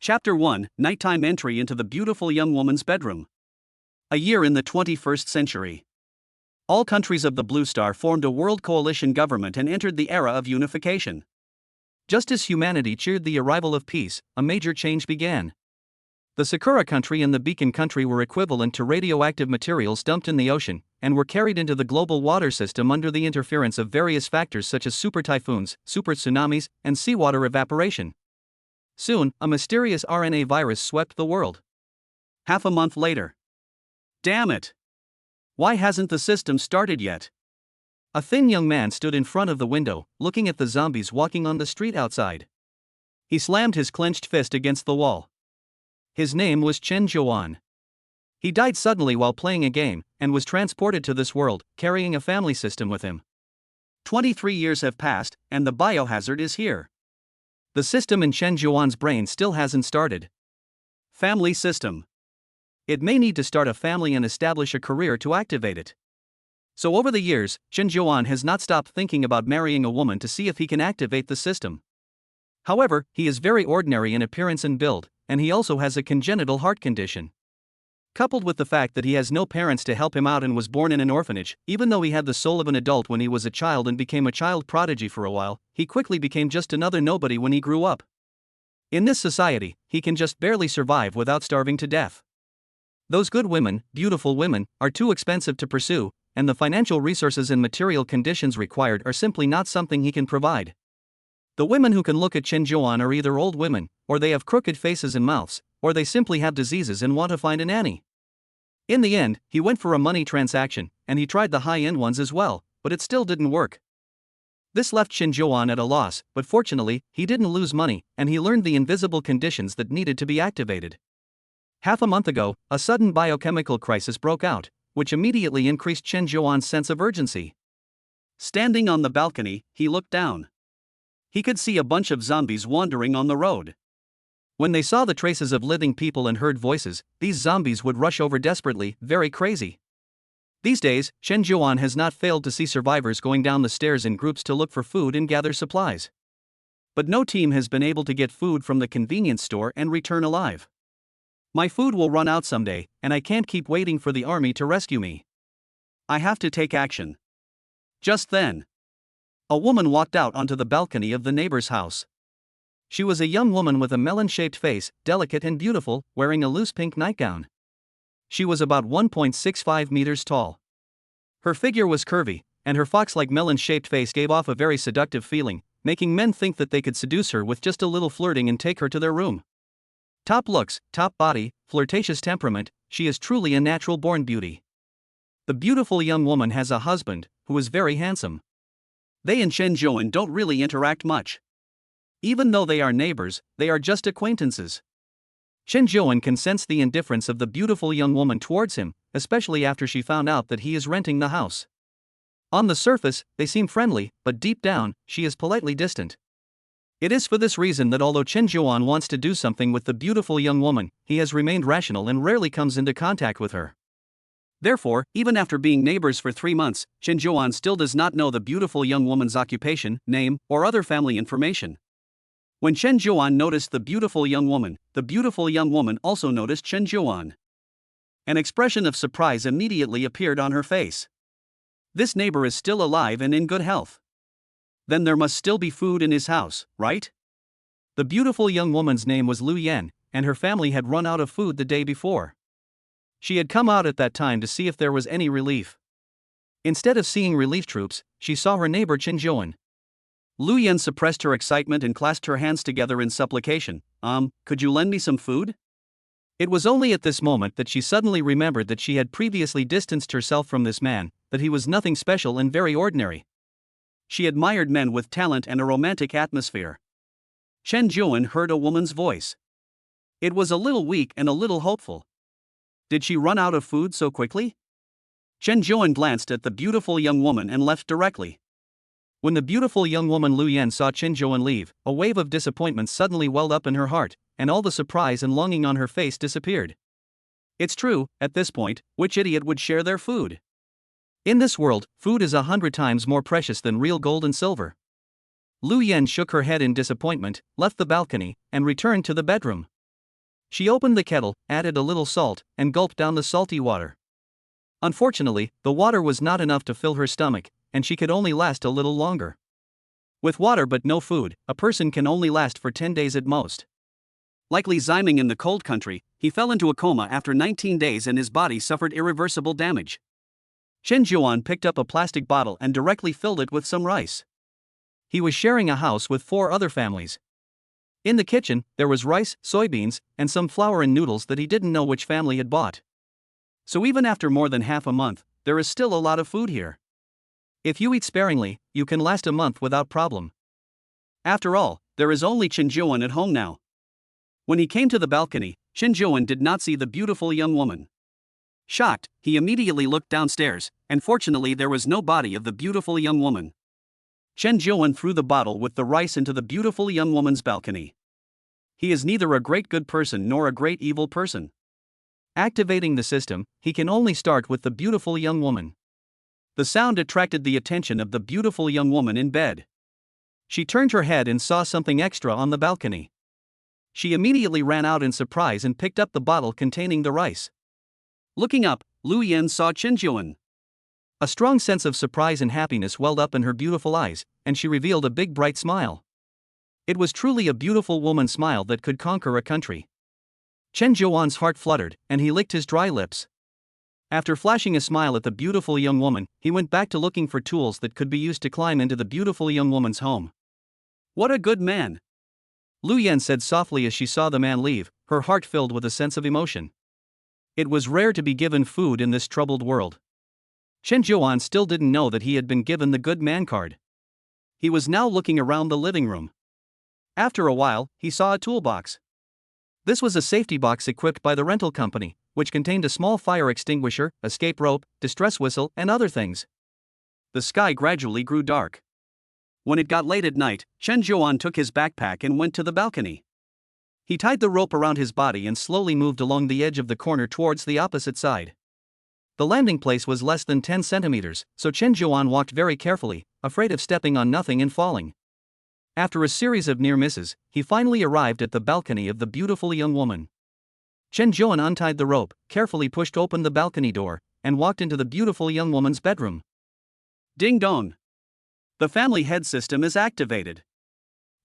Chapter 1 Nighttime Entry into the Beautiful Young Woman's Bedroom. A year in the 21st century. All countries of the Blue Star formed a world coalition government and entered the era of unification. Just as humanity cheered the arrival of peace, a major change began. The Sakura country and the Beacon country were equivalent to radioactive materials dumped in the ocean, and were carried into the global water system under the interference of various factors such as super typhoons, super tsunamis, and seawater evaporation. Soon, a mysterious RNA virus swept the world. Half a month later. Damn it! Why hasn't the system started yet? A thin young man stood in front of the window, looking at the zombies walking on the street outside. He slammed his clenched fist against the wall. His name was Chen Zhuan. He died suddenly while playing a game, and was transported to this world, carrying a family system with him. 23 years have passed, and the biohazard is here. The system in Chen Zhuan's brain still hasn't started. Family system. It may need to start a family and establish a career to activate it. So over the years, Chen Zhuan has not stopped thinking about marrying a woman to see if he can activate the system. However, he is very ordinary in appearance and build, and he also has a congenital heart condition. Coupled with the fact that he has no parents to help him out and was born in an orphanage, even though he had the soul of an adult when he was a child and became a child prodigy for a while, he quickly became just another nobody when he grew up. In this society, he can just barely survive without starving to death. Those good women, beautiful women, are too expensive to pursue, and the financial resources and material conditions required are simply not something he can provide. The women who can look at Chen Zhuan are either old women, or they have crooked faces and mouths, or they simply have diseases and want to find a nanny. In the end, he went for a money transaction, and he tried the high-end ones as well, but it still didn't work. This left Chen Zhuan at a loss, but fortunately, he didn't lose money, and he learned the invisible conditions that needed to be activated. Half a month ago, a sudden biochemical crisis broke out, which immediately increased Chen Zhuan's sense of urgency. Standing on the balcony, he looked down. He could see a bunch of zombies wandering on the road. When they saw the traces of living people and heard voices, these zombies would rush over desperately, very crazy. These days, Chen Zhuan has not failed to see survivors going down the stairs in groups to look for food and gather supplies. But no team has been able to get food from the convenience store and return alive. My food will run out someday, and I can't keep waiting for the army to rescue me. I have to take action. Just then, a woman walked out onto the balcony of the neighbor's house. She was a young woman with a melon-shaped face, delicate and beautiful, wearing a loose pink nightgown. She was about 1.65 meters tall. Her figure was curvy, and her fox-like melon-shaped face gave off a very seductive feeling, making men think that they could seduce her with just a little flirting and take her to their room. Top looks, top body, flirtatious temperament, she is truly a natural-born beauty. The beautiful young woman has a husband, who is very handsome. They and Chen Zhuan don't really interact much. Even though they are neighbors, they are just acquaintances. Chen Zhuan can sense the indifference of the beautiful young woman towards him, especially after she found out that he is renting the house. On the surface, they seem friendly, but deep down, she is politely distant. It is for this reason that although Chen Zhuan wants to do something with the beautiful young woman, he has remained rational and rarely comes into contact with her. Therefore, even after being neighbors for 3 months, Chen Zhuan still does not know the beautiful young woman's occupation, name, or other family information. When Chen Zhuan noticed the beautiful young woman also noticed Chen Zhuan. An expression of surprise immediately appeared on her face. This neighbor is still alive and in good health. Then there must still be food in his house, right? The beautiful young woman's name was Lu Yan, and her family had run out of food the day before. She had come out at that time to see if there was any relief. Instead of seeing relief troops, she saw her neighbor Chen Zhuan. Lu Yan suppressed her excitement and clasped her hands together in supplication. Could you lend me some food? It was only at this moment that she suddenly remembered that she had previously distanced herself from this man, that he was nothing special and very ordinary. She admired men with talent and a romantic atmosphere. Chen Zhuan heard a woman's voice. It was a little weak and a little hopeful. Did she run out of food so quickly? Chen Zhuan glanced at the beautiful young woman and left directly. When the beautiful young woman Lu Yan saw Chen Zhuan leave, a wave of disappointment suddenly welled up in her heart, and all the surprise and longing on her face disappeared. It's true, at this point, which idiot would share their food? In this world, food is 100 times more precious than real gold and silver. Lu Yan shook her head in disappointment, left the balcony, and returned to the bedroom. She opened the kettle, added a little salt, and gulped down the salty water. Unfortunately, the water was not enough to fill her stomach, and she could only last a little longer. With water but no food, a person can only last for 10 days at most. Likely Ximing in the cold country, he fell into a coma after 19 days and his body suffered irreversible damage. Chen Zhuan picked up a plastic bottle and directly filled it with some rice. He was sharing a house with 4 other families. In the kitchen, there was rice, soybeans, and some flour and noodles that he didn't know which family had bought. So even after more than half a month, there is still a lot of food here. If you eat sparingly, you can last a month without problem. After all, there is only Chen Zhuan at home now. When he came to the balcony, Chen Zhuan did not see the beautiful young woman. Shocked, he immediately looked downstairs, and fortunately there was no body of the beautiful young woman. Chen Zhuan threw the bottle with the rice into the beautiful young woman's balcony. He is neither a great good person nor a great evil person. Activating the system, he can only start with the beautiful young woman. The sound attracted the attention of the beautiful young woman in bed. She turned her head and saw something extra on the balcony. She immediately ran out in surprise and picked up the bottle containing the rice. Looking up, Lu Yan saw Chen Zhuan. A strong sense of surprise and happiness welled up in her beautiful eyes, and she revealed a big bright smile. It was truly a beautiful woman's smile that could conquer a country. Chen Zhuan's heart fluttered, and he licked his dry lips. After flashing a smile at the beautiful young woman, he went back to looking for tools that could be used to climb into the beautiful young woman's home. What a good man! Lu Yan said softly as she saw the man leave, her heart filled with a sense of emotion. It was rare to be given food in this troubled world. Chen Zhuan still didn't know that he had been given the good man card. He was now looking around the living room. After a while, he saw a toolbox. This was a safety box equipped by the rental company, which contained a small fire extinguisher, escape rope, distress whistle, and other things. The sky gradually grew dark. When it got late at night, Chen Zhuan took his backpack and went to the balcony. He tied the rope around his body and slowly moved along the edge of the corner towards the opposite side. The landing place was less than 10 centimeters, so Chen Zhuan walked very carefully, afraid of stepping on nothing and falling. After a series of near misses, he finally arrived at the balcony of the beautiful young woman. Chen Zhuan untied the rope, carefully pushed open the balcony door, and walked into the beautiful young woman's bedroom. Ding dong! The family head system is activated.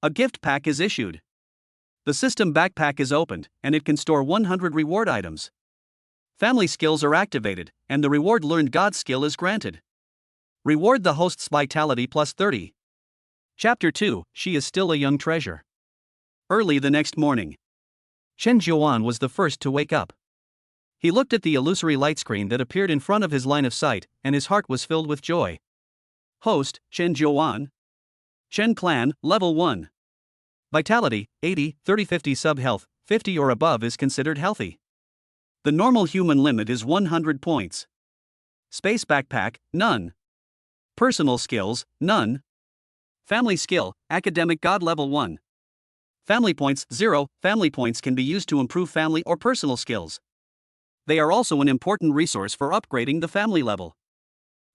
A gift pack is issued. The system backpack is opened, and it can store 100 reward items. Family skills are activated, and the reward learned God skill is granted. Reward the host's vitality plus 30. Chapter 2, She is still a young treasure. Early the next morning, Chen Zhuan was the first to wake up. He looked at the illusory light screen that appeared in front of his line of sight, and his heart was filled with joy. Host, Chen Zhuan. Chen Clan, Level 1. Vitality, 80, 30-50 sub-health, 50 or above is considered healthy. The normal human limit is 100 points. Space backpack, none. Personal skills, none. Family skill, Academic God Level 1. Family points, 0. Family points can be used to improve family or personal skills. They are also an important resource for upgrading the family level.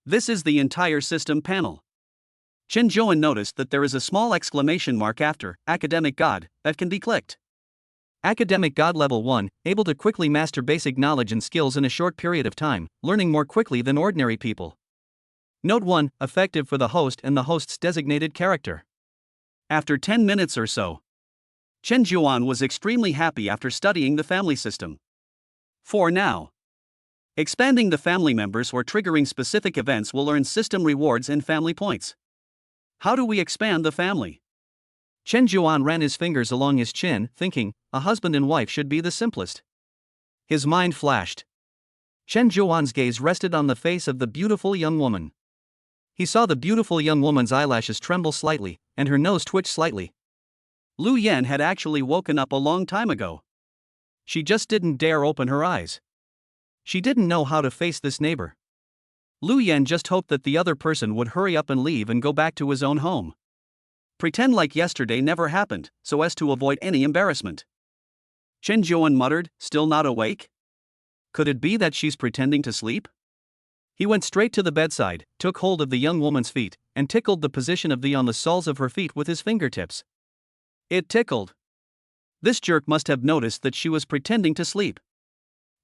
This is the entire system panel. Chen Zhuan noticed that there is a small exclamation mark after Academic God that can be clicked. Academic God Level 1, able to quickly master basic knowledge and skills in a short period of time, learning more quickly than ordinary people. Note 1, effective for the host and the host's designated character. After 10 minutes or so, Chen Zhuan was extremely happy after studying the family system. For now, expanding the family members or triggering specific events will earn system rewards and family points. How do we expand the family? Chen Zhuan ran his fingers along his chin, thinking, a husband and wife should be the simplest. His mind flashed. Chen Zhuan's gaze rested on the face of the beautiful young woman. He saw the beautiful young woman's eyelashes tremble slightly, and her nose twitch slightly. Lu Yan had actually woken up a long time ago. She just didn't dare open her eyes. She didn't know how to face this neighbor. Lu Yan just hoped that the other person would hurry up and leave and go back to his own home. Pretend like yesterday never happened, so as to avoid any embarrassment. Chen Zhuan muttered, still not awake? Could it be that she's pretending to sleep? He went straight to the bedside, took hold of the young woman's feet, and tickled the position of the on the soles of her feet with his fingertips. It tickled. This jerk must have noticed that she was pretending to sleep.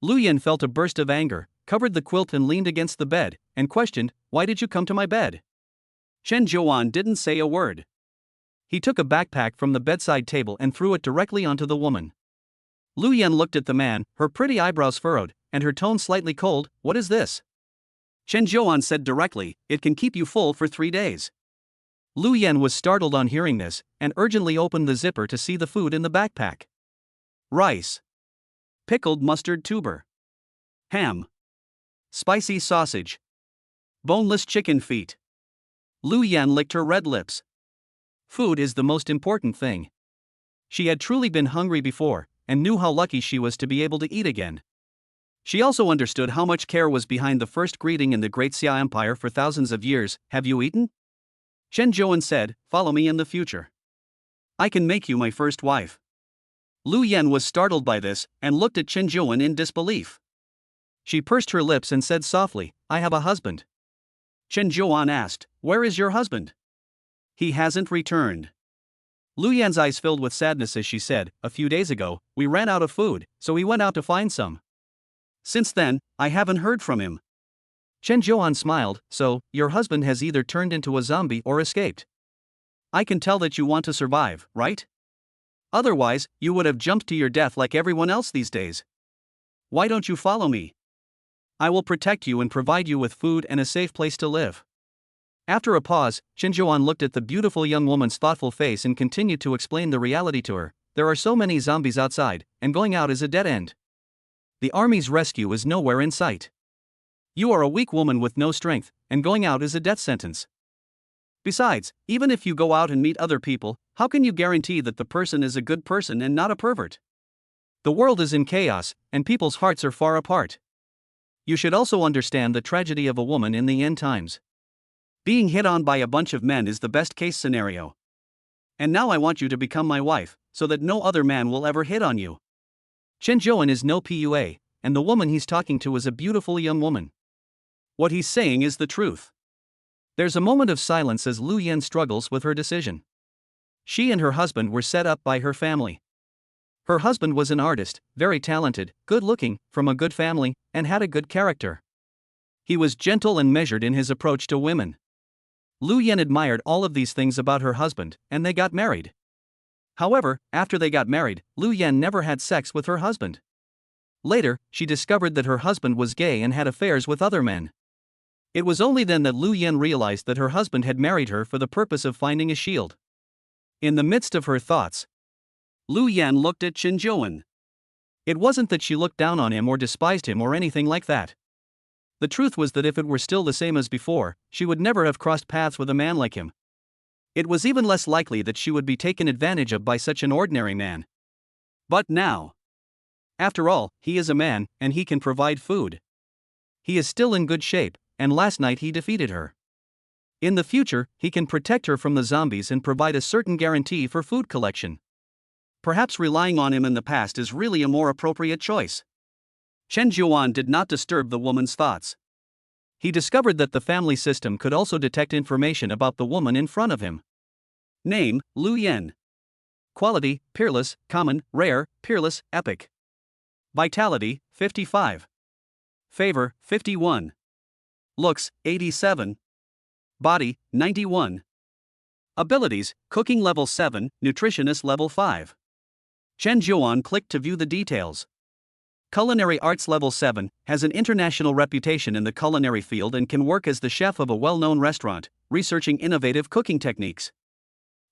Lu Yan felt a burst of anger, covered the quilt and leaned against the bed, and questioned, "Why did you come to my bed?" Chen Zhuan didn't say a word. He took a backpack from the bedside table and threw it directly onto the woman. Lu Yan looked at the man, her pretty eyebrows furrowed, and her tone slightly cold. "What is this?" Chen Zhuan said directly, "It can keep you full for 3 days." Lu Yan was startled on hearing this, and urgently opened the zipper to see the food in the backpack. Rice. Pickled mustard tuber. Ham. Spicy sausage. Boneless chicken feet. Lu Yan licked her red lips. Food is the most important thing. She had truly been hungry before, and knew how lucky she was to be able to eat again. She also understood how much care was behind the first greeting in the Great Xia Empire for thousands of years. "Have you eaten?" Chen Zhuan said, "Follow me in the future. I can make you my first wife." Lu Yan was startled by this, and looked at Chen Zhuan in disbelief. She pursed her lips and said softly, "I have a husband." Chen Zhuan asked, "Where is your husband?" "He hasn't returned." Lu Yan's eyes filled with sadness as she said, "A few days ago, we ran out of food, so he went out to find some. Since then, I haven't heard from him." Chen Zhuan smiled, "So, your husband has either turned into a zombie or escaped. I can tell that you want to survive, right? Otherwise, you would have jumped to your death like everyone else these days. Why don't you follow me? I will protect you and provide you with food and a safe place to live." After a pause, Chen Zhuan looked at the beautiful young woman's thoughtful face and continued to explain the reality to her. "There are so many zombies outside, and going out is a dead end. The army's rescue is nowhere in sight. You are a weak woman with no strength, and going out is a death sentence. Besides, even if you go out and meet other people, how can you guarantee that the person is a good person and not a pervert? The world is in chaos, and people's hearts are far apart. You should also understand the tragedy of a woman in the end times. Being hit on by a bunch of men is the best case scenario. And now I want you to become my wife, so that no other man will ever hit on you." Chen Zhuan is no PUA, and the woman he's talking to is a beautiful young woman. What he's saying is the truth. There's a moment of silence as Lu Yan struggles with her decision. She and her husband were set up by her family. Her husband was an artist, very talented, good-looking, from a good family, and had a good character. He was gentle and measured in his approach to women. Lu Yan admired all of these things about her husband, and they got married. However, after they got married, Lu Yan never had sex with her husband. Later, she discovered that her husband was gay and had affairs with other men. It was only then that Lu Yan realized that her husband had married her for the purpose of finding a shield. In the midst of her thoughts, Lu Yan looked at Chen Zhuan. It wasn't that she looked down on him or despised him or anything like that. The truth was that if it were still the same as before, she would never have crossed paths with a man like him. It was even less likely that she would be taken advantage of by such an ordinary man. But now, after all, he is a man, and he can provide food. He is still in good shape, and last night he defeated her. In the future, he can protect her from the zombies and provide a certain guarantee for food collection. Perhaps relying on him in the past is really a more appropriate choice. Chen Zhuan did not disturb the woman's thoughts. He discovered that the family system could also detect information about the woman in front of him. Name, Lu Yan. Quality, peerless, common, rare, peerless, epic. Vitality, 55. Favor, 51. Looks, 87. Body, 91. Abilities, cooking level 7, nutritionist level 5. Chen Zhuan clicked to view the details. Culinary arts level 7, has an international reputation in the culinary field and can work as the chef of a well-known restaurant, researching innovative cooking techniques.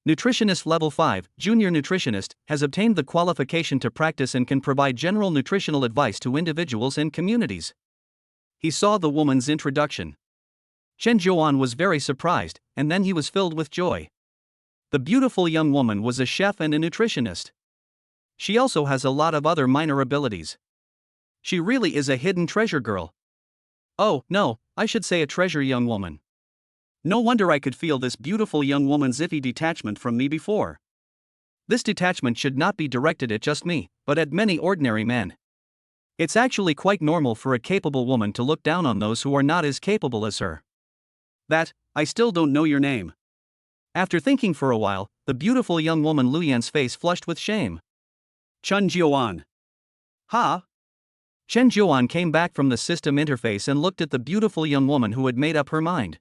Nutritionist level 5, junior nutritionist, has obtained the qualification to practice and can provide general nutritional advice to individuals and communities. He saw the woman's introduction. Chen Zhuan was very surprised, and then he was filled with joy. The beautiful young woman was a chef and a nutritionist. She also has a lot of other minor abilities. She really is a hidden treasure girl. Oh, no, I should say a treasure young woman. No wonder I could feel this beautiful young woman's iffy detachment from me before. This detachment should not be directed at just me, but at many ordinary men. It's actually quite normal for a capable woman to look down on those who are not as capable as her. I still don't know your name. After thinking for a while, the beautiful young woman Lu Yan's face flushed with shame. Chen Jiuan. Ha! Chen Jiuan came back from the system interface and looked at the beautiful young woman who had made up her mind.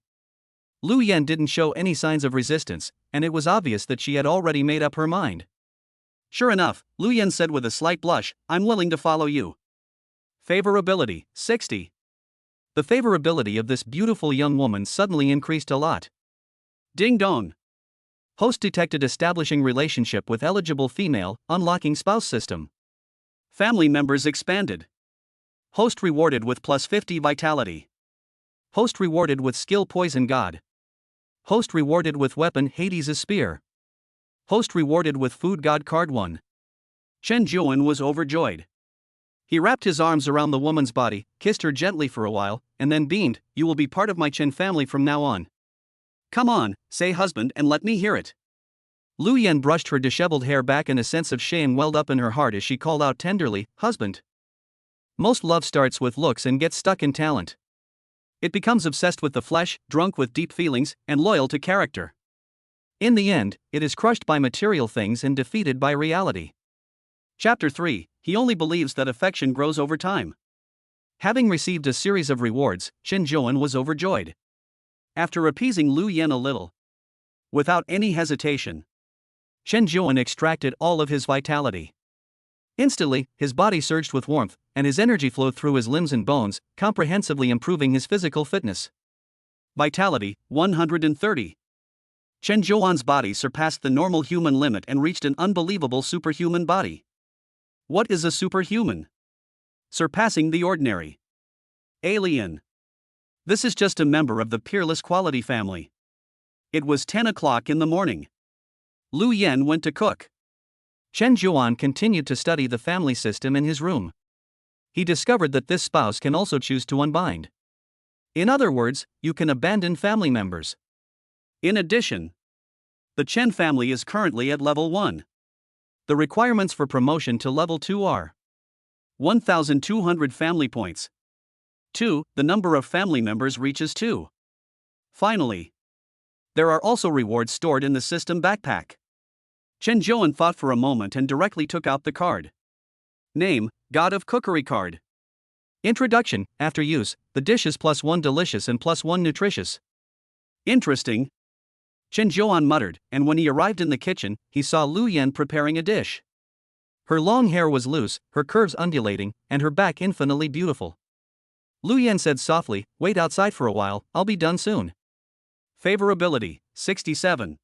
Lu Yan didn't show any signs of resistance, and it was obvious that she had already made up her mind. Sure enough, Lu Yan said with a slight blush, I'm willing to follow you. Favorability, 60. The favorability of this beautiful young woman suddenly increased a lot. Ding dong. Host detected establishing relationship with eligible female, unlocking spouse system. Family members expanded. Host rewarded with plus 50 vitality. Host rewarded with skill poison god. Host rewarded with weapon Hades' spear. Host rewarded with food god card 1. Chen Jiuan was overjoyed. He wrapped his arms around the woman's body, kissed her gently for a while, and then beamed, you will be part of my Chen family from now on. Come on, say husband and let me hear it. Lu Yan brushed her disheveled hair back and a sense of shame welled up in her heart as she called out tenderly, husband. Most love starts with looks and gets stuck in talent. It becomes obsessed with the flesh, drunk with deep feelings, and loyal to character. In the end, it is crushed by material things and defeated by reality. Chapter 3, he only believes that affection grows over time. Having received a series of rewards, Chen Jiuan was overjoyed. After appeasing Lu Yan a little, without any hesitation, Chen Jiuan extracted all of his vitality. Instantly, his body surged with warmth, and his energy flowed through his limbs and bones, comprehensively improving his physical fitness. Vitality, 130. Chen Jiuan's body surpassed the normal human limit and reached an unbelievable superhuman body. What is a superhuman? Surpassing the ordinary. Alien. This is just a member of the peerless quality family. It was 10 o'clock in the morning. Lu Yan went to cook. Chen Jiuan continued to study the family system in his room. He discovered that this spouse can also choose to unbind. In other words, you can abandon family members. In addition, the Chen family is currently at level 1. The requirements for promotion to level 2 are 1,200 family points. 2. The number of family members reaches 2. Finally, there are also rewards stored in the system backpack. Chen Jiuan thought for a moment and directly took out the card. Name, God of Cookery card. Introduction, after use, the dish is +1 delicious and +1 nutritious. Interesting. Chen Jiuan muttered, and when he arrived in the kitchen, he saw Lu Yan preparing a dish. Her long hair was loose, her curves undulating, and her back infinitely beautiful. Lu Yan said softly, wait outside for a while, I'll be done soon. Favorability, 67.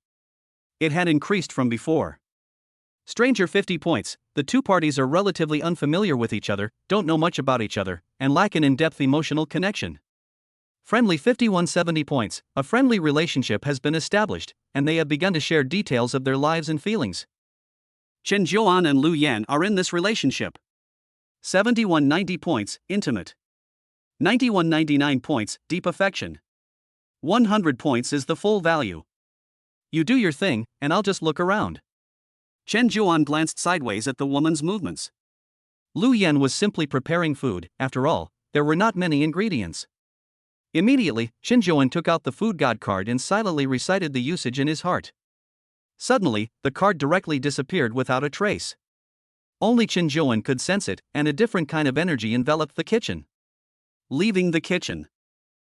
It had increased from before. Stranger 50 points, the two parties are relatively unfamiliar with each other, don't know much about each other, and lack an in-depth emotional connection. Friendly 5170 points, a friendly relationship has been established, and they have begun to share details of their lives and feelings. Chen Jiuan and Lu Yan are in this relationship. 7190 points, intimate. 9199 points, deep affection. 100 points is the full value. You do your thing, and I'll just look around. Chen Jiuan glanced sideways at the woman's movements. Lu Yan was simply preparing food, after all, there were not many ingredients. Immediately, Chen Jiuan took out the food god card and silently recited the usage in his heart. Suddenly, the card directly disappeared without a trace. Only Chen Jiuan could sense it, and a different kind of energy enveloped the kitchen. Leaving the kitchen,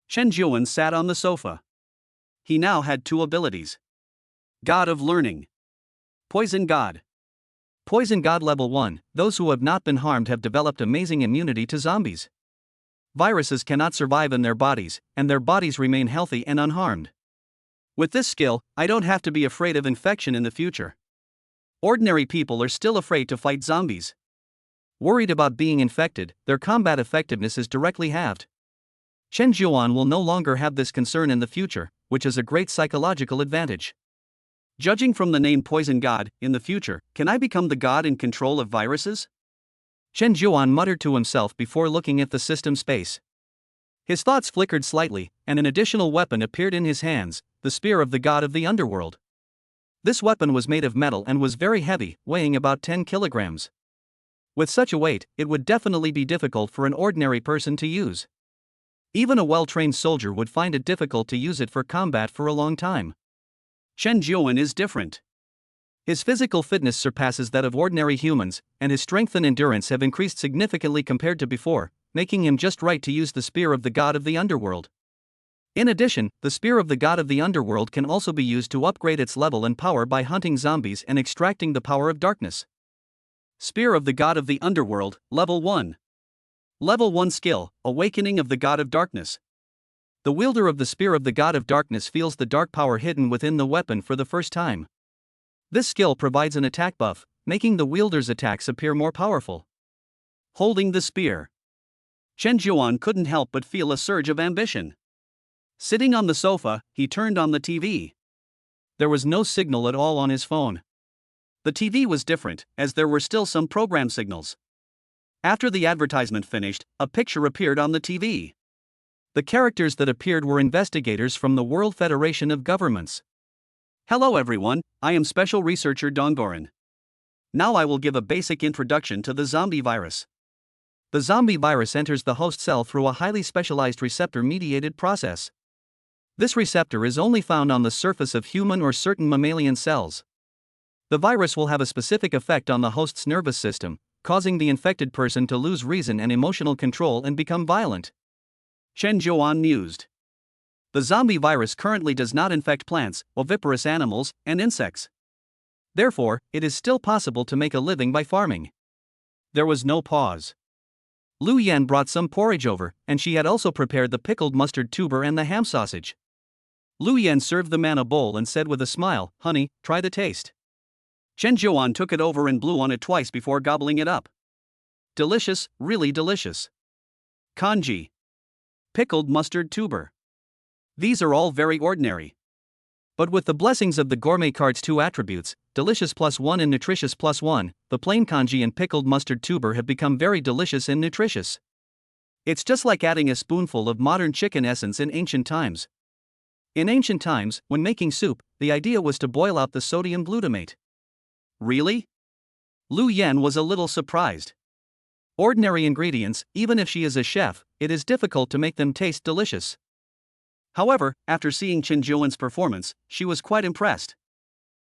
Chen Jiuan sat on the sofa. He now had two abilities. God of Learning. Poison God. Poison God level 1, those who have not been harmed have developed amazing immunity to zombies. Viruses cannot survive in their bodies, and their bodies remain healthy and unharmed. With this skill, I don't have to be afraid of infection in the future. Ordinary people are still afraid to fight zombies. Worried about being infected, their combat effectiveness is directly halved. Chen Jiuan will no longer have this concern in the future, which is a great psychological advantage. Judging from the name Poison God, in the future, can I become the god in control of viruses? Chen Jiuan muttered to himself before looking at the system space. His thoughts flickered slightly, and an additional weapon appeared in his hands, the spear of the god of the underworld. This weapon was made of metal and was very heavy, weighing about 10 kilograms. With such a weight, it would definitely be difficult for an ordinary person to use. Even a well-trained soldier would find it difficult to use it for combat for a long time. Chen Jiuan is different. His physical fitness surpasses that of ordinary humans, and his strength and endurance have increased significantly compared to before, making him just right to use the spear of the god of the underworld. In addition, the spear of the god of the underworld can also be used to upgrade its level and power by hunting zombies and extracting the power of darkness. Spear of the god of the underworld, level 1. Level 1 skill, Awakening of the God of Darkness. The wielder of the spear of the god of darkness feels the dark power hidden within the weapon for the first time. This skill provides an attack buff, making the wielder's attacks appear more powerful. Holding the spear. Chen Zhuan couldn't help but feel a surge of ambition. Sitting on the sofa, he turned on the TV. There was no signal at all on his phone. The TV was different, as there were still some program signals. After the advertisement finished, a picture appeared on the TV. The characters that appeared were investigators from the World Federation of Governments. Hello everyone, I am Special Researcher Donggoran. Now I will give a basic introduction to the zombie virus. The zombie virus enters the host cell through a highly specialized receptor-mediated process. This receptor is only found on the surface of human or certain mammalian cells. The virus will have a specific effect on the host's nervous system, causing the infected person to lose reason and emotional control and become violent. Chen Zhuan mused. The zombie virus currently does not infect plants, oviparous animals, and insects. Therefore, it is still possible to make a living by farming. There was no pause. Lu Yan brought some porridge over, and she had also prepared the pickled mustard tuber and the ham sausage. Lu Yan served the man a bowl and said with a smile, "Honey, try the taste." Chen Zhuan took it over and blew on it twice before gobbling it up. Delicious, really delicious. Kanji. Pickled mustard tuber. These are all very ordinary. But with the blessings of the gourmet card's 2 attributes, delicious +1 and nutritious +1, the plain kanji and pickled mustard tuber have become very delicious and nutritious. It's just like adding a spoonful of modern chicken essence in ancient times. In ancient times, when making soup, the idea was to boil out the sodium glutamate. Really? Lu Yan was a little surprised. Ordinary ingredients, even if she is a chef, it is difficult to make them taste delicious. However, after seeing Chen Zhuan's performance, she was quite impressed.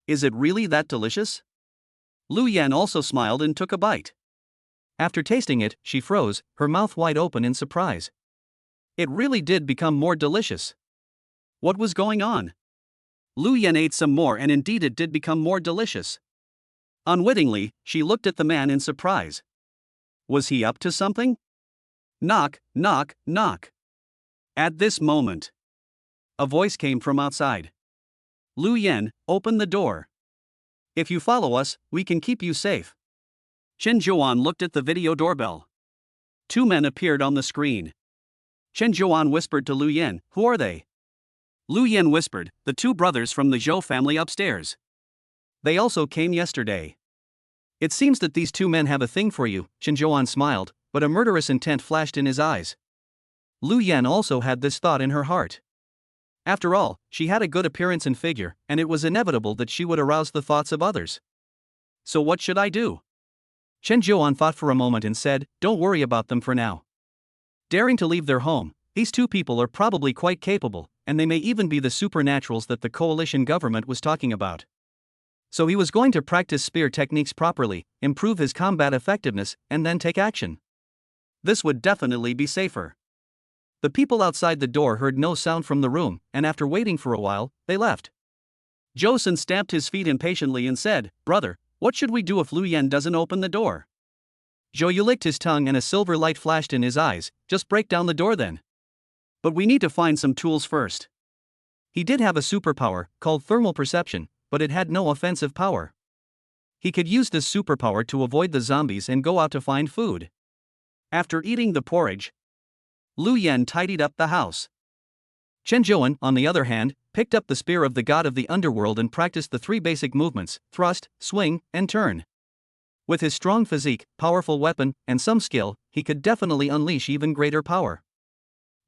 Is it really that delicious? Lu Yan also smiled and took a bite. After tasting it, she froze, her mouth wide open in surprise. It really did become more delicious. What was going on? Lu Yan ate some more and indeed it did become more delicious. Unwittingly, she looked at the man in surprise. Was he up to something? Knock, knock, knock. At this moment, a voice came from outside. Lu Yan, open the door. If you follow us, we can keep you safe. Chen Zhuan looked at the video doorbell. 2 men appeared on the screen. Chen Zhuan whispered to Lu Yan, "Who are they?" Lu Yan whispered, "The 2 brothers from the Zhou family upstairs. They also came yesterday." It seems that these 2 men have a thing for you, Chen Zhuan smiled, but a murderous intent flashed in his eyes. Lu Yan also had this thought in her heart. After all, she had a good appearance and figure, and it was inevitable that she would arouse the thoughts of others. So what should I do? Chen Zhuan thought for a moment and said, "Don't worry about them for now." Daring to leave their home, these 2 people are probably quite capable, and they may even be the supernaturals that the coalition government was talking about. So he was going to practice spear techniques properly, improve his combat effectiveness, and then take action. This would definitely be safer. The people outside the door heard no sound from the room, and after waiting for a while, they left. Joseon stamped his feet impatiently and said, "Brother, what should we do if Lu Yan doesn't open the door?" Zhou Yu licked his tongue and a silver light flashed in his eyes. "Just break down the door then. But we need to find some tools first." He did have a superpower, called thermal perception, but it had no offensive power. He could use this superpower to avoid the zombies and go out to find food. After eating the porridge, Lu Yan tidied up the house. Chen Zhuan, on the other hand, picked up the spear of the god of the underworld and practiced the 3 basic movements: thrust, swing, and turn. With his strong physique, powerful weapon, and some skill, he could definitely unleash even greater power.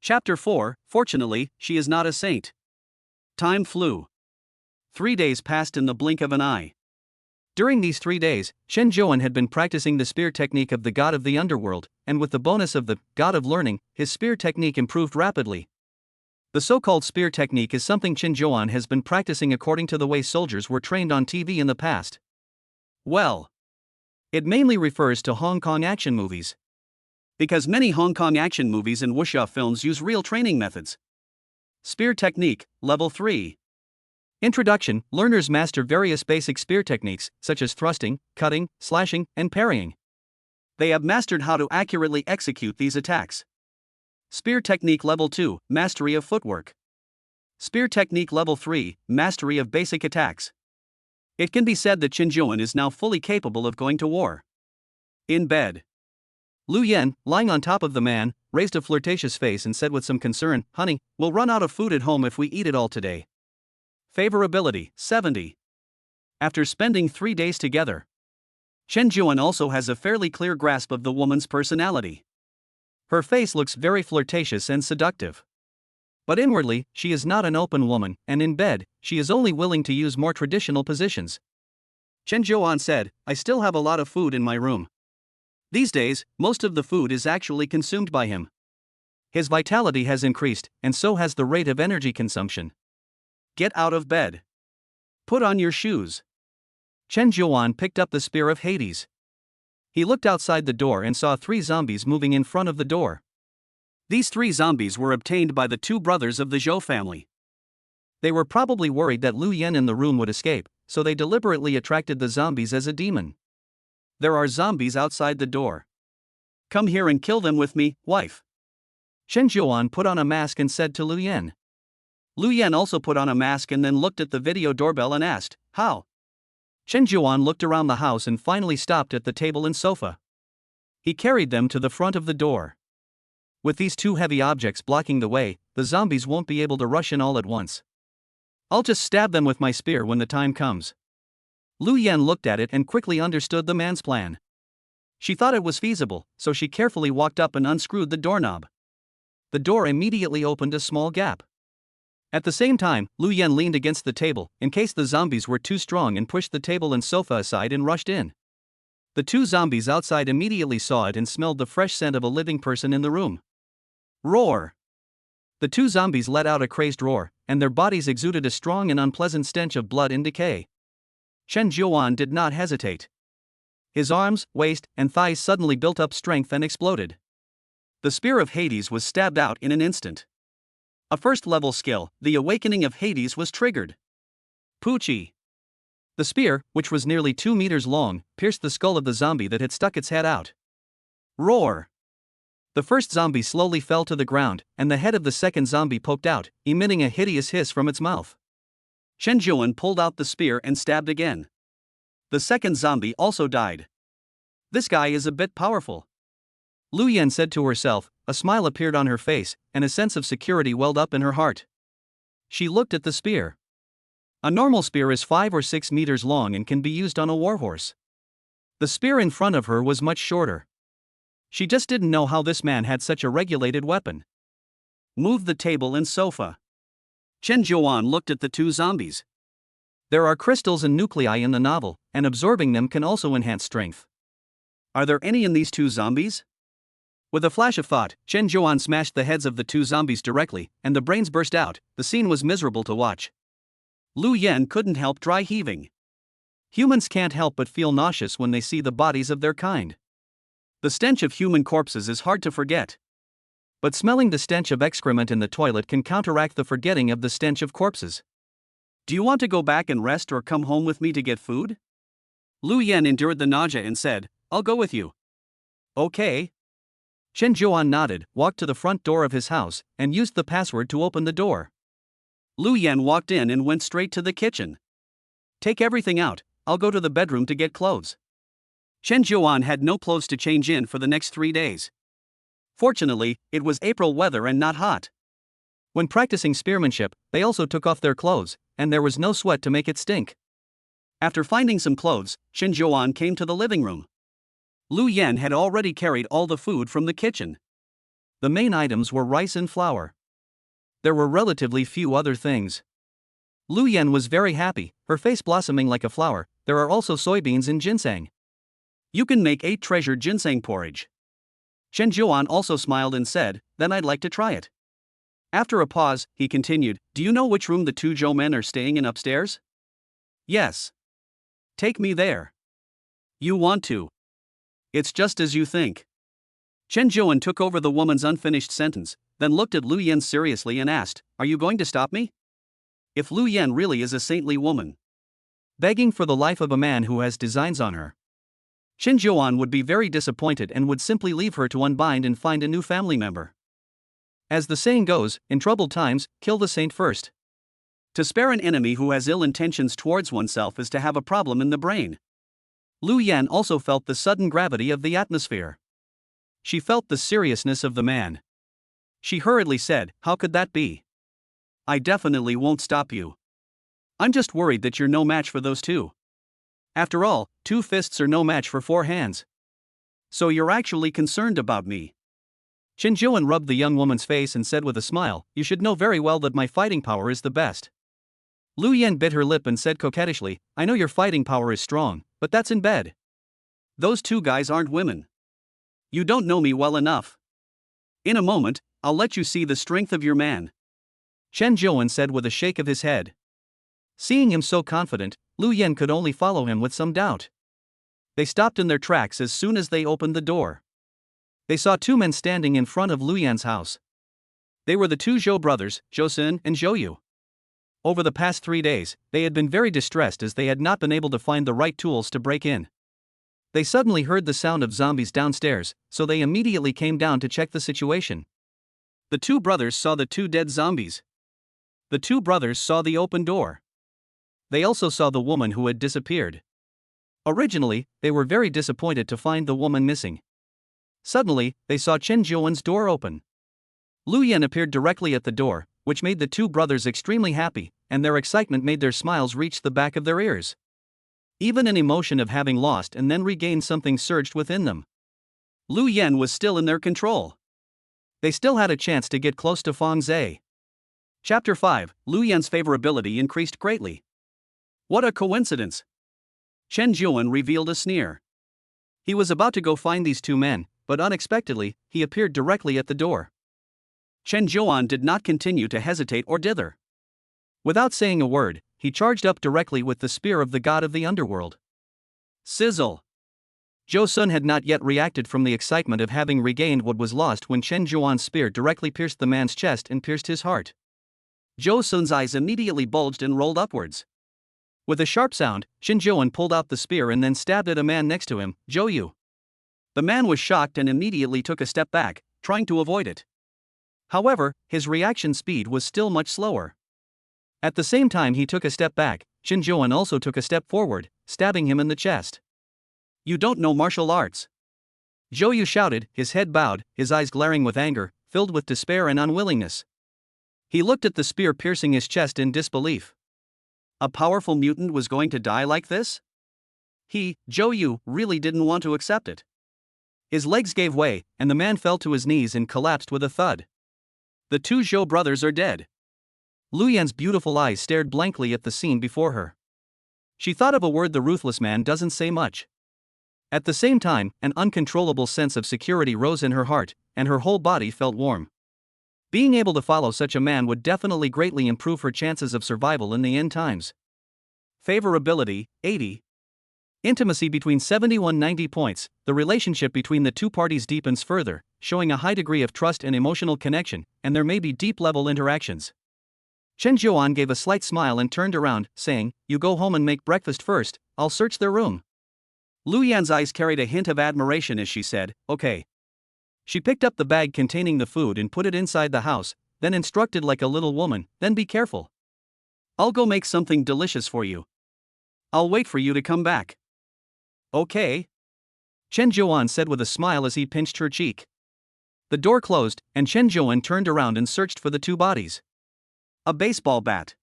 Chapter 4, Fortunately, she is not a saint. Time flew. 3 days passed in the blink of an eye. During these 3 days, Chen Zhuan had been practicing the spear technique of the god of the underworld, and with the bonus of the god of learning, his spear technique improved rapidly. The so-called spear technique is something Qin Zhuan has been practicing according to the way soldiers were trained on TV in the past. Well, It mainly refers to Hong Kong action movies. because many Hong Kong action movies and wuxia films use real training methods. Spear technique, level 3. Introduction: learners master various basic spear techniques, such as thrusting, cutting, slashing, and parrying. They have mastered how to accurately execute these attacks. Spear technique level 2, mastery of footwork. Spear technique level 3, mastery of basic attacks. It can be said that Qin Zhuan is now fully capable of going to war. In bed, Lu Yan, lying on top of the man, raised a flirtatious face and said with some concern, "Honey, we'll run out of food at home if we eat it all today." favorability, 70. After spending 3 days together, Qin Zhuan also has a fairly clear grasp of the woman's personality. Her face looks very flirtatious and seductive. But inwardly, she is not an open woman, and in bed, she is only willing to use more traditional positions. Qin Zhuan said, "I still have a lot of food in my room." These days, most of the food is actually consumed by him. His vitality has increased, and so has the rate of energy consumption. Get out of bed. Put on your shoes. Qin Zhuan picked up the spear of Hades. He looked outside the door and saw 3 zombies moving in front of the door. These 3 zombies were obtained by the 2 brothers of the Zhou family. They were probably worried that Lu Yan in the room would escape, so they deliberately attracted the zombies as a demon. There are zombies outside the door. Come here and kill them with me, wife. Qin Zhuan put on a mask and said to Lu Yan. Lu Yan also put on a mask and then looked at the video doorbell and asked, "How?" Qin Zhuan looked around the house and finally stopped at the table and sofa. He carried them to the front of the door. With these 2 heavy objects blocking the way, the zombies won't be able to rush in all at once. I'll just stab them with my spear when the time comes. Lu Yan looked at it and quickly understood the man's plan. She thought it was feasible, so she carefully walked up and unscrewed the doorknob. The door immediately opened a small gap. At the same time, Lu Yan leaned against the table, in case the zombies were too strong, and pushed the table and sofa aside and rushed in. The 2 zombies outside immediately saw it and smelled the fresh scent of a living person in the room. Roar! The 2 zombies let out a crazed roar, and their bodies exuded a strong and unpleasant stench of blood and decay. Qin Zhuan did not hesitate. His arms, waist, and thighs suddenly built up strength and exploded. The spear of Hades was stabbed out in an instant. A first-level skill, the awakening of Hades, was triggered. Poochie! The spear, which was nearly 2 meters long, pierced the skull of the zombie that had stuck its head out. Roar! The first zombie slowly fell to the ground, and the head of the second zombie poked out, emitting a hideous hiss from its mouth. Qin Zhuan pulled out the spear and stabbed again. The second zombie also died. This guy is a bit powerful. Lu Yan said to herself. A smile appeared on her face, and a sense of security welled up in her heart. She looked at the spear. A normal spear is 5 or 6 meters long and can be used on a warhorse. The spear in front of her was much shorter. She just didn't know how this man had such a regulated weapon. Move the table and sofa. Qin Zhuan looked at the 2 zombies. There are crystals and nuclei in the novel, and absorbing them can also enhance strength. Are there any in these 2 zombies? With a flash of thought, Qin Zhuan smashed the heads of the 2 zombies directly, and the brains burst out. The scene was miserable to watch. Lu Yan couldn't help dry heaving. Humans can't help but feel nauseous when they see the bodies of their kind. The stench of human corpses is hard to forget. But smelling the stench of excrement in the toilet can counteract the forgetting of the stench of corpses. Do you want to go back and rest or come home with me to get food? Lu Yan endured the nausea and said, "I'll go with you." Okay. Qin Zhuan nodded, walked to the front door of his house, and used the password to open the door. Lu Yan walked in and went straight to the kitchen. "Take everything out, I'll go to the bedroom to get clothes." Qin Zhuan had no clothes to change in for the next 3 days. Fortunately, it was April weather and not hot. When practicing spearmanship, they also took off their clothes, and there was no sweat to make it stink. After finding some clothes, Qin Zhuan came to the living room. Lu Yan had already carried all the food from the kitchen. The main items were rice and flour. There were relatively few other things. Lu Yan was very happy, her face blossoming like a flower. There are also soybeans and ginseng. You can make 8 treasured ginseng porridge. Qin Zhuan also smiled and said, "Then I'd like to try it." After a pause, he continued, "Do you know which room the two Zhou men are staying in upstairs?" "Yes." "Take me there." "You want to?" "It's just as you think." Chen Zhuan took over the woman's unfinished sentence, then looked at Lu Yan seriously and asked, "Are you going to stop me? If Lu Yan really is a saintly woman, begging for the life of a man who has designs on her, Chen Zhuan would be very disappointed and would simply leave her to unbind and find a new family member. As the saying goes, in troubled times, kill the saint first. To spare an enemy who has ill intentions towards oneself is to have a problem in the brain. Lu Yan also felt the sudden gravity of the atmosphere. She felt the seriousness of the man. She hurriedly said, "How could that be? I definitely won't stop you. I'm just worried that you're no match for those two. After all, 2 fists are no match for 4 hands. So you're actually concerned about me." Chen Zhuan rubbed the young woman's face and said with a smile, "You should know very well that my fighting power is the best." Lu Yan bit her lip and said coquettishly, "I know your fighting power is strong, but that's in bed. Those 2 guys aren't women. You don't know me well enough. In a moment, I'll let you see the strength of your man," Chen Zhuan said with a shake of his head. Seeing him so confident, Lu Yan could only follow him with some doubt. They stopped in their tracks as soon as they opened the door. They saw 2 men standing in front of Lu Yan's house. They were the 2 Zhou brothers, Zhou Sun and Zhou Yu. Over the past 3 days, they had been very distressed as they had not been able to find the right tools to break in. They suddenly heard the sound of zombies downstairs, so they immediately came down to check the situation. The 2 brothers saw the 2 dead zombies. The 2 brothers saw the open door. They also saw the woman who had disappeared. Originally, they were very disappointed to find the woman missing. Suddenly, they saw Chen Zhuan's door open. Lu Yan appeared directly at the door, which made the 2 brothers extremely happy, and their excitement made their smiles reach the back of their ears. Even an emotion of having lost and then regained something surged within them. Lu Yan was still in their control. They still had a chance to get close to Fang Zhe. Chapter 5, Lu Yan's favorability increased greatly. What a coincidence! Chen Zhuan revealed a sneer. He was about to go find these 2 men, but unexpectedly, he appeared directly at the door. Chen Zhuan did not continue to hesitate or dither. Without saying a word, he charged up directly with the spear of the god of the underworld. Sizzle! Zhou Sun had not yet reacted from the excitement of having regained what was lost when Chen Zhuan's spear directly pierced the man's chest and pierced his heart. Zhou Sun's eyes immediately bulged and rolled upwards. With a sharp sound, Chen Zhuan pulled out the spear and then stabbed at a man next to him, Zhou Yu. The man was shocked and immediately took a step back, trying to avoid it. However, his reaction speed was still much slower. At the same time he took a step back, Chen Zhuan also took a step forward, stabbing him in the chest. "You don't know martial arts!" Zhou Yu shouted, his head bowed, his eyes glaring with anger, filled with despair and unwillingness. He looked at the spear piercing his chest in disbelief. A powerful mutant was going to die like this? He, Zhou Yu, really didn't want to accept it. His legs gave way, and the man fell to his knees and collapsed with a thud. The 2 Zhou brothers are dead. Lu Yan's beautiful eyes stared blankly at the scene before her. She thought of a word the ruthless man doesn't say much. At the same time, an uncontrollable sense of security rose in her heart, and her whole body felt warm. Being able to follow such a man would definitely greatly improve her chances of survival in the end times. Favorability, 80. Intimacy between 71-90 points. The relationship between the 2 parties deepens further, showing a high degree of trust and emotional connection, and there may be deep-level interactions. Chen Zhuan gave a slight smile and turned around, saying, "You go home and make breakfast first, I'll search their room." Lu Yan's eyes carried a hint of admiration as she said, "Okay." She picked up the bag containing the food and put it inside the house, then instructed like a little woman, "Then be careful. I'll go make something delicious for you. I'll wait for you to come back." "Okay," Chen Zhuan said with a smile as he pinched her cheek. The door closed, and Chen Zhuan turned around and searched for the 2 bodies. A baseball bat.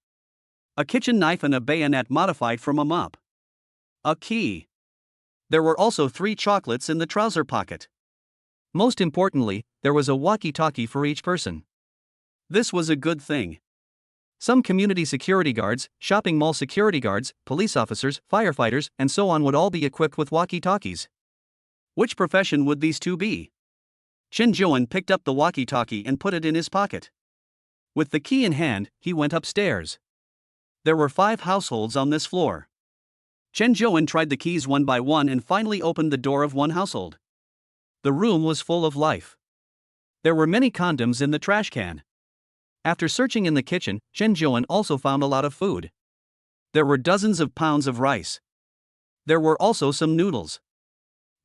A kitchen knife and a bayonet modified from a mop. A key. There were also 3 chocolates in the trouser pocket. Most importantly, there was a walkie-talkie for each person. This was a good thing. Some community security guards, shopping mall security guards, police officers, firefighters, and so on would all be equipped with walkie-talkies. Which profession would these 2 be? Chen Zhuan picked up the walkie-talkie and put it in his pocket. With the key in hand, he went upstairs. There were 5 households on this floor. Chen Zhuan tried the keys one by one and finally opened the door of one household. The room was full of life. There were many condoms in the trash can. After searching in the kitchen, Chen Zhuan also found a lot of food. There were dozens of pounds of rice. There were also some noodles.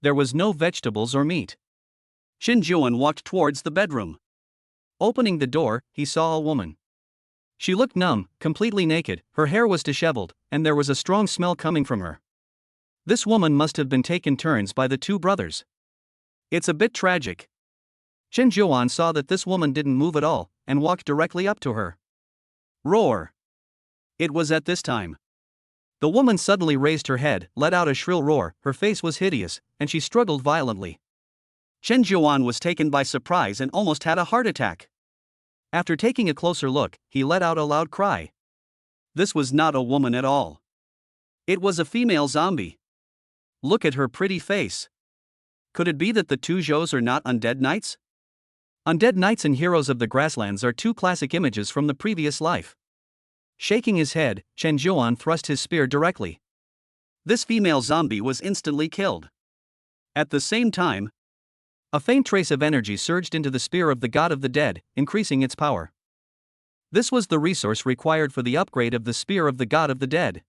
There was no vegetables or meat. Chen Zhuan walked towards the bedroom. Opening the door, he saw a woman. She looked numb, completely naked, her hair was disheveled, and there was a strong smell coming from her. This woman must have been taken turns by the 2 brothers. It's a bit tragic. Chen Zhuan saw that this woman didn't move at all, and walked directly up to her. Roar! It was at this time. The woman suddenly raised her head, let out a shrill roar, her face was hideous, and she struggled violently. Chen Zhuan was taken by surprise and almost had a heart attack. After taking a closer look, he let out a loud cry. This was not a woman at all. It was a female zombie. Look at her pretty face. Could it be that the 2 Zhous are not undead knights? Undead knights and heroes of the grasslands are 2 classic images from the previous life. Shaking his head, Chen Zhuan thrust his spear directly. This female zombie was instantly killed. At the same time, a faint trace of energy surged into the spear of the god of the dead, increasing its power. This was the resource required for the upgrade of the spear of the god of the dead.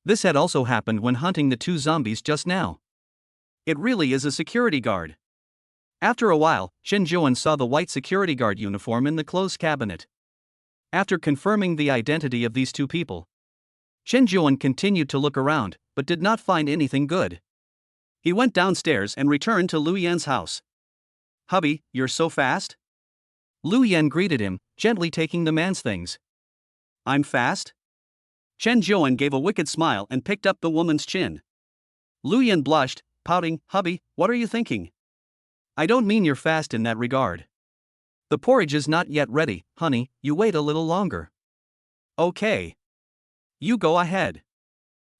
This had also happened when hunting the 2 zombies just now. It really is a security guard. After a while, Chen Zhuan saw the white security guard uniform in the clothes cabinet. After confirming the identity of these 2 people, Chen Zhuan continued to look around, but did not find anything good. He went downstairs and returned to Lu Yan's house. Hubby, you're so fast? Lu Yan greeted him, gently taking the man's things. I'm fast? Chen Zhuan gave a wicked smile and picked up the woman's chin. Lu Yan blushed, pouting, Hubby, what are you thinking? I don't mean you're fast in that regard. The porridge is not yet ready, honey, you wait a little longer. Okay. You go ahead.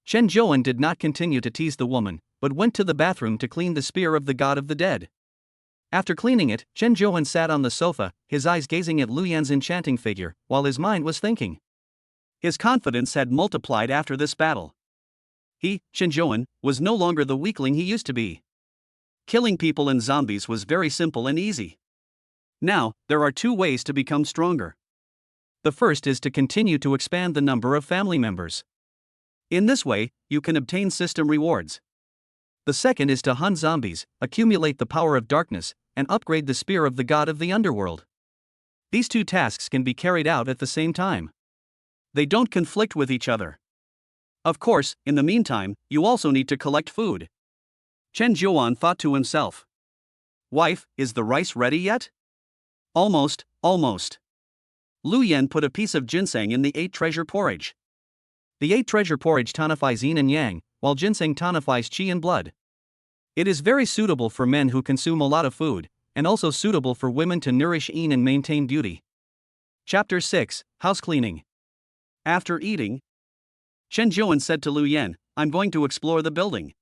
Chen Zhuan did not continue to tease the woman, but went to the bathroom to clean the spear of the god of the dead. After cleaning it, Chen Zhuan sat on the sofa, his eyes gazing at Lu Yan's enchanting figure, while his mind was thinking. His confidence had multiplied after this battle. He, Chen Zhuan, was no longer the weakling he used to be. Killing people and zombies was very simple and easy. Now, there are 2 ways to become stronger. The first is to continue to expand the number of family members. In this way, you can obtain system rewards. The second is to hunt zombies, accumulate the power of darkness, and upgrade the spear of the god of the underworld. These 2 tasks can be carried out at the same time. They don't conflict with each other. Of course, in the meantime, you also need to collect food. Chen Zhuan thought to himself. Wife, is the rice ready yet? Almost. Lu Yan put a piece of ginseng in the 8 treasure porridge. The 8 treasure porridge tonifies yin and yang, while ginseng tonifies qi and blood. It is very suitable for men who consume a lot of food, and also suitable for women to nourish yin and maintain beauty. Chapter 6, House Cleaning. After eating, Chen Zhuan said to Lu Yan, I'm going to explore the building.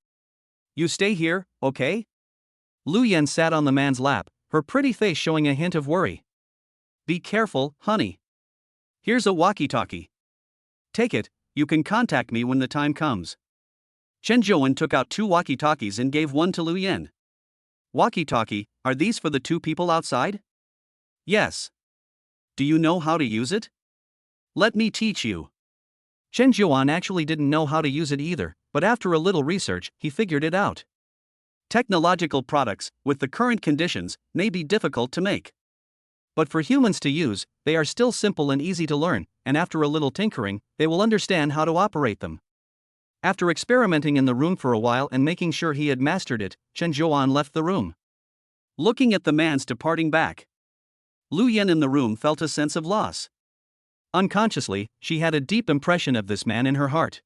You stay here, okay? Lu Yan sat on the man's lap, her pretty face showing a hint of worry. Be careful, honey. Here's a walkie-talkie. Take it, you can contact me when the time comes. Chen Zhuan took out 2 walkie-talkies and gave one to Lu Yan. Walkie-talkie, are these for the 2 people outside? Yes. Do you know how to use it? Let me teach you. Chen Zhuan actually didn't know how to use it either, but after a little research, he figured it out. Technological products, with the current conditions, may be difficult to make. But for humans to use, they are still simple and easy to learn, and after a little tinkering, they will understand how to operate them. After experimenting in the room for a while and making sure he had mastered it, Chen Zhuan left the room. Looking at the man's departing back, Lu Yan in the room felt a sense of loss. Unconsciously, she had a deep impression of this man in her heart.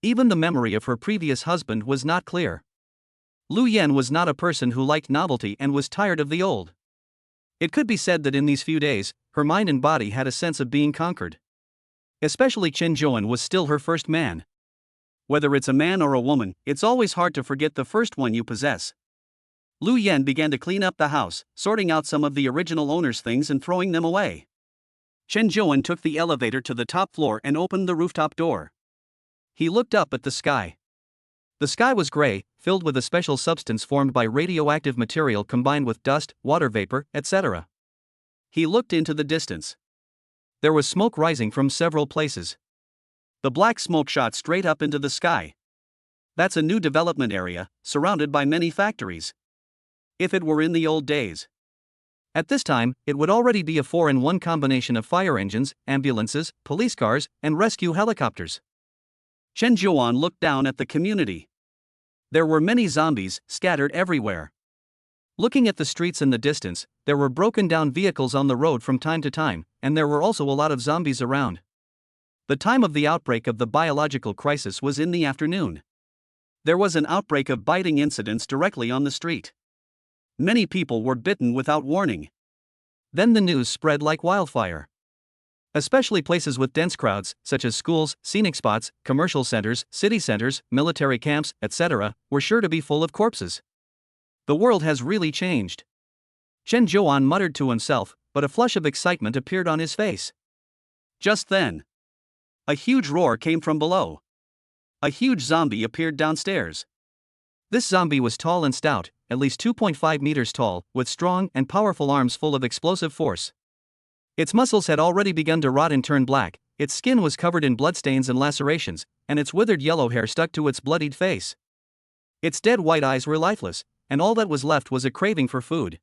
Even the memory of her previous husband was not clear. Lu Yan was not a person who liked novelty and was tired of the old. It could be said that in these few days, her mind and body had a sense of being conquered. Especially Chen Zhuan was still her first man. Whether it's a man or a woman, it's always hard to forget the first one you possess. Lu Yan began to clean up the house, sorting out some of the original owner's things and throwing them away. Chen Zhuan took the elevator to the top floor and opened the rooftop door. He looked up at the sky. The sky was gray, filled with a special substance formed by radioactive material combined with dust, water vapor, etc. He looked into the distance. There was smoke rising from several places. The black smoke shot straight up into the sky. That's a new development area, surrounded by many factories. If it were in the old days. At this time, it would already be a 4-in-1 combination of fire engines, ambulances, police cars, and rescue helicopters. Chen Zhuan looked down at the community. There were many zombies, scattered everywhere. Looking at the streets in the distance, there were broken down vehicles on the road from time to time, and there were also a lot of zombies around. The time of the outbreak of the biological crisis was in the afternoon. There was an outbreak of biting incidents directly on the street. Many people were bitten without warning. Then the news spread like wildfire. Especially places with dense crowds, such as schools, scenic spots, commercial centers, city centers, military camps, etc., were sure to be full of corpses. The world has really changed. Chen Zhuan muttered to himself, but a flush of excitement appeared on his face. Just then, a huge roar came from below. A huge zombie appeared downstairs. This zombie was tall and stout, at least 2.5 meters tall, with strong and powerful arms full of explosive force. Its muscles had already begun to rot and turn black, its skin was covered in bloodstains and lacerations, and its withered yellow hair stuck to its bloodied face. Its dead white eyes were lifeless, and all that was left was a craving for food.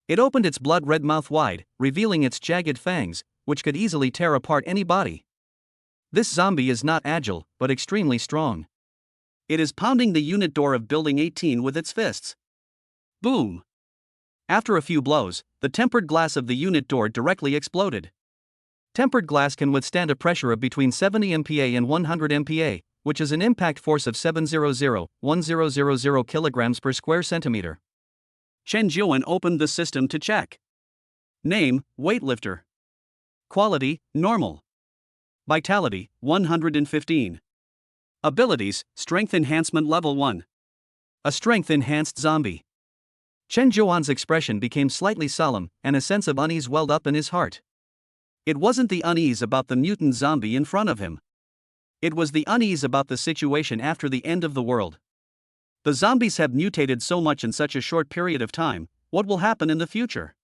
It opened its blood-red mouth wide, revealing its jagged fangs, which could easily tear apart any body. This zombie is not agile, but extremely strong. It is pounding the unit door of Building 18 with its fists. Boom! After a few blows, the tempered glass of the unit door directly exploded. Tempered glass can withstand a pressure of between 70 MPa and 100 MPa, which is an impact force of 700,1000 kilograms per square centimeter. Chen Zhuan opened the system to check. Name, weightlifter. Quality, normal. Vitality, 115. Abilities, strength enhancement level 1. A strength-enhanced zombie. Chen Zhuan's expression became slightly solemn, and a sense of unease welled up in his heart. It wasn't the unease about the mutant zombie in front of him. It was the unease about the situation after the end of the world. The zombies have mutated so much in such a short period of time, what will happen in the future?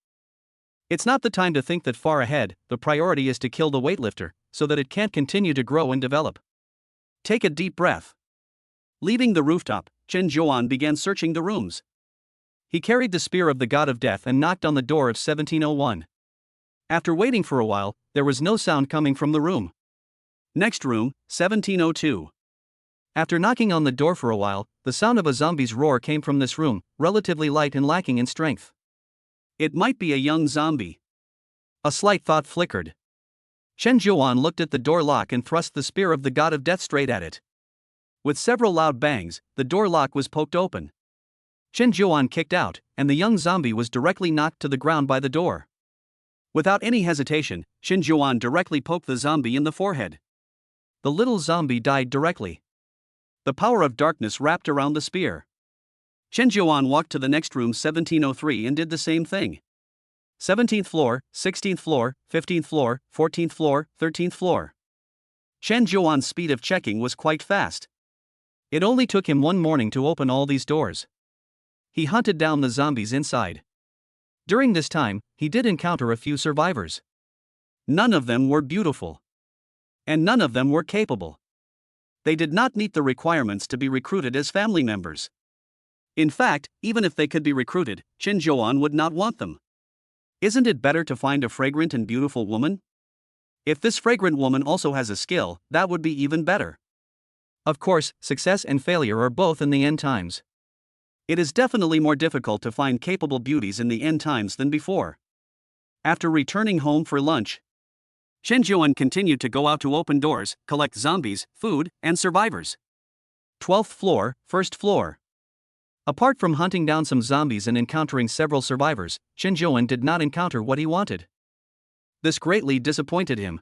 It's not the time to think that far ahead, the priority is to kill the weightlifter, so that it can't continue to grow and develop. Take a deep breath. Leaving the rooftop, Chen Zhuan began searching the rooms. He carried the spear of the god of death and knocked on the door of 1701. After waiting for a while, there was no sound coming from the room. Next room, 1702. After knocking on the door for a while, the sound of a zombie's roar came from this room, relatively light and lacking in strength. It might be a young zombie. A slight thought flickered. Chen Zhuan looked at the door lock and thrust the spear of the god of death straight at it. With several loud bangs, the door lock was poked open. Chen Zhuan kicked out, and the young zombie was directly knocked to the ground by the door. Without any hesitation, Chen Zhuan directly poked the zombie in the forehead. The little zombie died directly. The power of darkness wrapped around the spear. Chen Zhuan walked to the next room 1703 and did the same thing. 17th floor, 16th floor, 15th floor, 14th floor, 13th floor. Chen Zhuan's speed of checking was quite fast. It only took him one morning to open all these doors. He hunted down the zombies inside. During this time, he did encounter a few survivors. None of them were beautiful. And none of them were capable. They did not meet the requirements to be recruited as family members. In fact, even if they could be recruited, Chen Zhuan would not want them. Isn't it better to find a fragrant and beautiful woman? If this fragrant woman also has a skill, that would be even better. Of course, success and failure are both in the end times. It is definitely more difficult to find capable beauties in the end times than before. After returning home for lunch, Chen Zhuan continued to go out to open doors, collect zombies, food, and survivors. 12th floor, 1st floor. Apart from hunting down some zombies and encountering several survivors, Chen Zhuan did not encounter what he wanted. This greatly disappointed him.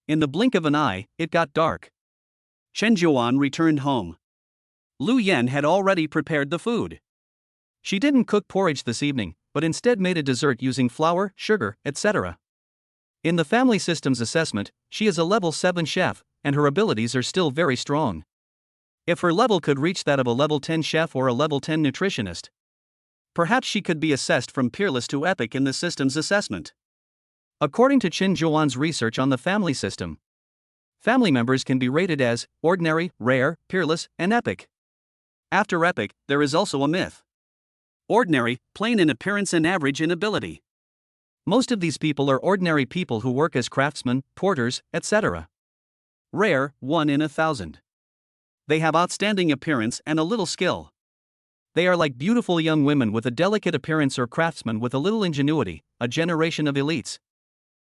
In the blink of an eye, it got dark. Chen Zhuan returned home. Lu Yan had already prepared the food. She didn't cook porridge this evening, but instead made a dessert using flour, sugar, etc. In the family systems assessment, she is a level 7 chef, and her abilities are still very strong. If her level could reach that of a level 10 chef or a level 10 nutritionist, perhaps she could be assessed from peerless to epic in the system's assessment. According to Chen Zhuan's research on the family system, family members can be rated as ordinary, rare, peerless, and epic. After epic, there is also a myth. Ordinary, plain in appearance and average in ability. Most of these people are ordinary people who work as craftsmen, porters, etc. Rare, 1 in 1,000. They have outstanding appearance and a little skill. They are like beautiful young women with a delicate appearance or craftsmen with a little ingenuity, a generation of elites.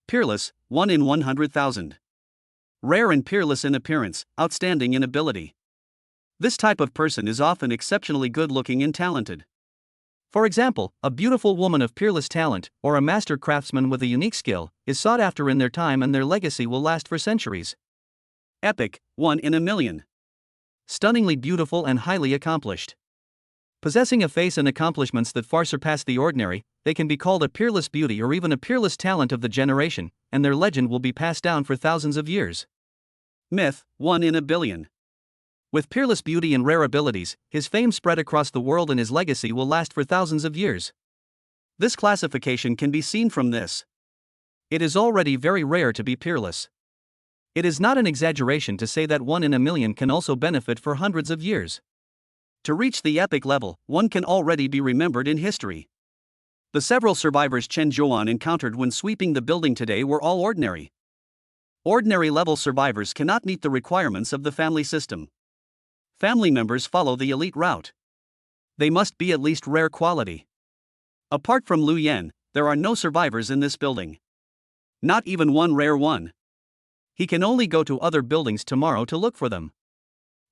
Peerless, 1 in 100,000. Rare and peerless in appearance, outstanding in ability. This type of person is often exceptionally good-looking and talented. For example, a beautiful woman of peerless talent, or a master craftsman with a unique skill, is sought after in their time and their legacy will last for centuries. Epic, 1 in a million. Stunningly beautiful and highly accomplished. Possessing a face and accomplishments that far surpass the ordinary, they can be called a peerless beauty or even a peerless talent of the generation, and their legend will be passed down for thousands of years. Myth, 1 in a billion. With peerless beauty and rare abilities, his fame spread across the world and his legacy will last for thousands of years. This classification can be seen from this. It is already very rare to be peerless. It is not an exaggeration to say that 1 in a million can also benefit for hundreds of years. To reach the epic level, one can already be remembered in history. The several survivors Chen Zhuan encountered when sweeping the building today were all ordinary. Ordinary level survivors cannot meet the requirements of the family system. Family members follow the elite route. They must be at least rare quality. Apart from Lu Yan, there are no survivors in this building. Not even one rare one. He can only go to other buildings tomorrow to look for them.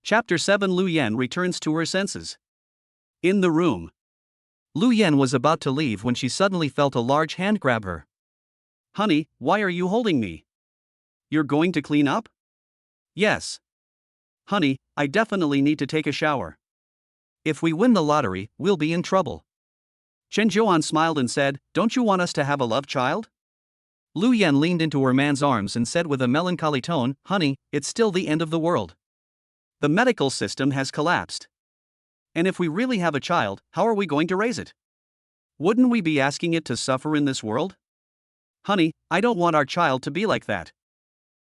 Chapter 7. Lu Yan returns to her senses. In the room. Lu Yan was about to leave when she suddenly felt a large hand grab her. "Honey, why are you holding me? You're going to clean up?" "Yes. Honey, I definitely need to take a shower. If we win the lottery, we'll be in trouble." Chen Zhuan smiled and said, "Don't you want us to have a love child?" Lu Yan leaned into her man's arms and said with a melancholy tone, "Honey, it's still the end of the world. The medical system has collapsed. And if we really have a child, how are we going to raise it? Wouldn't we be asking it to suffer in this world? Honey, I don't want our child to be like that."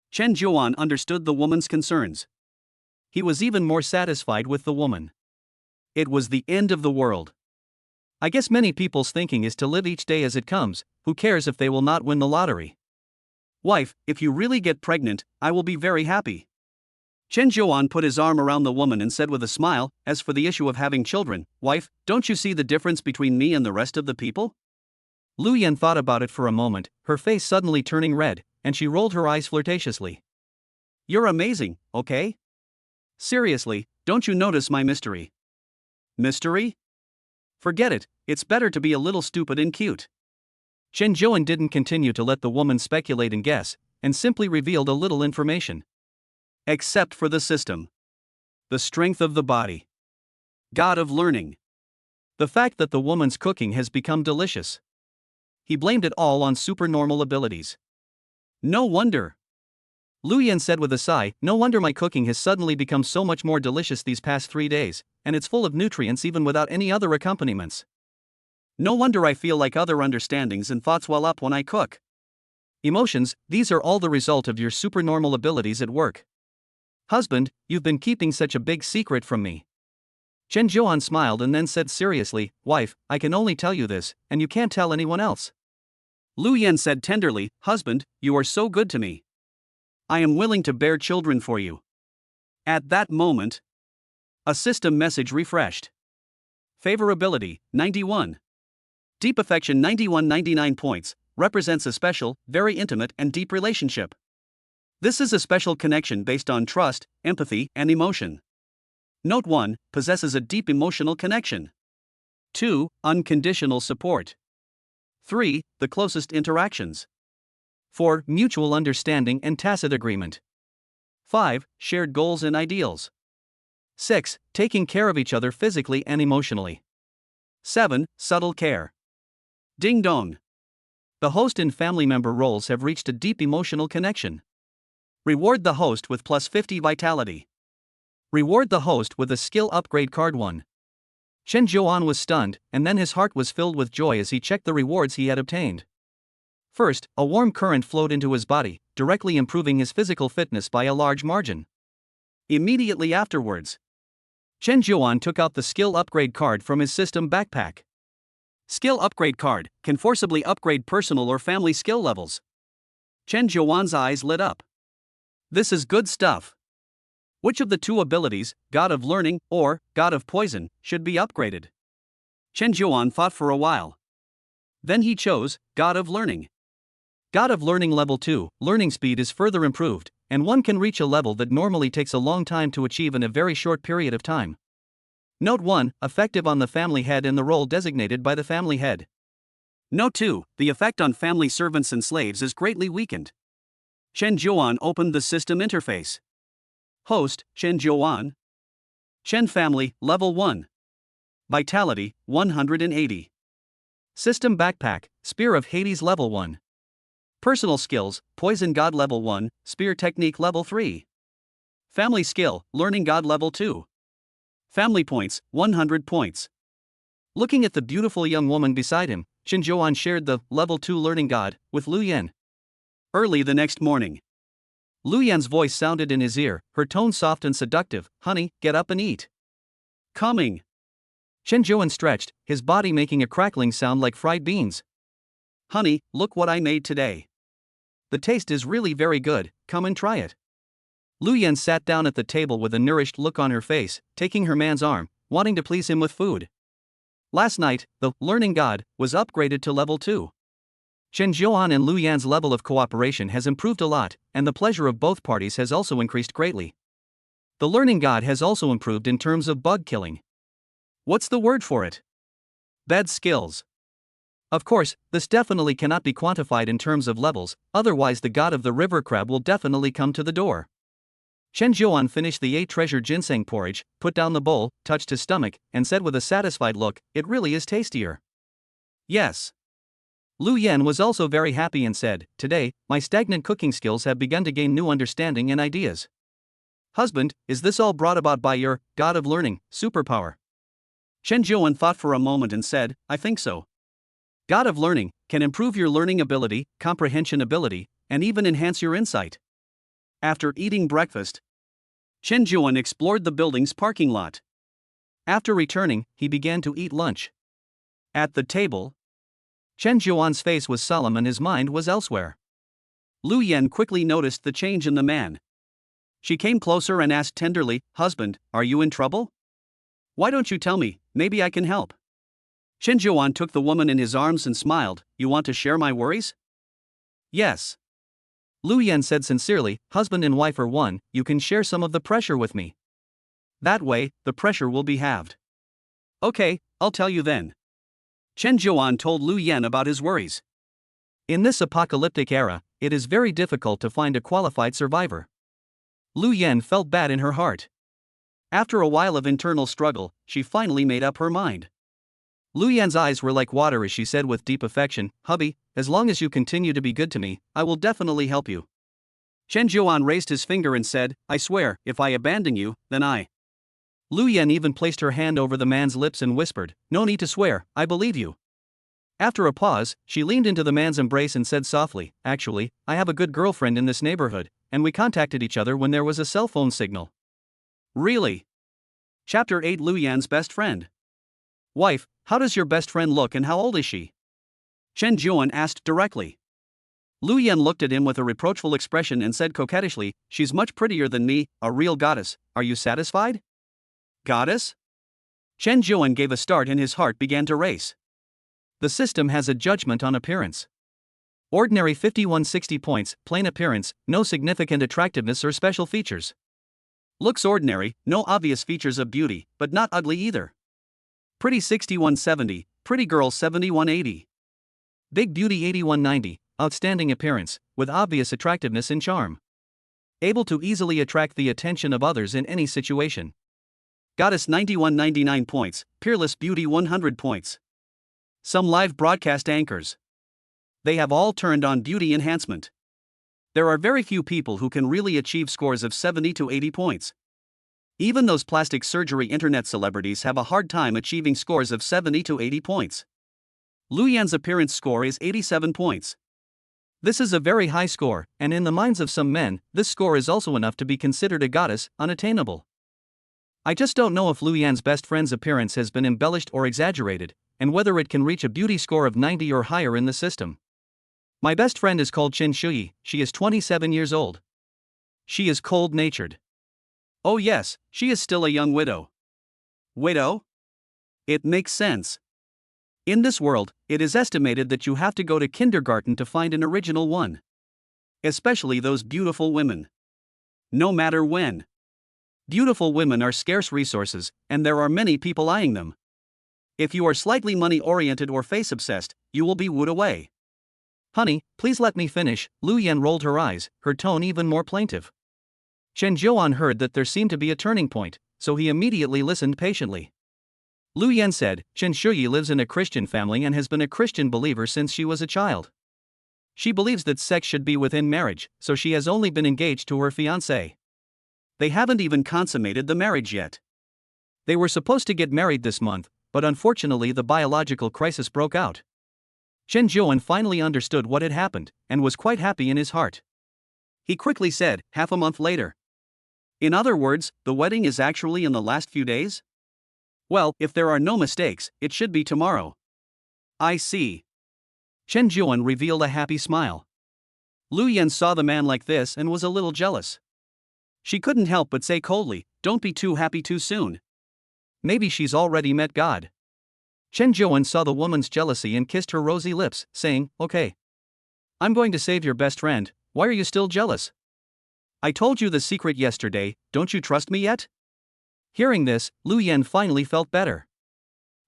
Chen Zhuan understood the woman's concerns. He was even more satisfied with the woman. It was the end of the world. I guess many people's thinking is to live each day as it comes. Who cares if they will not win the lottery? Wife, if you really get pregnant, I will be very happy. Chen Zhuan put his arm around the woman and said with a smile, "As for the issue of having children, wife, don't you see the difference between me and the rest of the people?" Lu Yan thought about it for a moment, her face suddenly turning red, and she rolled her eyes flirtatiously. "You're amazing, okay? Seriously, don't you notice my mystery?" "Mystery? Forget it, it's better to be a little stupid and cute." Chen Zhuan didn't continue to let the woman speculate and guess, and simply revealed a little information. Except for the system. The strength of the body. God of learning. The fact that the woman's cooking has become delicious. He blamed it all on supernormal abilities. No wonder. Lu Yan said with a sigh, "No wonder my cooking has suddenly become so much more delicious these past 3 days, and it's full of nutrients even without any other accompaniments. No wonder I feel like other understandings and thoughts well up when I cook. Emotions, these are all the result of your supernormal abilities at work. Husband, you've been keeping such a big secret from me." Chen Zhuan smiled and then said seriously, "Wife, I can only tell you this, and you can't tell anyone else." Lu Yan said tenderly, "Husband, you are so good to me. I am willing to bear children for you." At that moment, a system message refreshed. Favorability, 91. Deep affection 91. 99 points, represents a special, very intimate and deep relationship. This is a special connection based on trust, empathy, and emotion. Note 1, possesses a deep emotional connection. 2, unconditional support. 3, the closest interactions. 4, mutual understanding and tacit agreement. 5, shared goals and ideals. 6, taking care of each other physically and emotionally. 7, subtle care. Ding dong. The host and family member roles have reached a deep emotional connection. Reward the host with plus 50 vitality. Reward the host with a skill upgrade card 1. Chen Zhuan was stunned, and then his heart was filled with joy as he checked the rewards he had obtained. First, a warm current flowed into his body, directly improving his physical fitness by a large margin. Immediately afterwards, Chen Zhuan took out the skill upgrade card from his system backpack. Skill upgrade card can forcibly upgrade personal or family skill levels. Chen Zhuan's eyes lit up. This is good stuff. Which of the two abilities, God of Learning or God of Poison, should be upgraded? Chen Zhuan thought for a while. Then he chose God of Learning. God of Learning Level 2, learning speed is further improved, and one can reach a level that normally takes a long time to achieve in a very short period of time. Note 1, effective on the family head and the role designated by the family head. Note 2, the effect on family servants and slaves is greatly weakened. Chen Zhuan opened the system interface. Host, Chen Zhuan. Chen family, level 1. Vitality, 180. System backpack, Spear of Hades level 1. Personal skills, Poison God level 1, Spear technique level 3. Family skill, Learning God level 2. Family points, 100 points. Looking at the beautiful young woman beside him, Chen Zhuan shared the level 2 Learning God with Lu Yan. Early the next morning, Lu Yan's voice sounded in his ear, her tone soft and seductive. Honey, get up and eat. Coming. Chen Zhuan stretched, his body making a crackling sound like fried beans. Honey, look what I made today. The taste is really very good, come and try it. Lu Yan sat down at the table with a nourished look on her face, taking her man's arm, wanting to please him with food. Last night, the Learning God was upgraded to level 2. Chen Zhuan and Lu Yan's level of cooperation has improved a lot, and the pleasure of both parties has also increased greatly. The Learning God has also improved in terms of bug killing. What's the word for it? Bad skills. Of course, this definitely cannot be quantified in terms of levels, otherwise the god of the river crab will definitely come to the door. Chen Zhuan finished the 8-treasure ginseng porridge, put down the bowl, touched his stomach, and said with a satisfied look, it really is tastier. Yes. Lu Yan was also very happy and said, today, my stagnant cooking skills have begun to gain new understanding and ideas. Husband, is this all brought about by your God of Learning superpower? Chen Zhuan thought for a moment and said, I think so. God of Learning can improve your learning ability, comprehension ability, and even enhance your insight. After eating breakfast, Chen Zhuan explored the building's parking lot. After returning, he began to eat lunch. At the table, Chen Zhuan's face was solemn and his mind was elsewhere. Lu Yan quickly noticed the change in the man. She came closer and asked tenderly, Husband, are you in trouble? Why don't you tell me, maybe I can help. Chen Zhuan took the woman in his arms and smiled, you want to share my worries? Yes. Lu Yan said sincerely, husband and wife are one, you can share some of the pressure with me. That way, the pressure will be halved. Okay, I'll tell you then. Chen Zhuan told Lu Yan about his worries. In this apocalyptic era, it is very difficult to find a qualified survivor. Lu Yan felt bad in her heart. After a while of internal struggle, she finally made up her mind. Lu Yan's eyes were like water as she said with deep affection, hubby, as long as you continue to be good to me, I will definitely help you. Chen Zhuan raised his finger and said, I swear, if I abandon you, then I. Lu Yan even placed her hand over the man's lips and whispered, no need to swear, I believe you. After a pause, she leaned into the man's embrace and said softly, actually, I have a good girlfriend in this neighborhood, and we contacted each other when there was a cell phone signal. Really? Chapter 8 Lu Yan's best friend. Wife, how does your best friend look and how old is she? Chen Zhuan asked directly. Lu Yan looked at him with a reproachful expression and said coquettishly, she's much prettier than me, a real goddess, are you satisfied? Goddess? Chen Zhuan gave a start and his heart began to race. The system has a judgment on appearance. Ordinary 5160 points, plain appearance, no significant attractiveness or special features. Looks ordinary, no obvious features of beauty, but not ugly either. Pretty 6170, pretty girl 7180. Big beauty 8190, outstanding appearance, with obvious attractiveness and charm. Able to easily attract the attention of others in any situation. Goddess 9199 points, peerless beauty 100 points. Some live broadcast anchors. They have all turned on beauty enhancement. There are very few people who can really achieve scores of 70 to 80 points. Even those plastic surgery internet celebrities have a hard time achieving scores of 70 to 80 points. Lu Yan's appearance score is 87 points. This is a very high score, and in the minds of some men, this score is also enough to be considered a goddess, unattainable. I just don't know if Lu Yan's best friend's appearance has been embellished or exaggerated, and whether it can reach a beauty score of 90 or higher in the system. My best friend is called Qin Shuyi. She is 27 years old. She is cold-natured. Oh yes, she is still a young widow. Widow? It makes sense. In this world, it is estimated that you have to go to kindergarten to find an original one. Especially those beautiful women. No matter when. Beautiful women are scarce resources, and there are many people eyeing them. If you are slightly money-oriented or face-obsessed, you will be wooed away. Honey, please let me finish. Lu Yan rolled her eyes, her tone even more plaintive. Chen Zhuan heard that there seemed to be a turning point, so he immediately listened patiently. Lu Yan said, Chen Shuyi lives in a Christian family and has been a Christian believer since she was a child. She believes that sex should be within marriage, so she has only been engaged to her fiancé. They haven't even consummated the marriage yet. They were supposed to get married this month, but unfortunately the biological crisis broke out. Chen Zhuan finally understood what had happened, and was quite happy in his heart. He quickly said, half a month later. In other words, the wedding is actually in the last few days? Well, if there are no mistakes, it should be tomorrow. I see. Chen Zhuan revealed a happy smile. Lu Yan saw the man like this and was a little jealous. She couldn't help but say coldly, don't be too happy too soon. Maybe she's already met God. Chen Zhuan saw the woman's jealousy and kissed her rosy lips, saying, okay. I'm going to save your best friend, why are you still jealous? I told you the secret yesterday, don't you trust me yet? Hearing this, Lu Yan finally felt better.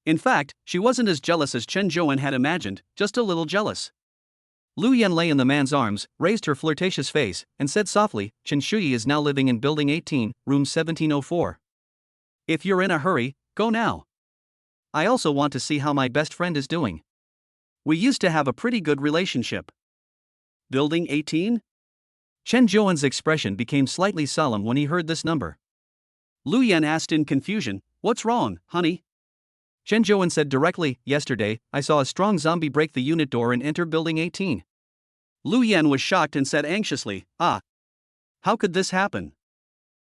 In fact, she wasn't as jealous as Chen Zhuan had imagined, just a little jealous. Lu Yan lay in the man's arms, raised her flirtatious face, and said softly, Chen Shuyi is now living in Building 18, Room 1704. If you're in a hurry, go now. I also want to see how my best friend is doing. We used to have a pretty good relationship. Building 18? Chen Zhuan's expression became slightly solemn when he heard this number. Lu Yan asked in confusion, what's wrong, honey? Chen Zhuan said directly, yesterday, I saw a strong zombie break the unit door and enter Building 18. Lu Yan was shocked and said anxiously, how could this happen?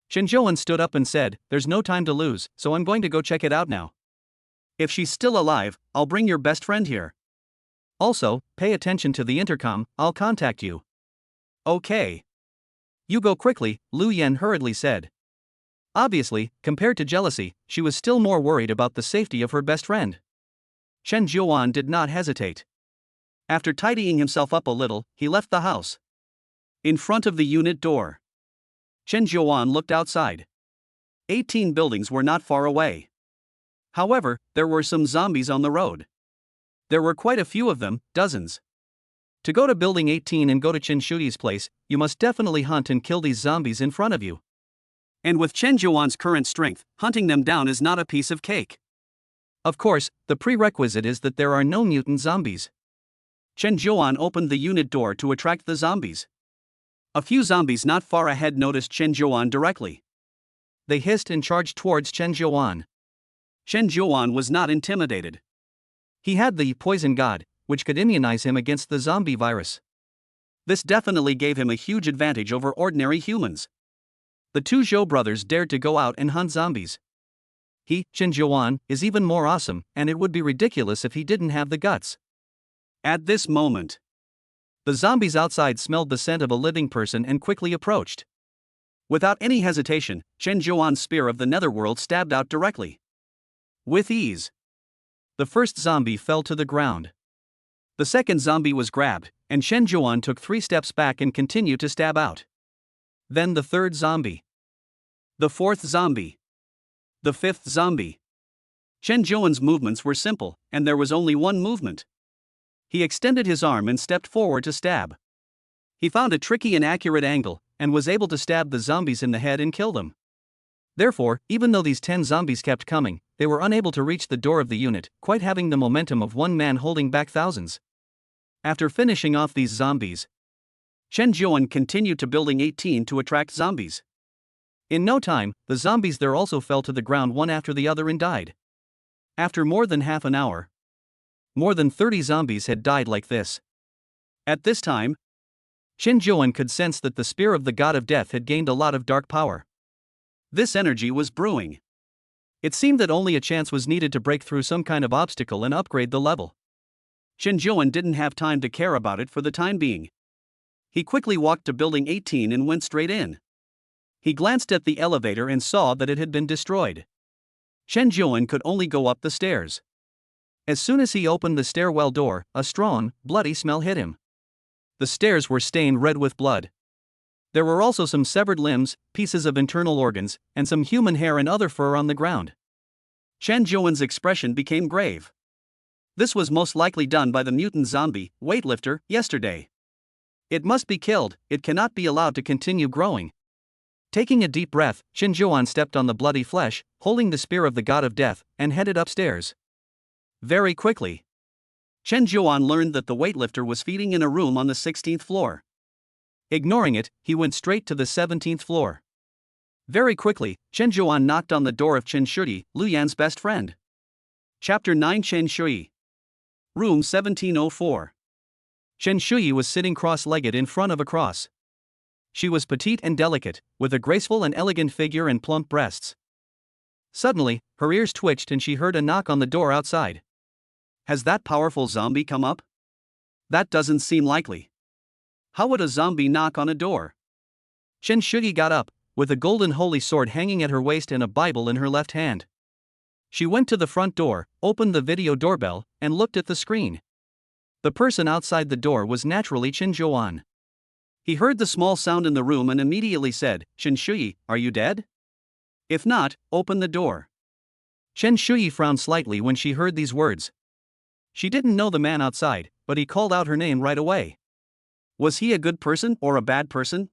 Chen Zhuan stood up and said, there's no time to lose, so I'm going to go check it out now. If she's still alive, I'll bring your best friend here. Also, pay attention to the intercom, I'll contact you. Okay. You go quickly, Lu Yan hurriedly said. Obviously, compared to jealousy, she was still more worried about the safety of her best friend. Chen Zhuan did not hesitate. After tidying himself up a little, he left the house. In front of the unit door, Chen Zhuan looked outside. 18 buildings were not far away. However, there were some zombies on the road. There were quite a few of them, dozens. To go to Building 18 and go to Chen Shuyi's place, you must definitely hunt and kill these zombies in front of you. And with Chen Zhuan's current strength, hunting them down is not a piece of cake. Of course, the prerequisite is that there are no mutant zombies. Chen Zhuan opened the unit door to attract the zombies. A few zombies not far ahead noticed Chen Zhuan directly. They hissed and charged towards Chen Zhuan. Chen Zhuan was not intimidated. He had the poison god, which could immunize him against the zombie virus. This definitely gave him a huge advantage over ordinary humans. The two Zhou brothers dared to go out and hunt zombies. He, Chen Zhuan, is even more awesome, and it would be ridiculous if he didn't have the guts. At this moment, the zombies outside smelled the scent of a living person and quickly approached. Without any hesitation, Chen Zhuan's spear of the netherworld stabbed out directly. With ease, the first zombie fell to the ground. The second zombie was grabbed, and Chen Zhuan took 3 steps back and continued to stab out. Then the third zombie. The fourth zombie. The fifth zombie. Chen Zhuan's movements were simple, and there was only one movement. He extended his arm and stepped forward to stab. He found a tricky and accurate angle, and was able to stab the zombies in the head and kill them. Therefore, even though these 10 zombies kept coming, they were unable to reach the door of the unit, quite having the momentum of one man holding back thousands. After finishing off these zombies, Chen Zhuan continued to Building 18 to attract zombies. in no time, the zombies there also fell to the ground one after the other and died. After more than half an hour, more than 30 zombies had died like this. At this time, Chen Zhuan could sense that the spear of the god of death had gained a lot of dark power. this energy was brewing. It seemed that only a chance was needed to break through some kind of obstacle and upgrade the level. Chen Zhuan didn't have time to care about it for the time being. He quickly walked to Building 18 and went straight in. He glanced at the elevator and saw that it had been destroyed. Chen Zhuan could only go up the stairs. As soon as he opened the stairwell door, a strong, bloody smell hit him. The stairs were stained red with blood. There were also some severed limbs, pieces of internal organs, and some human hair and other fur on the ground. Chen Zhuan's expression became grave. This was most likely done by the mutant zombie, weightlifter, yesterday. It must be killed, it cannot be allowed to continue growing. Taking a deep breath, Chen Zhuan stepped on the bloody flesh, holding the spear of the god of death, and headed upstairs. Very quickly, Chen Zhuan learned that the weightlifter was feeding in a room on the 16th floor. Ignoring it, he went straight to the 17th floor. Very quickly, Chen Zhuan knocked on the door of Chen Shui, Lu Yan's best friend. Chapter 9 Chen Shui. Room 1704. Chen Shui was sitting cross-legged in front of a cross. She was petite and delicate, with a graceful and elegant figure and plump breasts. Suddenly, her ears twitched and she heard a knock on the door outside. Has that powerful zombie come up? That doesn't seem likely. How would a zombie knock on a door? Chen Shui got up, with a golden holy sword hanging at her waist and a Bible in her left hand. She went to the front door, opened the video doorbell, and looked at the screen. The person outside the door was naturally Chen Zhuan. He heard the small sound in the room and immediately said, Chen Shui, are you dead? If not, open the door. Chen Shui frowned slightly when she heard these words. She didn't know the man outside, but he called out her name right away. Was he a good person or a bad person?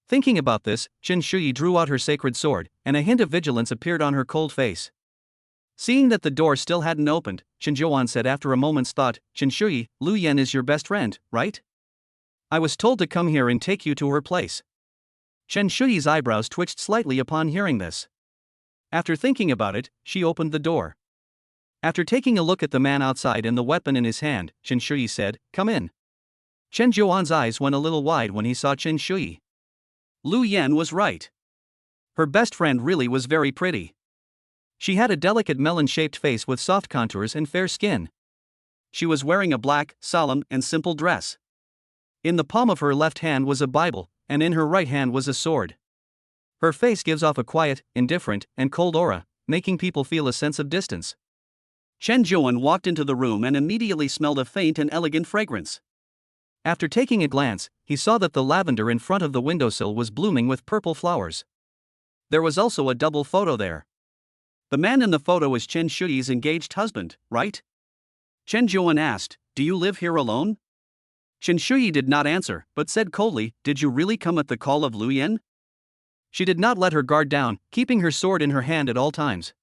Thinking about this, Chen Shui drew out her sacred sword, and a hint of vigilance appeared on her cold face. Seeing that the door still hadn't opened, Chen Zhuan said after a moment's thought, Chen Shui, Lu Yan is your best friend, right? I was told to come here and take you to her place. Chen Shui's eyebrows twitched slightly upon hearing this. After thinking about it, she opened the door. After taking a look at the man outside and the weapon in his hand, Chen Shui said, come in. Chen Zhuan's eyes went a little wide when he saw Chen Shui. Lu Yan was right. Her best friend really was very pretty. She had a delicate melon-shaped face with soft contours and fair skin. She was wearing a black, solemn, and simple dress. In the palm of her left hand was a Bible, and in her right hand was a sword. Her face gives off a quiet, indifferent, and cold aura, making people feel a sense of distance. Chen Zhuan walked into the room and immediately smelled a faint and elegant fragrance. After taking a glance, he saw that the lavender in front of the windowsill was blooming with purple flowers. There was also a double photo there. The man in the photo is Chen Shui's engaged husband, right? Chen Zhuan asked, do you live here alone? Chen Shui did not answer, but said coldly, did you really come at the call of Lu Yan? She did not let her guard down, keeping her sword in her hand at all times.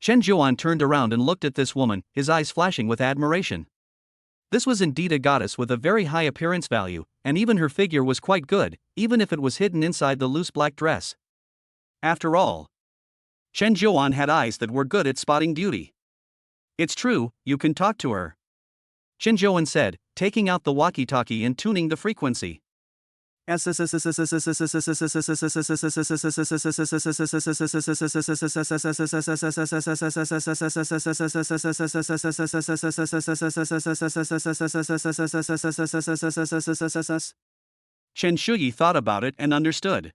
Chen Zhuan turned around and looked at this woman, his eyes flashing with admiration. This was indeed a goddess with a very high appearance value, and even her figure was quite good, even if it was hidden inside the loose black dress. After all, Chen Zhuan had eyes that were good at spotting beauty. It's true, you can talk to her, Chen Zhuan said, taking out the walkie-talkie and tuning the frequency. Chen Shui thought about it and understood.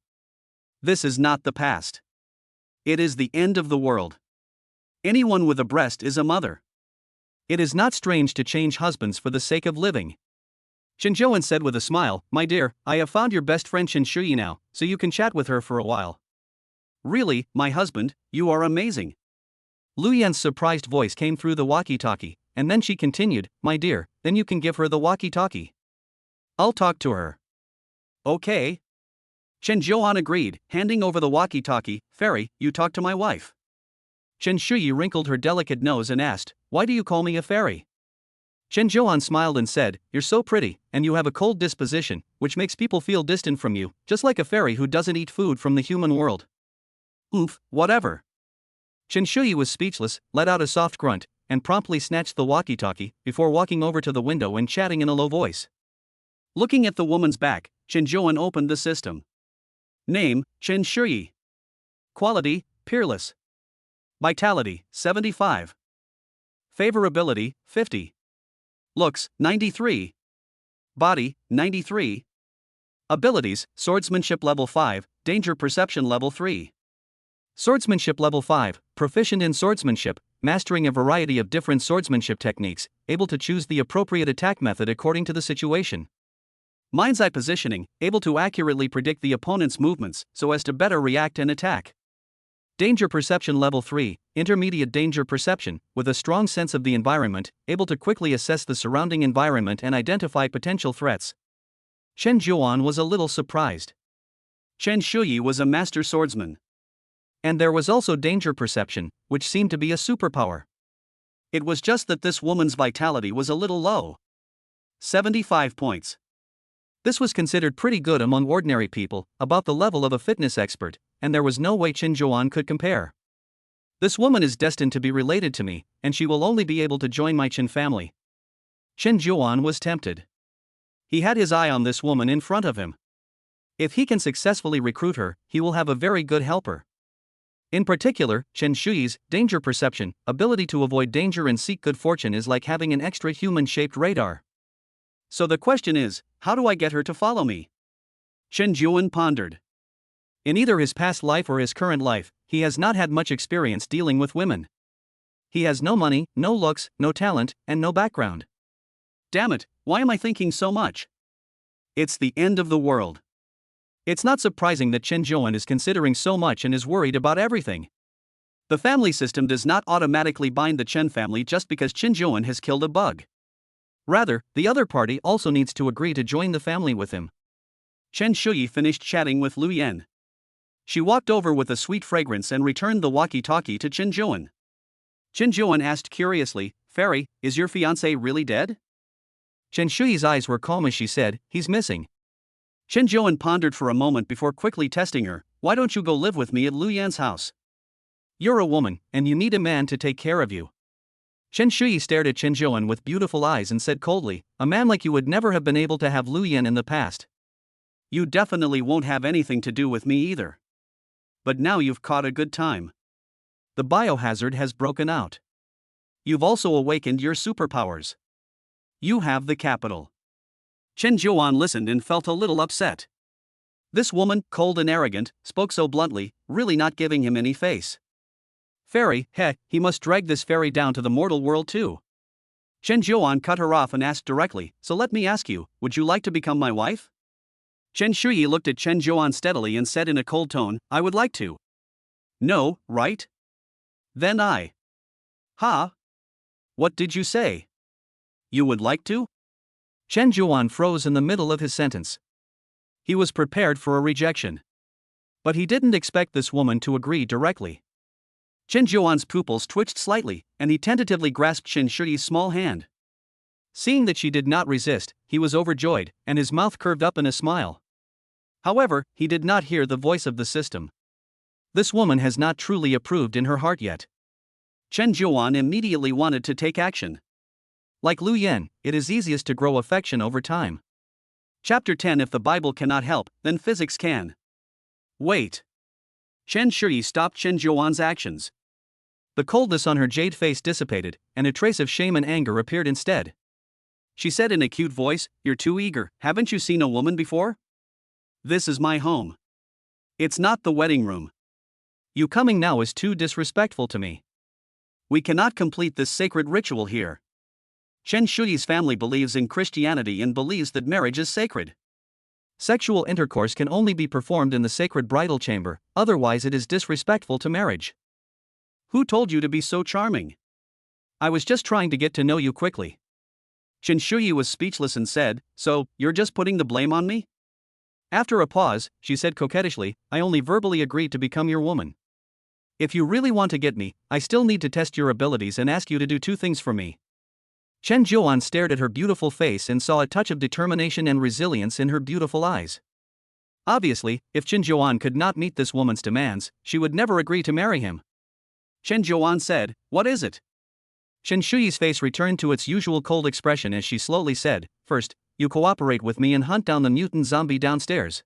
This is not the past. It is the end of the world. Anyone with a breast is a mother. It is not strange to change husbands for the sake of living. Chen Zhuan said with a smile, my dear, I have found your best friend Chen Shui now, so you can chat with her for a while. Really, my husband, you are amazing. Lu Yan's surprised voice came through the walkie-talkie, and then she continued, my dear, then you can give her the walkie-talkie. I'll talk to her. Okay. Chen Zhuan agreed, handing over the walkie-talkie. Fairy, you talk to my wife. Chen Shui wrinkled her delicate nose and asked, why do you call me a fairy? Chen Zhuan smiled and said, "You're so pretty, and you have a cold disposition, which makes people feel distant from you, just like a fairy who doesn't eat food from the human world." Oof, whatever. Chen Shuyi was speechless, let out a soft grunt, and promptly snatched the walkie-talkie before walking over to the window and chatting in a low voice. Looking at the woman's back, Chen Zhuan opened the system. Name, Chen Shuyi. Quality, peerless. Vitality, 75. Favorability, 50. Looks, 93. Body, 93. Abilities, Swordsmanship Level 5, Danger Perception Level 3. Swordsmanship Level 5, proficient in swordsmanship, mastering a variety of different swordsmanship techniques, able to choose the appropriate attack method according to the situation. Mind's eye positioning, able to accurately predict the opponent's movements so as to better react and attack. Danger Perception Level 3, intermediate danger perception, with a strong sense of the environment, able to quickly assess the surrounding environment and identify potential threats. Chen Zhuan was a little surprised. Chen Shuyi was a master swordsman. And there was also danger perception, which seemed to be a superpower. It was just that this woman's vitality was a little low. 75 points. This was considered pretty good among ordinary people, about the level of a fitness expert, and there was no way Chen Zhuan could compare. This woman is destined to be related to me, and she will only be able to join my Chen family. Chen Zhuan was tempted. He had his eye on this woman in front of him. If he can successfully recruit her, he will have a very good helper. In particular, Chen Shuyi's danger perception, ability to avoid danger and seek good fortune is like having an extra human-shaped radar. So the question is, how do I get her to follow me? Chen Zhuan pondered. In either his past life or his current life, he has not had much experience dealing with women. He has no money, no looks, no talent, and no background. Damn it, why am I thinking so much? It's the end of the world. It's not surprising that Chen Zhuan is considering so much and is worried about everything. The family system does not automatically bind the Chen family just because Chen Zhuan has killed a bug. Rather, the other party also needs to agree to join the family with him. Chen Shuyi finished chatting with Lu Yan. She walked over with a sweet fragrance and returned the walkie-talkie to Chen Zhuan. Chen Zhuan asked curiously, "Fairy, is your fiancé really dead?" Chen Shuyi's eyes were calm as she said, "He's missing." Chen Zhuan pondered for a moment before quickly testing her, "Why don't you go live with me at Lu Yan's house? You're a woman, and you need a man to take care of you." Chen Shuyi stared at Chen Zhuan with beautiful eyes and said coldly, "A man like you would never have been able to have Lu Yan in the past." "You definitely won't have anything to do with me either. But now you've caught a good time. The biohazard has broken out. You've also awakened your superpowers. You have the capital." Chen Zhuan listened and felt a little upset. This woman, cold and arrogant, spoke so bluntly, really not giving him any face. Fairy, he must drag this fairy down to the mortal world too. Chen Zhuan cut her off and asked directly, "So let me ask you, would you like to become my wife?" Chen Shuyi looked at Chen Zhuan steadily and said in a cold tone, "I would like to." "No, right? Then I." "Ha? What did you say? You would like to?" Chen Zhuan froze in the middle of his sentence. He was prepared for a rejection. But he didn't expect this woman to agree directly. Chen Zhuan's pupils twitched slightly, and he tentatively grasped Chen Shuyi's small hand. Seeing that she did not resist, he was overjoyed, and his mouth curved up in a smile. However, he did not hear the voice of the system. This woman has not truly approved in her heart yet. Chen Zhuan immediately wanted to take action. Like Lu Yan, it is easiest to grow affection over time. Chapter 10. If the Bible cannot help, then physics can. Wait. Chen Shuyi stopped Chen Zhuan's actions. The coldness on her jade face dissipated, and a trace of shame and anger appeared instead. She said in a cute voice, "You're too eager, haven't you seen a woman before? This is my home. It's not the wedding room. You coming now is too disrespectful to me. We cannot complete this sacred ritual here." Chen Shuyi's family believes in Christianity and believes that marriage is sacred. Sexual intercourse can only be performed in the sacred bridal chamber, otherwise it is disrespectful to marriage. Who told you to be so charming? I was just trying to get to know you quickly. Chen Shuyi was speechless and said, "So, you're just putting the blame on me?" After a pause, she said coquettishly, "I only verbally agreed to become your woman. If you really want to get me, I still need to test your abilities and ask you to do two things for me. Chen Zhuan stared at her beautiful face and saw a touch of determination and resilience in her beautiful eyes. Obviously, if Chen Zhuan could not meet this woman's demands, she would never agree to marry him. Chen Zhuan said, "What is it?" Chen Shuyi's face returned to its usual cold expression as she slowly said, "First, you cooperate with me and hunt down the mutant zombie downstairs."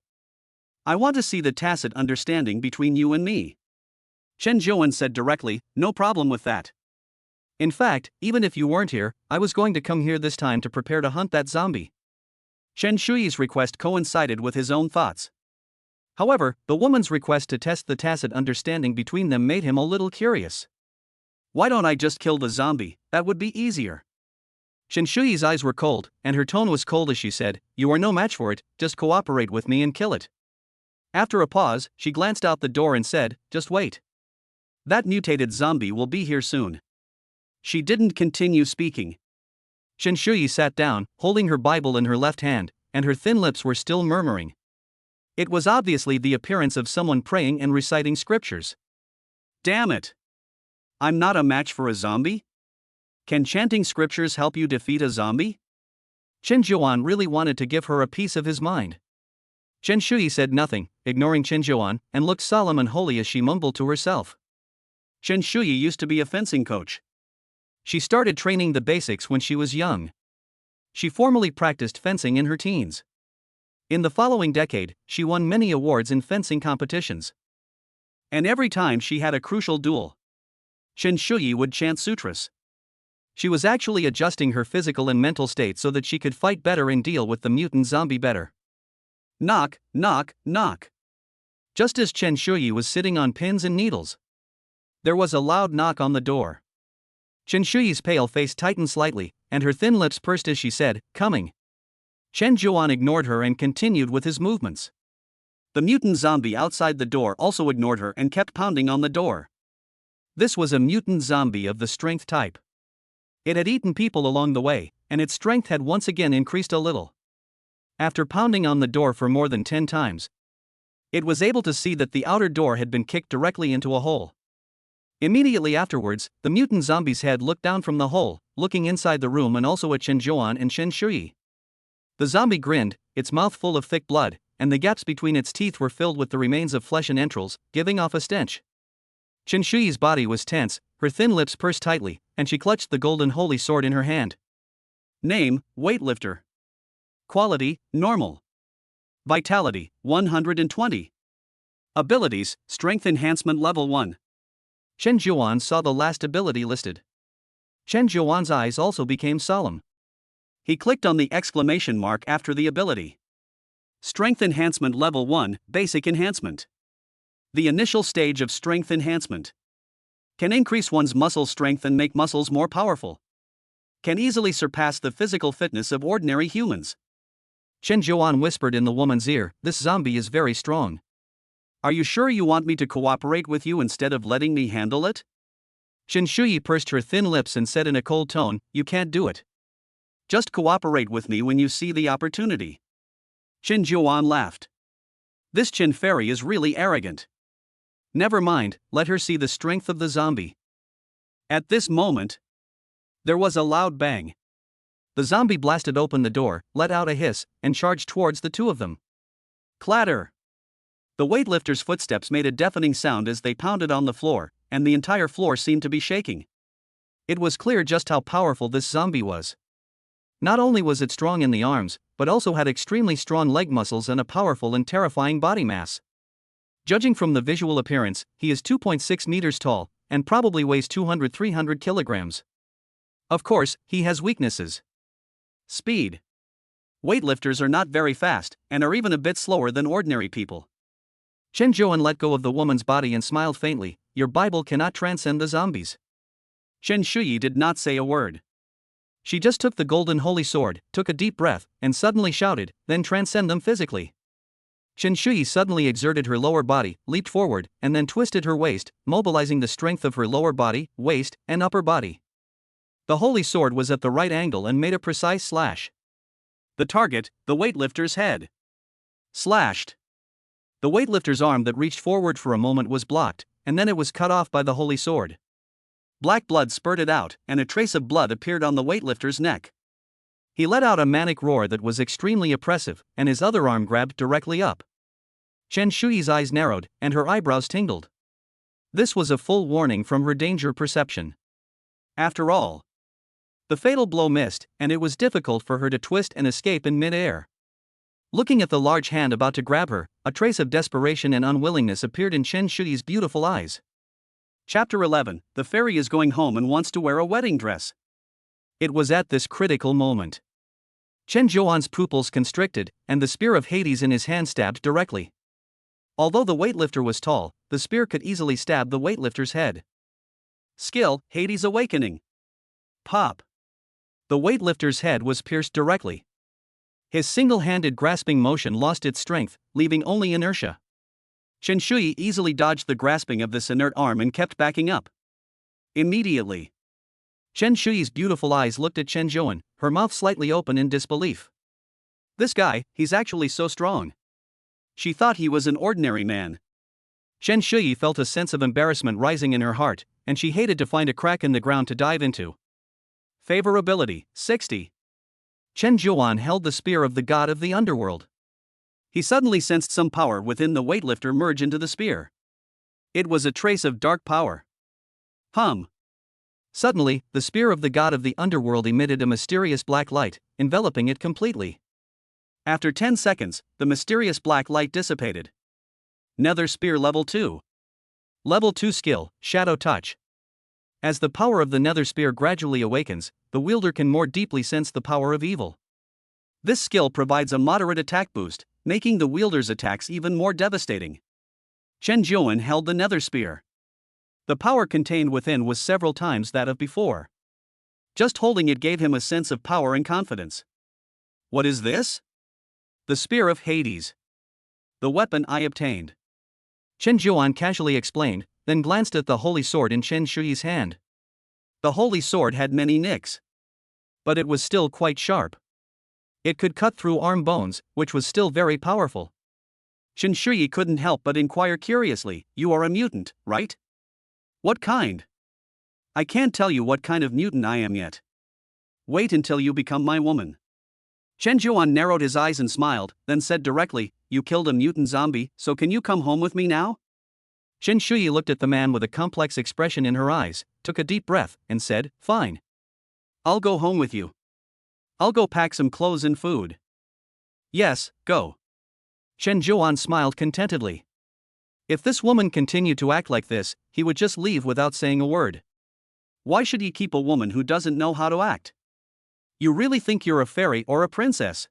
"I want to see the tacit understanding between you and me." Chen Zhuan said directly, "No problem with that." In fact, even if you weren't here, I was going to come here this time to prepare to hunt that zombie. Chen Shuyi's request coincided with his own thoughts. However, the woman's request to test the tacit understanding between them made him a little curious. "Why don't I just kill the zombie? That would be easier." Chen Shuyi's eyes were cold, and her tone was cold as she said, "You are no match for it, just cooperate with me and kill it." After a pause, she glanced out the door and said, "Just wait. That mutated zombie will be here soon." She didn't continue speaking. Chen Shuyi sat down, holding her Bible in her left hand, and her thin lips were still murmuring. It was obviously the appearance of someone praying and reciting scriptures. Damn it! I'm not a match for a zombie? Can chanting scriptures help you defeat a zombie? Chen Zhuan really wanted to give her a piece of his mind. Chen Shuyi said nothing, ignoring Chen Zhuan, and looked solemn and holy as she mumbled to herself. Chen Shuyi used to be a fencing coach. She started training the basics when she was young. She formally practiced fencing in her teens. In the following decade, she won many awards in fencing competitions. And every time she had a crucial duel, Chen Shuyi would chant sutras. She was actually adjusting her physical and mental state so that she could fight better and deal with the mutant zombie better. Knock, knock, knock. Just as Chen Shuyi was sitting on pins and needles, there was a loud knock on the door. Chen Shuyi's pale face tightened slightly, and her thin lips pursed as she said, "Coming." Chen Zhuan ignored her and continued with his movements. The mutant zombie outside the door also ignored her and kept pounding on the door. This was a mutant zombie of the strength type. It had eaten people along the way, and its strength had once again increased a little. After pounding on the door for more than 10 times, it was able to see that the outer door had been kicked directly into a hole. Immediately afterwards, the mutant zombie's head looked down from the hole, looking inside the room and also at Chen Zhuan and Chen Shuyi. The zombie grinned, its mouth full of thick blood, and the gaps between its teeth were filled with the remains of flesh and entrails, giving off a stench. Chen Shuyi's body was tense, her thin lips pursed tightly, and she clutched the golden holy sword in her hand. Name, weightlifter. Quality, normal. Vitality, 120. Abilities, strength enhancement level 1. Chen Zhuan saw the last ability listed. Chen Zhuan's eyes also became solemn. He clicked on the exclamation mark after the ability. Strength enhancement level 1, basic enhancement. The initial stage of strength enhancement. Can increase one's muscle strength and make muscles more powerful. Can easily surpass the physical fitness of ordinary humans. Chen Zhuan whispered in the woman's ear, "This zombie is very strong. Are you sure you want me to cooperate with you instead of letting me handle it?" Chen Shuyi pursed her thin lips and said in a cold tone, "You can't do it. Just cooperate with me when you see the opportunity." Chen Zhuan laughed. This Chen fairy is really arrogant. Never mind, let her see the strength of the zombie. At this moment, there was a loud bang. The zombie blasted open the door, let out a hiss, and charged towards the two of them. Clatter! The weightlifter's footsteps made a deafening sound as they pounded on the floor, and the entire floor seemed to be shaking. It was clear just how powerful this zombie was. Not only was it strong in the arms, but also had extremely strong leg muscles and a powerful and terrifying body mass. Judging from the visual appearance, he is 2.6 meters tall, and probably weighs 200-300 kilograms. Of course, he has weaknesses. Speed. Weightlifters are not very fast, and are even a bit slower than ordinary people. Chen Zhuan let go of the woman's body and smiled faintly, "Your Bible cannot transcend the zombies." Chen Shuyi did not say a word. She just took the golden holy sword, took a deep breath, and suddenly shouted, "Then transcend them physically." Chen Shuyi suddenly exerted her lower body, leaped forward, and then twisted her waist, mobilizing the strength of her lower body, waist, and upper body. The holy sword was at the right angle and made a precise slash. The target, the weightlifter's head. Slashed. The weightlifter's arm that reached forward for a moment was blocked, and then it was cut off by the holy sword. Black blood spurted out, and a trace of blood appeared on the weightlifter's neck. He let out a manic roar that was extremely oppressive, and his other arm grabbed directly up. Chen Shuyi's eyes narrowed, and her eyebrows tingled. This was a full warning from her danger perception. After all, the fatal blow missed, and it was difficult for her to twist and escape in mid-air. Looking at the large hand about to grab her, a trace of desperation and unwillingness appeared in Chen Shuyi's beautiful eyes. Chapter 11. The fairy is going home and wants to wear a wedding dress. It was at this critical moment. Chen Zhuan's pupils constricted, and the spear of Hades in his hand stabbed directly. Although the weightlifter was tall, the spear could easily stab the weightlifter's head. Skill, Hades Awakening. Pop. The weightlifter's head was pierced directly. His single-handed grasping motion lost its strength, leaving only inertia. Chen Shuyi easily dodged the grasping of this inert arm and kept backing up. Immediately, Chen Shuyi's beautiful eyes looked at Chen Zhuan, her mouth slightly open in disbelief. This guy, he's actually so strong. She thought he was an ordinary man. Chen Shuyi felt a sense of embarrassment rising in her heart, and she hated to find a crack in the ground to dive into. Favorability, 60. Chen Zhuan held the spear of the god of the underworld. He suddenly sensed some power within the weightlifter merge into the spear. It was a trace of dark power. Suddenly, the spear of the god of the underworld emitted a mysterious black light, enveloping it completely. After 10 seconds, the mysterious black light dissipated. Nether Spear Level 2. Level 2 skill, Shadow Touch. As the power of the Nether Spear gradually awakens, the wielder can more deeply sense the power of evil. This skill provides a moderate attack boost, making the wielder's attacks even more devastating. Chen Zhuan held the Nether Spear. The power contained within was several times that of before. Just holding it gave him a sense of power and confidence. What is this? The Spear of Hades. The weapon I obtained. Chen Zhuan casually explained, then glanced at the holy sword in Chen Shuyi's hand. The holy sword had many nicks, but it was still quite sharp. It could cut through arm bones, which was still very powerful. Chen Shuyi couldn't help but inquire curiously, "You are a mutant, right?" "What kind?" "I can't tell you what kind of mutant I am yet. Wait until you become my woman." Chen Zhuan narrowed his eyes and smiled, then said directly, "You killed a mutant zombie, so can you come home with me now?" Chen Shuyi looked at the man with a complex expression in her eyes, took a deep breath, and said, "Fine. I'll go home with you. I'll go pack some clothes and food." "Yes, go." Chen Zhuan smiled contentedly. If this woman continued to act like this, he would just leave without saying a word. Why should he keep a woman who doesn't know how to act? You really think you're a fairy or a princess?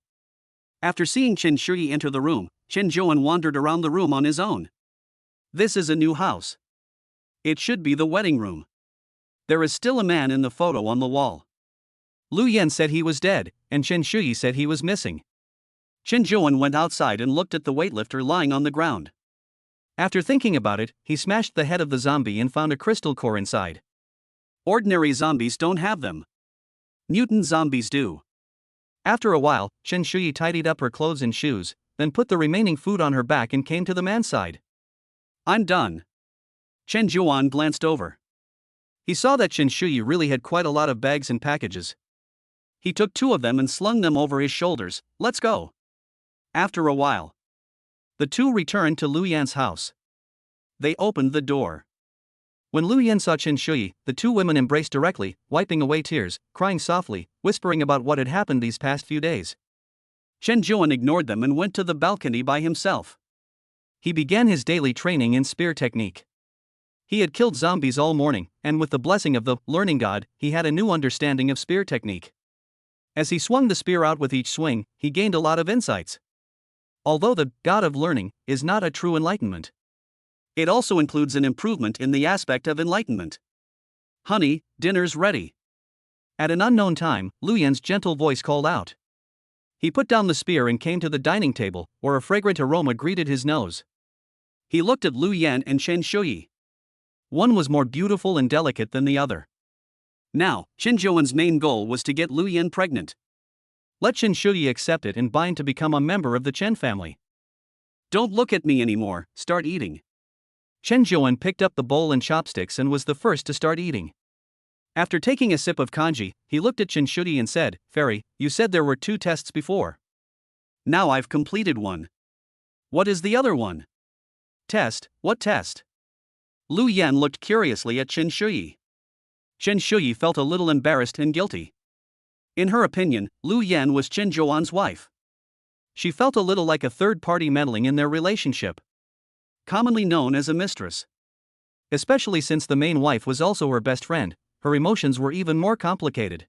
After seeing Chen Shuyi enter the room, Chen Zhuan wandered around the room on his own. This is a new house. It should be the wedding room. There is still a man in the photo on the wall. Lu Yan said he was dead, and Chen Shuyi said he was missing. Chen Zhuan went outside and looked at the weightlifter lying on the ground. After thinking about it, he smashed the head of the zombie and found a crystal core inside. Ordinary zombies don't have them. Mutant zombies do. After a while, Chen Shuyi tidied up her clothes and shoes, then put the remaining food on her back and came to the man's side. "I'm done." Chen Zhuan glanced over. He saw that Chen Shuyi really had quite a lot of bags and packages. He took 2 of them and slung them over his shoulders. "Let's go." After a while, the 2 returned to Lu Yan's house. They opened the door. When Lu Yan saw Chen Shuyi, the 2 women embraced directly, wiping away tears, crying softly, whispering about what had happened these past few days. Chen Zhuan ignored them and went to the balcony by himself. He began his daily training in spear technique. He had killed zombies all morning, and with the blessing of the learning god, he had a new understanding of spear technique. As he swung the spear out with each swing, he gained a lot of insights. Although the god of learning is not a true enlightenment, it also includes an improvement in the aspect of enlightenment. "Honey, dinner's ready." At an unknown time, Lu Yan's gentle voice called out. He put down the spear and came to the dining table, where a fragrant aroma greeted his nose. He looked at Lu Yan and Chen Shuyi. One was more beautiful and delicate than the other. Now, Chen Zhuan's main goal was to get Lu Yan pregnant. Let Chen Shuyi accept it and bind to become a member of the Chen family. "Don't look at me anymore, start eating." Chen Zhuan picked up the bowl and chopsticks and was the first to start eating. After taking a sip of kanji, he looked at Chen Shuyi and said, "Fairy, you said there were 2 tests before. Now I've completed one. What is the other one?" Test? What test?" Lu Yan looked curiously at Chen Shuyi. Chen Shuyi felt a little embarrassed and guilty. In her opinion, Lu Yan was Chen Zhuan's wife. She felt a little like a third party meddling in their relationship. Commonly known as a mistress. Especially since the main wife was also her best friend, her emotions were even more complicated.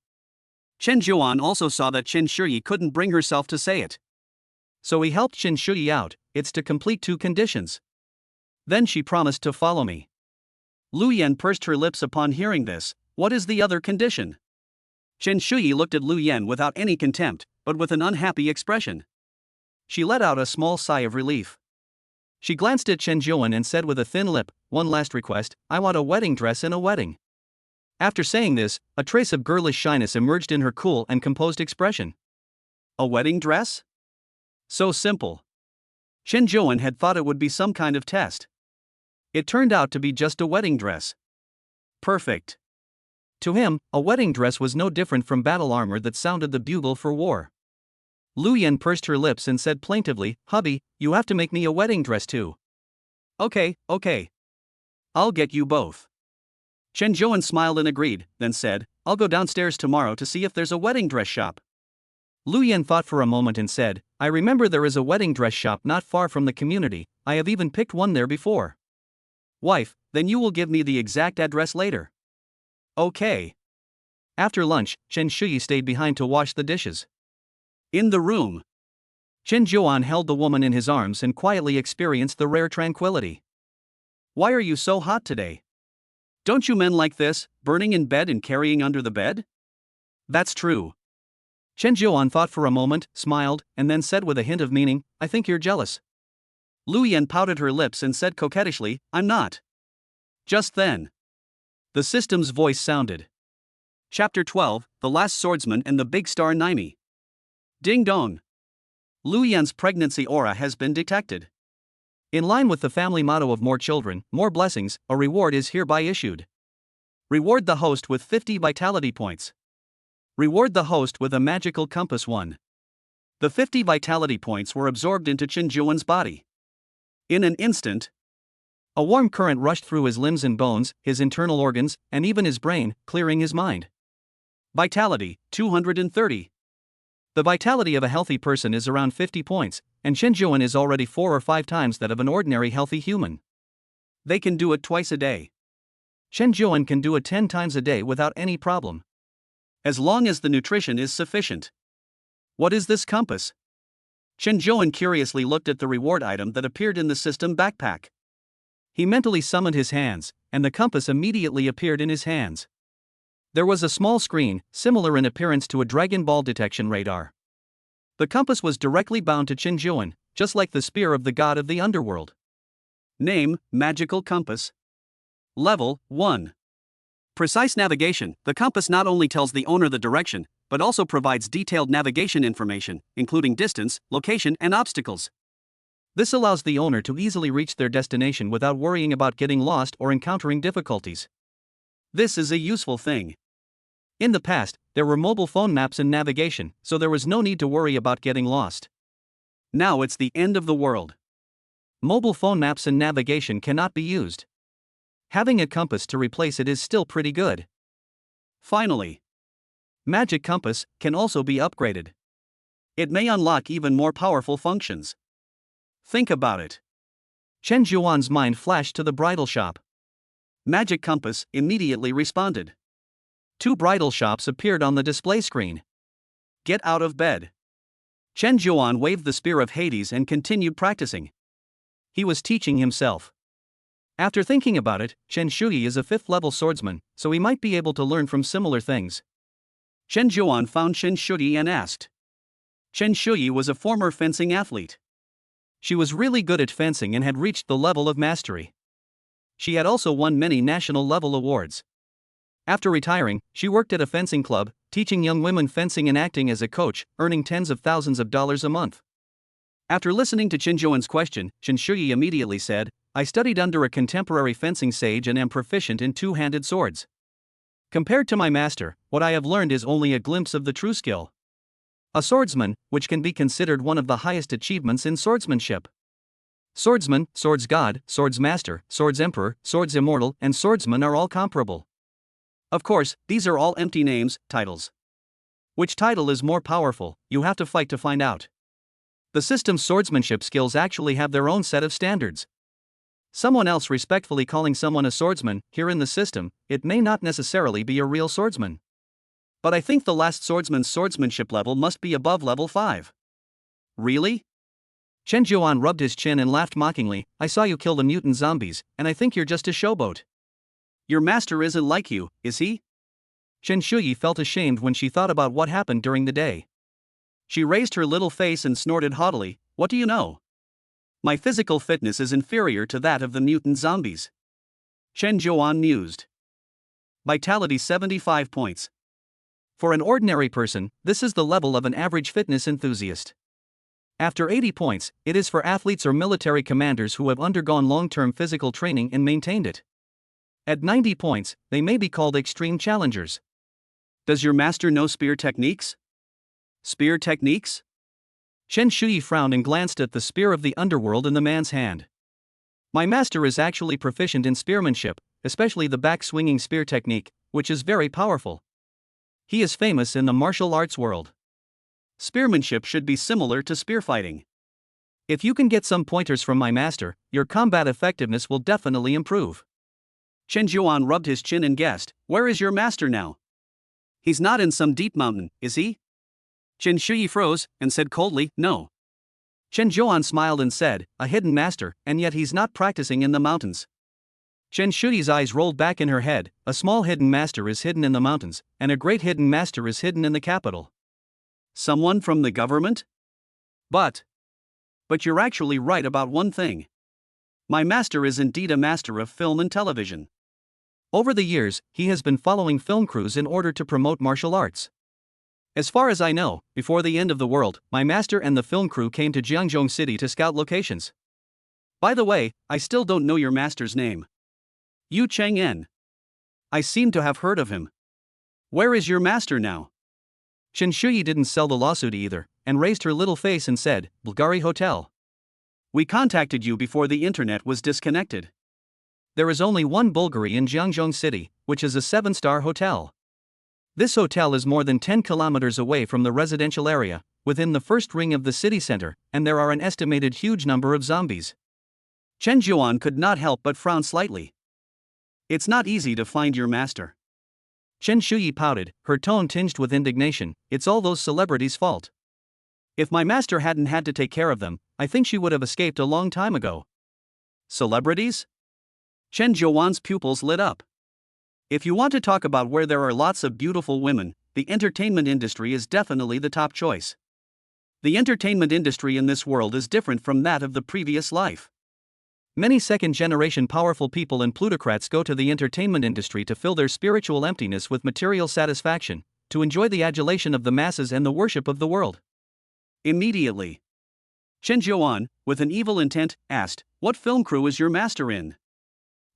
Chen Zhuan also saw that Chen Shuyi couldn't bring herself to say it. So he helped Chen Shuyi out. It's to complete 2 conditions. Then she promised to follow me. Lu Yan pursed her lips upon hearing this. What is the other condition? Chen Shuyi looked at Lu Yan without any contempt, but with an unhappy expression. She let out a small sigh of relief. She glanced at Chen Zhuan and said with a thin lip, "One last request, I want a wedding dress in a wedding." After saying this, a trace of girlish shyness emerged in her cool and composed expression. A wedding dress? So simple. Chen Zhuan had thought it would be some kind of test. It turned out to be just a wedding dress. Perfect. To him, a wedding dress was no different from battle armor that sounded the bugle for war. Lu Yan pursed her lips and said plaintively, "Hubby, you have to make me a wedding dress too." Okay. I'll get you both. Chen Zhuan smiled and agreed, then said, "I'll go downstairs tomorrow to see if there's a wedding dress shop." Lu Yan thought for a moment and said, "I remember there is a wedding dress shop not far from the community, I have even picked one there before." Wife, then you will give me the exact address later. Okay. After lunch, Chen Shuyi stayed behind to wash the dishes. In the room, Chen Zhuan held the woman in his arms and quietly experienced the rare tranquility. Why are you so hot today? Don't you men like this, burning in bed and carrying under the bed? That's true. Chen Zhuan thought for a moment, smiled, and then said with a hint of meaning, "I think you're jealous." Lu Yan pouted her lips and said coquettishly, "I'm not." Just then, the system's voice sounded. Chapter 12, The Last Swordsman and the Big Star Naimi. Ding dong. Lu Yan's pregnancy aura has been detected. In line with the family motto of more children, more blessings, a reward is hereby issued. Reward the host with 50 vitality points. Reward the host with a magical compass 1. The 50 vitality points were absorbed into Chen Zhuan's body. In an instant, a warm current rushed through his limbs and bones, his internal organs, and even his brain, clearing his mind. Vitality, 230. The vitality of a healthy person is around 50 points, and Chen Zhuan is already 4 or 5 times that of an ordinary healthy human. They can do it twice a day. Chen Zhuan can do it 10 times a day without any problem. As long as the nutrition is sufficient. What is this compass? Chen Zhuan curiously looked at the reward item that appeared in the system backpack. He mentally summoned his hands, and the compass immediately appeared in his hands. There was a small screen, similar in appearance to a Dragon Ball detection radar. The compass was directly bound to Chen Zhuan, just like the spear of the god of the underworld. Name, Magical Compass. Level, 1. Precise navigation. The compass not only tells the owner the direction, but also provides detailed navigation information, including distance, location, and obstacles. This allows the owner to easily reach their destination without worrying about getting lost or encountering difficulties. This is a useful thing. In the past, there were mobile phone maps and navigation, so there was no need to worry about getting lost. Now it's the end of the world. Mobile phone maps and navigation cannot be used. Having a compass to replace it is still pretty good. Finally, Magic Compass can also be upgraded. It may unlock even more powerful functions. Think about it. Chen Zhuan's mind flashed to the bridal shop. Magic Compass immediately responded. 2 bridal shops appeared on the display screen. Get out of bed. Chen Zhuan waved the spear of Hades and continued practicing. He was teaching himself. After thinking about it, Chen Shuyi is a 5th-level swordsman, so he might be able to learn from similar things. Chen Zhuan found Chen Shuyi and asked. Chen Shuyi was a former fencing athlete. She was really good at fencing and had reached the level of mastery. She had also won many national-level awards. After retiring, she worked at a fencing club, teaching young women fencing and acting as a coach, earning tens of thousands of dollars a month. After listening to Chen Zhuan's question, Chen Shuyi immediately said, "I studied under a contemporary fencing sage and am proficient in 2-handed swords." Compared to my master, what I have learned is only a glimpse of the true skill. A swordsman, which can be considered one of the highest achievements in swordsmanship. Swordsman, swords god, swords master, swords emperor, swords immortal, and swordsman are all comparable. Of course, these are all empty names, titles. Which title is more powerful, you have to fight to find out. The system's swordsmanship skills actually have their own set of standards. Someone else respectfully calling someone a swordsman, here in the system, it may not necessarily be a real swordsman. But I think the last swordsman's swordsmanship level must be above level 5. Really? Chen Zhuan rubbed his chin and laughed mockingly. I saw you kill the mutant zombies, and I think you're just a showboat. Your master isn't like you, is he? Chen Shuyi felt ashamed when she thought about what happened during the day. She raised her little face and snorted haughtily, what do you know? My physical fitness is inferior to that of the mutant zombies. Chen Zhuan mused. Vitality 75 points. For an ordinary person, this is the level of an average fitness enthusiast. After 80 points, it is for athletes or military commanders who have undergone long-term physical training and maintained it. At 90 points, they may be called extreme challengers. Does your master know spear techniques? Spear techniques? Chen Shuyi frowned and glanced at the spear of the underworld in the man's hand. My master is actually proficient in spearmanship, especially the back-swinging spear technique, which is very powerful. He is famous in the martial arts world. Spearmanship should be similar to spearfighting. If you can get some pointers from my master, your combat effectiveness will definitely improve. Chen Zhuan rubbed his chin and guessed, where is your master now? He's not in some deep mountain, is he? Chen Shuyi froze, and said coldly, no. Chen Zhuan smiled and said, a hidden master, and yet he's not practicing in the mountains. Chen Shuyi's eyes rolled back in her head, a small hidden master is hidden in the mountains, and a great hidden master is hidden in the capital. Someone from the government? But you're actually right about one thing. My master is indeed a master of film and television. Over the years, he has been following film crews in order to promote martial arts. As far as I know, before the end of the world, my master and the film crew came to Jiangzhou City to scout locations. By the way, I still don't know your master's name. Yu Cheng'en. I seem to have heard of him. Where is your master now? Chen Shuyi didn't sell the lawsuit either, and raised her little face and said, Bulgari Hotel. We contacted you before the internet was disconnected. There is only one Bulgari in Jiangzhou City, which is a 7-star hotel. This hotel is more than 10 kilometers away from the residential area, within the first ring of the city center, and there are an estimated huge number of zombies. Chen Zhuan could not help but frown slightly. It's not easy to find your master. Chen Shuyi pouted, her tone tinged with indignation, it's all those celebrities' fault. If my master hadn't had to take care of them, I think she would have escaped a long time ago. Celebrities? Chen Zhuan's pupils lit up. If you want to talk about where there are lots of beautiful women, the entertainment industry is definitely the top choice. The entertainment industry in this world is different from that of the previous life. Many second-generation powerful people and plutocrats go to the entertainment industry to fill their spiritual emptiness with material satisfaction, to enjoy the adulation of the masses and the worship of the world. Immediately, Chen Zhuan, with an evil intent, asked, what film crew is your master in?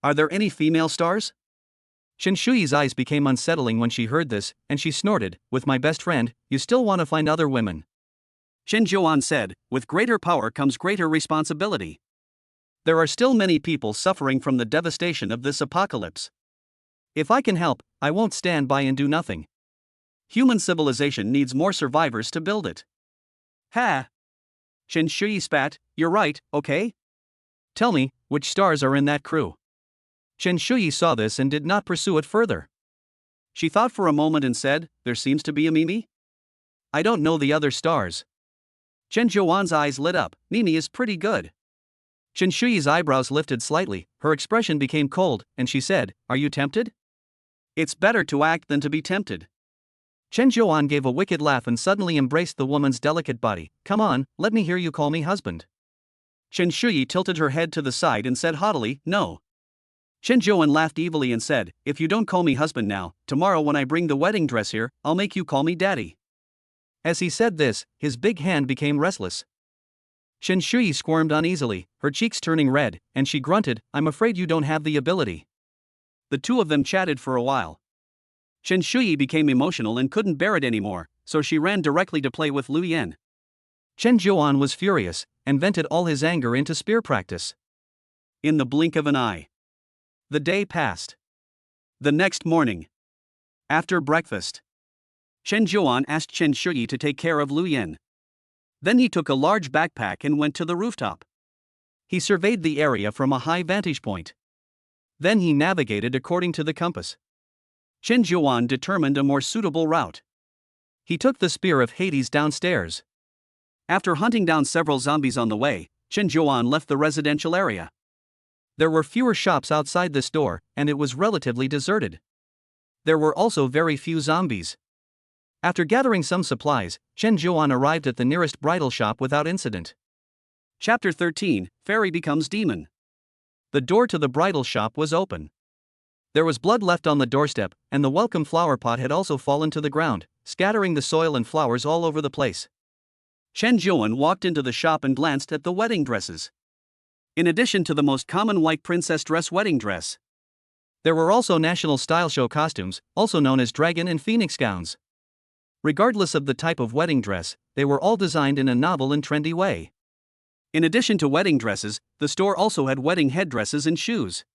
Are there any female stars? Chen Shuyi's eyes became unsettling when she heard this, and she snorted, with my best friend, you still want to find other women. Chen Zhuan said, with greater power comes greater responsibility. There are still many people suffering from the devastation of this apocalypse. If I can help, I won't stand by and do nothing. Human civilization needs more survivors to build it. Ha! Chen Shuyi spat, you're right, okay? Tell me, which stars are in that crew? Chen Shuyi saw this and did not pursue it further. She thought for a moment and said, there seems to be a Mimi? I don't know the other stars. Chen Zhuan's eyes lit up, Mimi is pretty good. Chen Shuyi's eyebrows lifted slightly, her expression became cold, and she said, are you tempted? It's better to act than to be tempted. Chen Zhuan gave a wicked laugh and suddenly embraced the woman's delicate body. Come on, let me hear you call me husband. Chen Shuyi tilted her head to the side and said haughtily, no. Chen Zhuan laughed evilly and said, if you don't call me husband now, tomorrow when I bring the wedding dress here, I'll make you call me daddy. As he said this, his big hand became restless. Chen Shuyi squirmed uneasily, her cheeks turning red, and she grunted, I'm afraid you don't have the ability. The two of them chatted for a while. Chen Shuyi became emotional and couldn't bear it anymore, so she ran directly to play with Lu Yan. Chen Zhuan was furious and vented all his anger into spear practice. In the blink of an eye, the day passed. The next morning, after breakfast, Chen Zhuan asked Chen Shuyi to take care of Lu Yan. Then he took a large backpack and went to the rooftop. He surveyed the area from a high vantage point. Then he navigated according to the compass. Chen Zhuan determined a more suitable route. He took the Spear of Hades downstairs. After hunting down several zombies on the way, Chen Zhuan left the residential area. There were fewer shops outside this door, and it was relatively deserted. There were also very few zombies. After gathering some supplies, Chen Zhuan arrived at the nearest bridal shop without incident. Chapter 13, Fairy Becomes Demon. The door to the bridal shop was open. There was blood left on the doorstep, and the welcome flower pot had also fallen to the ground, scattering the soil and flowers all over the place. Chen Zhuan walked into the shop and glanced at the wedding dresses. In addition to the most common white princess dress wedding dress, there were also national style show costumes, also known as dragon and phoenix gowns. Regardless of the type of wedding dress, they were all designed in a novel and trendy way. In addition to wedding dresses, the store also had wedding headdresses and shoes.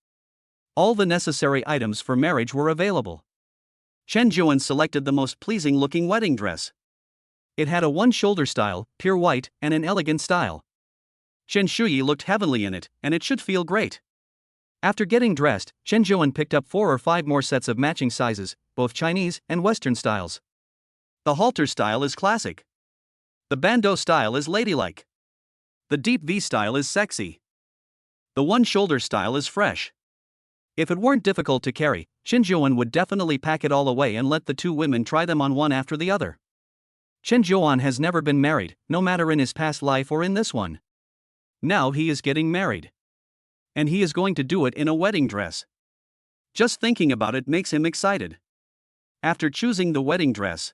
All the necessary items for marriage were available. Chen Zhuan selected the most pleasing-looking wedding dress. It had a one-shoulder style, pure white, and an elegant style. Chen Shuyi looked heavenly in it, and it should feel great. After getting dressed, Chen Zhuan picked up 4 or 5 more sets of matching sizes, both Chinese and Western styles. The halter style is classic. The bandeau style is ladylike. The deep V style is sexy. The one-shoulder style is fresh. If it weren't difficult to carry, Chen Zhuan would definitely pack it all away and let the 2 women try them on one after the other. Chen Zhuan has never been married, no matter in his past life or in this one. Now he is getting married. And he is going to do it in a wedding dress. Just thinking about it makes him excited. After choosing the wedding dress,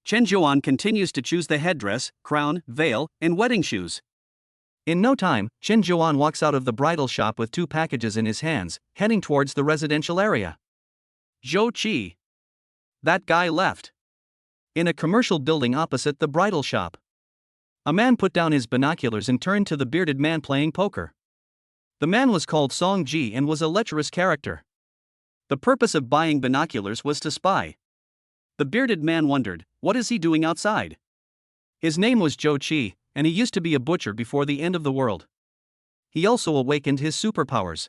Chen Zhuan continues to choose the headdress, crown, veil, and wedding shoes. In no time, Chen Zhuan walks out of the bridal shop with 2 packages in his hands, heading towards the residential area. Zhou Qi. That guy left. In a commercial building opposite the bridal shop, a man put down his binoculars and turned to the bearded man playing poker. The man was called Song Ji and was a lecherous character. The purpose of buying binoculars was to spy. The bearded man wondered, what is he doing outside? His name was Zhou Qi, and he used to be a butcher before the end of the world. He also awakened his superpowers.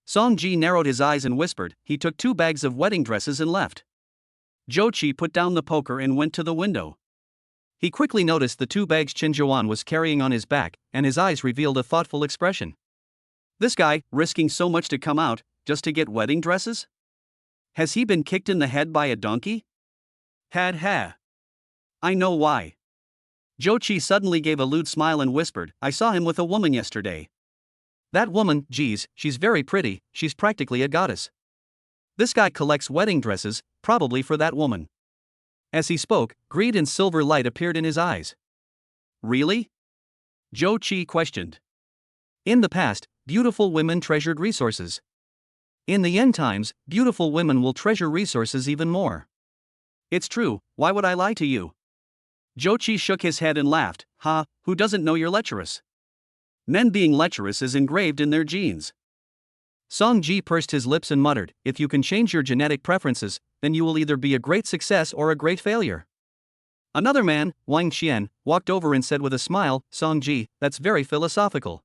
Song Ji narrowed his eyes and whispered. He took 2 bags of wedding dresses and left. Zhou Qi put down the poker and went to the window. He quickly noticed the 2 bags Chen Zhuan was carrying on his back, and his eyes revealed a thoughtful expression. This guy, risking so much to come out, just to get wedding dresses? Has he been kicked in the head by a donkey? Ha. I know why. Zhou Qi suddenly gave a lewd smile and whispered, I saw him with a woman yesterday. That woman, geez, she's very pretty, she's practically a goddess. This guy collects wedding dresses, probably for that woman. As he spoke, greed and silver light appeared in his eyes. Really? Zhou Qi questioned. In the past, beautiful women treasured resources. In the end times, beautiful women will treasure resources even more. It's true, why would I lie to you? Zhou Qi shook his head and laughed. Ha, who doesn't know you're lecherous? Men being lecherous is engraved in their genes. Song Ji pursed his lips and muttered, if you can change your genetic preferences, then you will either be a great success or a great failure. Another man, Wang Qian, walked over and said with a smile, Song Ji, that's very philosophical.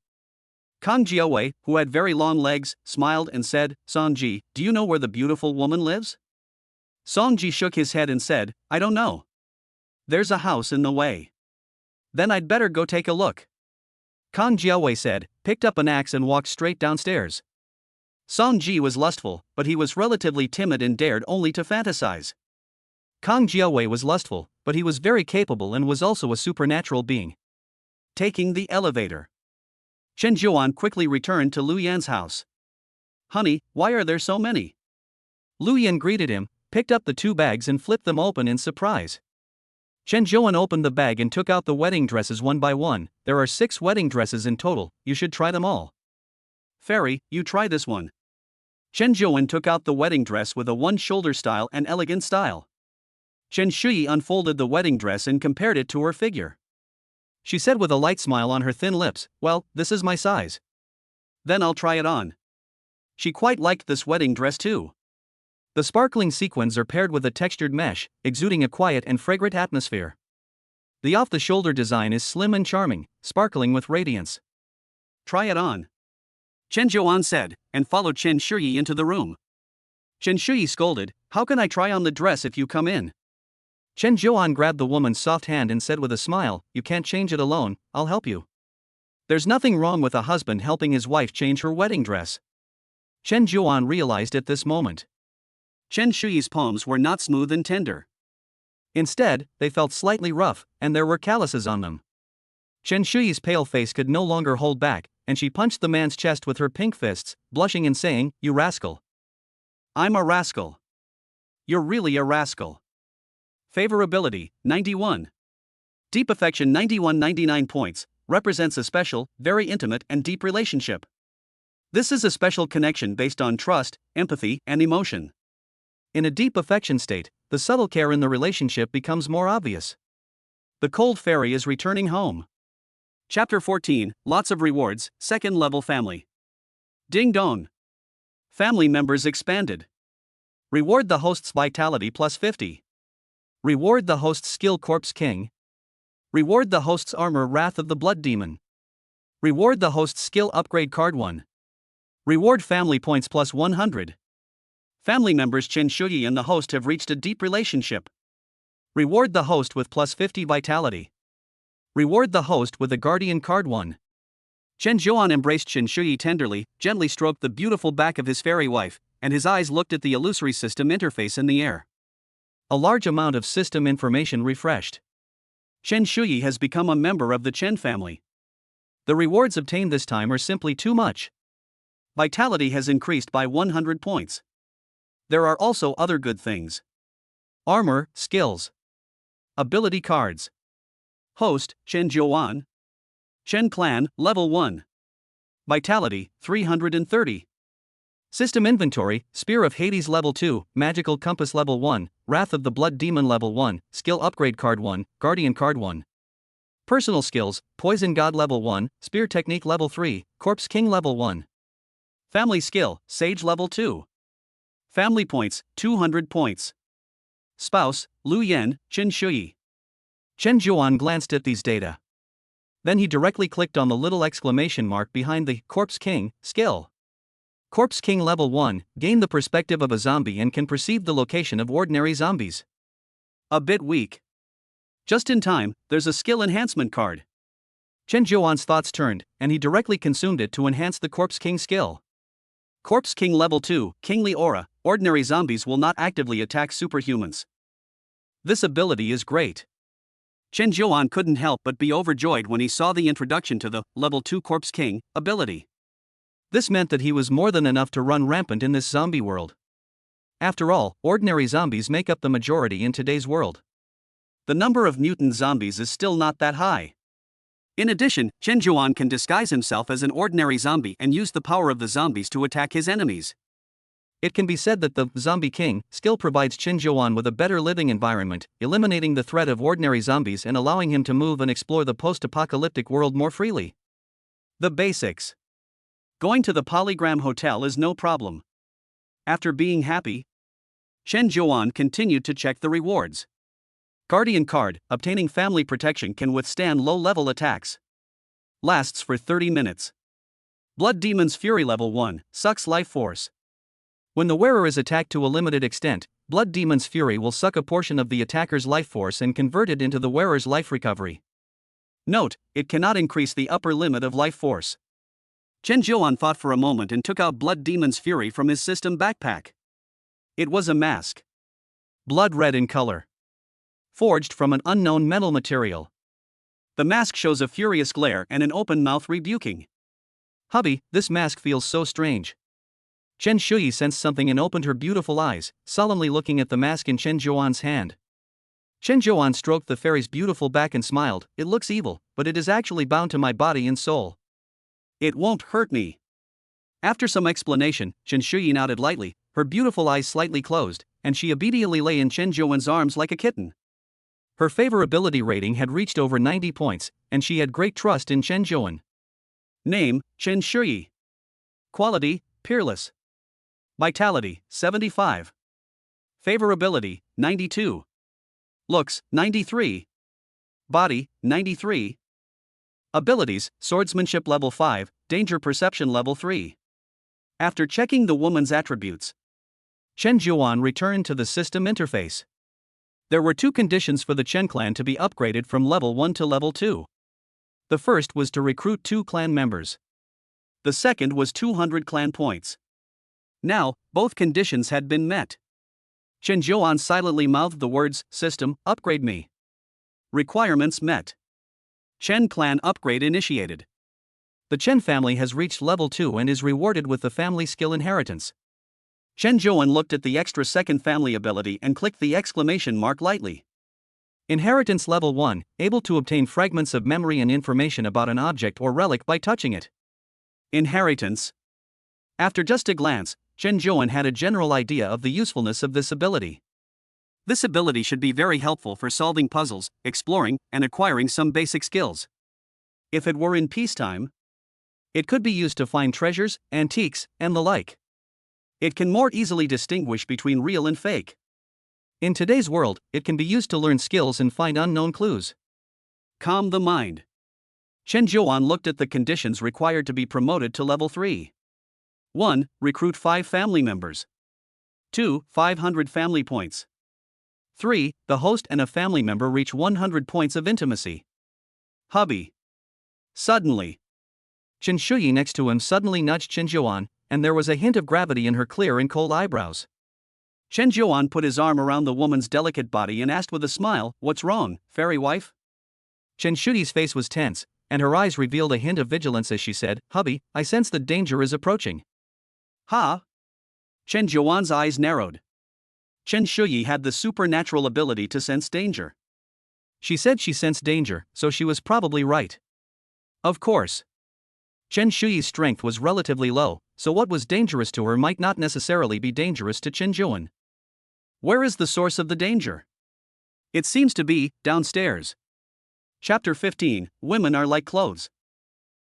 Kang Jiawei, who had very long legs, smiled and said, Song Ji, do you know where the beautiful woman lives? Song Ji shook his head and said, I don't know. There's a house in the way. Then I'd better go take a look. Kang Jiawei said, picked up an axe and walked straight downstairs. Song Ji was lustful, but he was relatively timid and dared only to fantasize. Kang Jiawei was lustful, but he was very capable and was also a supernatural being. Taking the elevator, Chen Zhuan quickly returned to Lu Yan's house. Honey, why are there so many? Lu Yan greeted him, picked up the 2 bags and flipped them open in surprise. Chen Zhuan opened the bag and took out the wedding dresses one by one. There are 6 wedding dresses in total, you should try them all. Fairy, you try this one. Chen Zhuan took out the wedding dress with a one-shoulder style and elegant style. Chen Shuyi unfolded the wedding dress and compared it to her figure. She said with a light smile on her thin lips, "Well, this is my size. Then I'll try it on." She quite liked this wedding dress too. The sparkling sequins are paired with a textured mesh, exuding a quiet and fragrant atmosphere. The off-the-shoulder design is slim and charming, sparkling with radiance. "Try it on," Chen Zhuan said, and followed Chen Shuyi into the room. Chen Shuyi scolded, "How can I try on the dress if you come in?" Chen Zhuan grabbed the woman's soft hand and said with a smile, "You can't change it alone, I'll help you." There's nothing wrong with a husband helping his wife change her wedding dress. Chen Zhuan realized at this moment. Chen Shuyi's palms were not smooth and tender. Instead, they felt slightly rough, and there were calluses on them. Chen Shuyi's pale face could no longer hold back, and she punched the man's chest with her pink fists, blushing and saying, "You rascal." "I'm a rascal." "You're really a rascal." Favorability, 91. Deep affection, 91. 99 points, represents a special, very intimate and deep relationship. This is a special connection based on trust, empathy, and emotion. In a deep affection state, the subtle care in the relationship becomes more obvious. The cold fairy is returning home. Chapter 14, Lots of Rewards, Second Level Family. Ding dong. Family members expanded. Reward the host's vitality plus 50. Reward the host's skill Corpse King. Reward the host's armor Wrath of the Blood Demon. Reward the host's skill upgrade card 1. Reward family points plus 100. Family members Chen Shuyi and the host have reached a deep relationship. Reward the host with plus 50 vitality. Reward the host with the guardian card 1. Chen Zhuan embraced Chen Shuyi tenderly, gently stroked the beautiful back of his fairy wife, and his eyes looked at the illusory system interface in the air. A large amount of system information refreshed. Chen Shuyi has become a member of the Chen family. The rewards obtained this time are simply too much. Vitality has increased by 100 points. There are also other good things. Armor, skills. Ability cards. Host, Chen Zhuan. Chen Clan, level 1. Vitality, 330. System inventory, Spear of Hades level 2, Magical Compass level 1, Wrath of the Blood Demon level 1, Skill upgrade card 1, Guardian card 1. Personal skills, Poison God level 1, Spear Technique level 3, Corpse King level 1. Family skill, Sage level 2. Family points, 200 points. Spouse, Lu Yan, Chen Shuyi. Chen Zhuan glanced at these data. Then he directly clicked on the little exclamation mark behind the Corpse King skill. Corpse King level 1, gain the perspective of a zombie and can perceive the location of ordinary zombies. A bit weak. Just in time, there's a skill enhancement card. Chen Zhuan's thoughts turned, and he directly consumed it to enhance the Corpse King skill. Corpse King level 2, Kingly Aura, ordinary zombies will not actively attack superhumans. This ability is great. Chen Zhuan couldn't help but be overjoyed when he saw the introduction to the level 2 Corpse King ability. This meant that he was more than enough to run rampant in this zombie world. After all, ordinary zombies make up the majority in today's world. The number of mutant zombies is still not that high. In addition, Chen Zhuan can disguise himself as an ordinary zombie and use the power of the zombies to attack his enemies. It can be said that the Zombie King skill provides Chen Zhuan with a better living environment, eliminating the threat of ordinary zombies and allowing him to move and explore the post-apocalyptic world more freely. The basics. Going to the Polygram Hotel is no problem. After being happy, Chen Zhuan continued to check the rewards. Guardian card, obtaining family protection can withstand low-level attacks. Lasts for 30 minutes. Blood Demon's Fury level 1, sucks life force. When the wearer is attacked to a limited extent, Blood Demon's Fury will suck a portion of the attacker's life force and convert it into the wearer's life recovery. Note, it cannot increase the upper limit of life force. Chen Zhuan thought for a moment and took out Blood Demon's Fury from his system backpack. It was a mask. Blood red in color. Forged from an unknown metal material. The mask shows a furious glare and an open mouth rebuking. Hubby, this mask feels so strange. Chen Shuyi sensed something and opened her beautiful eyes, solemnly looking at the mask in Chen Zhuan's hand. Chen Zhuan stroked the fairy's beautiful back and smiled. It looks evil, but it is actually bound to my body and soul. It won't hurt me. After some explanation, Chen Shuyi nodded lightly, her beautiful eyes slightly closed, and she obediently lay in Chen Zhuan's arms like a kitten. Her favorability rating had reached over 90 points, and she had great trust in Chen Zhuan. Name, Chen Shuyi. Quality, peerless. Vitality, 75. Favorability, 92. Looks, 93. Body, 93. Abilities, swordsmanship level 5, danger perception level 3. After checking the woman's attributes, Chen Zhuan returned to the system interface. There were two conditions for the Chen clan to be upgraded from level 1 to level 2. The first was to recruit 2 clan members. The second was 200 clan points. Now, both conditions had been met. Chen Zhuan silently mouthed the words, "System, upgrade me." Requirements met. Chen clan upgrade initiated. The Chen family has reached level 2 and is rewarded with the family skill inheritance. Chen Zhuan looked at the extra second family ability and clicked the exclamation mark lightly. Inheritance level 1, able to obtain fragments of memory and information about an object or relic by touching it. Inheritance. After just a glance, Chen Zhuan had a general idea of the usefulness of this ability. This ability should be very helpful for solving puzzles, exploring, and acquiring some basic skills. If it were in peacetime, it could be used to find treasures, antiques, and the like. It can more easily distinguish between real and fake. In today's world, it can be used to learn skills and find unknown clues. Calm the mind. Chen Zhuan looked at the conditions required to be promoted to level 3. 1. Recruit 5 family members. 2. 500 family points. 3. The host and a family member reach 100 points of intimacy. Hubby. Suddenly, Chen Shuyi next to him suddenly nudged Chen Zhuan, and there was a hint of gravity in her clear and cold eyebrows. Chen Zhuan put his arm around the woman's delicate body and asked with a smile, "What's wrong, fairy wife?" Chen Shuyi's face was tense, and her eyes revealed a hint of vigilance as she said, "Hubby, I sense that danger is approaching." Ha! Chen Zhuan's eyes narrowed. Chen Shuyi had the supernatural ability to sense danger. She said she sensed danger, so she was probably right. Of course. Chen Shuyi's strength was relatively low, so what was dangerous to her might not necessarily be dangerous to Chen Zhuan. Where is the source of the danger? It seems to be downstairs. Chapter 15, Women Are Like Clothes.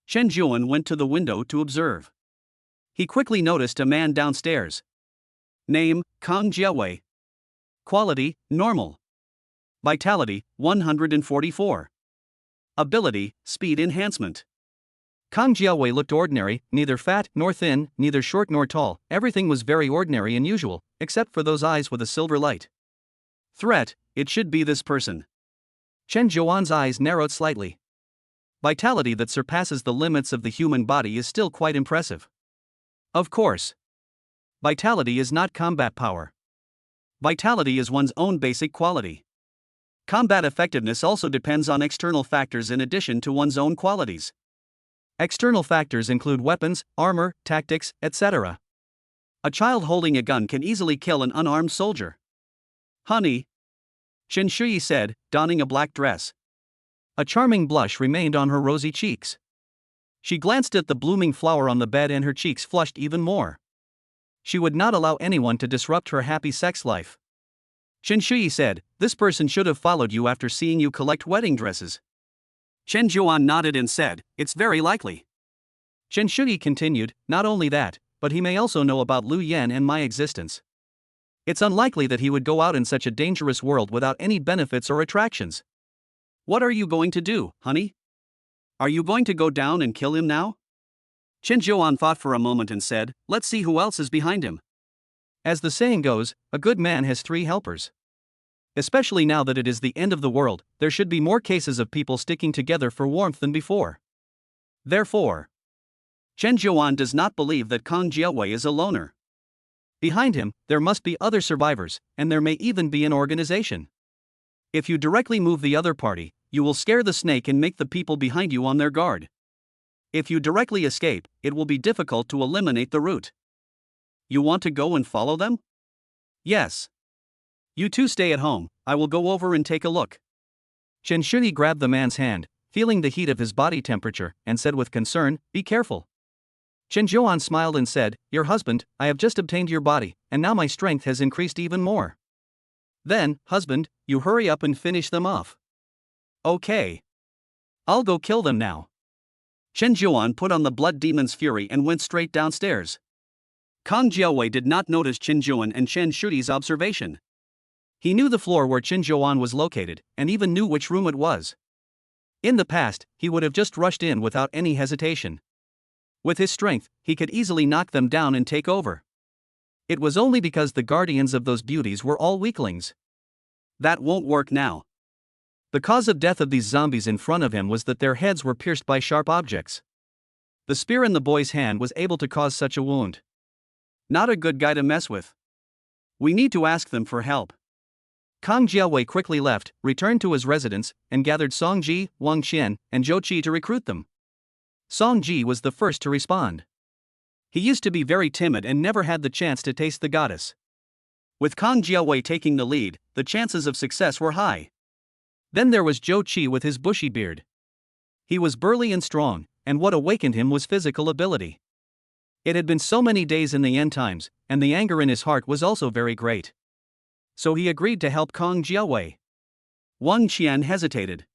Chen Zhuan went to the window to observe. He quickly noticed a man downstairs. Name, Kang Jiawei. Quality, normal. Vitality, 144. Ability, speed enhancement. Kang Jiawei looked ordinary, neither fat nor thin, neither short nor tall, everything was very ordinary and usual, except for those eyes with a silver light. Threat, it should be this person. Chen Zhuan's eyes narrowed slightly. Vitality that surpasses the limits of the human body is still quite impressive. Of course. Vitality is not combat power. Vitality is one's own basic quality. Combat effectiveness also depends on external factors in addition to one's own qualities. External factors include weapons, armor, tactics, etc. A child holding a gun can easily kill an unarmed soldier. Honey, Chen Shuyi said, donning a black dress. A charming blush remained on her rosy cheeks. She glanced at the blooming flower on the bed and her cheeks flushed even more. She would not allow anyone to disrupt her happy sex life. Chen Shuyi said, "This person should have followed you after seeing you collect wedding dresses." Chen Zhuan nodded and said, "It's very likely." Chen Shuyi continued, "Not only that, but he may also know about Lu Yan and my existence. It's unlikely that he would go out in such a dangerous world without any benefits or attractions. What are you going to do, honey? Are you going to go down and kill him now?" Chen Zhuan thought for a moment and said, "Let's see who else is behind him." As the saying goes, a good man has 3 helpers. Especially now that it is the end of the world, there should be more cases of people sticking together for warmth than before. Therefore, Chen Zhuan does not believe that Kang Jiawei is a loner. Behind him, there must be other survivors, and there may even be an organization. If you directly move the other party, you will scare the snake and make the people behind you on their guard. If you directly escape, it will be difficult to eliminate the root. You want to go and follow them? Yes. You two stay at home, I will go over and take a look. Chen Shuyi grabbed the man's hand, feeling the heat of his body temperature, and said with concern, "Be careful." Chen Zhuan smiled and said, "Your husband, I have just obtained your body, and now my strength has increased even more." "Then, husband, you hurry up and finish them off." "Okay. I'll go kill them now." Chen Zhuan put on the blood demon's fury and went straight downstairs. Kang Jiawei did not notice Chen Zhuan and Chen Shudi's observation. He knew the floor where Chen Zhuan was located, and even knew which room it was. In the past, he would have just rushed in without any hesitation. With his strength, he could easily knock them down and take over. It was only because the guardians of those beauties were all weaklings. That won't work now. The cause of death of these zombies in front of him was that their heads were pierced by sharp objects. The spear in the boy's hand was able to cause such a wound. Not a good guy to mess with. We need to ask them for help. Kang Jiawei quickly left, returned to his residence, and gathered Song Ji, Wang Qian, and Zhou Qi to recruit them. Song Ji was the first to respond. He used to be very timid and never had the chance to taste the goddess. With Kang Jiawei taking the lead, the chances of success were high. Then there was Zhou Qi with his bushy beard. He was burly and strong, and what awakened him was physical ability. It had been so many days in the end times, and the anger in his heart was also very great. So he agreed to help Kang Jiawei. Wang Qian hesitated.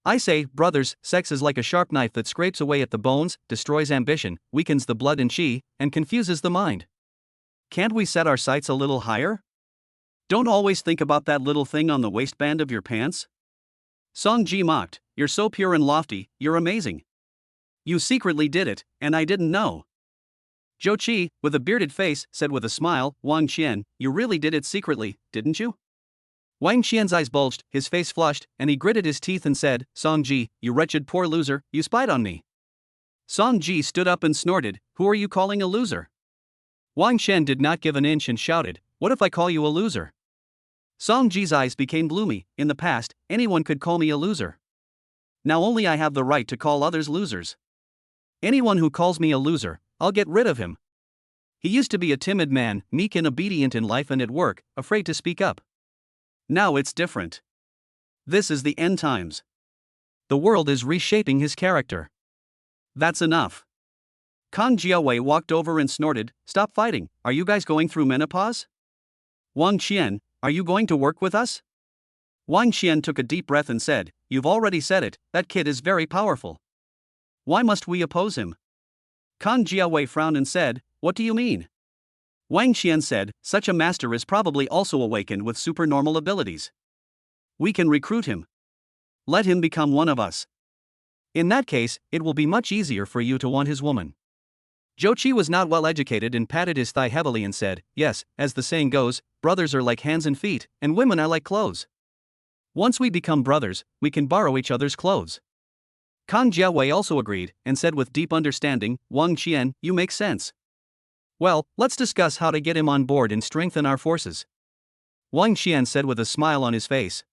"I say, brothers, sex is like a sharp knife that scrapes away at the bones, destroys ambition, weakens the blood and qi, and confuses the mind. Can't we set our sights a little higher? Don't always think about that little thing on the waistband of your pants?" Song Ji mocked, "You're so pure and lofty, you're amazing. You secretly did it, and I didn't know." Zhou Qi, with a bearded face, said with a smile, "Wang Qian, you really did it secretly, didn't you?" Wang Qian's eyes bulged, his face flushed, and he gritted his teeth and said, "Song Ji, you wretched poor loser, you spied on me." Song Ji stood up and snorted, "Who are you calling a loser?" Wang Qian did not give an inch and shouted, "What if I call you a loser?" Song Ji's eyes became gloomy. "In the past, anyone could call me a loser. Now only I have the right to call others losers. Anyone who calls me a loser, I'll get rid of him." He used to be a timid man, meek and obedient in life and at work, afraid to speak up. Now it's different. This is the end times. The world is reshaping his character. That's enough. Kang Jiawei walked over and snorted, "Stop fighting, are you guys going through menopause? Wang Qian, are you going to work with us?" Wang Qian took a deep breath and said, "You've already said it, that kid is very powerful. Why must we oppose him?" Kang Jiawei frowned and said, "What do you mean?" Wang Qian said, "Such a master is probably also awakened with supernormal abilities. We can recruit him. Let him become one of us. In that case, it will be much easier for you to want his woman." Zhou Qi was not well educated and patted his thigh heavily and said, "Yes, as the saying goes, brothers are like hands and feet, and women are like clothes. Once we become brothers, we can borrow each other's clothes." Kang Jiawei also agreed, and said with deep understanding, "Wang Qian, you make sense. Well, let's discuss how to get him on board and strengthen our forces." Wang Qian said with a smile on his face.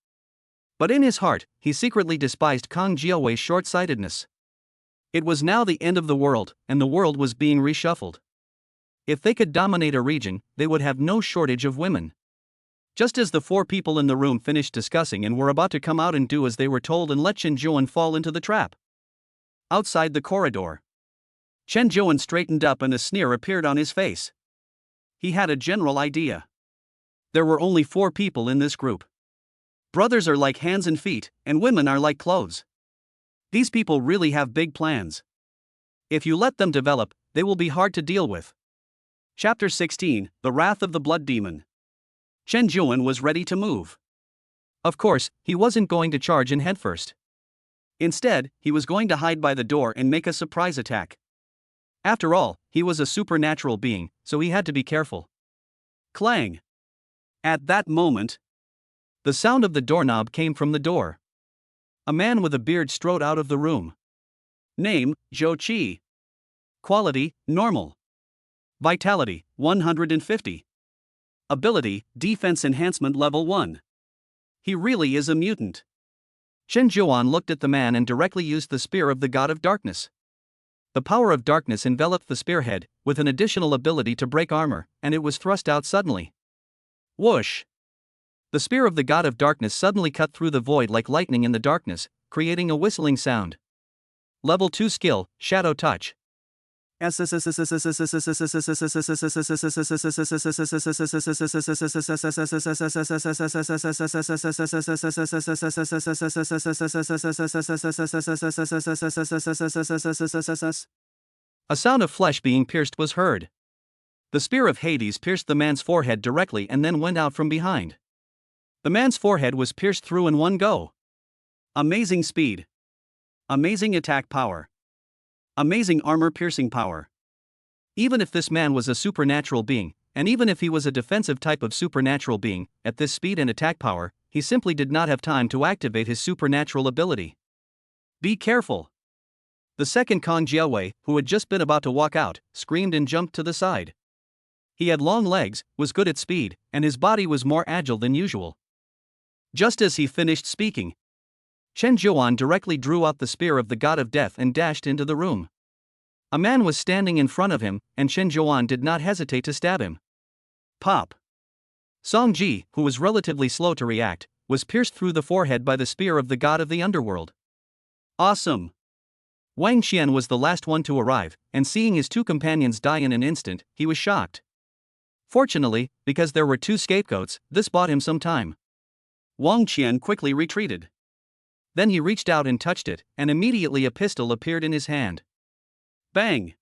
But in his heart, he secretly despised Kang Jiawei's short-sightedness. It was now the end of the world, and the world was being reshuffled. If they could dominate a region, they would have no shortage of women. Just as the four people in the room finished discussing and were about to come out and do as they were told and let Chen Zhuan fall into the trap. Outside the corridor, Chen Zhuan straightened up and a sneer appeared on his face. He had a general idea. There were only 4 people in this group. Brothers are like hands and feet, and women are like clothes. These people really have big plans. If you let them develop, they will be hard to deal with. Chapter 16, The Wrath of the Blood Demon. Chen Zhuan was ready to move. Of course, he wasn't going to charge in headfirst. Instead, he was going to hide by the door and make a surprise attack. After all, he was a supernatural being, so he had to be careful. Clang! At that moment, the sound of the doorknob came from the door. A man with a beard strode out of the room. Name, Zhou Qi. Quality, normal. Vitality, 150. Ability, Defense Enhancement Level 1. He really is a mutant. Chen Zhuan looked at the man and directly used the spear of the God of Darkness. The power of darkness enveloped the spearhead, with an additional ability to break armor, and it was thrust out suddenly. Whoosh! The spear of the God of Darkness suddenly cut through the void like lightning in the darkness, creating a whistling sound. Level 2 skill, Shadow Touch. A sound of flesh being pierced was heard. The spear of Hades pierced the man's forehead directly and then went out from behind. The man's forehead was pierced through in one go. Amazing speed. Amazing attack power. Amazing armor-piercing power. Even if this man was a supernatural being, and even if he was a defensive type of supernatural being, at this speed and attack power, he simply did not have time to activate his supernatural ability. Be careful. The second Kang Jiawei, who had just been about to walk out, screamed and jumped to the side. He had long legs, was good at speed, and his body was more agile than usual. Just as he finished speaking, Chen Zhuan directly drew out the spear of the god of death and dashed into the room. A man was standing in front of him, and Chen Zhuan did not hesitate to stab him. Pop. Song Ji, who was relatively slow to react, was pierced through the forehead by the spear of the god of the underworld. Awesome. Wang Qian was the last one to arrive, and seeing his two companions die in an instant, he was shocked. Fortunately, because there were two scapegoats, this bought him some time. Wang Qian quickly retreated. Then he reached out and touched it, and immediately a pistol appeared in his hand. Bang!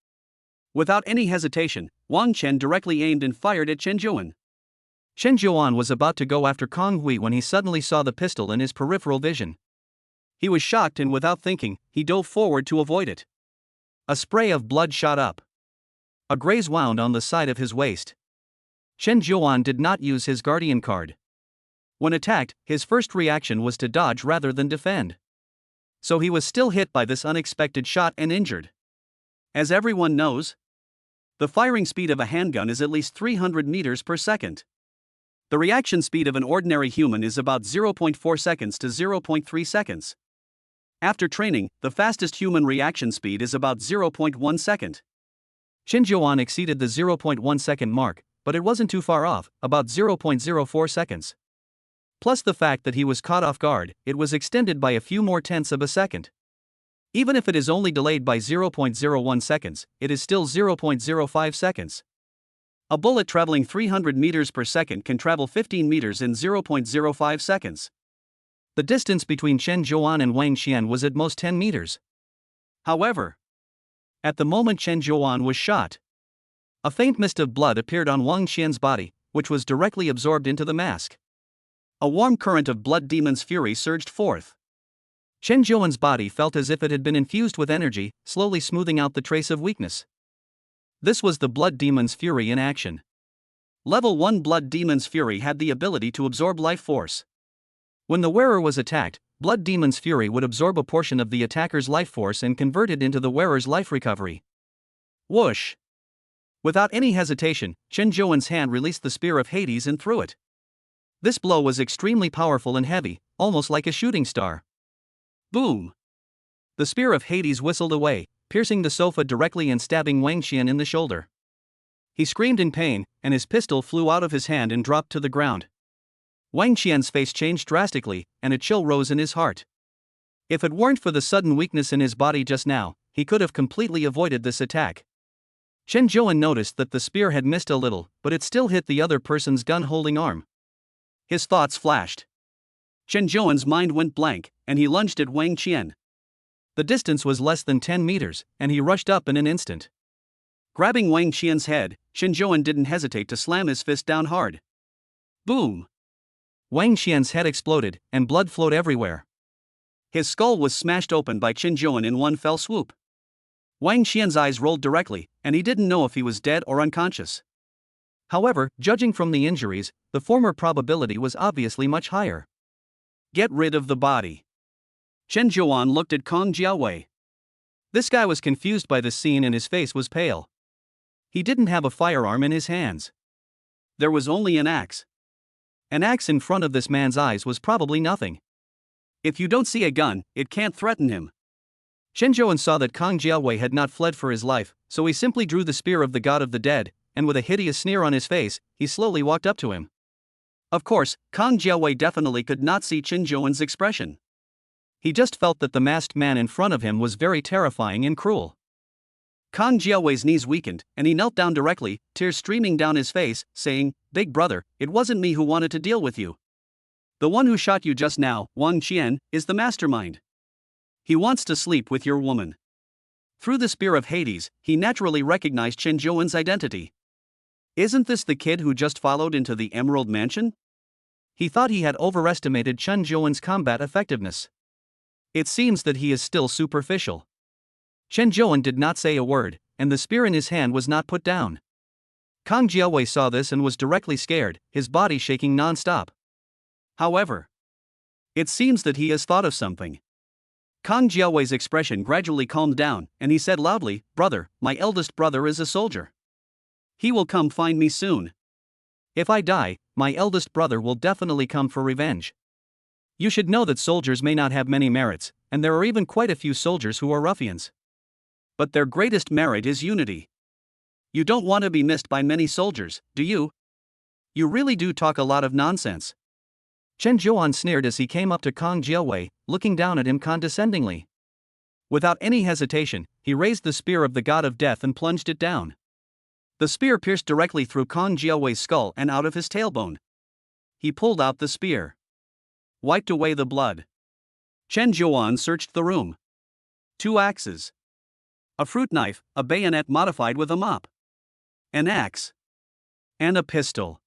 Without any hesitation, Wang Qian directly aimed and fired at Chen Zhuan. Chen Zhuan was about to go after Kong Hui when he suddenly saw the pistol in his peripheral vision. He was shocked and without thinking, he dove forward to avoid it. A spray of blood shot up. A graze wound on the side of his waist. Chen Zhuan did not use his guardian card. When attacked, his first reaction was to dodge rather than defend. So he was still hit by this unexpected shot and injured. As everyone knows, the firing speed of a handgun is at least 300 meters per second. The reaction speed of an ordinary human is about 0.4 seconds to 0.3 seconds. After training, the fastest human reaction speed is about 0.1 second. Chen Zhuan exceeded the 0.1 second mark, but it wasn't too far off, about 0.04 seconds. Plus the fact that he was caught off guard, it was extended by a few more tenths of a second. Even if it is only delayed by 0.01 seconds, it is still 0.05 seconds. A bullet traveling 300 meters per second can travel 15 meters in 0.05 seconds. The distance between Chen Zhuan and Wang Qian was at most 10 meters. However, at the moment Chen Zhuan was shot, a faint mist of blood appeared on Wang Qian's body, which was directly absorbed into the mask. A warm current of blood demon's fury surged forth. Chen Zhuan's body felt as if it had been infused with energy, slowly smoothing out the trace of weakness. This was the blood demon's fury in action. Level 1 blood demon's fury had the ability to absorb life force. When the wearer was attacked, blood demon's fury would absorb a portion of the attacker's life force and convert it into the wearer's life recovery. Whoosh! Without any hesitation, Chen Zhuan's hand released the spear of Hades and threw it. This blow was extremely powerful and heavy, almost like a shooting star. Boom! The spear of Hades whistled away, piercing the sofa directly and stabbing Wang Qian in the shoulder. He screamed in pain, and his pistol flew out of his hand and dropped to the ground. Wang Qian's face changed drastically, and a chill rose in his heart. If it weren't for the sudden weakness in his body just now, he could have completely avoided this attack. Chen Zhuan noticed that the spear had missed a little, but it still hit the other person's gun-holding arm. His thoughts flashed. Chen Zhuan's mind went blank, and he lunged at Wang Qian. The distance was less than 10 meters, and he rushed up in an instant. Grabbing Wang Qian's head, Chen Zhuan didn't hesitate to slam his fist down hard. Boom! Wang Qian's head exploded, and blood flowed everywhere. His skull was smashed open by Chen Zhuan in one fell swoop. Wang Qian's eyes rolled directly, and he didn't know if he was dead or unconscious. However, judging from the injuries, the former probability was obviously much higher. Get rid of the body. Chen Zhuan looked at Kang Jiawei. This guy was confused by the scene and his face was pale. He didn't have a firearm in his hands. There was only an axe. An axe in front of this man's eyes was probably nothing. If you don't see a gun, it can't threaten him. Chen Zhuan saw that Kang Jiawei had not fled for his life, so he simply drew the spear of the god of the dead, and with a hideous sneer on his face, he slowly walked up to him. Of course, Kang Jiawei definitely could not see Chen Zhuan's expression. He just felt that the masked man in front of him was very terrifying and cruel. Kang Jiawei's knees weakened, and he knelt down directly, tears streaming down his face, saying, "Big brother, it wasn't me who wanted to deal with you. The one who shot you just now, Wang Qian, is the mastermind. He wants to sleep with your woman." Through the spear of Hades, he naturally recognized Chen Zhuan's identity. Isn't this the kid who just followed into the Emerald Mansion? He thought he had overestimated Chen Zhuan's combat effectiveness. It seems that he is still superficial. Chen Zhuan did not say a word, and the spear in his hand was not put down. Kang Jiawei saw this and was directly scared, his body shaking non-stop. However, it seems that he has thought of something. Kang Jiawei's expression gradually calmed down, and he said loudly, "Brother, my eldest brother is a soldier. He will come find me soon. If I die, my eldest brother will definitely come for revenge. You should know that soldiers may not have many merits, and there are even quite a few soldiers who are ruffians. But their greatest merit is unity. You don't want to be missed by many soldiers, do you? You really do talk a lot of nonsense." Chen Zhuan sneered as he came up to Kang Jiawei, looking down at him condescendingly. Without any hesitation, he raised the spear of the god of death and plunged it down. The spear pierced directly through Kang Jiawei's skull and out of his tailbone. He pulled out the spear, wiped away the blood. Chen Zhuan searched the room. 2 axes. A fruit knife, a bayonet modified with a mop. An axe. And a pistol.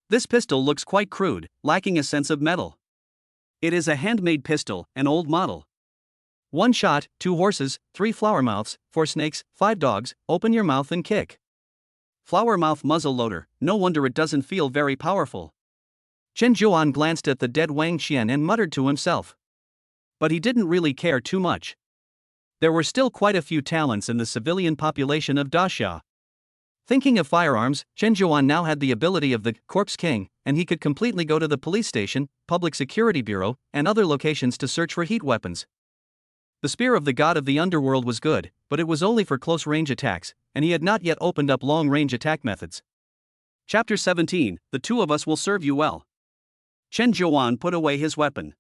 This pistol looks quite crude, lacking a sense of metal. It is a handmade pistol, an old model. 1 shot, 2 horses, 3 flower mouths, 4 snakes, 5 dogs, open your mouth and kick. Flower mouth muzzle loader, no wonder it doesn't feel very powerful. Chen Zhuan glanced at the dead Wang Qian and muttered to himself. But he didn't really care too much. There were still quite a few talents in the civilian population of Daxia. Thinking of firearms, Chen Zhuan now had the ability of the Corpse King, and he could completely go to the police station, public security bureau, and other locations to search for heat weapons. The spear of the god of the underworld was good, but it was only for close-range attacks, and he had not yet opened up long-range attack methods. Chapter 17, The Two of Us Will Serve You Well. Chen Zhuan put away his weapon.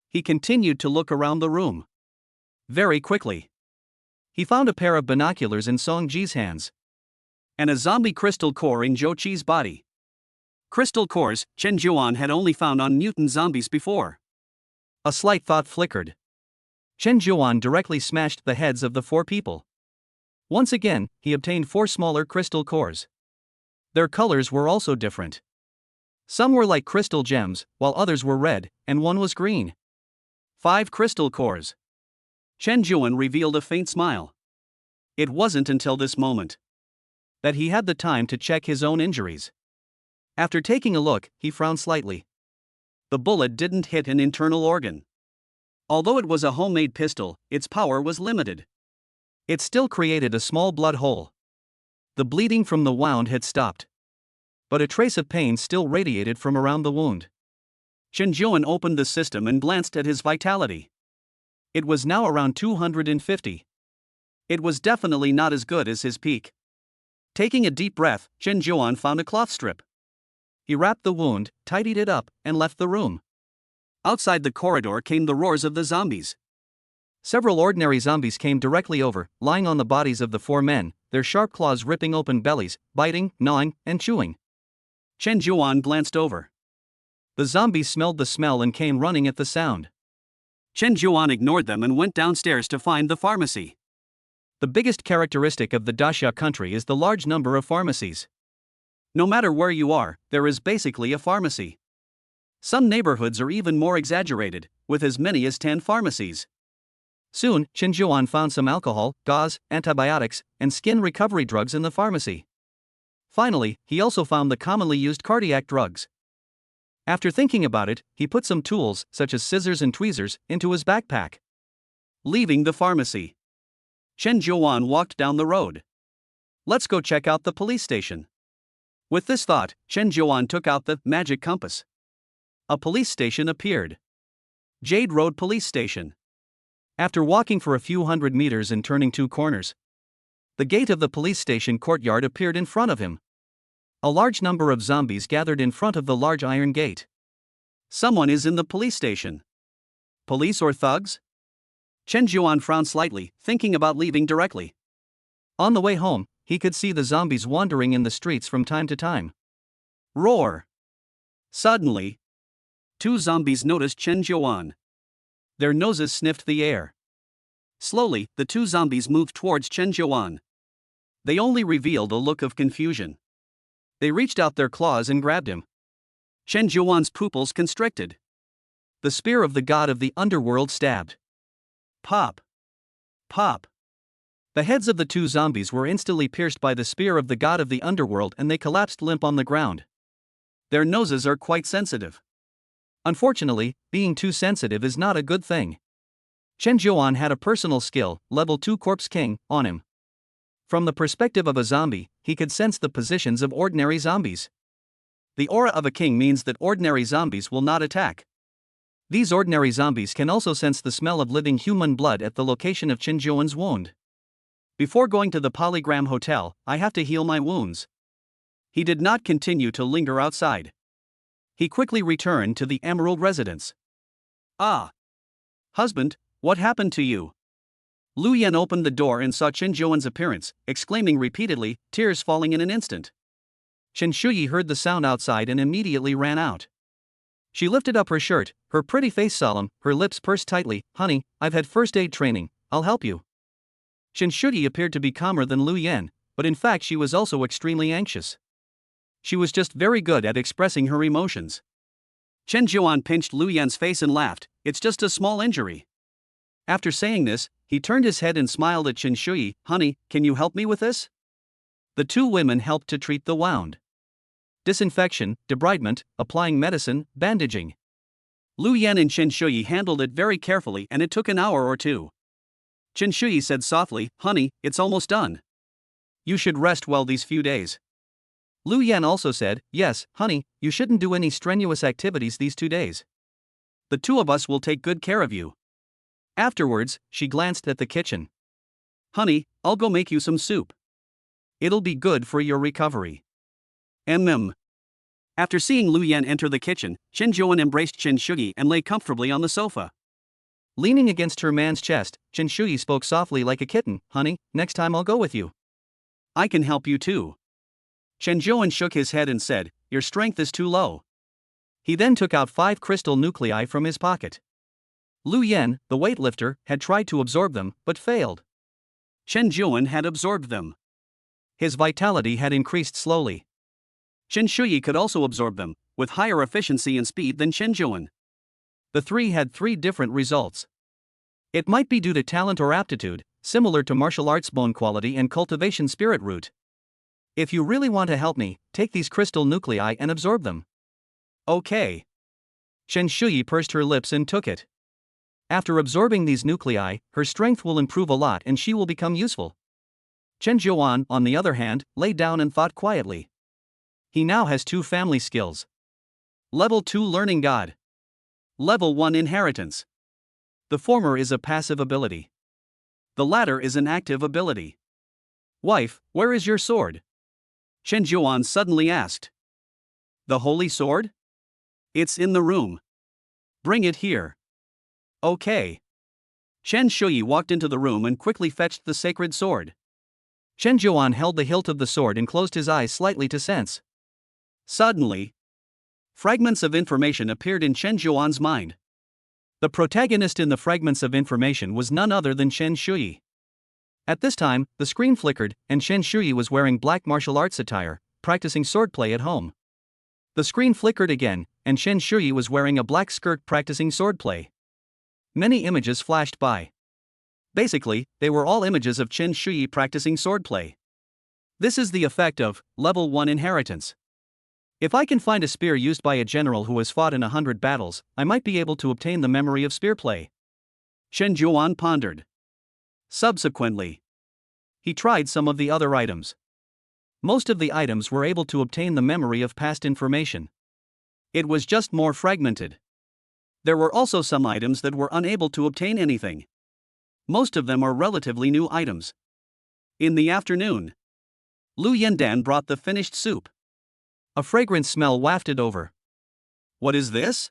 He continued to look around the room. Very quickly, he found a pair of binoculars in Song Ji's hands, and a zombie crystal core in Zhou Qi's body. Crystal cores, Chen Zhuan had only found on mutant zombies before. A slight thought flickered. Chen Zhuan directly smashed the heads of the 4 people. Once again, he obtained 4 smaller crystal cores. Their colors were also different. Some were like crystal gems, while others were red, and one was green. 5 crystal cores. Chen Zhuan revealed a faint smile. It wasn't until this moment that he had the time to check his own injuries. After taking a look, he frowned slightly. The bullet didn't hit an internal organ. Although it was a homemade pistol, its power was limited. It still created a small blood hole. The bleeding from the wound had stopped, but a trace of pain still radiated from around the wound. Chen Zhuan opened the system and glanced at his vitality. It was now around 250. It was definitely not as good as his peak. Taking a deep breath, Chen Zhuan found a cloth strip. He wrapped the wound, tidied it up, and left the room. Outside the corridor came the roars of the zombies. Several ordinary zombies came directly over, lying on the bodies of the 4 men, their sharp claws ripping open bellies, biting, gnawing, and chewing. Chen Zhuan glanced over. The zombies smelled the smell and came running at the sound. Chen Zhuan ignored them and went downstairs to find the pharmacy. The biggest characteristic of the Daxia country is the large number of pharmacies. No matter where you are, there is basically a pharmacy. Some neighborhoods are even more exaggerated, with as many as 10 pharmacies. Soon, Chen Zhuan found some alcohol, gauze, antibiotics, and skin recovery drugs in the pharmacy. Finally, he also found the commonly used cardiac drugs. After thinking about it, he put some tools, such as scissors and tweezers, into his backpack. Leaving the pharmacy, Chen Zhuan walked down the road. Let's go check out the police station. With this thought, Chen Zhuan took out the magic compass. A police station appeared. Jade Road Police Station. After walking for a few hundred meters and turning 2 corners, the gate of the police station courtyard appeared in front of him. A large number of zombies gathered in front of the large iron gate. Someone is in the police station. Police or thugs? Chen Zhuan frowned slightly, thinking about leaving directly. On the way home, he could see the zombies wandering in the streets from time to time. Roar! Suddenly, two zombies noticed Chen Zhuan. Their noses sniffed the air. Slowly, the two zombies moved towards Chen Zhuan. They only revealed a look of confusion. They reached out their claws and grabbed him. Chen Zhuan's pupils constricted. The spear of the god of the underworld stabbed. Pop! Pop! The heads of the two zombies were instantly pierced by the spear of the god of the underworld and they collapsed limp on the ground. Their noses are quite sensitive. Unfortunately, being too sensitive is not a good thing. Chen Zhuan had a personal skill, level 2 Corpse King, on him. From the perspective of a zombie, he could sense the positions of ordinary zombies. The aura of a king means that ordinary zombies will not attack. These ordinary zombies can also sense the smell of living human blood at the location of Chen Zhuan's wound. Before going to the Polygram Hotel, I have to heal my wounds. He did not continue to linger outside. He quickly returned to the Emerald residence. Ah! Husband, what happened to you? Lu Yan opened the door and saw Chen Zhuan's appearance, exclaiming repeatedly, tears falling in an instant. Chen Shuyi heard the sound outside and immediately ran out. She lifted up her shirt, her pretty face solemn, her lips pursed tightly. Honey, I've had first aid training, I'll help you. Chen Shuyi appeared to be calmer than Lu Yan, but in fact she was also extremely anxious. She was just very good at expressing her emotions. Chen Zhuan pinched Lu Yan's face and laughed, it's just a small injury. After saying this, he turned his head and smiled at Chen Shuyi. Honey, can you help me with this? The two women helped to treat the wound. Disinfection, debridement, applying medicine, bandaging. Lu Yan and Chen Shuyi handled it very carefully and it took an hour or two. Chen Shuyi said softly, honey, it's almost done. You should rest well these few days. Lu Yan also said, yes, honey, you shouldn't do any strenuous activities these 2 days. The two of us will take good care of you. Afterwards, she glanced at the kitchen. Honey, I'll go make you some soup. It'll be good for your recovery. After seeing Lu Yan enter the kitchen, Chen Zhuan embraced Chen Shuyi and lay comfortably on the sofa. Leaning against her man's chest, Chen Shuyi spoke softly like a kitten, honey, next time I'll go with you. I can help you too. Chen Zhuan shook his head and said, your strength is too low. He then took out 5 crystal nuclei from his pocket. Lu Yan, the weightlifter, had tried to absorb them, but failed. Chen Zhuan had absorbed them. His vitality had increased slowly. Chen Shuyi could also absorb them, with higher efficiency and speed than Chen Zhuan. The three had 3 different results. It might be due to talent or aptitude, similar to martial arts bone quality and cultivation spirit root. If you really want to help me, take these crystal nuclei and absorb them. Okay. Chen Shuyi pursed her lips and took it. After absorbing these nuclei, her strength will improve a lot and she will become useful. Chen Zhuan, on the other hand, lay down and thought quietly. He now has 2 family skills. Level 2 Learning God. Level 1 Inheritance. The former is a passive ability. The latter is an active ability. Wife, where is your sword? Chen Zhuan suddenly asked. The holy sword? It's in the room. Bring it here. Okay. Chen Shuyi walked into the room and quickly fetched the sacred sword. Chen Zhuan held the hilt of the sword and closed his eyes slightly to sense. Suddenly, fragments of information appeared in Chen Zhuan's mind. The protagonist in the fragments of information was none other than Chen Shuyi. At this time, the screen flickered, and Chen Shuyi was wearing black martial arts attire, practicing swordplay at home. The screen flickered again, and Chen Shuyi was wearing a black skirt practicing swordplay. Many images flashed by. Basically, they were all images of Chen Shuyi practicing swordplay. This is the effect of Level 1 Inheritance. If I can find a spear used by a general who has fought in 100 battles, I might be able to obtain the memory of spearplay. Chen Zhuan pondered. Subsequently, he tried some of the other items. Most of the items were able to obtain the memory of past information. It was just more fragmented. There were also some items that were unable to obtain anything. Most of them are relatively new items. In the afternoon, Lu Yandan brought the finished soup. A fragrant smell wafted over. What is this?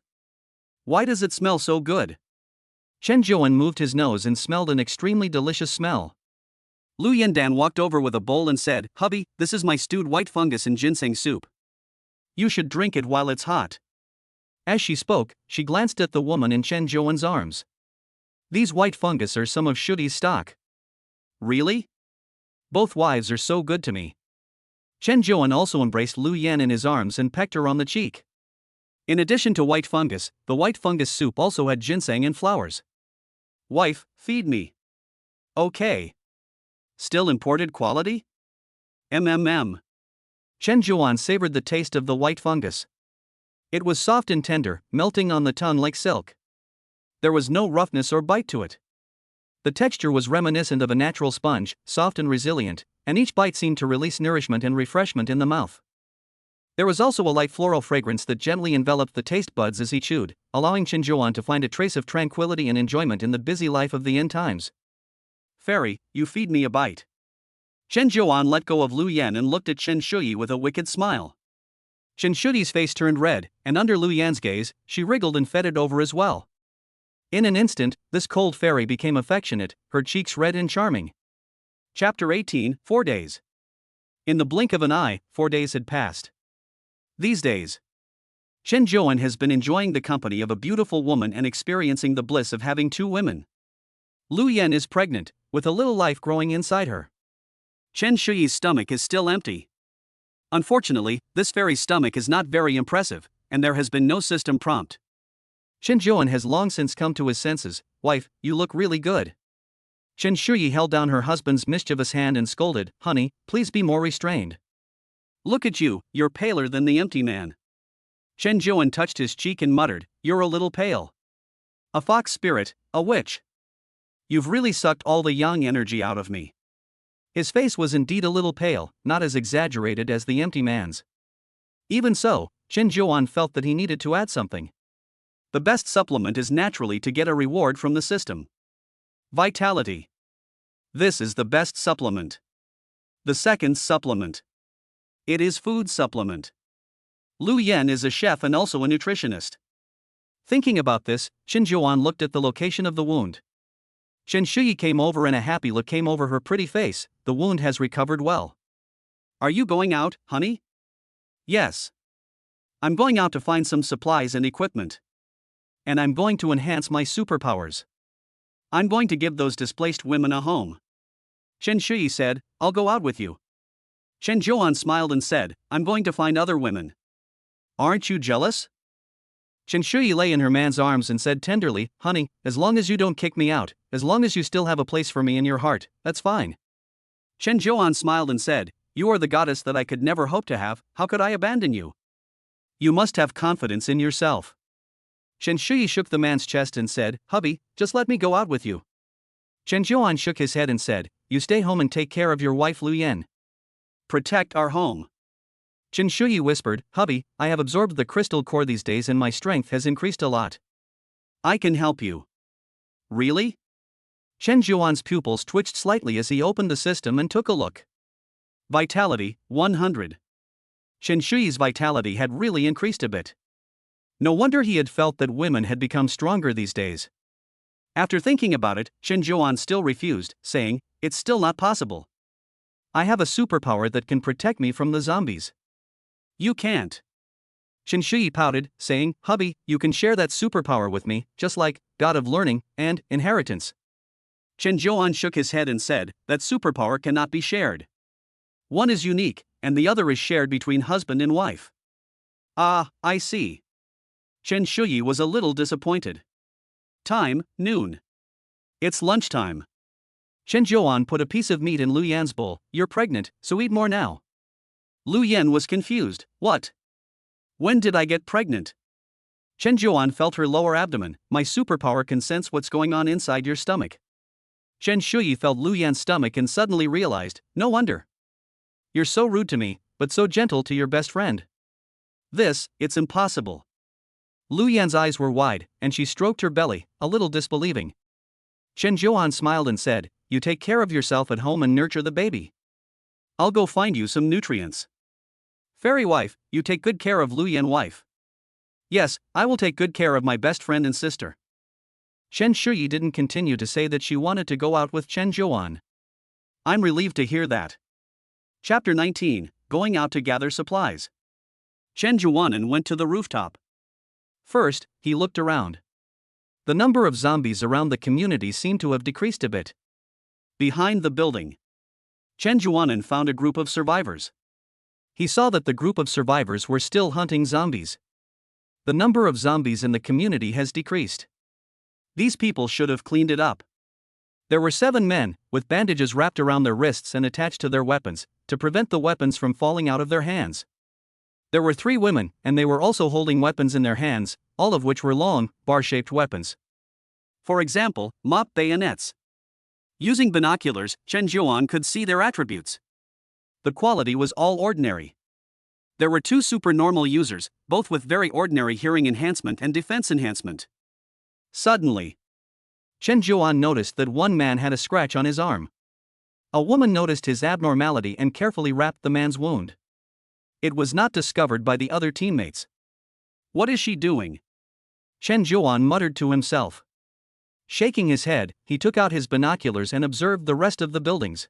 Why does it smell so good? Chen Zhuan moved his nose and smelled an extremely delicious smell. Lu Yandan walked over with a bowl and said, "Hubby, this is my stewed white fungus and ginseng soup. You should drink it while it's hot." As she spoke, she glanced at the woman in Chen Zhuan's arms. "These white fungus are some of Shudi's stock." "Really? "Both wives are so good to me." Chen Zhuan also embraced Lu Yan in his arms and pecked her on the cheek. In addition to white fungus, the white fungus soup also had ginseng and flowers. "Wife, feed me." "Okay. Still imported quality?" "MMM." Chen Zhuan savored the taste of the white fungus. It was soft and tender, melting on the tongue like silk. There was no roughness or bite to it. The texture was reminiscent of a natural sponge, soft and resilient, and each bite seemed to release nourishment and refreshment in the mouth. There was also a light floral fragrance that gently enveloped the taste buds as he chewed, allowing Chen Zhuan to find a trace of tranquility and enjoyment in the busy life of the end times. "Fairy, you feed me a bite." Chen Zhuan let go of Lu Yan and looked at Chen Shuyi with a wicked smile. Chen Shuyi's face turned red, and under Lu Yan's gaze, she wriggled and fed it over as well. In an instant, this cold fairy became affectionate, her cheeks red and charming. Chapter 18, 4 Days. In the blink of an eye, 4 days had passed. These days, Chen Zhuan has been enjoying the company of a beautiful woman and experiencing the bliss of having 2 women. Lu Yan is pregnant, with a little life growing inside her. Chen Shuyi's stomach is still empty. Unfortunately, this fairy's stomach is not very impressive, and there has been no system prompt. Chen Zhuan has long since come to his senses. "Wife, you look really good." Chen Shuyi held down her husband's mischievous hand and scolded, "Honey, please be more restrained." "Look at you, you're paler than the empty man." Chen Zhuan touched his cheek and muttered, "You're a little pale. A fox spirit, a witch. You've really sucked all the yang energy out of me." His face was indeed a little pale, not as exaggerated as the empty man's. Even so, Chen Zhuan felt that he needed to add something. The best supplement is naturally to get a reward from the system. Vitality. This is the best supplement. The second supplement. It is food supplement. Lu Yan is a chef and also a nutritionist. Thinking about this, Chen Zhuan looked at the location of the wound. Chen Shuyi came over and a happy look came over her pretty face. "The wound has recovered well." "Are you going out, honey?" "Yes. I'm going out to find some supplies and equipment. "And I'm going to enhance my superpowers." "I'm going to give those displaced women a home." Chen Shuyi said, "I'll go out with you." Chen Zhuan smiled and said, "I'm going to find other women." "Aren't you jealous?" Chen Shuyi lay in her man's arms and said tenderly, "Honey, as long as you don't kick me out, as long as you still have a place for me in your heart, that's fine." Chen Zhuan smiled and said, "You are the goddess that I could never hope to have, how could I abandon you? You must have confidence in yourself." Chen Shuyi shook the man's chest and said, "Hubby, just let me go out with you." Chen Zhuan shook his head and said, "You stay home and take care of your wife Lu Yan." "Protect our home." Chen Shuyi whispered, "Hubby, I have absorbed the crystal core these days and my strength has increased a lot." "I can help you." "Really?" Chen Zhuan's pupils twitched slightly as he opened the system and took a look. Vitality, 100. Chen Shuyi's vitality had really increased a bit. No wonder he had felt that women had become stronger these days. After thinking about it, Chen Zhuan still refused, saying, "It's still not possible. I have a superpower that can protect me from the zombies." "You can't." Chen Shuyi pouted, saying, "Hubby, you can share that superpower with me, just like God of Learning and Inheritance." Chen Zhuan shook his head and said, "That superpower cannot be shared. One is unique, and the other is shared between husband and wife." "Ah, I see." Chen Shuyi was a little disappointed. Time, noon. It's lunchtime. Chen Zhuan put a piece of meat in Lu Yan's bowl. "You're pregnant, so eat more now." Lu Yan was confused. "What? When did I get pregnant?" Chen Zhuan felt her lower abdomen. "My superpower can sense what's going on inside your stomach." Chen Shuyi felt Lu Yan's stomach and suddenly realized, "No wonder. You're so rude to me, but so gentle to your best friend." It's impossible." Lu Yan's eyes were wide, and she stroked her belly, a little disbelieving. Chen Zhuan smiled and said, "You take care of yourself at home and nurture the baby. I'll go find you some nutrients." "Fairy wife, you take good care of Lu Yan wife." "Yes, I will take good care of my best friend and sister." Chen Shuyi didn't continue to say that she wanted to go out with Chen Zhuan. I'm relieved to hear that. Chapter 19, Going Out to Gather Supplies. Chen Juanan went to the rooftop. First, he looked around. The number of zombies around the community seemed to have decreased a bit. Behind the building, Chen Juanan found a group of survivors. He saw that the group of survivors were still hunting zombies. The number of zombies in the community has decreased. These people should have cleaned it up. There were 7 men, with bandages wrapped around their wrists and attached to their weapons, to prevent the weapons from falling out of their hands. There were 3 women, and they were also holding weapons in their hands, all of which were long, bar-shaped weapons. For example, mop bayonets. Using binoculars, Chen Juan could see their attributes. The quality was all ordinary. There were 2 supernormal users, both with very ordinary hearing enhancement and defense enhancement. Suddenly, Chen Juan noticed that one man had a scratch on his arm. A woman noticed his abnormality and carefully wrapped the man's wound. It was not discovered by the other teammates. What is she doing? Chen Juan muttered to himself. Shaking his head, he took out his binoculars and observed the rest of the buildings.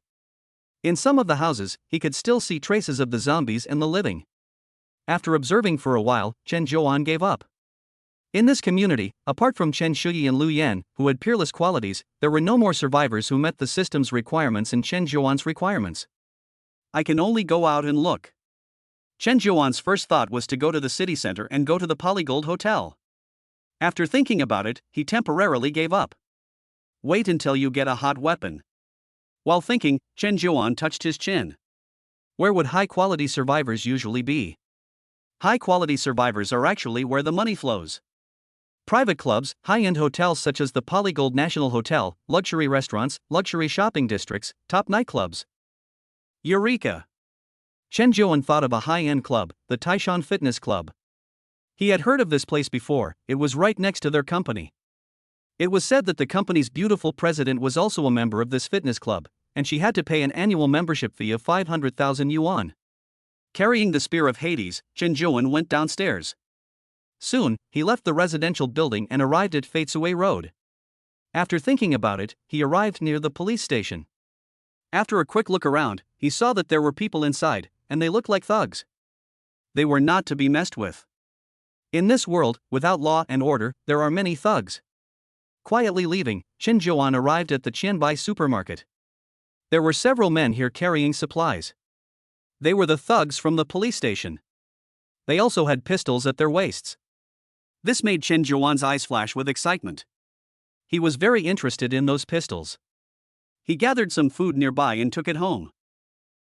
In some of the houses, he could still see traces of the zombies and the living. After observing for a while, Chen Juan gave up. In this community, apart from Chen Shuyi and Lu Yan, who had peerless qualities, there were no more survivors who met the system's requirements and Chen Juan's requirements. I can only go out and look. Chen Juan's first thought was to go to the city center and go to the Polygold Hotel. After thinking about it, he temporarily gave up. Wait until you get a hot weapon. While thinking, Chen Juan touched his chin. Where would high-quality survivors usually be? High-quality survivors are actually where the money flows. Private clubs, high-end hotels such as the Polygold National Hotel, luxury restaurants, luxury shopping districts, top nightclubs. Eureka! Chen Juan thought of a high-end club, the Taishan Fitness Club. He had heard of this place before, it was right next to their company. It was said that the company's beautiful president was also a member of this fitness club, and she had to pay an annual membership fee of 500,000 yuan. Carrying the Spear of Hades, Chen Juan went downstairs. Soon, he left the residential building and arrived at Faitsue Road. After thinking about it, he arrived near the police station. After a quick look around, he saw that there were people inside, and they looked like thugs. They were not to be messed with. In this world, without law and order, there are many thugs. Quietly leaving, Chen Juan arrived at the Qianbai supermarket. There were several men here carrying supplies. They were the thugs from the police station. They also had pistols at their waists. This made Chen Juan's eyes flash with excitement. He was very interested in those pistols. He gathered some food nearby and took it home.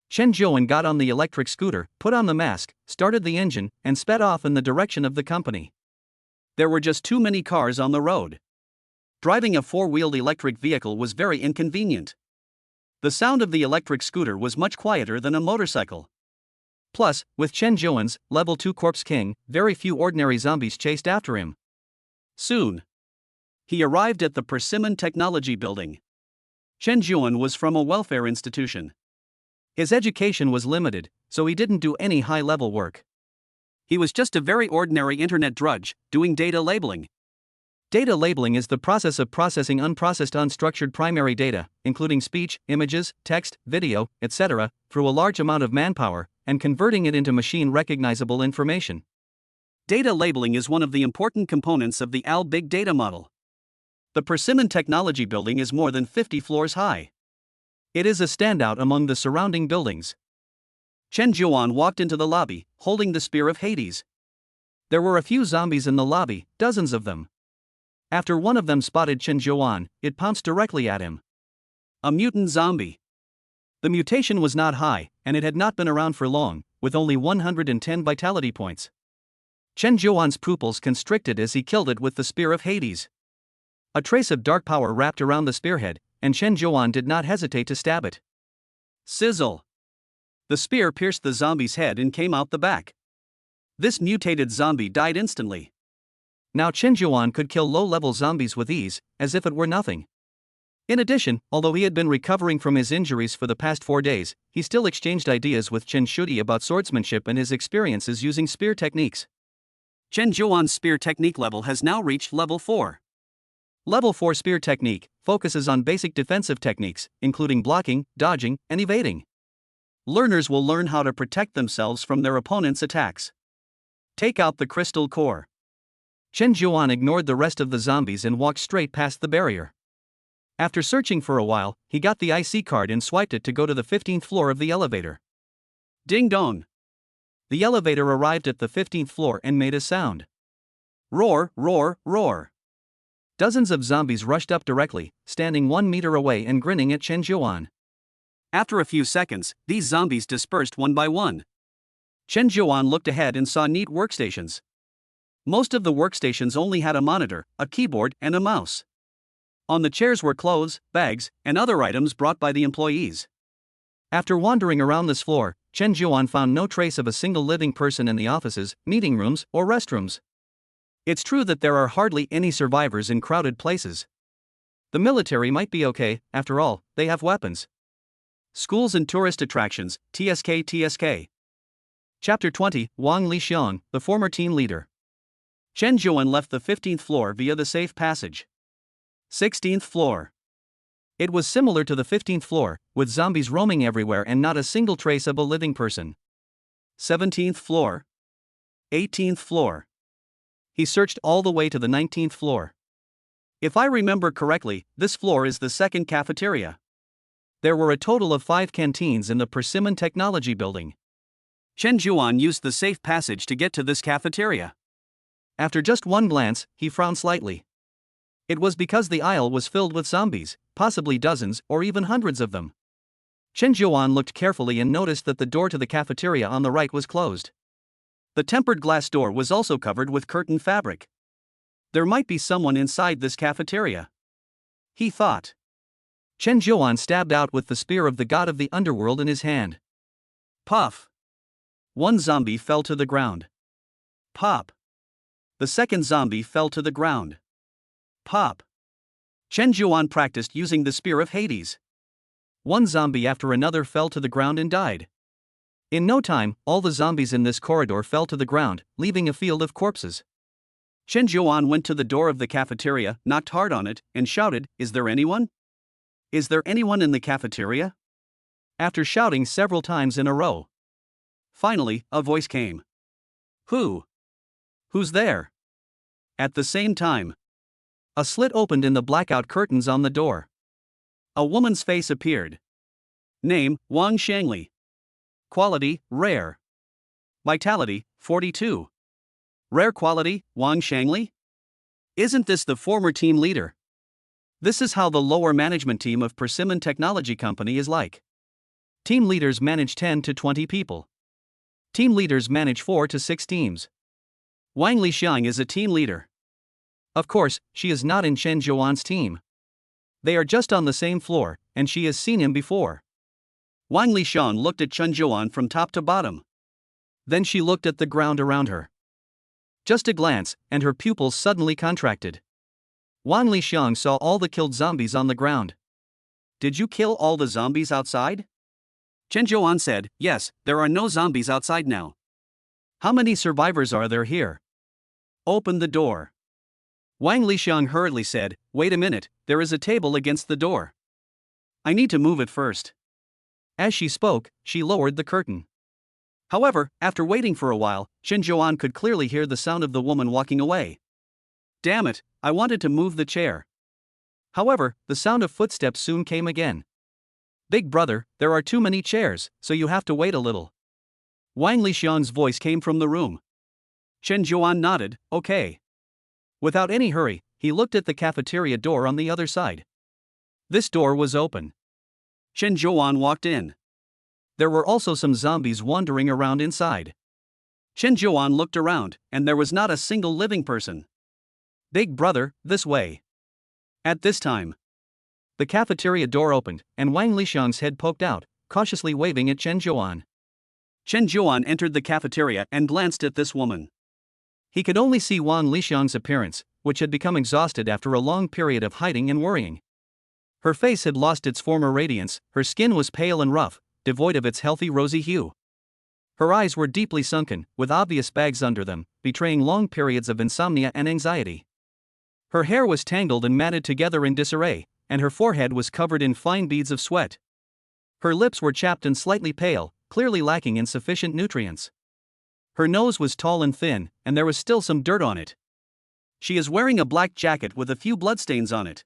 Chen Juan got on the electric scooter, put on the mask, started the engine, and sped off in the direction of the company. There were just too many cars on the road. Driving a 4-wheeled electric vehicle was very inconvenient. The sound of the electric scooter was much quieter than a motorcycle. Plus, with Chen Juan's Level 2 Corpse King, very few ordinary zombies chased after him. Soon, he arrived at the Persimmon Technology Building. Chen Juan was from a welfare institution. His education was limited, so he didn't do any high-level work. He was just a very ordinary internet drudge, doing data labeling. Data labeling is the process of processing unprocessed unstructured primary data, including speech, images, text, video, etc., through a large amount of manpower, and converting it into machine-recognizable information. Data labeling is one of the important components of the AL Big Data model. The Persimmon Technology Building is more than 50 floors high. It is a standout among the surrounding buildings. Chen Juan walked into the lobby, holding the Spear of Hades. There were a few zombies in the lobby, dozens of them. After one of them spotted Chen Juan, it pounced directly at him. A mutant zombie. The mutation was not high, and it had not been around for long, with only 110 vitality points. Chen Juan's pupils constricted as he killed it with the Spear of Hades. A trace of dark power wrapped around the spearhead, and Chen Juan did not hesitate to stab it. Sizzle! The spear pierced the zombie's head and came out the back. This mutated zombie died instantly. Now Chen Juan could kill low-level zombies with ease, as if it were nothing. In addition, although he had been recovering from his injuries for the past 4 days, he still exchanged ideas with Chen Shuyi about swordsmanship and his experiences using spear techniques. Chen Juan's spear technique level has now reached level 4. Level 4 Spear Technique focuses on basic defensive techniques, including blocking, dodging, and evading. Learners will learn how to protect themselves from their opponent's attacks. Take out the crystal core. Chen Zhuan ignored the rest of the zombies and walked straight past the barrier. After searching for a while, he got the IC card and swiped it to go to the 15th floor of the elevator. Ding dong. The elevator arrived at the 15th floor and made a sound. Roar, roar, roar. Dozens of zombies rushed up directly, standing 1 meter away and grinning at Chen Zhuan. After a few seconds, these zombies dispersed one by one. Chen Zhuan looked ahead and saw neat workstations. Most of the workstations only had a monitor, a keyboard, and a mouse. On the chairs were clothes, bags, and other items brought by the employees. After wandering around this floor, Chen Zhuan found no trace of a single living person in the offices, meeting rooms, or restrooms. It's true that there are hardly any survivors in crowded places. The military might be okay, after all, they have weapons. Schools and tourist attractions, TSK. Chapter 20, Wang Lixiang, the former team leader. Chen Zhuan left the 15th floor via the safe passage. 16th floor. It was similar to the 15th floor, with zombies roaming everywhere and not a single trace of a living person. 17th floor. 18th floor. He searched all the way to the 19th floor. If I remember correctly, this floor is the second cafeteria. There were a total of 5 canteens in the Persimmon Technology Building. Chen Zhuan used the safe passage to get to this cafeteria. After just one glance, he frowned slightly. It was because the aisle was filled with zombies, possibly dozens or even hundreds of them. Chen Zhuan looked carefully and noticed that the door to the cafeteria on the right was closed. The tempered glass door was also covered with curtain fabric. There might be someone inside this cafeteria, he thought. Chen Zhuan stabbed out with the spear of the god of the underworld in his hand. Puff. One zombie fell to the ground. Pop. The second zombie fell to the ground. Pop. Chen Zhuan practiced using the spear of Hades. One zombie after another fell to the ground and died. In no time, all the zombies in this corridor fell to the ground, leaving a field of corpses. Chen Zhuan went to the door of the cafeteria, knocked hard on it, and shouted, "Is there anyone? Is there anyone in the cafeteria?" After shouting several times in a row, finally, a voice came. Who? Who's there? At the same time, a slit opened in the blackout curtains on the door. A woman's face appeared. Name, Wang Shangli. Quality, rare. Vitality, 42. Rare quality, Wang Shangli? Isn't this the former team leader? This is how the lower management team of Persimmon Technology Company is like. Team leaders manage 10 to 20 people. Team leaders manage 4 to 6 teams. Wang Lixiang is a team leader. Of course, she is not in Chen Zhuan's team. They are just on the same floor, and she has seen him before. Wang Lixiang looked at Chen Zhuan from top to bottom. Then she looked at the ground around her. Just a glance, and her pupils suddenly contracted. Wang Lixiang saw all the killed zombies on the ground. Did you kill all the zombies outside? Chen Zhuan said, yes, there are no zombies outside now. How many survivors are there here? Open the door. Wang Lixiang hurriedly said, wait a minute, there is a table against the door. I need to move it first. As she spoke, she lowered the curtain. However, after waiting for a while, Chen Zhuan could clearly hear the sound of the woman walking away. Damn it, I wanted to move the chair. However, the sound of footsteps soon came again. Big brother, there are too many chairs, so you have to wait a little. Wang Lixiang's voice came from the room. Chen Zhuan nodded, okay. Without any hurry, he looked at the cafeteria door on the other side. This door was open. Chen Zhuan walked in. There were also some zombies wandering around inside. Chen Zhuan looked around, and there was not a single living person. Big brother, this way. At this time, the cafeteria door opened, and Wang Lixiang's head poked out, cautiously waving at Chen Zhuan. Chen Zhuan entered the cafeteria and glanced at this woman. He could only see Wang Lixiang's appearance, which had become exhausted after a long period of hiding and worrying. Her face had lost its former radiance, her skin was pale and rough, devoid of its healthy rosy hue. Her eyes were deeply sunken, with obvious bags under them, betraying long periods of insomnia and anxiety. Her hair was tangled and matted together in disarray, and her forehead was covered in fine beads of sweat. Her lips were chapped and slightly pale, clearly lacking in sufficient nutrients. Her nose was tall and thin, and there was still some dirt on it. She is wearing a black jacket with a few bloodstains on it.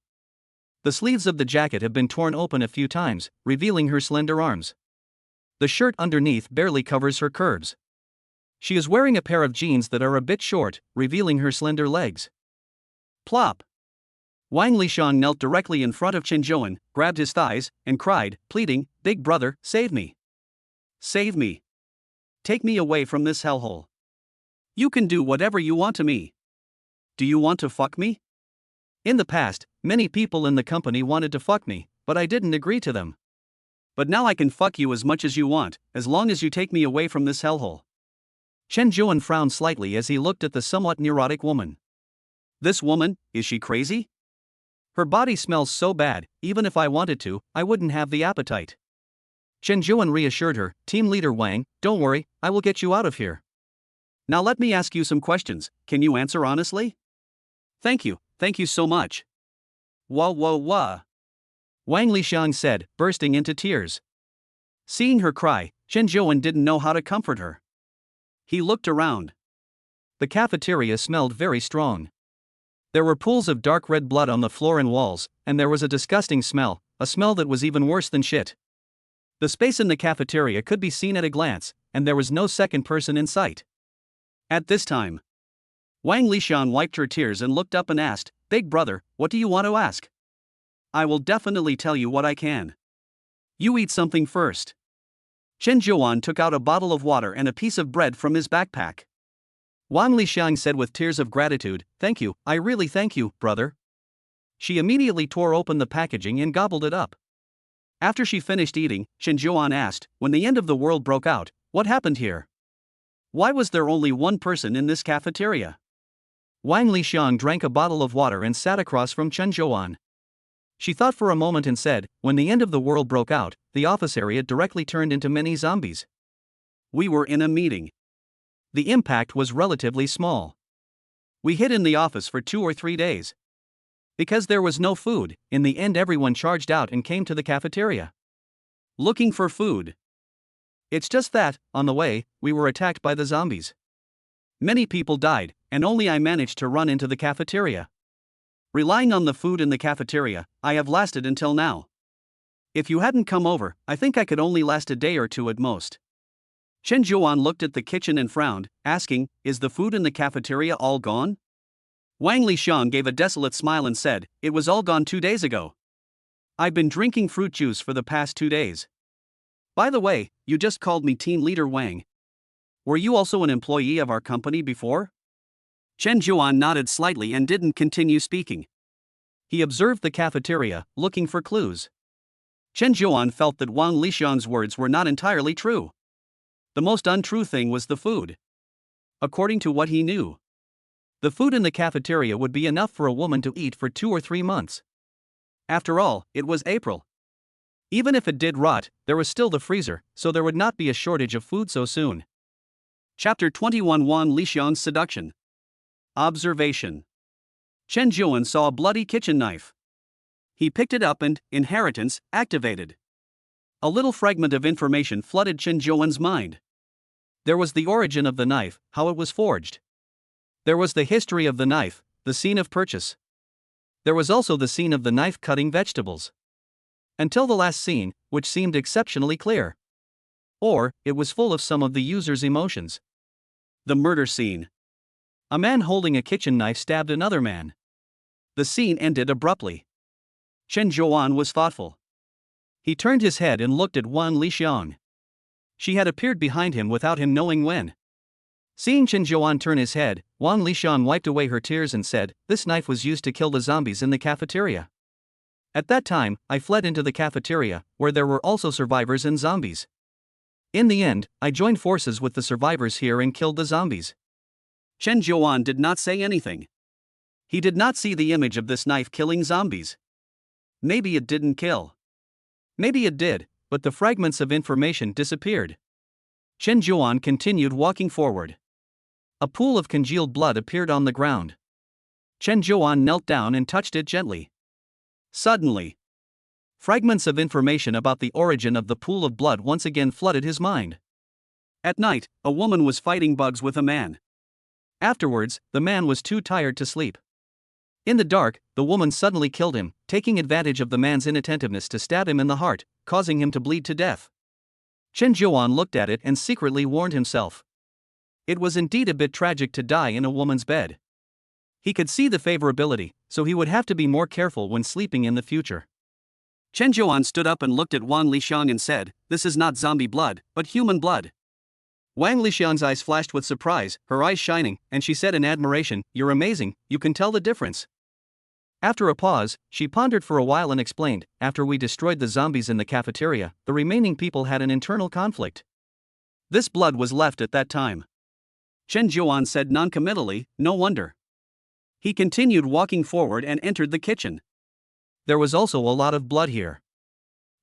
The sleeves of the jacket have been torn open a few times, revealing her slender arms. The shirt underneath barely covers her curves. She is wearing a pair of jeans that are a bit short, revealing her slender legs. Plop! Wang Lishan knelt directly in front of Chen Zhuan, grabbed his thighs, and cried, pleading, "Big brother, save me! Save me! Take me away from this hellhole! You can do whatever you want to me! Do you want to fuck me?" In the past, many people in the company wanted to fuck me, but I didn't agree to them. But now I can fuck you as much as you want, as long as you take me away from this hellhole. Chen Zhuan frowned slightly as he looked at the somewhat neurotic woman. This woman, is she crazy? Her body smells so bad, even if I wanted to, I wouldn't have the appetite. Chen Zhuan reassured her, Team Leader Wang, don't worry, I will get you out of here. Now let me ask you some questions, can you answer honestly? Thank you so much. Wah. Wang Lixiang said, bursting into tears. Seeing her cry, Chen Zhuan didn't know how to comfort her. He looked around. The cafeteria smelled very strong. There were pools of dark red blood on the floor and walls, and there was a disgusting smell, a smell that was even worse than shit. The space in the cafeteria could be seen at a glance, and there was no second person in sight. At this time, Wang Lishan wiped her tears and looked up and asked, Big brother, what do you want to ask? I will definitely tell you what I can. You eat something first. Chen Zhuan took out a bottle of water and a piece of bread from his backpack. Wang Lixiang said with tears of gratitude, thank you, I really thank you, brother. She immediately tore open the packaging and gobbled it up. After she finished eating, Chen Zhuan asked, when the end of the world broke out, what happened here? Why was there only one person in this cafeteria? Wang Lixiang drank a bottle of water and sat across from Chen Zhuan. She thought for a moment and said, when the end of the world broke out, the office area directly turned into many zombies. We were in a meeting. The impact was relatively small. We hid in the office for 2 or 3 days. Because there was no food, in the end everyone charged out and came to the cafeteria. Looking for food. It's just that, on the way, we were attacked by the zombies. Many people died, and only I managed to run into the cafeteria. Relying on the food in the cafeteria, I have lasted until now. If you hadn't come over, I think I could only last a day or two at most. Chen Zhuan looked at the kitchen and frowned, asking, is the food in the cafeteria all gone? Wang Lixiang gave a desolate smile and said, it was all gone 2 days ago. I've been drinking fruit juice for the past 2 days. By the way, you just called me Team Leader Wang. Were you also an employee of our company before? Chen Zhuan nodded slightly and didn't continue speaking. He observed the cafeteria, looking for clues. Chen Zhuan felt that Wang Lixiang's words were not entirely true. The most untrue thing was the food. According to what he knew, the food in the cafeteria would be enough for a woman to eat for 2 or 3 months. After all, it was April. Even if it did rot, there was still the freezer, so there would not be a shortage of food so soon. Chapter 21 Wang Lixiang's Seduction. Observation. Chen Zhuan saw a bloody kitchen knife. He picked it up and, inheritance, activated. A little fragment of information flooded Chen Zhuan's mind. There was the origin of the knife, how it was forged. There was the history of the knife, the scene of purchase. There was also the scene of the knife cutting vegetables. Until the last scene, which seemed exceptionally clear. Or, it was full of some of the user's emotions. The murder scene. A man holding a kitchen knife stabbed another man. The scene ended abruptly. Chen Zhuan was thoughtful. He turned his head and looked at Wang Lixiang. She had appeared behind him without him knowing when. Seeing Chen Zhuan turn his head, Wang Lixiang wiped away her tears and said, this knife was used to kill the zombies in the cafeteria. At that time, I fled into the cafeteria, where there were also survivors and zombies. In the end, I joined forces with the survivors here and killed the zombies. Chen Zhuan did not say anything. He did not see the image of this knife killing zombies. Maybe it didn't kill. Maybe it did, but the fragments of information disappeared. Chen Zhuan continued walking forward. A pool of congealed blood appeared on the ground. Chen Zhuan knelt down and touched it gently. Suddenly, fragments of information about the origin of the pool of blood once again flooded his mind. At night, a woman was fighting bugs with a man. Afterwards, the man was too tired to sleep. In the dark, the woman suddenly killed him, taking advantage of the man's inattentiveness to stab him in the heart, causing him to bleed to death. Chen Zhuan looked at it and secretly warned himself. It was indeed a bit tragic to die in a woman's bed. He could see the favorability, so he would have to be more careful when sleeping in the future. Chen Zhuan stood up and looked at Wang Lixiang and said, "This is not zombie blood, but human blood." Wang Lixiang's eyes flashed with surprise, her eyes shining, and she said in admiration, "You're amazing, you can tell the difference." After a pause, she pondered for a while and explained, "After we destroyed the zombies in the cafeteria, the remaining people had an internal conflict. This blood was left at that time." Chen Zhuan said noncommittally, "No wonder." He continued walking forward and entered the kitchen. There was also a lot of blood here.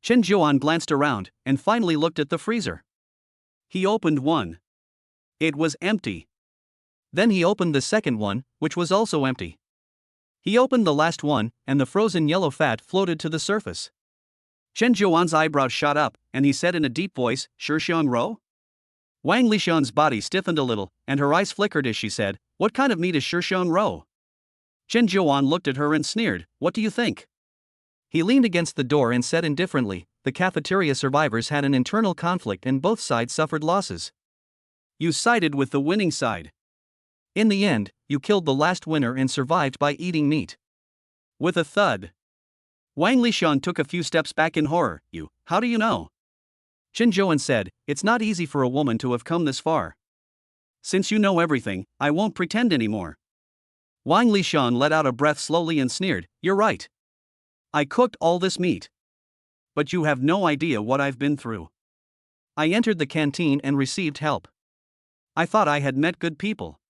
Chen Zhuan glanced around, and finally looked at the freezer. He opened one. It was empty. Then he opened the second one, which was also empty. He opened the last one, and the frozen yellow fat floated to the surface. Chen Zhuan's eyebrows shot up, and he said in a deep voice, "Shixiang Rou?" Wang Lixiang's body stiffened a little, and her eyes flickered as she said, "What kind of meat is Shixiang Rou?" Chen Zhuan looked at her and sneered, "What do you think?" He leaned against the door and said indifferently, "The cafeteria survivors had an internal conflict and both sides suffered losses. You sided with the winning side. In the end, you killed the last winner and survived by eating meat." With a thud, Wang Lixiang took a few steps back in horror. How do you know?" Chen Zhuan said, "It's not easy for a woman to have come this far." "Since you know everything, I won't pretend anymore." Wang Lixiang let out a breath slowly and sneered, "You're right. I cooked all this meat. But you have no idea what I've been through. I entered the canteen and received help. I thought I had met good people.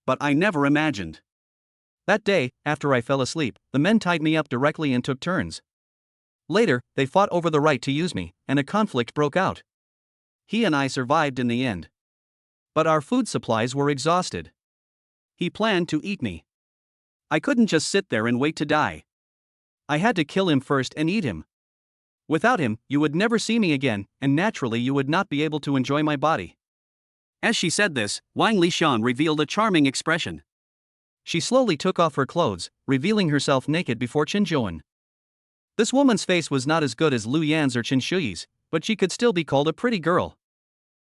But I never imagined. That day, after I fell asleep, the men tied me up directly and took turns. Later, they fought over the right to use me, and a conflict broke out. He and I survived in the end. But our food supplies were exhausted. He planned to eat me. I couldn't just sit there and wait to die. I had to kill him first and eat him. Without him, you would never see me again, and naturally you would not be able to enjoy my body." As she said this, Wang Lixiang revealed a charming expression. She slowly took off her clothes, revealing herself naked before Chen Zhuan. This woman's face was not as good as Lu Yan's or Chen Shuyi's, but she could still be called a pretty girl.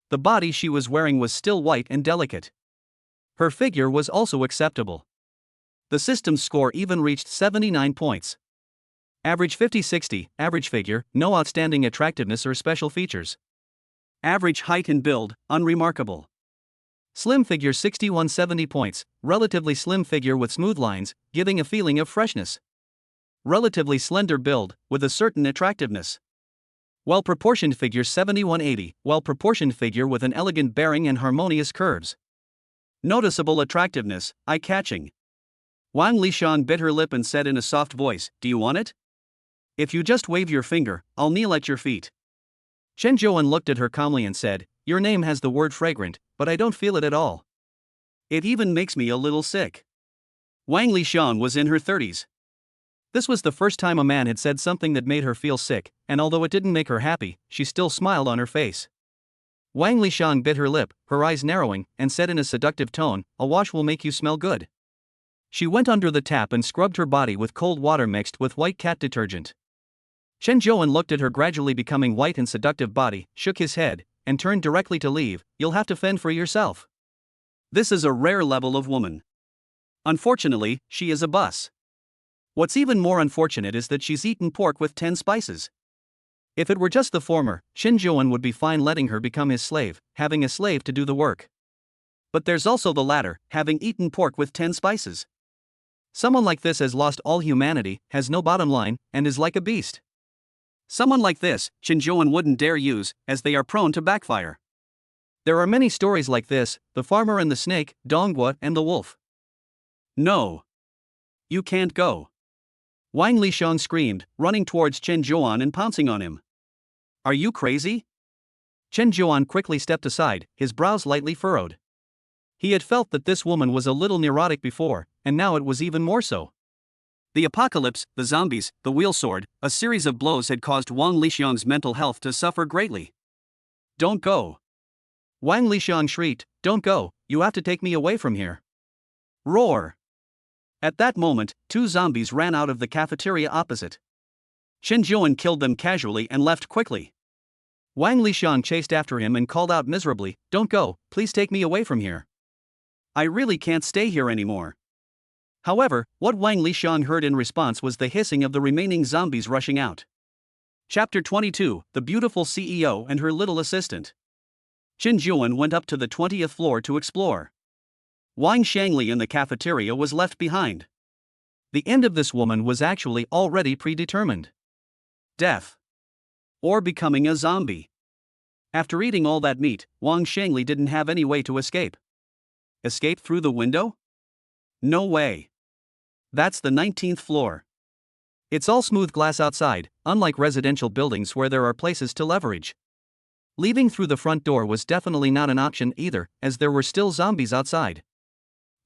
The body she was wearing was still white and delicate. Her figure was also acceptable. The system's score even reached 79 points. Average 50-60, average figure, no outstanding attractiveness or special features. Average height and build, unremarkable. Slim figure 61-70 points, relatively slim figure with smooth lines, giving a feeling of freshness. Relatively slender build, with a certain attractiveness. Well-proportioned figure 71-80, well-proportioned figure with an elegant bearing and harmonious curves. Noticeable attractiveness, eye-catching. Wang Lixiang bit her lip and said in a soft voice, "Do you want it? If you just wave your finger, I'll kneel at your feet." Chen Zhuan looked at her calmly and said, "Your name has the word fragrant, but I don't feel it at all. It even makes me a little sick." Wang Lixiang was in her 30s. This was the first time a man had said something that made her feel sick, and although it didn't make her happy, she still smiled on her face. Wang Lixiang bit her lip, her eyes narrowing, and said in a seductive tone, "A wash will make you smell good." She went under the tap and scrubbed her body with cold water mixed with white cat detergent. Chen Zhuan looked at her gradually becoming white and seductive body, shook his head, and turned directly to leave. "You'll have to fend for yourself. This is a rare level of woman. Unfortunately, she is a bus. What's even more unfortunate is that she's eaten pork with 10 spices. If it were just the former, Chen Zhuan would be fine letting her become his slave, having a slave to do the work. But there's also the latter, having eaten pork with 10 spices. Someone like this has lost all humanity, has no bottom line, and is like a beast. Someone like this, Chen Zhuan wouldn't dare use, as they are prone to backfire. There are many stories like this, the farmer and the snake, Donghua and the wolf. No. You can't go. Wang Lixiang screamed, running towards Chen Zhuan and pouncing on him. Are you crazy? Chen Zhuan quickly stepped aside, his brows lightly furrowed. He had felt that this woman was a little neurotic before, and now it was even more so. The apocalypse, the zombies, the wheel sword, a series of blows had caused Wang Lixiang's mental health to suffer greatly. Don't go. Wang Lixiang shrieked, "Don't go, you have to take me away from here." Roar. At that moment, two zombies ran out of the cafeteria opposite. Chen Zhuan killed them casually and left quickly. Wang Lixiang chased after him and called out miserably, "Don't go, please take me away from here. I really can't stay here anymore." However, what Wang Lixiang heard in response was the hissing of the remaining zombies rushing out. Chapter 22, The Beautiful CEO and Her Little Assistant. Chen Zhuan went up to the 20th floor to explore. Wang Shangli in the cafeteria was left behind. The end of this woman was actually already predetermined. Death. Or becoming a zombie. After eating all that meat, Wang Shangli didn't have any way to escape. Escape through the window? No way. That's the 19th floor. It's all smooth glass outside, unlike residential buildings where there are places to leverage. Leaving through the front door was definitely not an option either, as there were still zombies outside.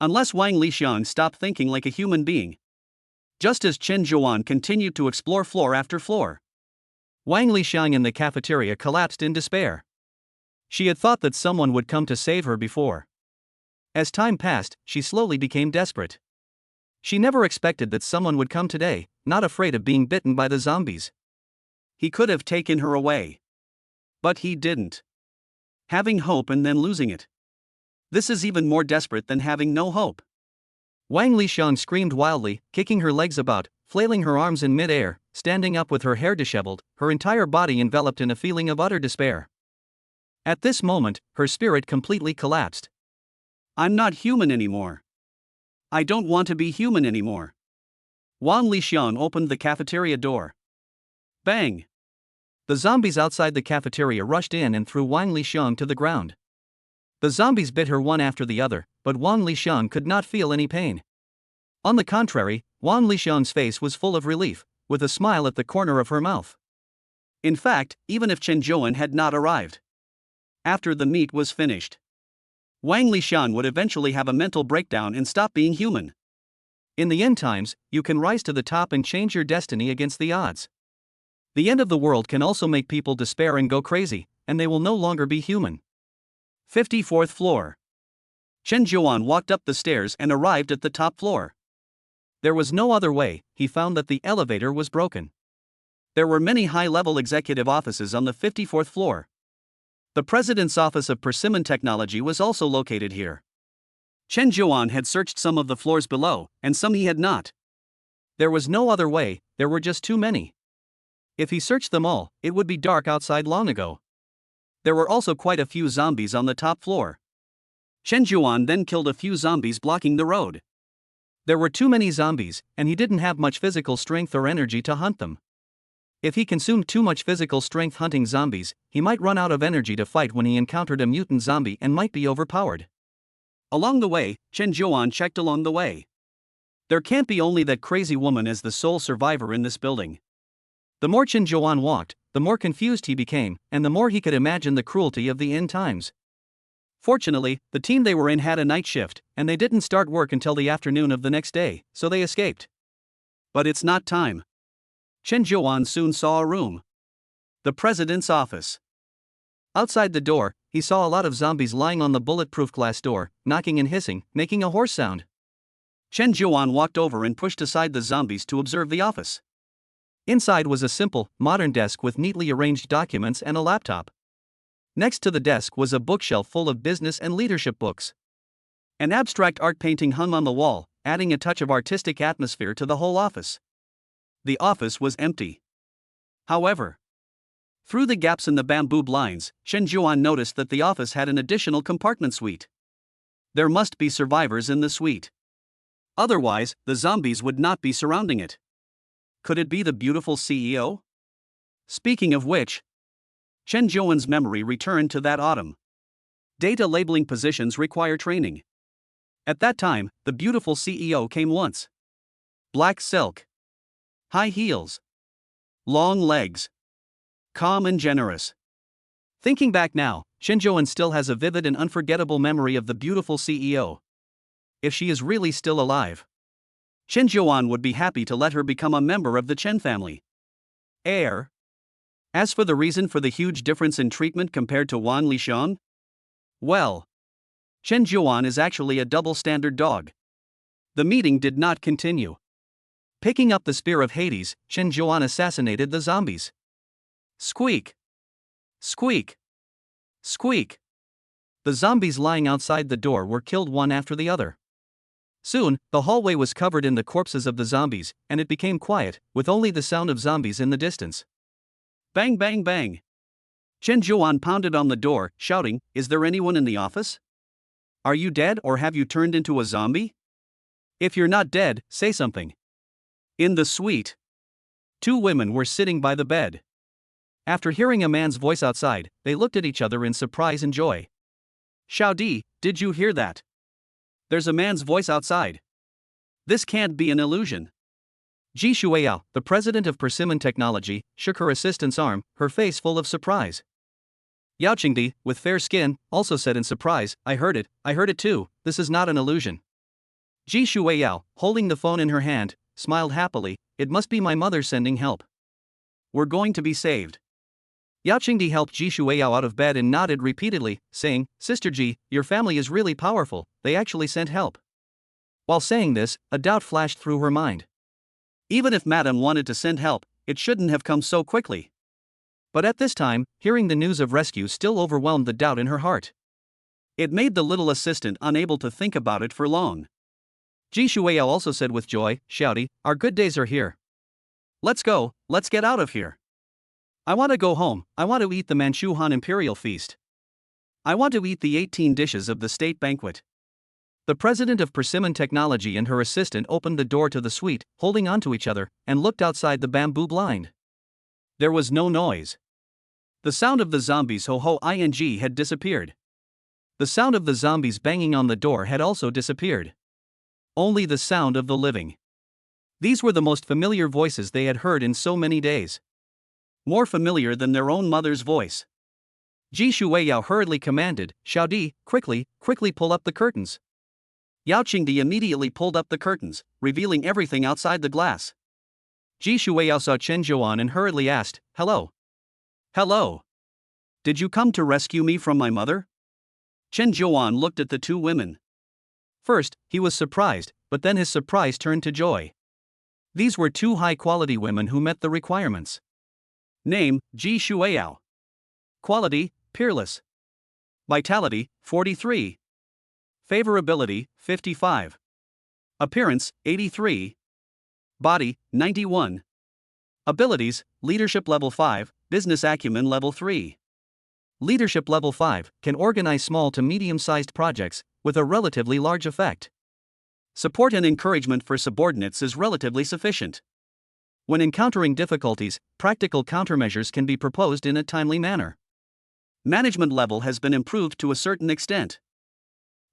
Unless Wang Lixiang stopped thinking like a human being. Just as Chen Zhuan continued to explore floor after floor, Wang Lixiang in the cafeteria collapsed in despair. She had thought that someone would come to save her before. As time passed, she slowly became desperate. She never expected that someone would come today, not afraid of being bitten by the zombies. He could have taken her away. But he didn't. Having hope and then losing it. This is even more desperate than having no hope. Wang Lixiang screamed wildly, kicking her legs about, flailing her arms in mid-air, standing up with her hair disheveled, her entire body enveloped in a feeling of utter despair. At this moment, her spirit completely collapsed. I'm not human anymore. I don't want to be human anymore. Wang Lixiang opened the cafeteria door. Bang! The zombies outside the cafeteria rushed in and threw Wang Lixiang to the ground. The zombies bit her one after the other, but Wang Lixiang could not feel any pain. On the contrary, Wang Lixiang's face was full of relief, with a smile at the corner of her mouth. In fact, even if Chen Zhuan had not arrived after the meat was finished, Wang Lixiang would eventually have a mental breakdown and stop being human. In the end times, you can rise to the top and change your destiny against the odds. The end of the world can also make people despair and go crazy, and they will no longer be human. 54th floor. Chen Zhuan walked up the stairs and arrived at the top floor. There was no other way. He found that the elevator was broken. There were many high-level executive offices on the 54th floor. The President's Office of Persimmon Technology was also located here. Chen Zhuan had searched some of the floors below, and some he had not. There was no other way, there were just too many. If he searched them all, it would be dark outside long ago. There were also quite a few zombies on the top floor. Chen Zhuan then killed a few zombies blocking the road. There were too many zombies, and he didn't have much physical strength or energy to hunt them. If he consumed too much physical strength hunting zombies, he might run out of energy to fight when he encountered a mutant zombie and might be overpowered. Along the way, Chen Zhuan checked along the way. There can't be only that crazy woman as the sole survivor in this building. The more Chen Zhuan walked, the more confused he became, and the more he could imagine the cruelty of the end times. Fortunately, the team they were in had a night shift, and they didn't start work until the afternoon of the next day, so they escaped. But it's not time. Chen Zhuan soon saw a room. The president's office. Outside the door, he saw a lot of zombies lying on the bulletproof glass door, knocking and hissing, making a horse sound. Chen Zhuan walked over and pushed aside the zombies to observe the office. Inside was a simple, modern desk with neatly arranged documents and a laptop. Next to the desk was a bookshelf full of business and leadership books. An abstract art painting hung on the wall, adding a touch of artistic atmosphere to the whole office. The office was empty. However, through the gaps in the bamboo blinds, Chen Zhuan noticed that the office had an additional compartment suite. There must be survivors in the suite. Otherwise, the zombies would not be surrounding it. Could it be the beautiful CEO? Speaking of which, Chen Zhuan's memory returned to that autumn. Data labeling positions require training. At that time, the beautiful CEO came once. Black silk. High heels. Long legs. Calm and generous. Thinking back now, Chen Zhuan still has a vivid and unforgettable memory of the beautiful CEO. If she is really still alive. Chen Zhuan would be happy to let her become a member of the Chen family. Heir. As for the reason for the huge difference in treatment compared to Wan Lixian, well, Chen Zhuan is actually a double-standard dog. The meeting did not continue. Picking up the spear of Hades, Chen Zhuan assassinated the zombies. Squeak! Squeak! Squeak! The zombies lying outside the door were killed one after the other. Soon, the hallway was covered in the corpses of the zombies, and it became quiet, with only the sound of zombies in the distance. Bang bang bang! Chen Zhuan pounded on the door, shouting, "Is there anyone in the office? Are you dead or have you turned into a zombie? If you're not dead, say something." In the suite, two women were sitting by the bed. After hearing a man's voice outside, they looked at each other in surprise and joy. "Xiao Di, did you hear that? There's a man's voice outside. This can't be an illusion." Ji Shuiyao, the president of Persimmon Technology, shook her assistant's arm, her face full of surprise. Yao Qingdi, with fair skin, also said in surprise, I heard it too, this is not an illusion." Ji Shuiyao, holding the phone in her hand, smiled happily, "It must be my mother sending help. We're going to be saved." Yao Qingdi helped Ji Shuiyao out of bed and nodded repeatedly, saying, "Sister Ji, your family is really powerful, they actually sent help." While saying this, a doubt flashed through her mind. Even if Madame wanted to send help, it shouldn't have come so quickly. But at this time, hearing the news of rescue still overwhelmed the doubt in her heart. It made the little assistant unable to think about it for long. Ji Shuiyao also said with joy, "Xiao Di, our good days are here. Let's go, let's get out of here. I want to go home, I want to eat the Manchu Han Imperial Feast. I want to eat the 18 dishes of the state banquet." The president of Persimmon Technology and her assistant opened the door to the suite, holding onto each other, and looked outside the bamboo blind. There was no noise. The sound of the zombies ho-ho-ing had disappeared. The sound of the zombies banging on the door had also disappeared. Only the sound of the living. These were the most familiar voices they had heard in so many days. More familiar than their own mother's voice. Ji Shuiyao hurriedly commanded, "Xiao Di, quickly pull up the curtains." Yao Qingdi immediately pulled up the curtains, revealing everything outside the glass. Ji Shuiyao saw Chen Zhuan and hurriedly asked, "Hello. Hello. Did you come to rescue me from my mother?" Chen Zhuan looked at the two women. First, he was surprised, but then his surprise turned to joy. These were two high-quality women who met the requirements. Name, Ji Shuiyao. Quality, peerless. Vitality, 43. Favorability, 55. Appearance, 83. Body, 91. Abilities, Leadership Level 5, Business Acumen Level 3. Leadership Level 5 can organize small to medium-sized projects with a relatively large effect. Support and encouragement for subordinates is relatively sufficient. When encountering difficulties, practical countermeasures can be proposed in a timely manner. Management level has been improved to a certain extent.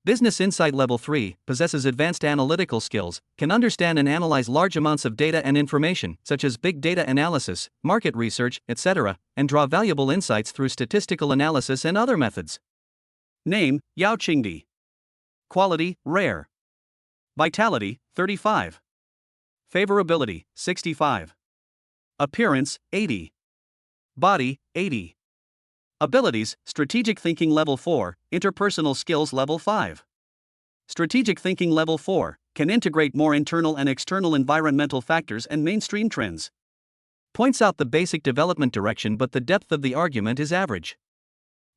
Business Insight Level 3 possesses advanced analytical skills, can understand and analyze large amounts of data and information, such as big data analysis, market research, etc., and draw valuable insights through statistical analysis and other methods. Name, Yao Qingdi. Quality, rare. Vitality, 35. Favorability, 65. Appearance, 80. Body, 80. Abilities, Strategic Thinking Level 4, Interpersonal Skills Level 5. Strategic Thinking Level 4 can integrate more internal and external environmental factors and mainstream trends. Points out the basic development direction, but the depth of the argument is average.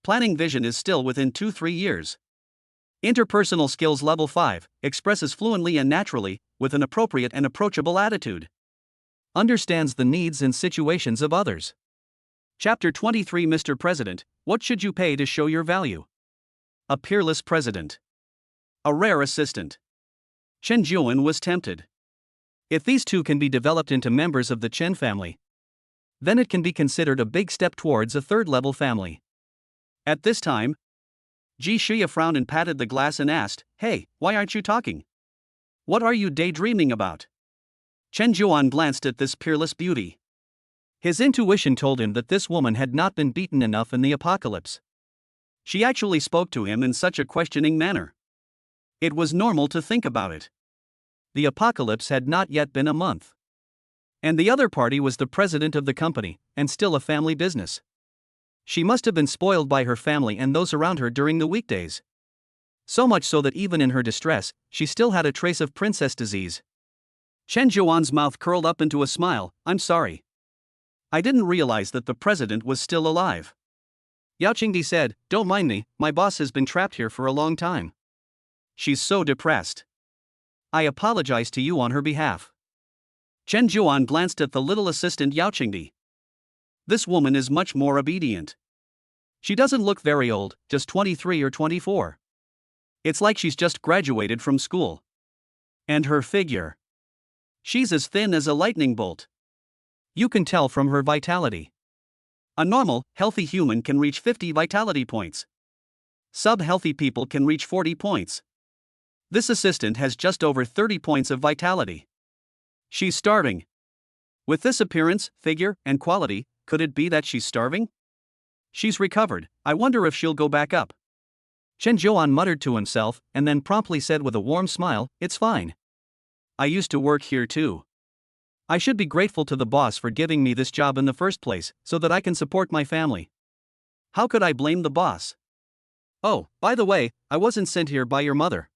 Planning vision is still within 2-3 years. Interpersonal Skills Level 5 expresses fluently and naturally, with an appropriate and approachable attitude. Understands the needs and situations of others. Chapter 23 Mr. President, what should you pay to show your value? A peerless president. A rare assistant. Chen Zhuan was tempted. If these two can be developed into members of the Chen family, then it can be considered a big step towards a third-level family. At this time, Ji Shuiyao frowned and patted the glass and asked, "Hey, why aren't you talking? What are you daydreaming about?" Chen Zhuan glanced at this peerless beauty. His intuition told him that this woman had not been beaten enough in the apocalypse. She actually spoke to him in such a questioning manner. It was normal to think about it. The apocalypse had not yet been a month. And the other party was the president of the company, and still a family business. She must have been spoiled by her family and those around her during the weekdays. So much so that even in her distress, she still had a trace of princess disease. Chen Zhuan's mouth curled up into a smile. I'm sorry. I didn't realize that the president was still alive. Yao Qingdi said, don't mind me, my boss has been trapped here for a long time. She's so depressed. I apologize to you on her behalf. Chen Zhuan glanced at the little assistant Yao Qingdi. This woman is much more obedient. She doesn't look very old, just 23 or 24. It's like she's just graduated from school. And her figure. She's as thin as a lightning bolt. You can tell from her vitality. A normal, healthy human can reach 50 vitality points. Sub-healthy people can reach 40 points. This assistant has just over 30 points of vitality. She's starving. With this appearance, figure, and quality, could it be that she's starving? She's recovered, I wonder if she'll go back up. Chen Zhuan muttered to himself, and then promptly said with a warm smile, it's fine. I used to work here too. I should be grateful to the boss for giving me this job in the first place, so that I can support my family. How could I blame the boss? Oh, by the way, I wasn't sent here by your mother.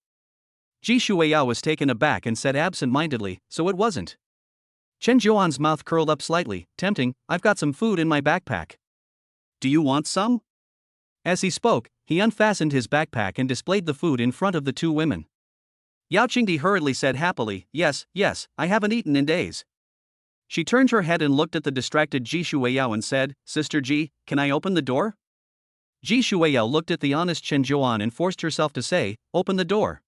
Ji Shuiyao was taken aback and said absent-mindedly, so it wasn't. Chen Zhuan's mouth curled up slightly, tempting, I've got some food in my backpack. Do you want some? As he spoke, he unfastened his backpack and displayed the food in front of the two women. Yao Qingdi hurriedly said happily, yes, I haven't eaten in days. She turned her head and looked at the distracted Ji Shuiyao and said, Sister Ji, can I open the door? Ji Shuiyao looked at the honest Chen Zhuan and forced herself to say, open the door.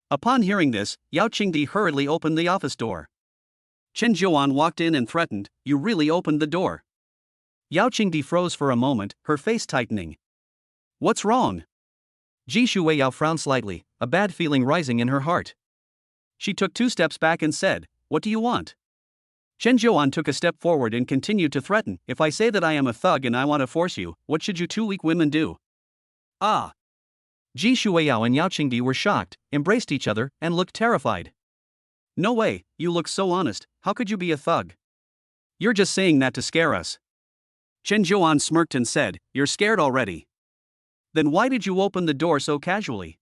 Upon hearing this, Yao Qingdi hurriedly opened the office door. Chen Zhuan walked in and threatened, you really opened the door. Yao Qingdi froze for a moment, her face tightening. What's wrong? Ji Shuiyao frowned slightly, a bad feeling rising in her heart. She took 2 steps back and said, what do you want? Chen Zhuan took a step forward and continued to threaten, if I say that I am a thug and I want to force you, what should you 2 weak women do? Ah! Ji Shuiyao and Yao Qingdi were shocked, embraced each other, and looked terrified. No way, you look so honest, how could you be a thug? You're just saying that to scare us. Chen Zhuan smirked and said, you're scared already. Then why did you open the door so casually?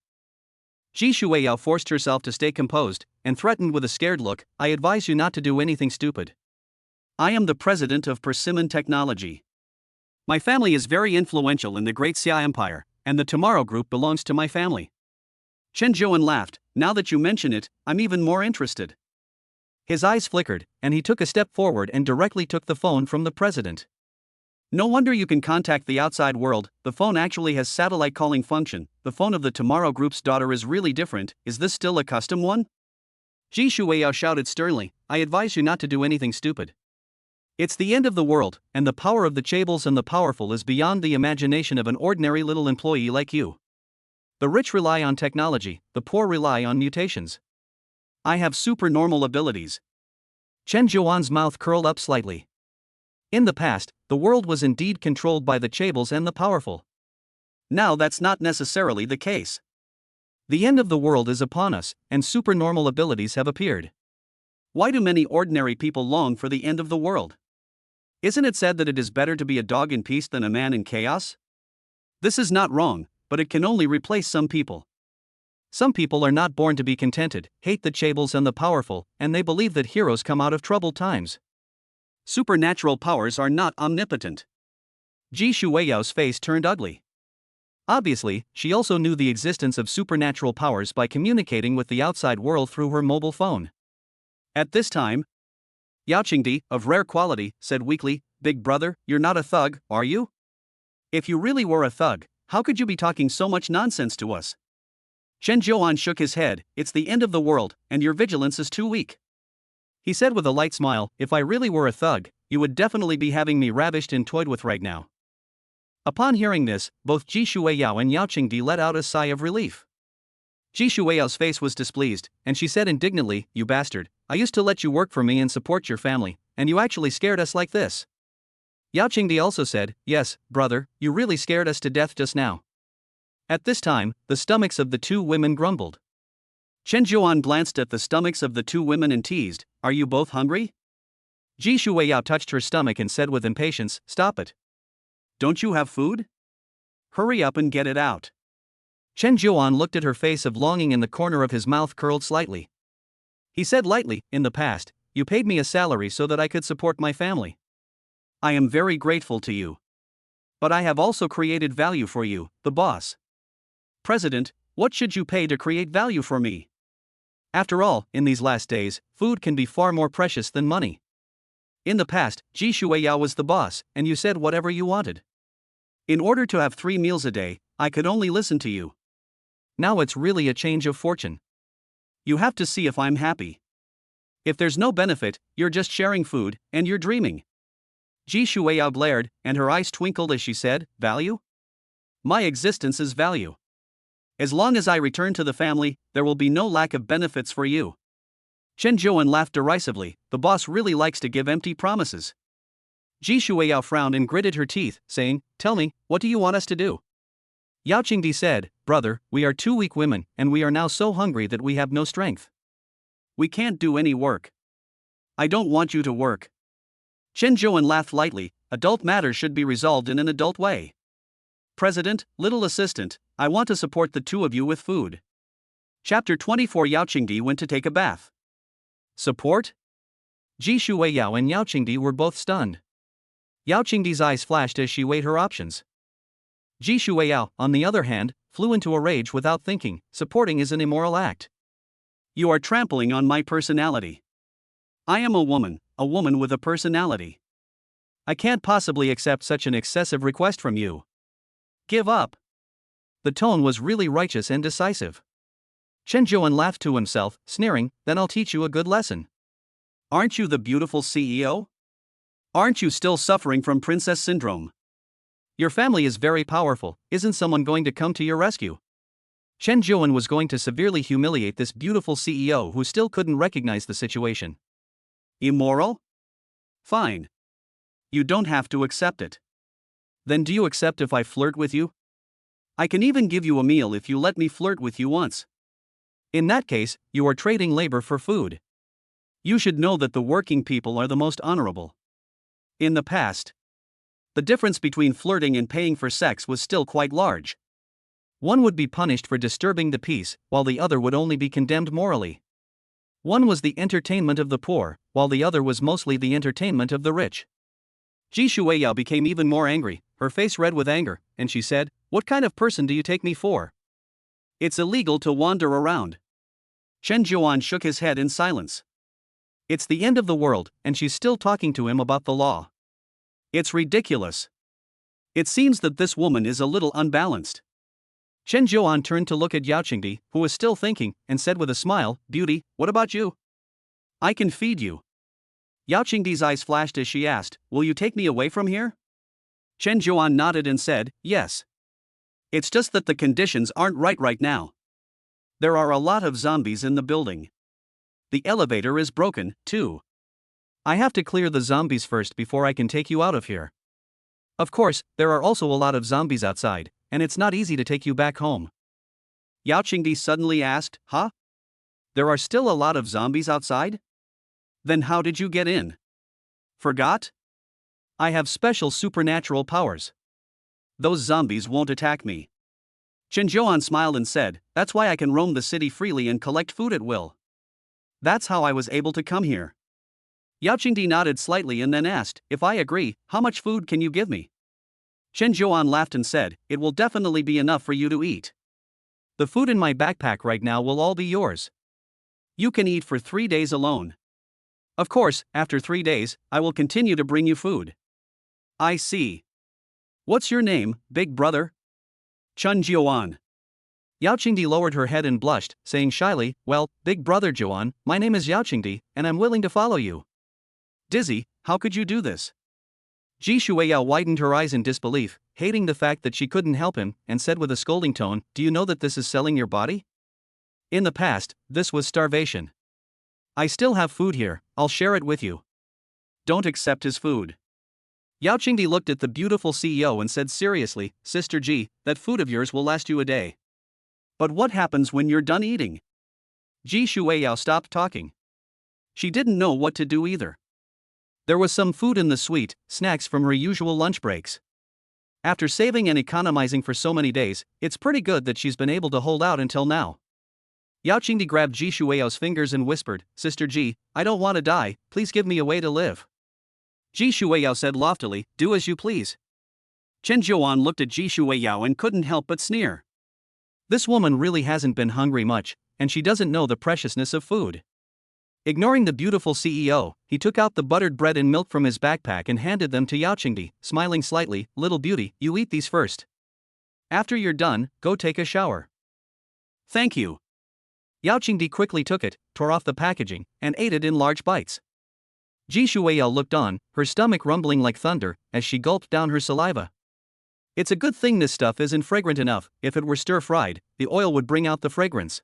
Ji Shuiyao forced herself to stay composed, and threatened with a scared look, I advise you not to do anything stupid. I am the president of Persimmon Technology. My family is very influential in the Great Xia Empire, and the Tomorrow Group belongs to my family. Chen Zhuan laughed, now that you mention it, I'm even more interested. His eyes flickered, and he took a step forward and directly took the phone from the president. No wonder you can contact the outside world, the phone actually has satellite calling function, the phone of the Tomorrow Group's daughter is really different, is this still a custom one? Ji Shuiyao shouted sternly, I advise you not to do anything stupid. It's the end of the world, and the power of the chaebols and the powerful is beyond the imagination of an ordinary little employee like you. The rich rely on technology, the poor rely on mutations. I have supernormal abilities. Chen Zhuan's mouth curled up slightly. In the past, the world was indeed controlled by the chaebols and the powerful. Now that's not necessarily the case. The end of the world is upon us, and supernormal abilities have appeared. Why do many ordinary people long for the end of the world? Isn't it said that it is better to be a dog in peace than a man in chaos? This is not wrong, but it can only replace some people. Some people are not born to be contented, hate the chaebols and the powerful, and they believe that heroes come out of troubled times. Supernatural powers are not omnipotent. Ji Shuiyao's face turned ugly. Obviously, she also knew the existence of supernatural powers by communicating with the outside world through her mobile phone. At this time, Yao Qingdi, of rare quality, said weakly, Big brother, you're not a thug, are you? If you really were a thug, how could you be talking so much nonsense to us? Chen Zhuan shook his head, it's the end of the world, and your vigilance is too weak. He said with a light smile, if I really were a thug, you would definitely be having me ravished and toyed with right now. Upon hearing this, both Ji Shuiyao and Yao Qingdi let out a sigh of relief. Ji Shuiyao's face was displeased, and she said indignantly, you bastard, I used to let you work for me and support your family, and you actually scared us like this. Yao Qingdi also said, yes, brother, you really scared us to death just now. At this time, the stomachs of the two women grumbled. Chen Zhuan glanced at the stomachs of the two women and teased, "Are you both hungry?" Ji Shuiyao touched her stomach and said with impatience, "Stop it. "Don't you have food? Hurry up and get it out." Chen Zhuan looked at her face of longing and the corner of his mouth curled slightly. He said lightly, "In the past, you paid me a salary so that I could support my family. I am very grateful to you. But I have also created value for you, the boss. President, what should you pay to create value for me? After all, in these last days, food can be far more precious than money. In the past, Ji Shuiyao was the boss, and you said whatever you wanted. In order to have 3 meals a day, I could only listen to you. Now it's really a change of fortune. You have to see if I'm happy. If there's no benefit, you're just sharing food, and you're dreaming." Ji Shuiyao glared, and her eyes twinkled as she said, "Value? My existence is value. As long as I return to the family, there will be no lack of benefits for you." Chen Zhuan laughed derisively. The boss really likes to give empty promises. Ji Shuiyao frowned and gritted her teeth, saying, "Tell me, what do you want us to do?" Yao Qingdi said, "Brother, we are 2 weak women, and we are now so hungry that we have no strength. We can't do any work. I don't want you to work." Chen Zhuan laughed lightly. "Adult matters should be resolved in an adult way. President, little assistant, I want to support the two of you with food." Chapter 24. Yao Qingdi went to take a bath. Support? Ji Shuiyao and Yao Qingdi were both stunned. Yao Qingdi's eyes flashed as she weighed her options. Ji Shuiyao, on the other hand, flew into a rage without thinking. Supporting is an immoral act. You are trampling on my personality. I am a woman with a personality. I can't possibly accept such an excessive request from you. Give up. The tone was really righteous and decisive. Chen Zhuan laughed to himself, sneering, "Then I'll teach you a good lesson." Aren't you the beautiful CEO? Aren't you still suffering from princess syndrome? Your family is very powerful, isn't someone going to come to your rescue? Chen Zhuan was going to severely humiliate this beautiful CEO who still couldn't recognize the situation. Immoral? Fine. You don't have to accept it. Then do you accept if I flirt with you? I can even give you a meal if you let me flirt with you once. In that case, you are trading labor for food. You should know that the working people are the most honorable. In the past, the difference between flirting and paying for sex was still quite large. One would be punished for disturbing the peace, while the other would only be condemned morally. One was the entertainment of the poor, while the other was mostly the entertainment of the rich. Ji Shuiyao became even more angry, her face red with anger, and she said, "What kind of person do you take me for? It's illegal to wander around." Chen Zhuan shook his head in silence. It's the end of the world, and she's still talking to him about the law. It's ridiculous. It seems that this woman is a little unbalanced. Chen Zhuan turned to look at Yao Qingdi, who was still thinking, and said with a smile, "Beauty, what about you?" "I can feed you." Yao Qingdi's eyes flashed as she asked, "Will you take me away from here?" Chen Zhuan nodded and said, "Yes. It's just that the conditions aren't right now. There are a lot of zombies in the building. The elevator is broken, too. I have to clear the zombies first before I can take you out of here. Of course, there are also a lot of zombies outside, and it's not easy to take you back home." Yao Qingdi suddenly asked, "Huh? There are still a lot of zombies outside? Then how did you get in? Forgot? I have special supernatural powers. Those zombies won't attack me." Chen Zhuan smiled and said, "That's why I can roam the city freely and collect food at will. That's how I was able to come here." Yao Qingdi nodded slightly and then asked, "If I agree, how much food can you give me?" Chen Zhuan laughed and said, "It will definitely be enough for you to eat. The food in my backpack right now will all be yours. You can eat for 3 days alone. Of course, after 3 days, I will continue to bring you food." "I see. What's your name, big brother?" "Chen Zhuan." Yao Qingdi lowered her head and blushed, saying shyly, "Well, big brother Zhuan, my name is Yao Qingdi, and I'm willing to follow you." "Dizzy, how could you do this?" Ji Shuiyao widened her eyes in disbelief, hating the fact that she couldn't help him, and said with a scolding tone, "Do you know that this is selling your body? In the past, this was starvation. I still have food here, I'll share it with you." "Don't accept his food." Yao Qingdi looked at the beautiful CEO and said seriously, "Sister Ji, that food of yours will last you a day. But what happens when you're done eating? Ji Shueiyao stopped talking. She didn't know what to do either. There was some food in the suite, snacks from her usual lunch breaks. After saving and economizing for so many days, it's pretty good that she's been able to hold out until now. Yao Qingdi grabbed Ji Shueiao's fingers and whispered, "Sister Ji, I don't want to die, please give me a way to live." Ji Shueiyao said loftily, "Do as you please." Chen Zhuan looked at Ji Shueiyao and couldn't help but sneer. This woman really hasn't been hungry much, and she doesn't know the preciousness of food. Ignoring the beautiful CEO, he took out the buttered bread and milk from his backpack and handed them to Yao Qingdi, smiling slightly, "Little beauty, you eat these first. After you're done, go take a shower." "Thank you." Yao Qingdi quickly took it, tore off the packaging, and ate it in large bites. Ji Shueiyao looked on, her stomach rumbling like thunder, as she gulped down her saliva. It's a good thing this stuff isn't fragrant enough. If it were stir-fried, the oil would bring out the fragrance.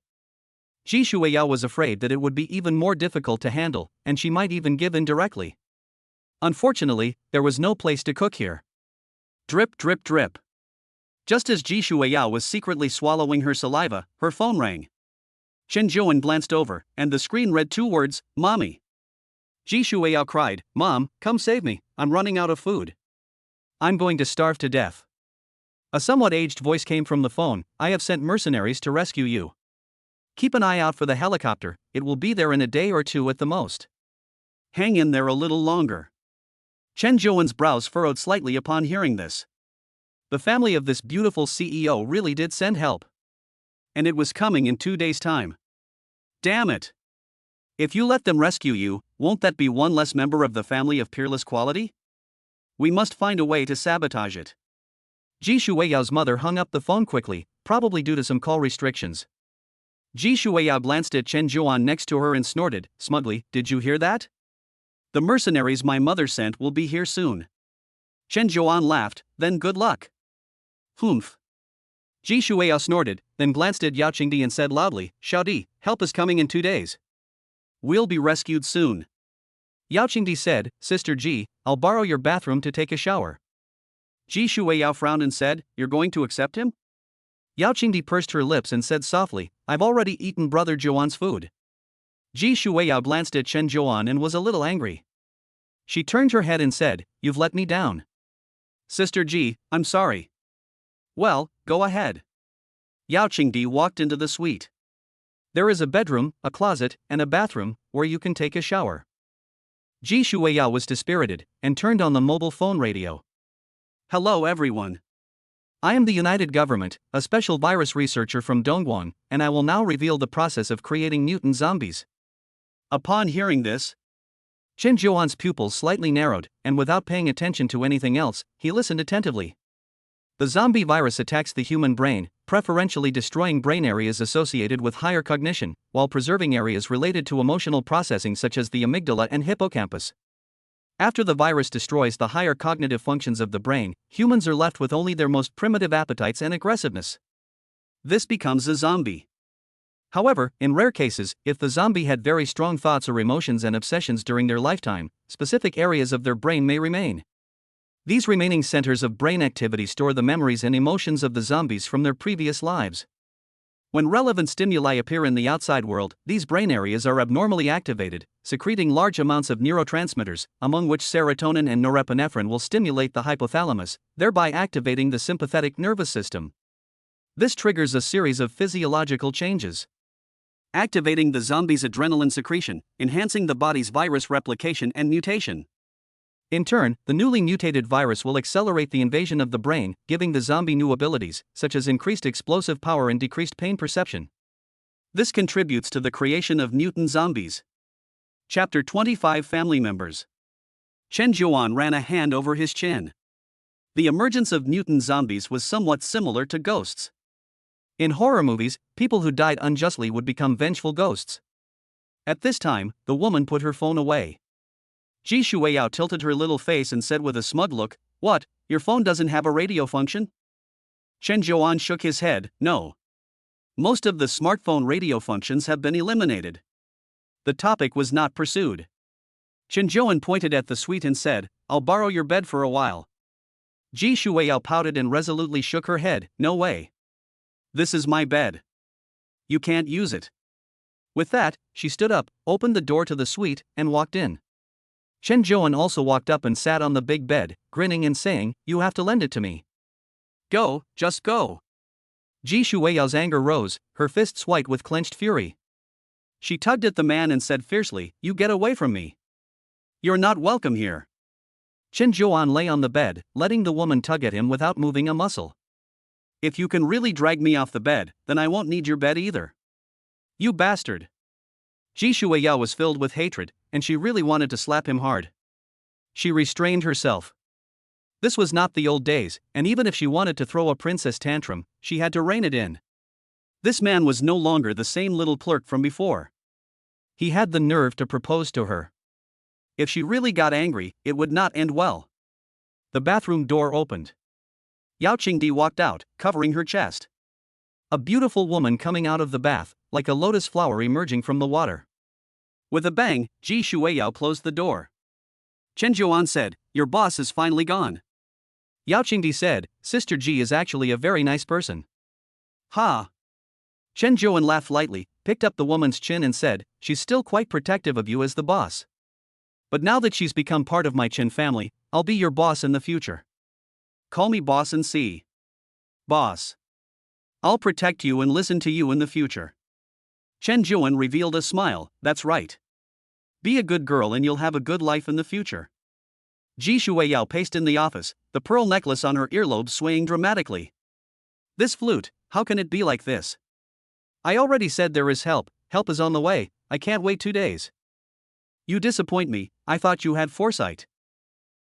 Ji Shueiyao was afraid that it would be even more difficult to handle, and she might even give in directly. Unfortunately, there was no place to cook here. Drip, drip, drip. Just as Ji Shueiyao was secretly swallowing her saliva, her phone rang. Chen Zhuan glanced over, and the screen read two words, "Mommy." Ji Shueiyao cried, "Mom, come save me, I'm running out of food. I'm going to starve to death." A somewhat aged voice came from the phone, "I have sent mercenaries to rescue you. Keep an eye out for the helicopter, it will be there in a day or two at the most. Hang in there a little longer." Chen Zhuan's brows furrowed slightly upon hearing this. The family of this beautiful CEO really did send help. And it was coming in 2 days' time. Damn it! If you let them rescue you, won't that be one less member of the family of peerless quality? We must find a way to sabotage it. Ji Shueiyao's mother hung up the phone quickly, probably due to some call restrictions. Ji Shueiyao glanced at Chen Zhuan next to her and snorted, smugly, "Did you hear that? The mercenaries my mother sent will be here soon." Chen Zhuan laughed, "Then good luck." "Humph." Ji Shueiyao snorted, then glanced at Yao Qingdi and said loudly, "Xiaodi, help is coming in 2 days. We'll be rescued soon." Yao Qingdi said, "Sister Ji, I'll borrow your bathroom to take a shower." Ji Shueiyao frowned and said, "You're going to accept him?" Yao Qingdi pursed her lips and said softly, "I've already eaten Brother Zhuan's food." Ji Shueiyao glanced at Chen Zhuan and was a little angry. She turned her head and said, "You've let me down. Sister Ji, I'm sorry." "Well, go ahead." Yao Qingdi walked into the suite. There is a bedroom, a closet, and a bathroom, where you can take a shower. Ji Shueiyao was dispirited, and turned on the mobile phone radio. "Hello everyone. I am the United Government, a special virus researcher from Dongguan, and I will now reveal the process of creating mutant zombies." Upon hearing this, Chen Zhuan's pupils slightly narrowed, and without paying attention to anything else, he listened attentively. The zombie virus attacks the human brain, preferentially destroying brain areas associated with higher cognition, while preserving areas related to emotional processing such as the amygdala and hippocampus. After the virus destroys the higher cognitive functions of the brain, humans are left with only their most primitive appetites and aggressiveness. This becomes a zombie. However, in rare cases, if the zombie had very strong thoughts or emotions and obsessions during their lifetime, specific areas of their brain may remain. These remaining centers of brain activity store the memories and emotions of the zombies from their previous lives. When relevant stimuli appear in the outside world, these brain areas are abnormally activated, secreting large amounts of neurotransmitters, among which serotonin and norepinephrine will stimulate the hypothalamus, thereby activating the sympathetic nervous system. This triggers a series of physiological changes, activating the zombie's adrenaline secretion, enhancing the body's virus replication and mutation. In turn, the newly mutated virus will accelerate the invasion of the brain, giving the zombie new abilities, such as increased explosive power and decreased pain perception. This contributes to the creation of mutant zombies. Chapter 25 Family Members. Chen Zhuan ran a hand over his chin. The emergence of mutant zombies was somewhat similar to ghosts. In horror movies, people who died unjustly would become vengeful ghosts. At this time, the woman put her phone away. Ji Shueiyao tilted her little face and said with a smug look, "What, your phone doesn't have a radio function?" Chen Zhuan shook his head, "No. Most of the smartphone radio functions have been eliminated." The topic was not pursued. Chen Zhuan pointed at the suite and said, "I'll borrow your bed for a while." Ji Shueiyao pouted and resolutely shook her head, "No way. This is my bed. You can't use it." With that, she stood up, opened the door to the suite, and walked in. Chen Zhuan also walked up and sat on the big bed, grinning and saying, "You have to lend it to me." Go, just go. Ji Shuiyao's anger rose, her fists white with clenched fury. She tugged at the man and said fiercely, "You get away from me. You're not welcome here." Chen Zhuan lay on the bed, letting the woman tug at him without moving a muscle. "If you can really drag me off the bed, then I won't need your bed either. You bastard." Ji Shuiyao was filled with hatred, and she really wanted to slap him hard. She restrained herself. This was not the old days, and even if she wanted to throw a princess tantrum, she had to rein it in. This man was no longer the same little clerk from before. He had the nerve to propose to her. If she really got angry, it would not end well. The bathroom door opened. Yao Qingdi walked out, covering her chest. A beautiful woman coming out of the bath, like a lotus flower emerging from the water. With a bang, Ji Shuiyao closed the door. Chen Zhuan said, "Your boss is finally gone." Yao Qingdi said, "Sister Ji is actually a very nice person." Ha! Chen Zhuan laughed lightly, picked up the woman's chin and said, "She's still quite protective of you as the boss. But now that she's become part of my Chen family, I'll be your boss in the future. Call me boss and see. Boss. I'll protect you and listen to you in the future." Chen Zhuan revealed a smile, "That's right. Be a good girl and you'll have a good life in the future." Ji Shuiyao paced in the office, the pearl necklace on her earlobe swaying dramatically. "This flute, how can it be like this? I already said there is help is on the way, I can't wait 2 days. You disappoint me, I thought you had foresight.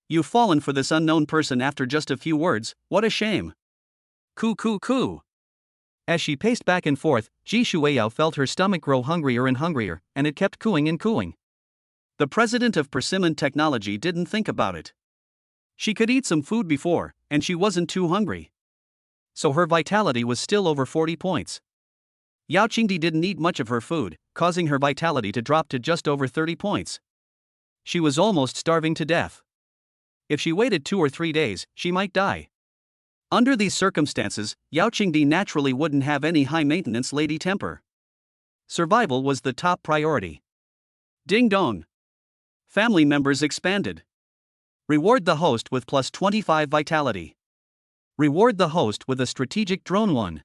You've fallen for this unknown person after just a few words, what a shame. Coo coo coo." As she paced back and forth, Ji Shuiyao felt her stomach grow hungrier and hungrier, and it kept cooing and cooing. The president of Persimmon Technology didn't think about it. She could eat some food before, and she wasn't too hungry. So her vitality was still over 40 points. Yao Qingdi didn't eat much of her food, causing her vitality to drop to just over 30 points. She was almost starving to death. If she waited 2 or 3 days, she might die. Under these circumstances, Yao Qingdi naturally wouldn't have any high-maintenance lady temper. Survival was the top priority. Ding dong. Family members expanded. Reward the host with plus 25 vitality. Reward the host with a strategic drone 1.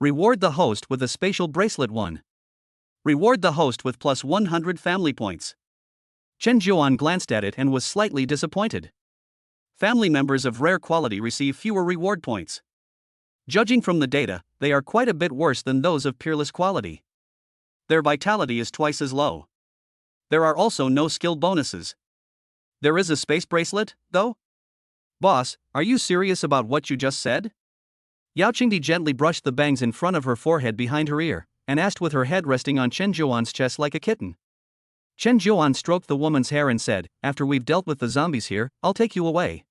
Reward the host with a spatial bracelet 1. Reward the host with plus 100 family points. Chen Zhuan glanced at it and was slightly disappointed. Family members of rare quality receive fewer reward points. Judging from the data, they are quite a bit worse than those of peerless quality. Their vitality is twice as low. There are also no skill bonuses. There is a space bracelet, though? Boss, are you serious about what you just said? Yao Qingdi gently brushed the bangs in front of her forehead behind her ear, and asked with her head resting on Chen Zhuan's chest like a kitten. Chen Zhuan stroked the woman's hair and said, "After we've dealt with the zombies here, I'll take you away.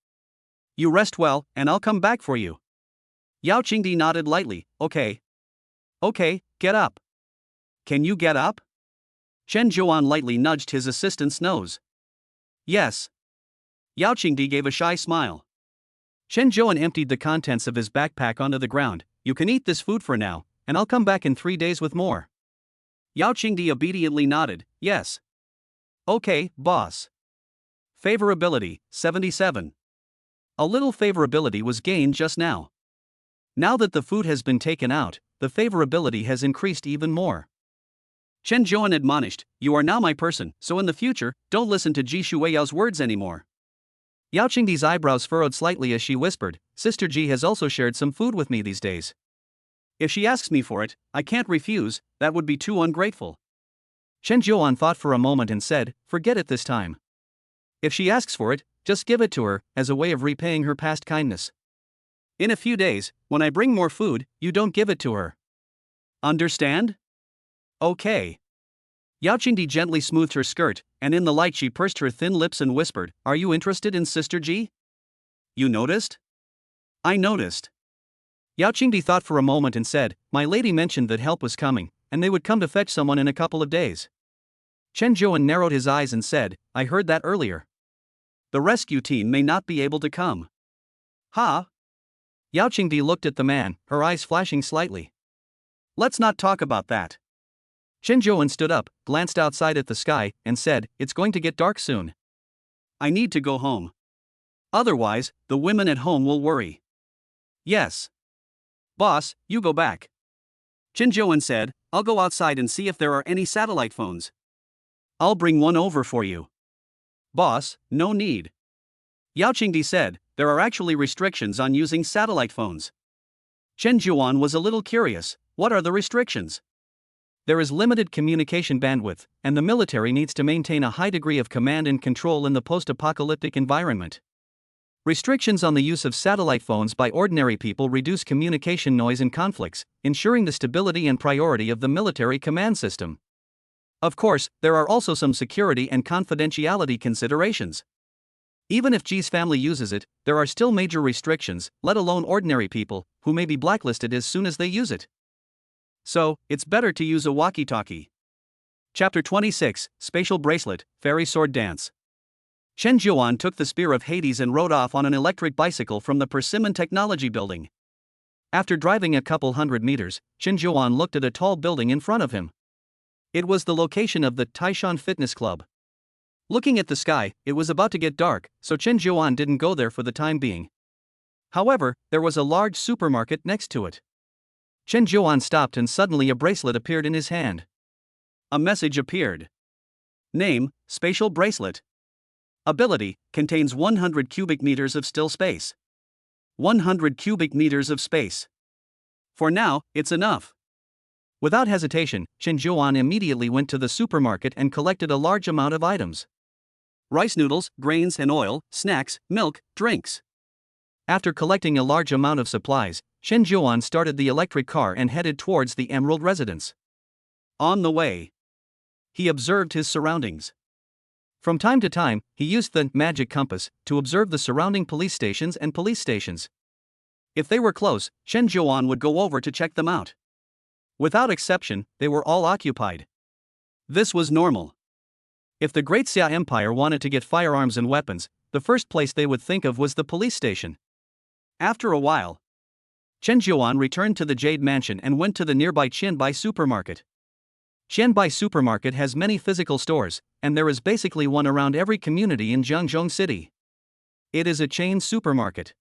You rest well, and I'll come back for you." Yao Qingdi nodded lightly, "Okay. Okay, get up." "Can you get up?" Chen Zhuan lightly nudged his assistant's nose. "Yes." Yao Qingdi gave a shy smile. Chen Zhuan emptied the contents of his backpack onto the ground. "You can eat this food for now, and I'll come back in 3 days with more." Yao Qingdi obediently nodded, "Yes. Okay, boss." Favorability, 77. A little favorability was gained just now. Now that the food has been taken out, the favorability has increased even more. Chen Zhuan admonished, "You are now my person, so in the future, don't listen to Ji Shuiyao's words anymore." Yao Qingdi's eyebrows furrowed slightly as she whispered, "Sister Ji has also shared some food with me these days. If she asks me for it, I can't refuse, that would be too ungrateful." Chen Zhuan thought for a moment and said, "Forget it this time. If she asks for it, just give it to her, as a way of repaying her past kindness. In a few days, when I bring more food, you don't give it to her. Understand? Okay." Yao Qingdi gently smoothed her skirt, and in the light she pursed her thin lips and whispered, "Are you interested in Sister Ji? You noticed?" "I noticed." Yao Qingdi thought for a moment and said, "My lady mentioned that help was coming, and they would come to fetch someone in a couple of days." Chen Zhuan narrowed his eyes and said, "I heard that earlier. The rescue team may not be able to come." "Ha?" Yao Qingdi looked at the man, her eyes flashing slightly. "Let's not talk about that. Chen Zhuan stood up, glanced outside at the sky, and said, "It's going to get dark soon. I need to go home. Otherwise, the women at home will worry." "Yes. Boss, you go back." Chen Zhuan said, "I'll go outside and see if there are any satellite phones. I'll bring one over for you." "Boss, no need." Yao Qingdi said, "There are actually restrictions on using satellite phones." Chen Zhuan was a little curious. What are the restrictions? There is limited communication bandwidth, and the military needs to maintain a high degree of command and control in the post-apocalyptic environment. Restrictions on the use of satellite phones by ordinary people reduce communication noise and conflicts, ensuring the stability and priority of the military command system. Of course, there are also some security and confidentiality considerations. Even if Ji's family uses it, there are still major restrictions, let alone ordinary people, who may be blacklisted as soon as they use it. So, it's better to use a walkie-talkie. Chapter 26, Spatial Bracelet, Fairy Sword Dance. Chen Zhuan took the Spear of Hades and rode off on an electric bicycle from the Persimmon Technology Building. After driving a couple hundred meters, Chen Zhuan looked at a tall building in front of him. It was the location of the Taishan Fitness Club. Looking at the sky, it was about to get dark, so Chen Zhuan didn't go there for the time being. However, there was a large supermarket next to it. Chen Zhuan stopped and suddenly a bracelet appeared in his hand. A message appeared. Name, Spatial Bracelet. Ability, contains 100 cubic meters of still space. 100 cubic meters of space. For now, it's enough. Without hesitation, Chen Zhuan immediately went to the supermarket and collected a large amount of items. Rice noodles, grains and oil, snacks, milk, drinks. After collecting a large amount of supplies, Chen Zhuan started the electric car and headed towards the Emerald Residence. On the way, he observed his surroundings. From time to time, he used the magic compass to observe the surrounding police stations and police stations. If they were close, Chen Zhuan would go over to check them out. Without exception, they were all occupied. This was normal. If the Great Xia Empire wanted to get firearms and weapons, the first place they would think of was the police station. After a while, Chen Zhuan returned to the Jade Mansion and went to the nearby Qianbai supermarket. Qianbai supermarket has many physical stores, and there is basically one around every community in Jiangzhou City. It is a chain supermarket.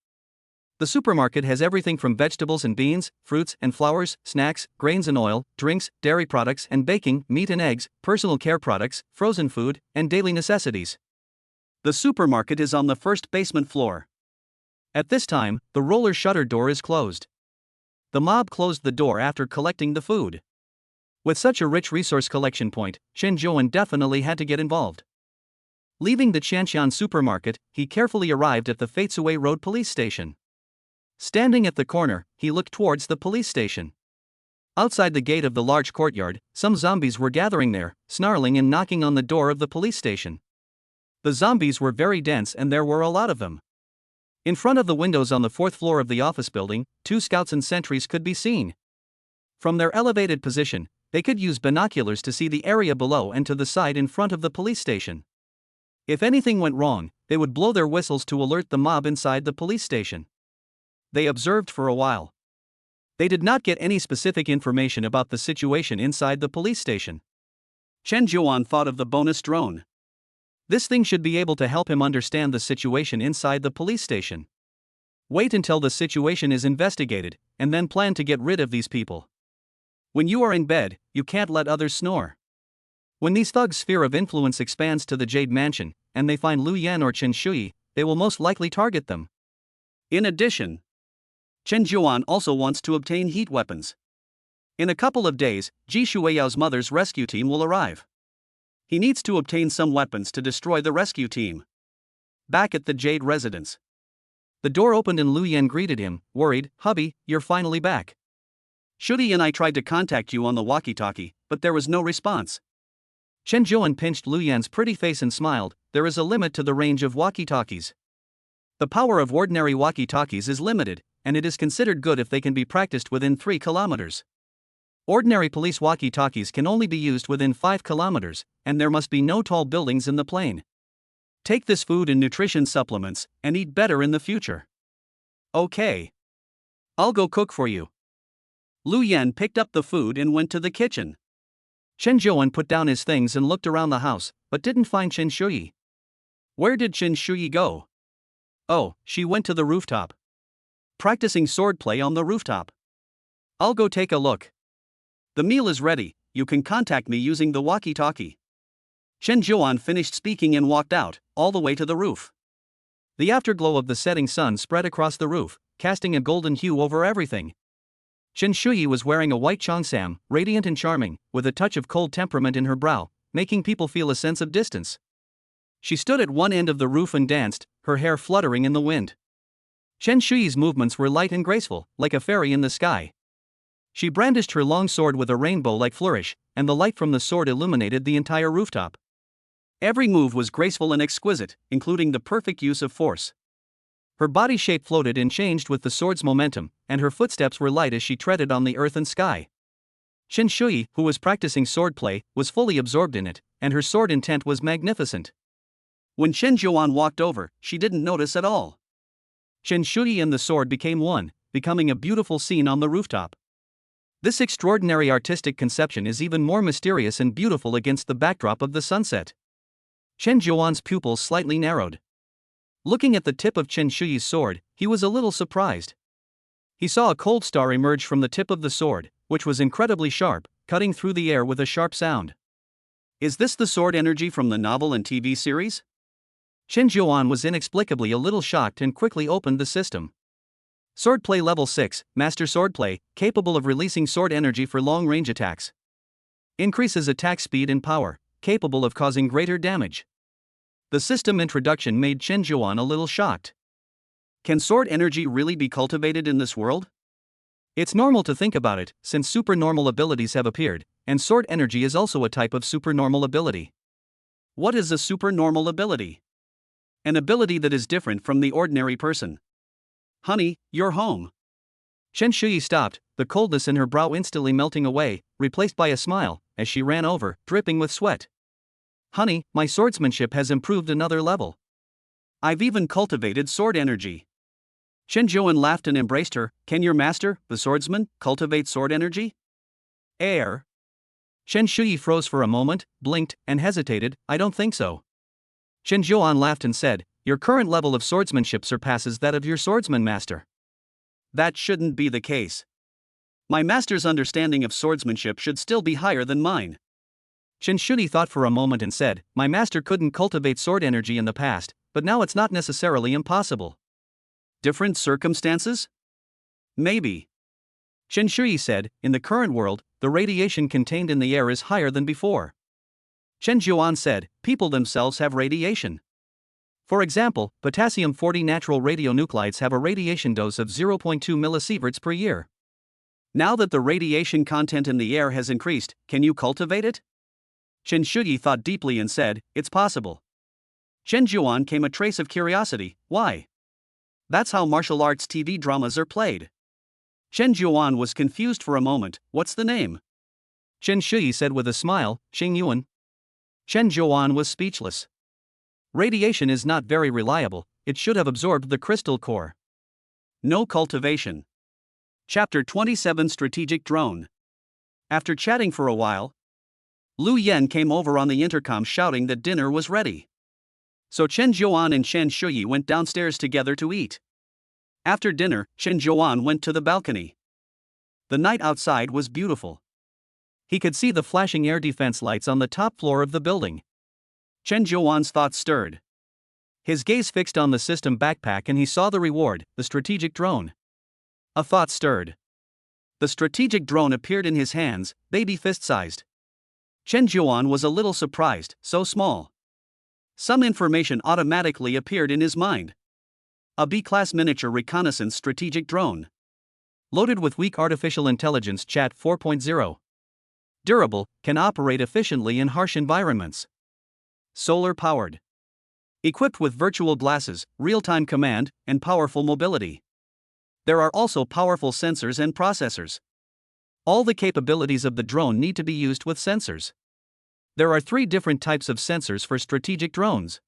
The supermarket has everything from vegetables and beans, fruits and flowers, snacks, grains and oil, drinks, dairy products and baking, meat and eggs, personal care products, frozen food, and daily necessities. The supermarket is on the first basement floor. At this time, the roller shutter door is closed. The mob closed the door after collecting the food. With such a rich resource collection point, Chen Zhuan definitely had to get involved. Leaving the Qianxian supermarket, he carefully arrived at the Feitsui Road police station. Standing at the corner, he looked towards the police station. Outside the gate of the large courtyard, some zombies were gathering there, snarling and knocking on the door of the police station. The zombies were very dense and there were a lot of them. In front of the windows on the fourth floor of the office building, 2 scouts and sentries could be seen. From their elevated position, they could use binoculars to see the area below and to the side in front of the police station. If anything went wrong, they would blow their whistles to alert the mob inside the police station. They observed for a while. They did not get any specific information about the situation inside the police station. Chen Zhuan thought of the bonus drone. This thing should be able to help him understand the situation inside the police station. Wait until the situation is investigated, and then plan to get rid of these people. When you are in bed, you can't let others snore. When these thugs' sphere of influence expands to the Jade Mansion, and they find Lu Yan or Chen Shui, they will most likely target them. In addition, Chen Zhuan also wants to obtain heat weapons. In a couple of days, Ji Shuiyao's mother's rescue team will arrive. He needs to obtain some weapons to destroy the rescue team. Back at the Jade residence, the door opened and Lu Yan greeted him, worried, "Hubby, you're finally back." "Shudi and I tried to contact you on the walkie-talkie, but there was no response." Chen Zhuan pinched Lu Yan's pretty face and smiled. There is a limit to the range of walkie-talkies. The power of ordinary walkie-talkies is limited, and it is considered good if they can be practiced within 3 kilometers. Ordinary police walkie-talkies can only be used within 5 kilometers, and there must be no tall buildings in the plane. Take this food and nutrition supplements, and eat better in the future. Okay. I'll go cook for you. Lu Yan picked up the food and went to the kitchen. Chen Zhuan put down his things and looked around the house, but didn't find Chen Shuyi. Where did Chen Shuyi go? Oh, she went to the rooftop. Practicing swordplay on the rooftop. I'll go take a look. The meal is ready, you can contact me using the walkie-talkie. Chen Zhuan finished speaking and walked out, all the way to the roof. The afterglow of the setting sun spread across the roof, casting a golden hue over everything. Chen Shuyi was wearing a white cheongsam, radiant and charming, with a touch of cold temperament in her brow, making people feel a sense of distance. She stood at one end of the roof and danced, her hair fluttering in the wind. Chen Shuyi's movements were light and graceful, like a fairy in the sky. She brandished her long sword with a rainbow-like flourish, and the light from the sword illuminated the entire rooftop. Every move was graceful and exquisite, including the perfect use of force. Her body shape floated and changed with the sword's momentum, and her footsteps were light as she treaded on the earth and sky. Chen Shuyi, who was practicing swordplay, was fully absorbed in it, and her sword intent was magnificent. When Chen Zhuan walked over, she didn't notice at all. Chen Shuyi and the sword became one, becoming a beautiful scene on the rooftop. This extraordinary artistic conception is even more mysterious and beautiful against the backdrop of the sunset. Chen Zhuan's pupils slightly narrowed. Looking at the tip of Chen Shuyi's sword, he was a little surprised. He saw a cold star emerge from the tip of the sword, which was incredibly sharp, cutting through the air with a sharp sound. Is this the sword energy from the novel and TV series? Chen Zhuan was inexplicably a little shocked and quickly opened the system. Swordplay Level 6, Master Swordplay, capable of releasing sword energy for long-range attacks. Increases attack speed and power, capable of causing greater damage. The system introduction made Chen Zhuan a little shocked. Can sword energy really be cultivated in this world? It's normal to think about it, since supernormal abilities have appeared, and sword energy is also a type of supernormal ability. What is a supernormal ability? An ability that is different from the ordinary person. Honey, you're home. Chen Shuyi stopped, the coldness in her brow instantly melting away, replaced by a smile, as she ran over, dripping with sweat. Honey, my swordsmanship has improved another level. I've even cultivated sword energy. Chen Zhuan laughed and embraced her. Can your master, the swordsman, cultivate sword energy? Chen Shuyi froze for a moment, blinked, and hesitated. I don't think so. Chen Zhuan laughed and said, your current level of swordsmanship surpasses that of your swordsman master. That shouldn't be the case. My master's understanding of swordsmanship should still be higher than mine. Chen Shuyi thought for a moment and said, my master couldn't cultivate sword energy in the past, but now it's not necessarily impossible. Different circumstances? Maybe. Chen Shuyi said, in the current world, the radiation contained in the air is higher than before. Chen Zhuan said, people themselves have radiation. For example, potassium-40 natural radionuclides have a radiation dose of 0.2 millisieverts per year. Now that the radiation content in the air has increased, can you cultivate it? Chen Shuyi thought deeply and said, it's possible. Chen Zhuan came a trace of curiosity, why? That's how martial arts TV dramas are played. Chen Zhuan was confused for a moment, what's the name? Chen Shuyi said with a smile, Xing Yuan. Chen Zhuan was speechless. Radiation is not very reliable, it should have absorbed the crystal core. No cultivation. Chapter 27 Strategic Drone. After chatting for a while, Lu Yan came over on the intercom shouting that dinner was ready. So Chen Zhuan and Chen Shuyi went downstairs together to eat. After dinner, Chen Zhuan went to the balcony. The night outside was beautiful. He could see the flashing air defense lights on the top floor of the building. Chen Zhuan's thoughts stirred. His gaze fixed on the system backpack and he saw the reward, the strategic drone. A thought stirred. The strategic drone appeared in his hands, baby fist-sized. Chen Zhuan was a little surprised, so small. Some information automatically appeared in his mind. A B-class miniature reconnaissance strategic drone. Loaded with weak artificial intelligence Chat 4.0. Durable, can operate efficiently in harsh environments. Solar-powered. Equipped with virtual glasses, real-time command, and powerful mobility. There are also powerful sensors and processors. All the capabilities of the drone need to be used with sensors. There are 3 different types of sensors for strategic drones.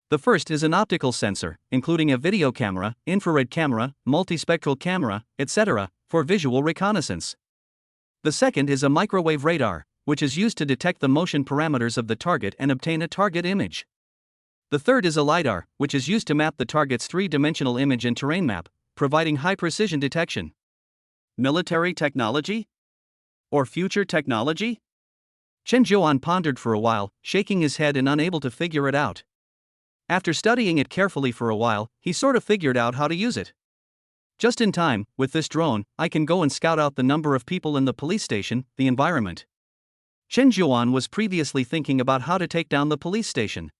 The first is an optical sensor, including a video camera, infrared camera, multispectral camera, etc., for visual reconnaissance. The second is a microwave radar, which is used to detect the motion parameters of the target and obtain a target image. The third is a LiDAR, which is used to map the target's three-dimensional image and terrain map, providing high-precision detection. Military technology? Or future technology? Chen Zhuan pondered for a while, shaking his head and unable to figure it out. After studying it carefully for a while, he sort of figured out how to use it. Just in time, with this drone, I can go and scout out the number of people in the police station, the environment. Chen Zhuan was previously thinking about how to take down the police station.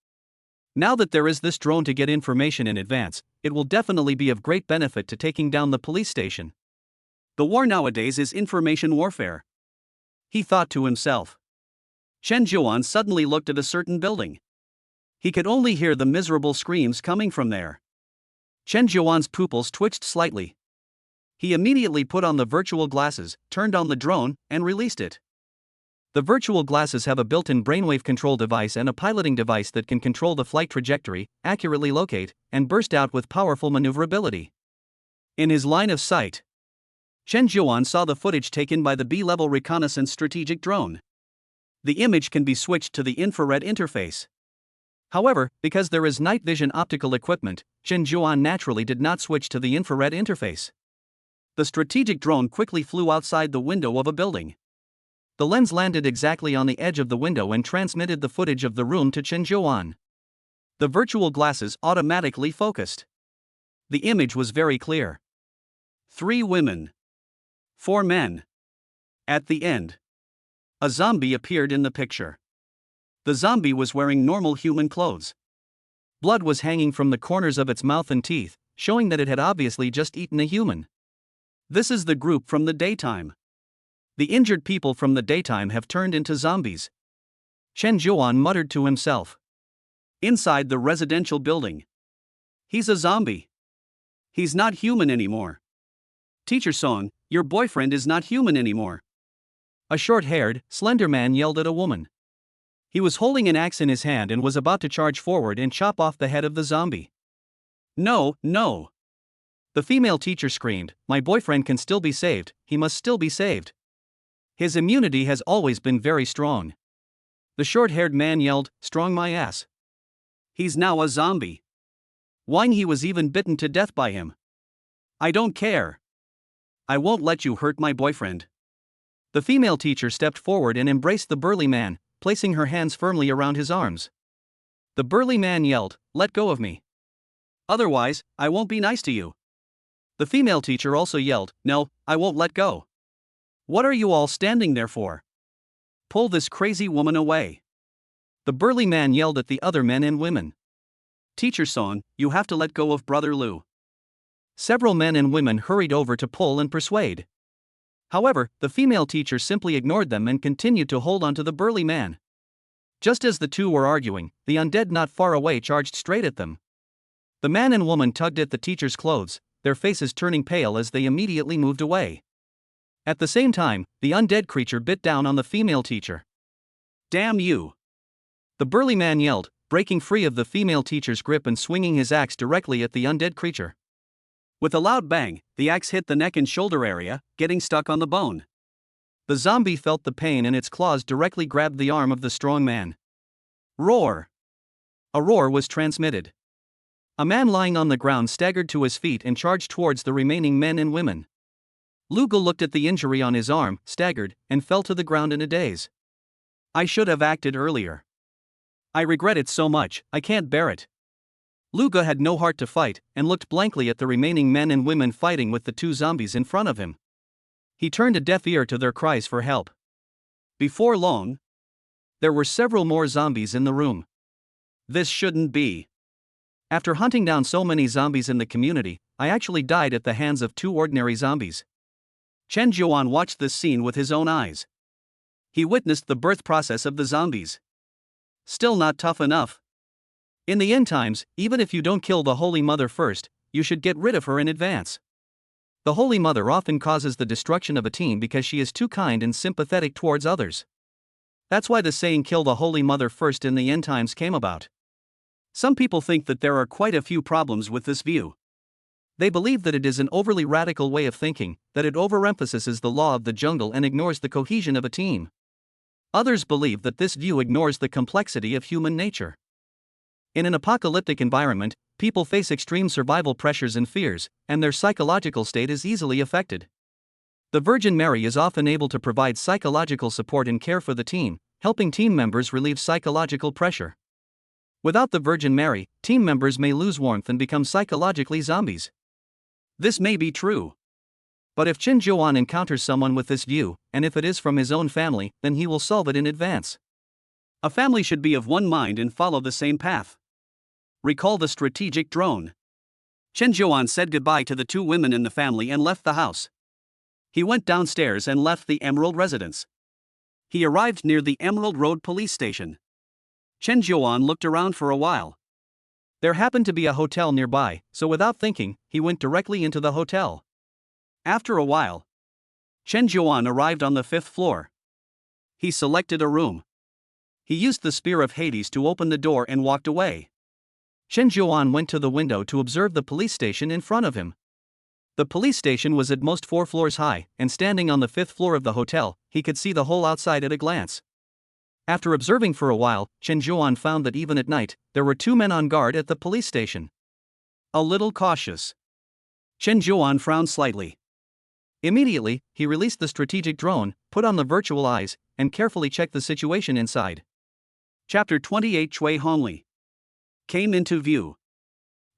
Now that there is this drone to get information in advance, it will definitely be of great benefit to taking down the police station. The war nowadays is information warfare, he thought to himself. Chen Zhuan suddenly looked at a certain building. He could only hear the miserable screams coming from there. Chen Zhuan's pupils twitched slightly. He immediately put on the virtual glasses, turned on the drone, and released it. The virtual glasses have a built-in brainwave control device and a piloting device that can control the flight trajectory, accurately locate, and burst out with powerful maneuverability. In his line of sight, Chen Zhuan saw the footage taken by the B-level reconnaissance strategic drone. The image can be switched to the infrared interface. However, because there is night vision optical equipment, Chen Zhuan naturally did not switch to the infrared interface. The strategic drone quickly flew outside the window of a building. The lens landed exactly on the edge of the window and transmitted the footage of the room to Chen Zhuan. The virtual glasses automatically focused. The image was very clear. 3 women. 4 men. At the end, a zombie appeared in the picture. The zombie was wearing normal human clothes. Blood was hanging from the corners of its mouth and teeth, showing that it had obviously just eaten a human. This is the group from the daytime. The injured people from the daytime have turned into zombies. Chen Zhuan muttered to himself. Inside the residential building. He's a zombie. He's not human anymore. Teacher Song, your boyfriend is not human anymore. A short-haired, slender man yelled at a woman. He was holding an axe in his hand and was about to charge forward and chop off the head of the zombie. No, no. The female teacher screamed, my boyfriend can still be saved, he must still be saved. His immunity has always been very strong. The short-haired man yelled, strong my ass. He's now a zombie. Whine he was even bitten to death by him. I don't care. I won't let you hurt my boyfriend. The female teacher stepped forward and embraced the burly man, placing her hands firmly around his arms. The burly man yelled, let go of me. Otherwise, I won't be nice to you. The female teacher also yelled, no, I won't let go. What are you all standing there for? Pull this crazy woman away. The burly man yelled at the other men and women. Teacher Song, you have to let go of Brother Lu. Several men and women hurried over to pull and persuade. However, the female teacher simply ignored them and continued to hold on to the burly man. Just as the two were arguing, the undead not far away charged straight at them. The man and woman tugged at the teacher's clothes, their faces turning pale as they immediately moved away. At the same time, the undead creature bit down on the female teacher. Damn you! The burly man yelled, breaking free of the female teacher's grip and swinging his axe directly at the undead creature. With a loud bang, the axe hit the neck and shoulder area, getting stuck on the bone. The zombie felt the pain and its claws directly grabbed the arm of the strong man. Roar! A roar was transmitted. A man lying on the ground staggered to his feet and charged towards the remaining men and women. Lu Ge looked at the injury on his arm, staggered, and fell to the ground in a daze. I should have acted earlier. I regret it so much, I can't bear it. Lu Ge had no heart to fight, and looked blankly at the remaining men and women fighting with the 2 zombies in front of him. He turned a deaf ear to their cries for help. Before long, there were several more zombies in the room. This shouldn't be. After hunting down so many zombies in the community, I actually died at the hands of 2 ordinary zombies. Chen Zhuan watched this scene with his own eyes. He witnessed the birth process of the zombies. Still not tough enough. In the end times, even if you don't kill the Holy Mother first, you should get rid of her in advance. The Holy Mother often causes the destruction of a team because she is too kind and sympathetic towards others. That's why the saying kill the Holy Mother first in the end times came about. Some people think that there are quite a few problems with this view. They believe that it is an overly radical way of thinking, that it overemphasizes the law of the jungle and ignores the cohesion of a team. Others believe that this view ignores the complexity of human nature. In an apocalyptic environment, people face extreme survival pressures and fears, and their psychological state is easily affected. The Virgin Mary is often able to provide psychological support and care for the team, helping team members relieve psychological pressure. Without the Virgin Mary, team members may lose warmth and become psychologically zombies. This may be true. But if Qin Zhuan encounters someone with this view, and if it is from his own family, then he will solve it in advance. A family should be of one mind and follow the same path. Recall the strategic drone. Chen Zhuan said goodbye to the two women in the family and left the house. He went downstairs and left the Emerald residence. He arrived near the Emerald Road police station. Chen Zhuan looked around for a while. There happened to be a hotel nearby, so without thinking, he went directly into the hotel. After a while, Chen Zhuan arrived on the 5th floor. He selected a room. He used the Spear of Hades to open the door and walked away. Chen Zhuan went to the window to observe the police station in front of him. The police station was at most 4 floors high, and standing on the 5th floor of the hotel, he could see the whole outside at a glance. After observing for a while, Chen Zhuan found that even at night, there were 2 men on guard at the police station. A little cautious. Chen Zhuan frowned slightly. Immediately, he released the strategic drone, put on the virtual eyes, and carefully checked the situation inside. Chapter 28 Chui Hongli came into view.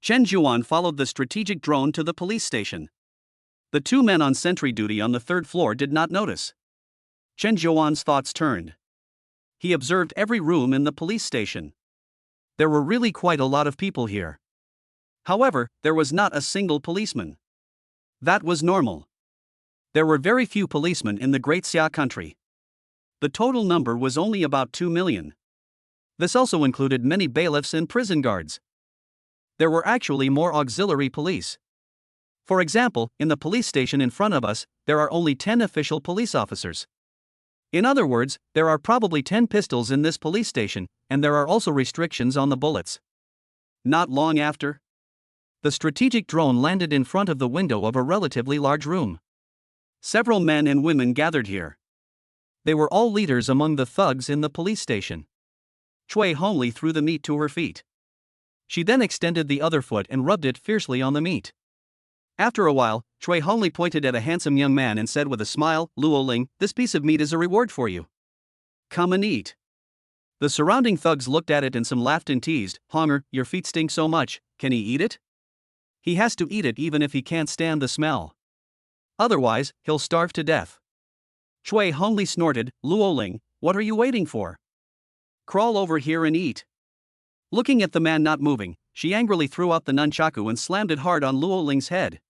Chen Zhuan followed the strategic drone to the police station. The 2 men on sentry duty on the 3rd floor did not notice. Chen Zhuan's thoughts turned. He observed every room in the police station. There were really quite a lot of people here. However, there was not a single policeman. That was normal. There were very few policemen in the Great Xia country. The total number was only about 2 million. This also included many bailiffs and prison guards. There were actually more auxiliary police. For example, in the police station in front of us, there are only 10 official police officers. In other words, there are probably 10 pistols in this police station, and there are also restrictions on the bullets. Not long after, the strategic drone landed in front of the window of a relatively large room. Several men and women gathered here. They were all leaders among the thugs in the police station. Chui Hongli threw the meat to her feet. She then extended the other foot and rubbed it fiercely on the meat. After a while, Chui Hongli pointed at a handsome young man and said with a smile, "Luo Ling, this piece of meat is a reward for you. Come and eat." The surrounding thugs looked at it and some laughed and teased, "Honger, your feet stink so much, can he eat it?" "He has to eat it even if he can't stand the smell. Otherwise, he'll starve to death." Chui Hongli snorted, "Luo Ling, what are you waiting for? Crawl over here and eat." Looking at the man not moving, she angrily threw out the nunchaku and slammed it hard on Luo Ling's head.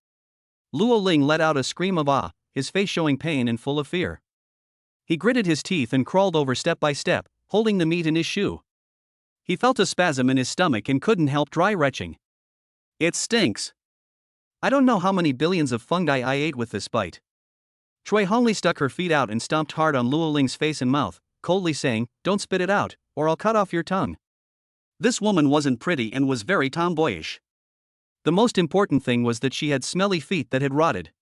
Luo Ling let out a scream of awe, his face showing pain and full of fear. He gritted his teeth and crawled over step by step, holding the meat in his shoe. He felt a spasm in his stomach and couldn't help dry retching. "It stinks. I don't know how many billions of fungi I ate with this bite." Chui Hongli stuck her feet out and stomped hard on Luo Ling's face and mouth, coldly saying, "Don't spit it out, or I'll cut off your tongue." This woman wasn't pretty and was very tomboyish. The most important thing was that she had smelly feet that had rotted.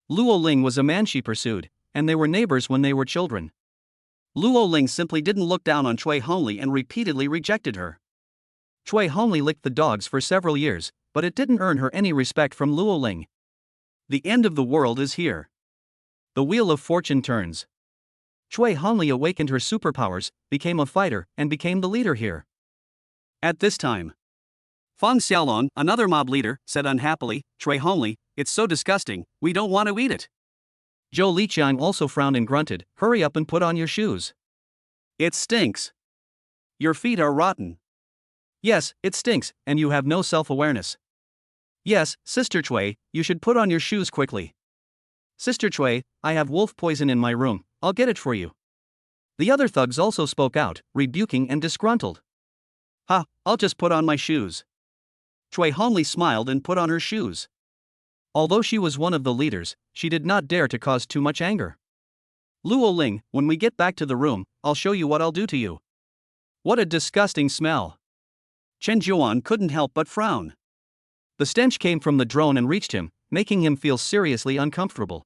Luo Ling was a man she pursued, and they were neighbors when they were children. Luo Ling simply didn't look down on Chui Hongli and repeatedly rejected her. Chui Hongli licked the dogs for several years, but it didn't earn her any respect from Luo Ling. The end of the world is here. The wheel of fortune turns. Chui Hongli awakened her superpowers, became a fighter, and became the leader here. At this time, Feng Xiaolong, another mob leader, said unhappily, "Chui Hongli, it's so disgusting, we don't want to eat it." Zhou Liqiang also frowned and grunted, "Hurry up and put on your shoes. It stinks. Your feet are rotten." "Yes, it stinks, and you have no self-awareness." "Yes, Sister Chui, you should put on your shoes quickly." "Sister Chui, I have wolf poison in my room, I'll get it for you." The other thugs also spoke out, rebuking and disgruntled. "Ha, I'll just put on my shoes." Chui Hongli smiled and put on her shoes. Although she was one of the leaders, she did not dare to cause too much anger. "Luo Ling, when we get back to the room, I'll show you what I'll do to you." What a disgusting smell. Chen Zhuan couldn't help but frown. The stench came from the drone and reached him, making him feel seriously uncomfortable.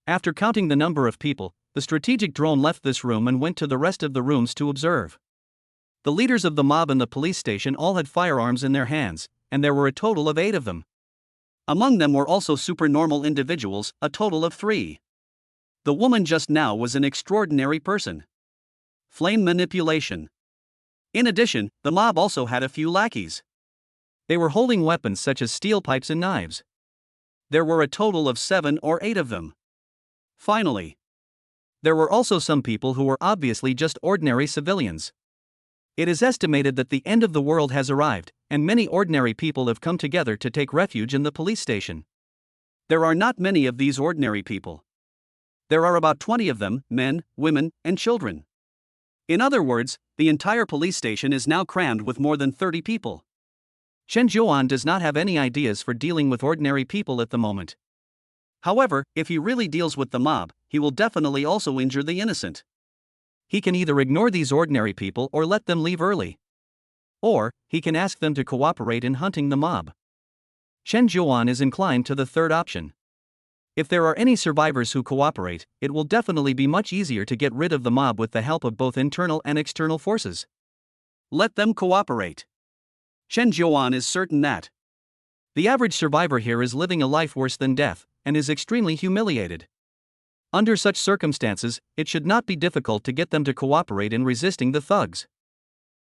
After counting the number of people, The strategic drone left this room and went to the rest of the rooms to observe. The leaders of the mob and the police station all had firearms in their hands, and there were a total of 8 of them. Among them were also supernormal individuals, a total of 3. The woman just now was an extraordinary person. Flame manipulation. In addition, the mob also had a few lackeys. They were holding weapons such as steel pipes and knives. There were a total of 7 or 8 of them. Finally, there were also some people who were obviously just ordinary civilians. It is estimated that the end of the world has arrived, and many ordinary people have come together to take refuge in the police station. There are not many of these ordinary people. There are about 20 of them, men, women, and children. In other words, the entire police station is now crammed with more than 30 people. Chen Zhuan does not have any ideas for dealing with ordinary people at the moment. However, if he really deals with the mob, he will definitely also injure the innocent. He can either ignore these ordinary people or let them leave early. Or, he can ask them to cooperate in hunting the mob. Chen Zhuan is inclined to the third option. If there are any survivors who cooperate, it will definitely be much easier to get rid of the mob with the help of both internal and external forces. Let them cooperate. Chen Zhuan is certain that the average survivor here is living a life worse than death, and is extremely humiliated. Under such circumstances, it should not be difficult to get them to cooperate in resisting the thugs.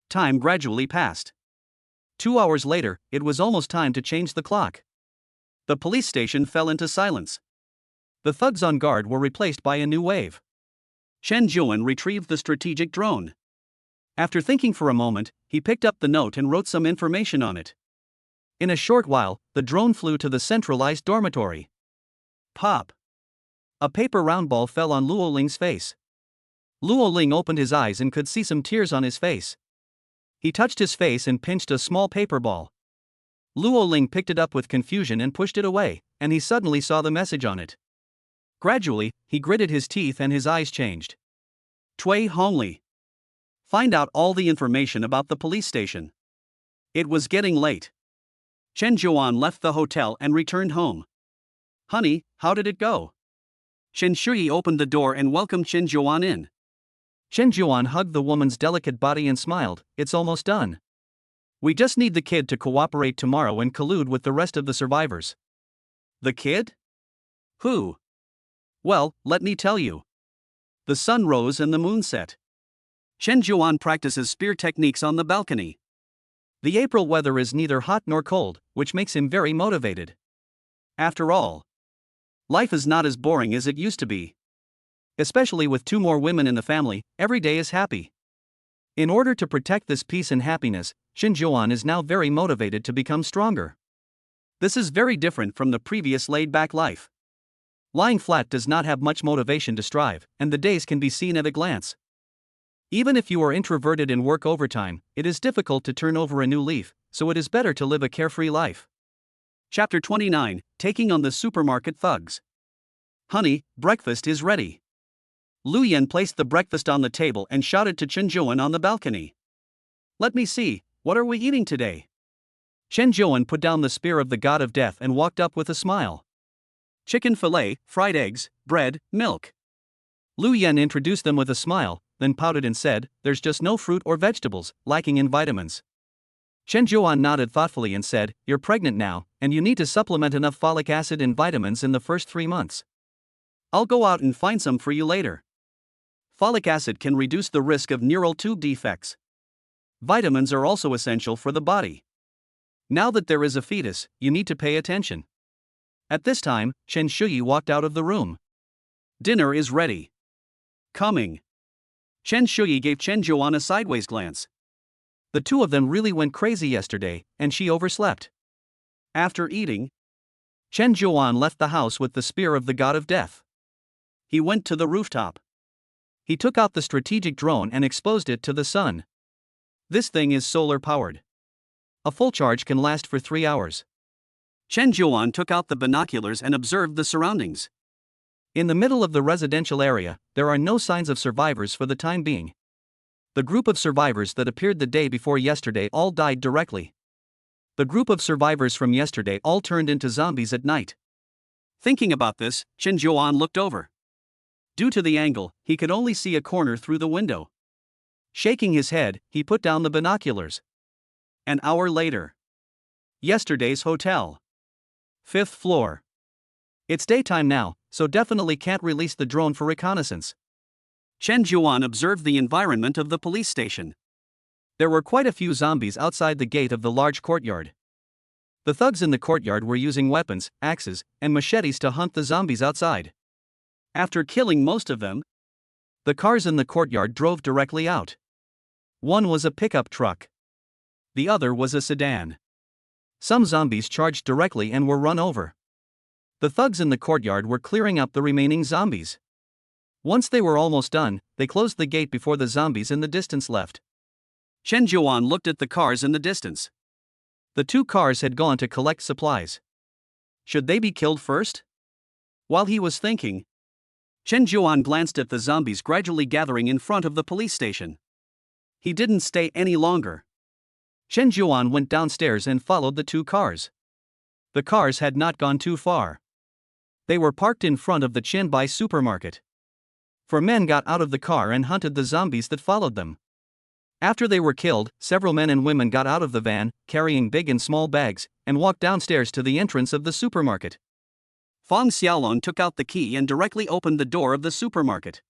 Time gradually passed. 2 hours later, it was almost time to change the clock. The police station fell into silence. The thugs on guard were replaced by a new wave. Chen Zhuan retrieved the strategic drone. After thinking for a moment, he picked up the note and wrote some information on it. In a short while, the drone flew to the centralized dormitory. Pop! A paper round ball fell on Luo Ling's face. Luo Ling opened his eyes and could see some tears on his face. He touched his face and pinched a small paper ball. Luo Ling picked it up with confusion and pushed it away, and he suddenly saw the message on it. Gradually, he gritted his teeth and his eyes changed. Cui Hongli. Find out all the information about the police station. It was getting late. Chen Zhuan left the hotel and returned home. Honey, how did it go? Chen Shui opened the door and welcomed Chen Zhuan in. Chen Zhuan hugged the woman's delicate body and smiled. It's almost done. We just need the kid to cooperate tomorrow and collude with the rest of the survivors. The kid? Who? Well, let me tell you. The sun rose and the moon set. Chen Zhuan practices spear techniques on the balcony. The April weather is neither hot nor cold, which makes him very motivated. After all, life is not as boring as it used to be. Especially with 2 more women in the family, every day is happy. In order to protect this peace and happiness, Chen Zhuan is now very motivated to become stronger. This is very different from the previous laid-back life. Lying flat does not have much motivation to strive, and the days can be seen at a glance. Even if you are introverted and work overtime, it is difficult to turn over a new leaf, so it is better to live a carefree life. Chapter 29, Taking on the Supermarket Thugs. Honey, breakfast is ready. Lu Yan placed the breakfast on the table and shouted to Chen Zhuan on the balcony. Let me see, what are we eating today? Chen Zhuan put down the spear of the god of death and walked up with a smile. Chicken fillet, fried eggs, bread, milk. Lu Yan introduced them with a smile, then pouted and said, there's just no fruit or vegetables, lacking in vitamins. Chen Zhuan nodded thoughtfully and said, you're pregnant now, and you need to supplement enough folic acid and vitamins in the first 3 months. I'll go out and find some for you later. Folic acid can reduce the risk of neural tube defects. Vitamins are also essential for the body. Now that there is a fetus, you need to pay attention. At this time, Chen Shui walked out of the room. Dinner is ready. Coming. Chen Shui gave Chen Zhuan a sideways glance. The 2 of them really went crazy yesterday, and she overslept. After eating, Chen Zhuan left the house with the spear of the god of death. He went to the rooftop. He took out the strategic drone and exposed it to the sun. This thing is solar powered. A full charge can last for 3 hours. Chen Zhuan took out the binoculars and observed the surroundings. In the middle of the residential area, there are no signs of survivors for the time being. The group of survivors that appeared the day before yesterday all died directly. The group of survivors from yesterday all turned into zombies at night. Thinking about this, Chen Zhuan looked over. Due to the angle, he could only see a corner through the window. Shaking his head, he put down the binoculars. An hour later. Yesterday's hotel. 5th floor. It's daytime now, so definitely can't release the drone for reconnaissance. Chen Juan observed the environment of the police station. There were quite a few zombies outside the gate of the large courtyard. The thugs in the courtyard were using weapons, axes, and machetes to hunt the zombies outside. After killing most of them, the cars in the courtyard drove directly out. One was a pickup truck. The other was a sedan. Some zombies charged directly and were run over. The thugs in the courtyard were clearing up the remaining zombies. Once they were almost done, they closed the gate before the zombies in the distance left. Chen Juan looked at the cars in the distance. The 2 cars had gone to collect supplies. Should they be killed first? While he was thinking, Chen Juan glanced at the zombies gradually gathering in front of the police station. He didn't stay any longer. Chen Juan went downstairs and followed the 2 cars. The cars had not gone too far. They were parked in front of the Chinbai supermarket. 4 men got out of the car and hunted the zombies that followed them. After they were killed, several men and women got out of the van, carrying big and small bags, and walked downstairs to the entrance of the supermarket. Fang Xiaolong took out the key and directly opened the door of the supermarket.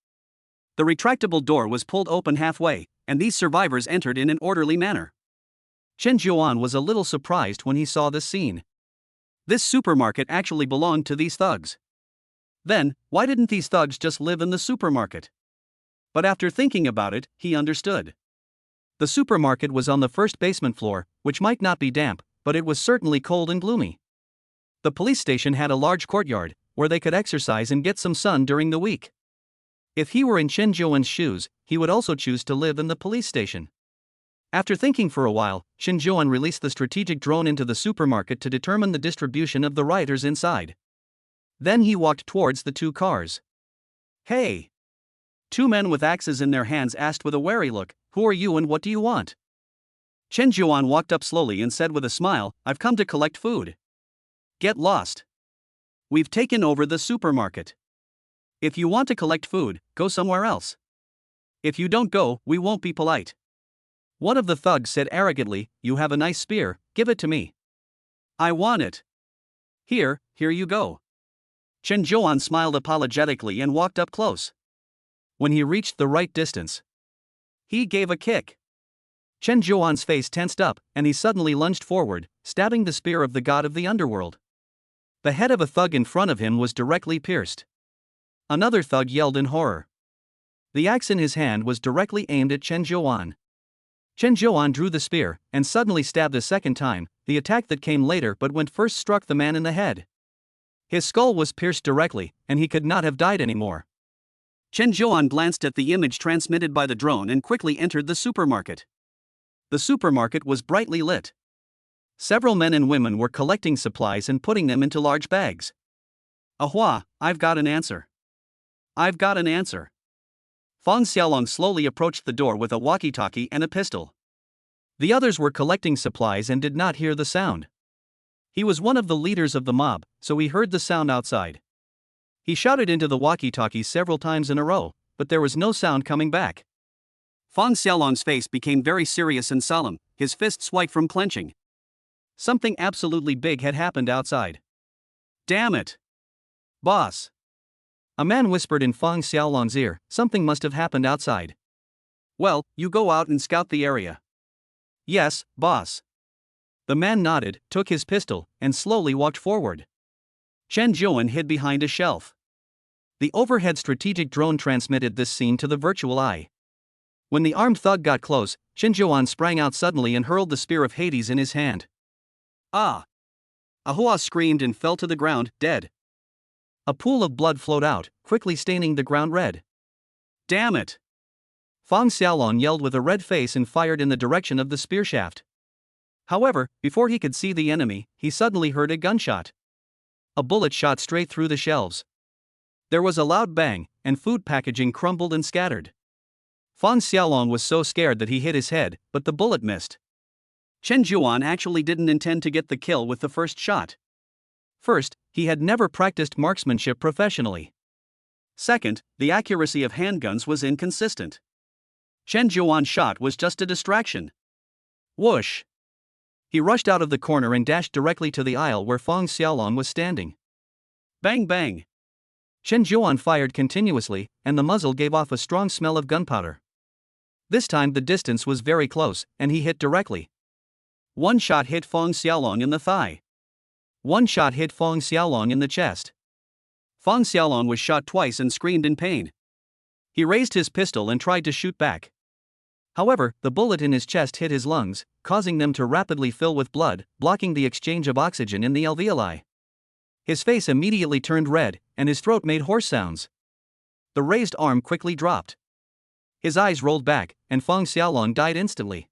The retractable door was pulled open halfway, and these survivors entered in an orderly manner. Chen Juan was a little surprised when he saw this scene. This supermarket actually belonged to these thugs. Then, why didn't these thugs just live in the supermarket? But after thinking about it, he understood. The supermarket was on the first basement floor, which might not be damp, but it was certainly cold and gloomy. The police station had a large courtyard, where they could exercise and get some sun during the week. If he were in Chen Juan's shoes, he would also choose to live in the police station. After thinking for a while, Chen Juan released the strategic drone into the supermarket to determine the distribution of the rioters inside. Then he walked towards the 2 cars. Hey! 2 men with axes in their hands asked with a wary look, "Who are you and what do you want?" Chen Juan walked up slowly and said with a smile, "I've come to collect food." "Get lost. We've taken over the supermarket. If you want to collect food, go somewhere else. If you don't go, we won't be polite." One of the thugs said arrogantly, "You have a nice spear, give it to me." "I want it." Here you go." Chen Juan smiled apologetically and walked up close. When he reached the right distance, he gave a kick. Chen Juan's face tensed up, and he suddenly lunged forward, stabbing the spear of the god of the underworld. The head of a thug in front of him was directly pierced. Another thug yelled in horror. The axe in his hand was directly aimed at Chen Juan. Chen Juan drew the spear, and suddenly stabbed a second time. The attack that came later but went first struck the man in the head. His skull was pierced directly, and he could not have died anymore. Chen Juan glanced at the image transmitted by the drone and quickly entered the supermarket. The supermarket was brightly lit. Several men and women were collecting supplies and putting them into large bags. "Ahua, I've got an answer. I've got an answer." Fang Xiaolong slowly approached the door with a walkie-talkie and a pistol. The others were collecting supplies and did not hear the sound. He was one of the leaders of the mob, so he heard the sound outside. He shouted into the walkie-talkie several times in a row, but there was no sound coming back. Fang Xiaolong's face became very serious and solemn, his fists white from clenching. Something absolutely big had happened outside. "Damn it! Boss!" A man whispered in Fang Xiaolong's ear, "Something must have happened outside." "Well, you go out and scout the area." "Yes, boss." The man nodded, took his pistol, and slowly walked forward. Chen Juan hid behind a shelf. The overhead strategic drone transmitted this scene to the virtual eye. When the armed thug got close, Chen Juan sprang out suddenly and hurled the spear of Hades in his hand. "Ah!" Ahua screamed and fell to the ground, dead. A pool of blood flowed out, quickly staining the ground red. "Damn it!" Fang Xiaolong yelled with a red face and fired in the direction of the spear shaft. However, before he could see the enemy, he suddenly heard a gunshot. A bullet shot straight through the shelves. There was a loud bang, and food packaging crumbled and scattered. Fang Xiaolong was so scared that he hit his head, but the bullet missed. Chen Juan actually didn't intend to get the kill with the first shot. First, he had never practiced marksmanship professionally. Second, the accuracy of handguns was inconsistent. Chen Zhuan's shot was just a distraction. Whoosh! He rushed out of the corner and dashed directly to the aisle where Feng Xiaolong was standing. Bang bang! Chen Zhuan fired continuously, and the muzzle gave off a strong smell of gunpowder. This time the distance was very close, and he hit directly. One shot hit Feng Xiaolong in the thigh. One shot hit Feng Xiaolong in the chest. Feng Xiaolong was shot twice and screamed in pain. He raised his pistol and tried to shoot back. However, the bullet in his chest hit his lungs, causing them to rapidly fill with blood, blocking the exchange of oxygen in the alveoli. His face immediately turned red, and his throat made hoarse sounds. The raised arm quickly dropped. His eyes rolled back, and Feng Xiaolong died instantly.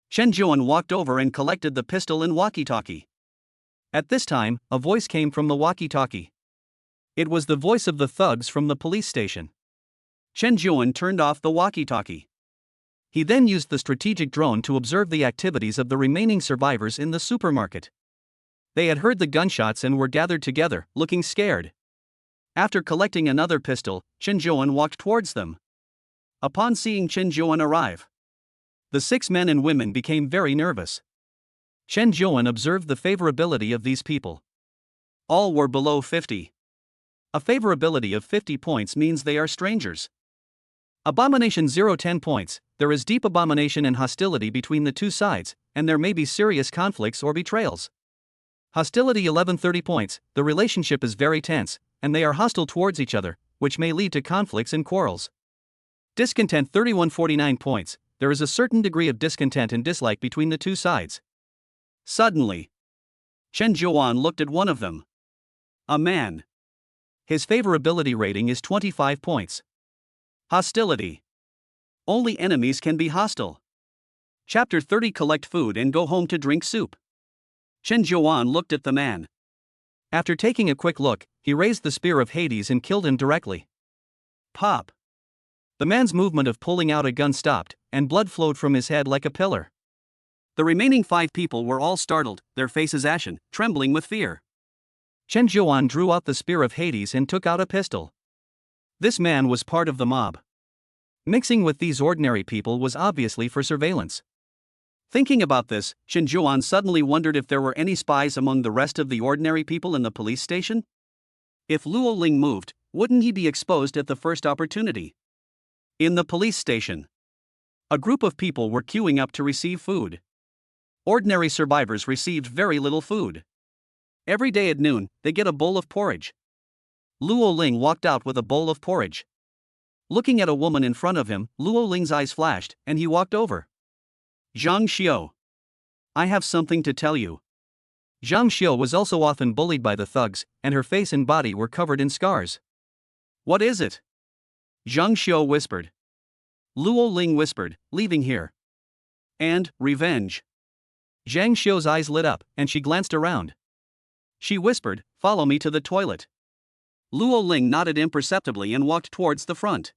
Chen Zhuan walked over and collected the pistol and walkie-talkie. At this time, a voice came from the walkie-talkie. It was the voice of the thugs from the police station. Chen Zhuan turned off the walkie-talkie. He then used the strategic drone to observe the activities of the remaining survivors in the supermarket. They had heard the gunshots and were gathered together, looking scared. After collecting another pistol, Chen Zhuan walked towards them. Upon seeing Chen Zhuan arrive, the 6 men and women became very nervous. Chen Zhuan observed the favorability of these people. All were below 50. A favorability of 50 points means they are strangers. Abomination 0-10 points, there is deep abomination and hostility between the two sides, and there may be serious conflicts or betrayals. Hostility 11-30 points, the relationship is very tense, and they are hostile towards each other, which may lead to conflicts and quarrels. Discontent 31-49 points, there is a certain degree of discontent and dislike between the two sides. Suddenly, Chen Zhuan looked at one of them. A man. His favorability rating is 25 points. Hostility. Only enemies can be hostile. Chapter 30 Collect food and go home to drink soup. Chen Zhuan looked at the man. After taking a quick look, he raised the spear of Hades and killed him directly. Pop. The man's movement of pulling out a gun stopped, and blood flowed from his head like a pillar. The remaining 5 people were all startled, their faces ashen, trembling with fear. Chen Zhuan drew out the spear of Hades and took out a pistol. This man was part of the mob. Mixing with these ordinary people was obviously for surveillance. Thinking about this, Chen Zhuan suddenly wondered if there were any spies among the rest of the ordinary people in the police station. If Luo Ling moved, wouldn't he be exposed at the first opportunity? In the police station, a group of people were queuing up to receive food. Ordinary survivors received very little food. Every day at noon, they get a bowl of porridge. Luo Ling walked out with a bowl of porridge. Looking at a woman in front of him, Luo Ling's eyes flashed, and he walked over. Zhang Xiu. I have something to tell you. Zhang Xiu was also often bullied by the thugs, and her face and body were covered in scars. What is it? Zhang Xiu whispered. Luo Ling whispered, leaving here. And, revenge. Zhang Xiu's eyes lit up, and she glanced around. She whispered, follow me to the toilet. Luo Ling nodded imperceptibly and walked towards the front.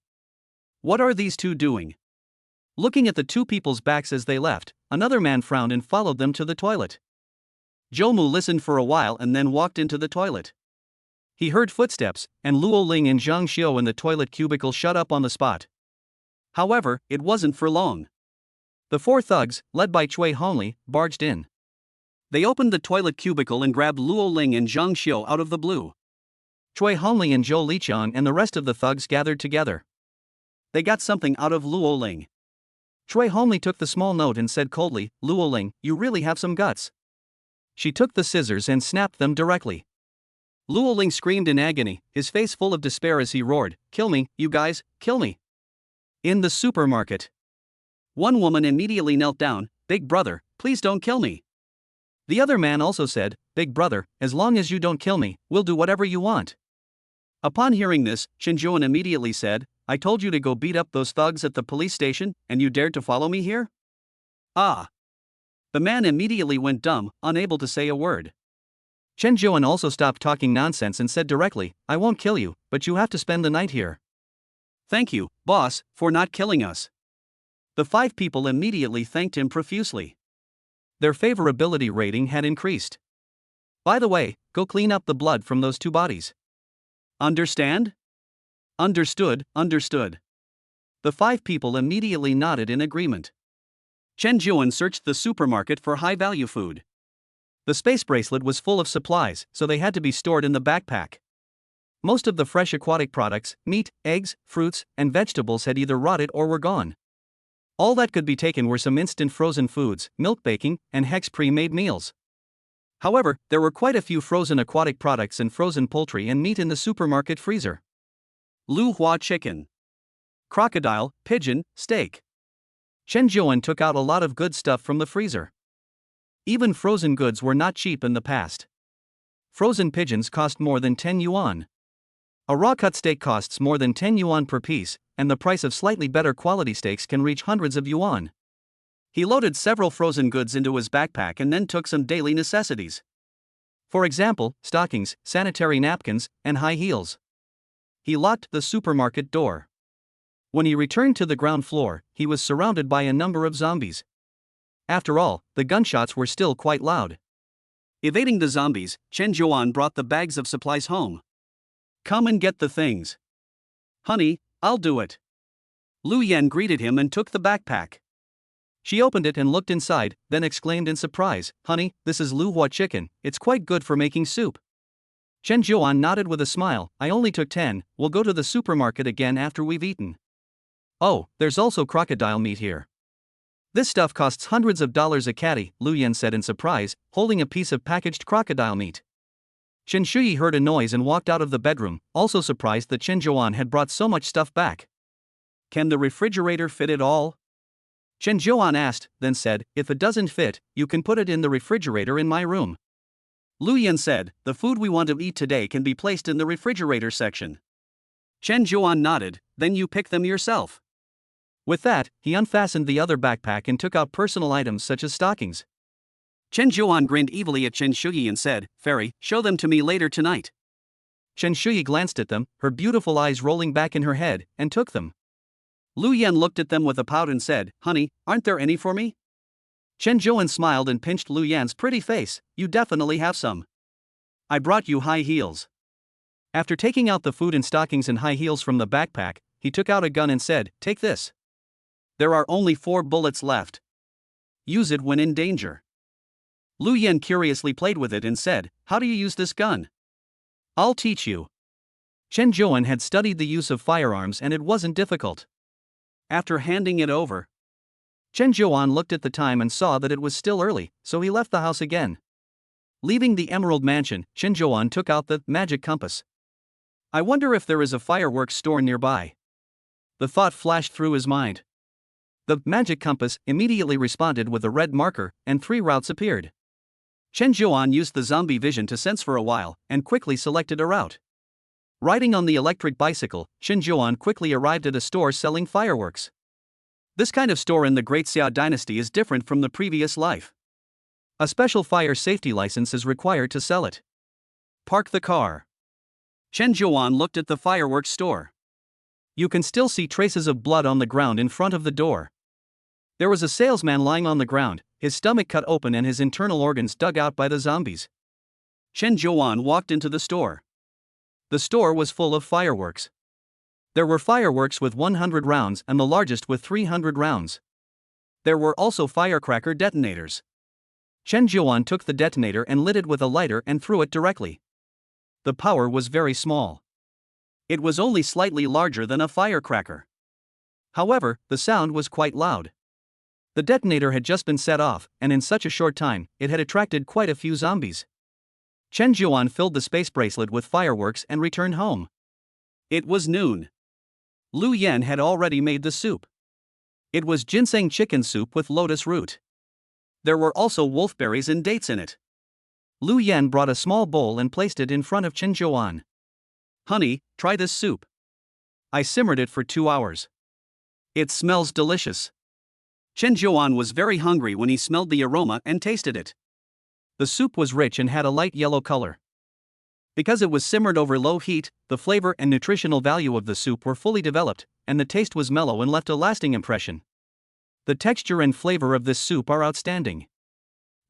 What are these two doing? Looking at the two people's backs as they left, another man frowned and followed them to the toilet. Zhou Mu listened for a while and then walked into the toilet. He heard footsteps, and Luo Ling and Zhang Xiu in the toilet cubicle shut up on the spot. However, it wasn't for long. The 4 thugs, led by Cui Hongli, barged in. They opened the toilet cubicle and grabbed Luo Ling and Zhang Xiu out of the blue. Cui Hongli and Zhou Liqiang and the rest of the thugs gathered together. They got something out of Luo Ling. Cui Hongli took the small note and said coldly, Luo Ling, you really have some guts. She took the scissors and snapped them directly. Luo Ling screamed in agony, his face full of despair as he roared, kill me, you guys, kill me. In the supermarket, one woman immediately knelt down, Big brother, please don't kill me. The other man also said, Big brother, as long as you don't kill me, we'll do whatever you want. Upon hearing this, Chen Zhuan immediately said, I told you to go beat up those thugs at the police station, and you dared to follow me here? Ah. The man immediately went dumb, unable to say a word. Chen Zhuan also stopped talking nonsense and said directly, I won't kill you, but you have to spend the night here. Thank you, boss, for not killing us. The 5 people immediately thanked him profusely. Their favorability rating had increased. By the way, go clean up the blood from those 2 bodies. Understand? Understood, understood. The 5 people immediately nodded in agreement. Chen Juan searched the supermarket for high-value food. The space bracelet was full of supplies, so they had to be stored in the backpack. Most of the fresh aquatic products, meat, eggs, fruits, and vegetables had either rotted or were gone. All that could be taken were some instant frozen foods, milk baking, and Hex pre-made meals. However, there were quite a few frozen aquatic products and frozen poultry and meat in the supermarket freezer. Lu Hua chicken, crocodile, pigeon, steak. Chen Juan took out a lot of good stuff from the freezer. Even frozen goods were not cheap in the past. Frozen pigeons cost more than 10 yuan. A raw cut steak costs more than 10 yuan per piece, and the price of slightly better quality steaks can reach hundreds of yuan. He loaded several frozen goods into his backpack and then took some daily necessities. For example, stockings, sanitary napkins, and high heels. He locked the supermarket door. When he returned to the ground floor, he was surrounded by a number of zombies. After all, the gunshots were still quite loud. Evading the zombies, Chen Juan brought the bags of supplies home. Come and get the things. Honey, I'll do it. Lu Yan greeted him and took the backpack. She opened it and looked inside, then exclaimed in surprise, "Honey, this is Lu Hua chicken, it's quite good for making soup." Chen Juan nodded with a smile, "I only took 10, we'll go to the supermarket again after we've eaten." "Oh, there's also crocodile meat here. This stuff costs hundreds of dollars a catty," Lu Yan said in surprise, holding a piece of packaged crocodile meat. Chen Shuyi heard a noise and walked out of the bedroom, also surprised that Chen Juan had brought so much stuff back. "Can the refrigerator fit it all?" Chen Juan asked, then said, "If it doesn't fit, you can put it in the refrigerator in my room." Lu Yan said, "The food we want to eat today can be placed in the refrigerator section." Chen Juan nodded, "Then you pick them yourself." With that, he unfastened the other backpack and took out personal items such as stockings. Chen Juan grinned evilly at Chen Shuyi and said, "Fairy, show them to me later tonight." Chen Shuyi glanced at them, her beautiful eyes rolling back in her head, and took them. Lu Yan looked at them with a pout and said, "Honey, aren't there any for me?" Chen Juan smiled and pinched Lu Yan's pretty face, "You definitely have some. I brought you high heels." After taking out the food and stockings and high heels from the backpack, he took out a gun and said, "Take this. There are only 4 bullets left. Use it when in danger." Lu Yan curiously played with it and said, "How do you use this gun?" "I'll teach you." Chen Juan had studied the use of firearms and it wasn't difficult. After handing it over, Chen Juan looked at the time and saw that it was still early, so he left the house again. Leaving the Emerald Mansion, Chen Juan took out the magic compass. "I wonder if there is a fireworks store nearby." The thought flashed through his mind. The magic compass immediately responded with a red marker, and 3 routes appeared. Chen Juan used the zombie vision to sense for a while, and quickly selected a route. Riding on the electric bicycle, Chen Juan quickly arrived at a store selling fireworks. This kind of store in the Great Xia Dynasty is different from the previous life. A special fire safety license is required to sell it. Park the car. Chen Juan looked at the fireworks store. You can still see traces of blood on the ground in front of the door. There was a salesman lying on the ground, his stomach cut open and his internal organs dug out by the zombies. Chen Juan walked into the store. The store was full of fireworks. There were fireworks with 100 rounds and the largest with 300 rounds. There were also firecracker detonators. Chen Juan took the detonator and lit it with a lighter and threw it directly. The power was very small. It was only slightly larger than a firecracker. However, the sound was quite loud. The detonator had just been set off, and in such a short time, it had attracted quite a few zombies. Chen Juan filled the space bracelet with fireworks and returned home. It was noon. Lu Yan had already made the soup. It was ginseng chicken soup with lotus root. There were also wolfberries and dates in it. Lu Yan brought a small bowl and placed it in front of Chen Juan. "Honey, try this soup. I simmered it for 2 hours. It smells delicious." Chen Juan was very hungry when he smelled the aroma and tasted it. The soup was rich and had a light yellow color. Because it was simmered over low heat, the flavor and nutritional value of the soup were fully developed, and the taste was mellow and left a lasting impression. The texture and flavor of this soup are outstanding.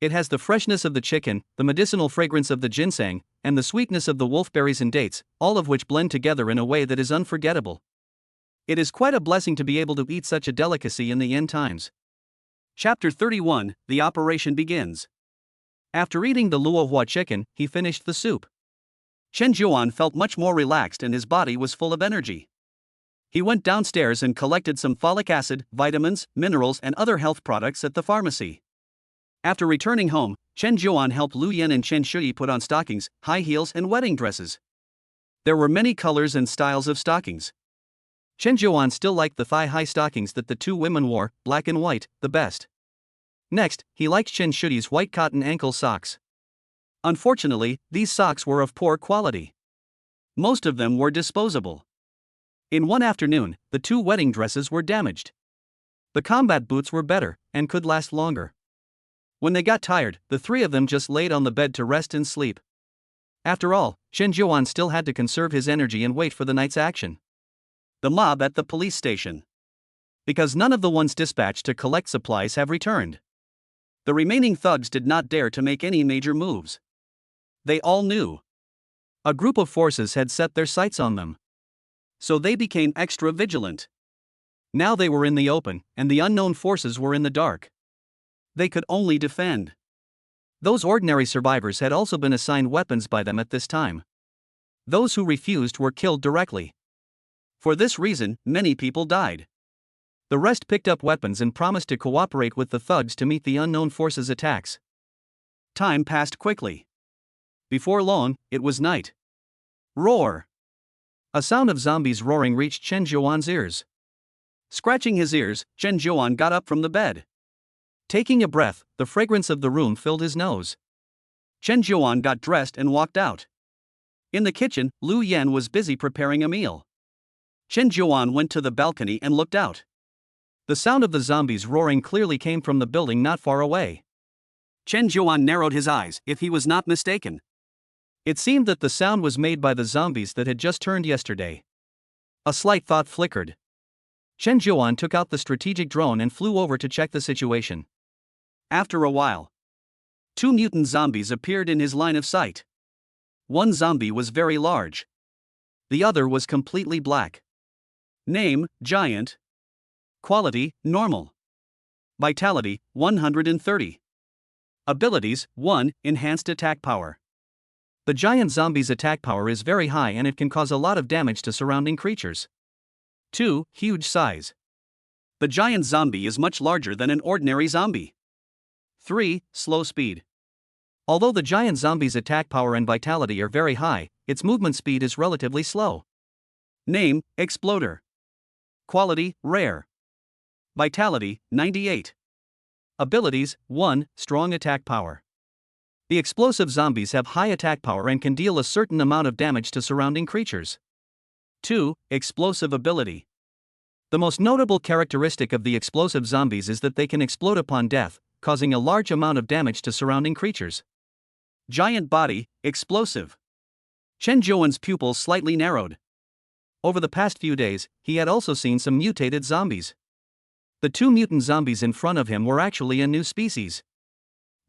It has the freshness of the chicken, the medicinal fragrance of the ginseng, and the sweetness of the wolfberries and dates, all of which blend together in a way that is unforgettable. It is quite a blessing to be able to eat such a delicacy in the end times. Chapter 31, The Operation Begins. After eating the luohua chicken, he finished the soup. Chen Zhuan felt much more relaxed and his body was full of energy. He went downstairs and collected some folic acid, vitamins, minerals and other health products at the pharmacy. After returning home, Chen Zhuan helped Lu Yan and Chen Shui put on stockings, high heels and wedding dresses. There were many colors and styles of stockings. Chen Zhuan still liked the thigh-high stockings that the two women wore, black and white, the best. Next, he liked Chen Shui's white cotton ankle socks. Unfortunately, these socks were of poor quality. Most of them were disposable. In one afternoon, the two wedding dresses were damaged. The combat boots were better, and could last longer. When they got tired, the three of them just laid on the bed to rest and sleep. After all, Chen Zhuan still had to conserve his energy and wait for the night's action. The mob at the police station. Because none of the ones dispatched to collect supplies have returned. The remaining thugs did not dare to make any major moves. They all knew a group of forces had set their sights on them. So they became extra vigilant. Now they were in the open, and the unknown forces were in the dark. They could only defend. Those ordinary survivors had also been assigned weapons by them at this time. Those who refused were killed directly. For this reason, many people died. The rest picked up weapons and promised to cooperate with the thugs to meet the unknown forces' attacks. Time passed quickly. Before long, it was night. Roar! A sound of zombies roaring reached Chen Zhuan's ears. Scratching his ears, Chen Zhuan got up from the bed. Taking a breath, the fragrance of the room filled his nose. Chen Zhuan got dressed and walked out. In the kitchen, Lu Yan was busy preparing a meal. Chen Zhuan went to the balcony and looked out. The sound of the zombies roaring clearly came from the building not far away. Chen Zhuan narrowed his eyes, if he was not mistaken. It seemed that the sound was made by the zombies that had just turned yesterday. A slight thought flickered. Chen Zhuan took out the strategic drone and flew over to check the situation. After a while, two mutant zombies appeared in his line of sight. One zombie was very large. The other was completely black. Name, Giant. Quality, Normal. Vitality, 130. Abilities, 1, Enhanced Attack Power. The giant zombie's attack power is very high and it can cause a lot of damage to surrounding creatures. 2, Huge Size. The giant zombie is much larger than an ordinary zombie. 3, Slow Speed. Although the giant zombie's attack power and vitality are very high, its movement speed is relatively slow. Name, Exploder. Quality, Rare. Vitality, 98. Abilities, 1, Strong Attack Power. The explosive zombies have high attack power and can deal a certain amount of damage to surrounding creatures. 2, Explosive Ability. The most notable characteristic of the explosive zombies is that they can explode upon death, causing a large amount of damage to surrounding creatures. Giant Body, Explosive. Chen Zhuan's pupils slightly narrowed. Over the past few days, he had also seen some mutated zombies. The two mutant zombies in front of him were actually a new species.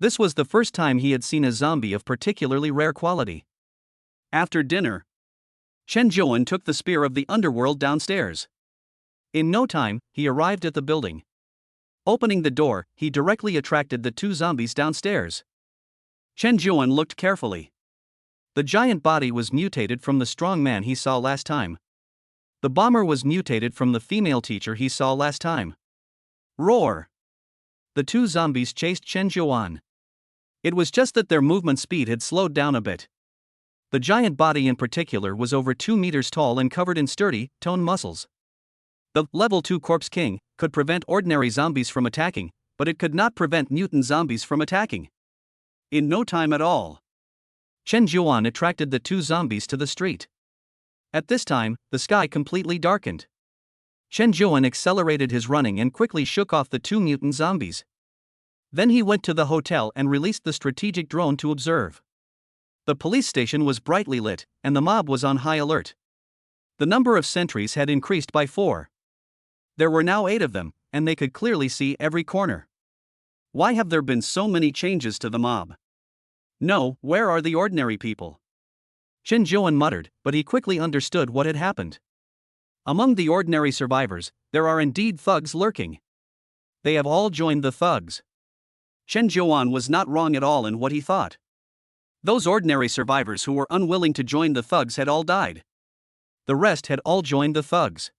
This was the first time he had seen a zombie of particularly rare quality. After dinner, Chen Zhuan took the spear of the underworld downstairs. In no time, he arrived at the building. Opening the door, he directly attracted the two zombies downstairs. Chen Zhuan looked carefully. The giant body was mutated from the strong man he saw last time. The bomber was mutated from the female teacher he saw last time. Roar! The two zombies chased Chen Zhuan. It was just that their movement speed had slowed down a bit. The giant body in particular was over 2 meters tall and covered in sturdy, toned muscles. The Level 2 Corpse King could prevent ordinary zombies from attacking, but it could not prevent mutant zombies from attacking. In no time at all, Chen Zhuan attracted the two zombies to the street. At this time, the sky completely darkened. Chen Zhuan accelerated his running and quickly shook off the two mutant zombies. Then he went to the hotel and released the strategic drone to observe. The police station was brightly lit, and the mob was on high alert. The number of sentries had increased by 4. There were now 8 of them, and they could clearly see every corner. Why have there been so many changes to the mob? No, where are the ordinary people? Chen Zhuan muttered, but he quickly understood what had happened. Among the ordinary survivors, there are indeed thugs lurking. They have all joined the thugs. Chen Zhuan was not wrong at all in what he thought. Those ordinary survivors who were unwilling to join the thugs had all died. The rest had all joined the thugs.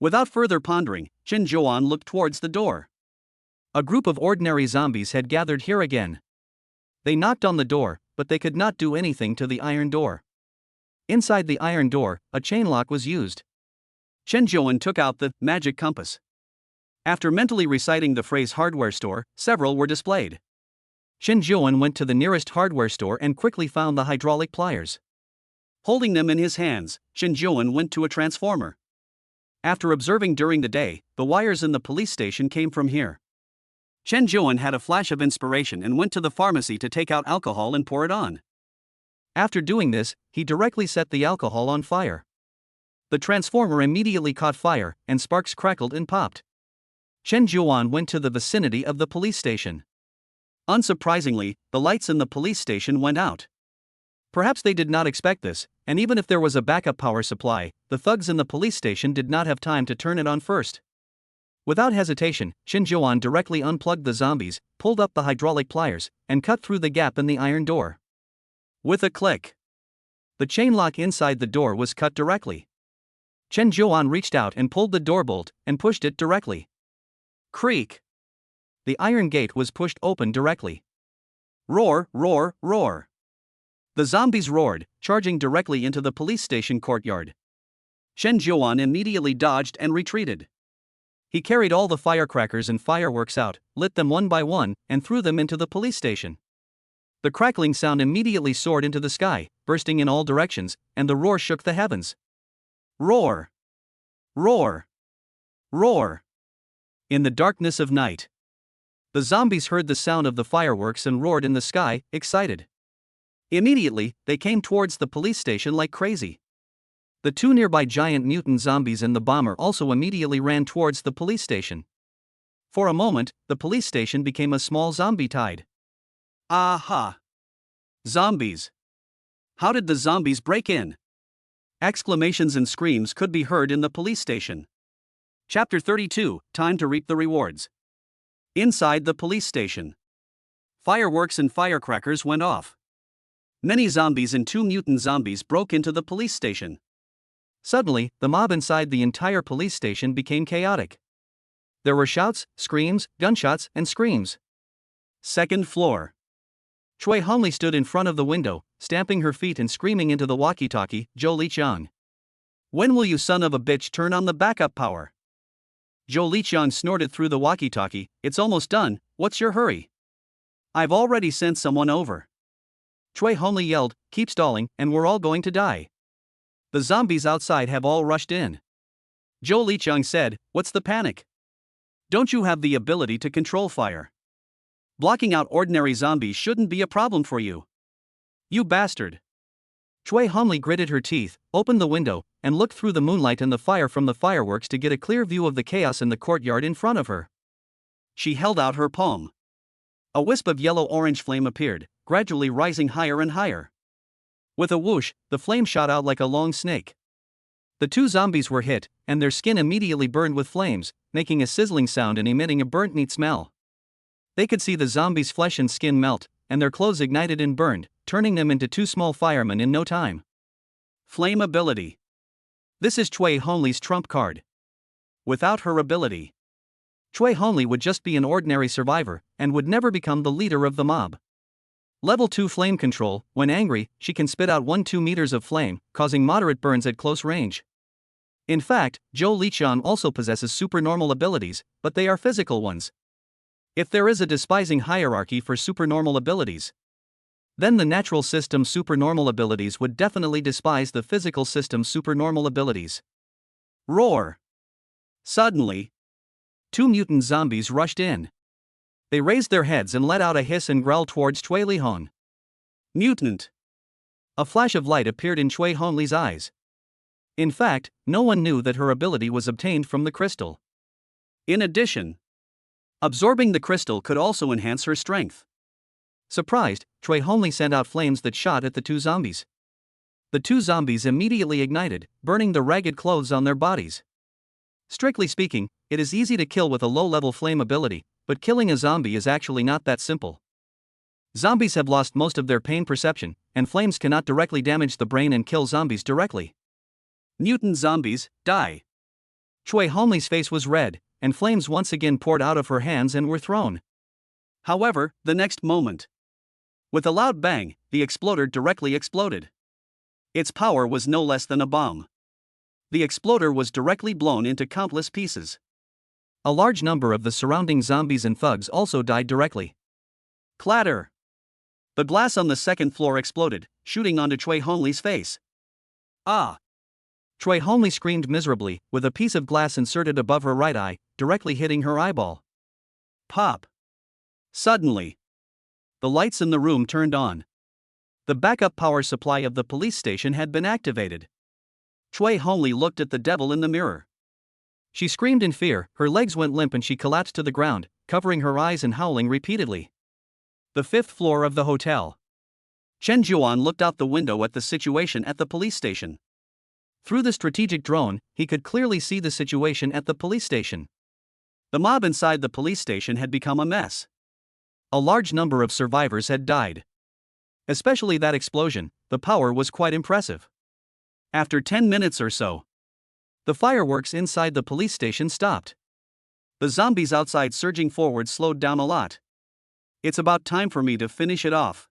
Without further pondering, Chen Zhuan looked towards the door. A group of ordinary zombies had gathered here again. They knocked on the door, but they could not do anything to the iron door. Inside the iron door, a chain lock was used. Chen Zhuan took out the magic compass. After mentally reciting the phrase hardware store, several were displayed. Chen Zhuan went to the nearest hardware store and quickly found the hydraulic pliers. Holding them in his hands, Chen Zhuan went to a transformer. After observing during the day, the wires in the police station came from here. Chen Zhuan had a flash of inspiration and went to the pharmacy to take out alcohol and pour it on. After doing this, he directly set the alcohol on fire. The transformer immediately caught fire, and sparks crackled and popped. Chen Zhuan went to the vicinity of the police station. Unsurprisingly, the lights in the police station went out. Perhaps they did not expect this, and even if there was a backup power supply, the thugs in the police station did not have time to turn it on first. Without hesitation, Chen Zhuan directly unplugged the zombies, pulled up the hydraulic pliers, and cut through the gap in the iron door. With a click, the chain lock inside the door was cut directly. Chen Zhuan reached out and pulled the door bolt, and pushed it directly. Creak! The iron gate was pushed open directly. Roar, roar, roar! The zombies roared, charging directly into the police station courtyard. Chen Zhuan immediately dodged and retreated. He carried all the firecrackers and fireworks out, lit them one by one, and threw them into the police station. The crackling sound immediately soared into the sky, bursting in all directions, and the roar shook the heavens. Roar! Roar! Roar! In the darkness of night, the zombies heard the sound of the fireworks and roared in the sky, excited. Immediately, they came towards the police station like crazy. The two nearby giant mutant zombies and the bomber also immediately ran towards the police station. For a moment, the police station became a small zombie tide. Aha! Zombies! How did the zombies break in? Exclamations and screams could be heard in the police station. Chapter 32, Time to reap the rewards. Inside the police station, fireworks and firecrackers went off. Many zombies and 2 mutant zombies broke into the police station. Suddenly, the mob inside the entire police station became chaotic. There were shouts, screams, gunshots, and screams. Second floor. Cui Hongli stood in front of the window, stamping her feet and screaming into the walkie-talkie, Zhou Liqiang. When will you son of a bitch turn on the backup power? Zhou Liqiang snorted through the walkie-talkie, it's almost done, what's your hurry? I've already sent someone over. Cui Hongli yelled, keep stalling, and we're all going to die. The zombies outside have all rushed in. Zhou Liqiang said, what's the panic? Don't you have the ability to control fire? Blocking out ordinary zombies shouldn't be a problem for you. You bastard. Cui Hongli gritted her teeth, opened the window, and looked through the moonlight and the fire from the fireworks to get a clear view of the chaos in the courtyard in front of her. She held out her palm. A wisp of yellow-orange flame appeared, gradually rising higher and higher. With a whoosh, the flame shot out like a long snake. The two zombies were hit, and their skin immediately burned with flames, making a sizzling sound and emitting a burnt meat smell. They could see the zombies' flesh and skin melt, and their clothes ignited and burned, turning them into 2 small firemen in no time. Flame ability. This is Cui Hongli's trump card. Without her ability, Cui Hongli would just be an ordinary survivor, and would never become the leader of the mob. Level 2 flame control, when angry, she can spit out 1-2 meters of flame, causing moderate burns at close range. In fact, Zhou Liqiang also possesses supernormal abilities, but they are physical ones. If there is a despising hierarchy for supernormal abilities, then the natural system supernormal abilities would definitely despise the physical system supernormal abilities. Roar! Suddenly, 2 mutant zombies rushed in. They raised their heads and let out a hiss and growl towards Cui Lihong. Mutant! A flash of light appeared in Cui Hongli's eyes. In fact, no one knew that her ability was obtained from the crystal. In addition, Absorbing the crystal could also enhance her strength. Surprised, Choi Honli sent out flames that shot at the two zombies. The two zombies immediately ignited, burning the ragged clothes on their bodies. Strictly speaking, it is easy to kill with a low-level flame ability, but killing a zombie is actually not that simple. Zombies have lost most of their pain perception, and flames cannot directly damage the brain and kill zombies directly. Mutant zombies, die. Choi Honli's face was red, and flames once again poured out of her hands and were thrown. However, the next moment, with a loud bang, the exploder directly exploded. Its power was no less than a bomb. The exploder was directly blown into countless pieces. A large number of the surrounding zombies and thugs also died directly. Clatter! The glass on the second floor exploded, shooting onto Choi Honli's face. Ah! Choi Honli screamed miserably, with a piece of glass inserted above her right eye, directly hitting her eyeball. Pop! Suddenly, the lights in the room turned on. The backup power supply of the police station had been activated. Choi Honli looked at the devil in the mirror. She screamed in fear, her legs went limp and she collapsed to the ground, covering her eyes and howling repeatedly. The fifth floor of the hotel. Chen Juan looked out the window at the situation at the police station. Through the strategic drone, he could clearly see the situation at the police station. The mob inside the police station had become a mess. A large number of survivors had died. Especially that explosion, the power was quite impressive. After 10 minutes or so, the fireworks inside the police station stopped. The zombies outside surging forward slowed down a lot. It's about time for me to finish it off.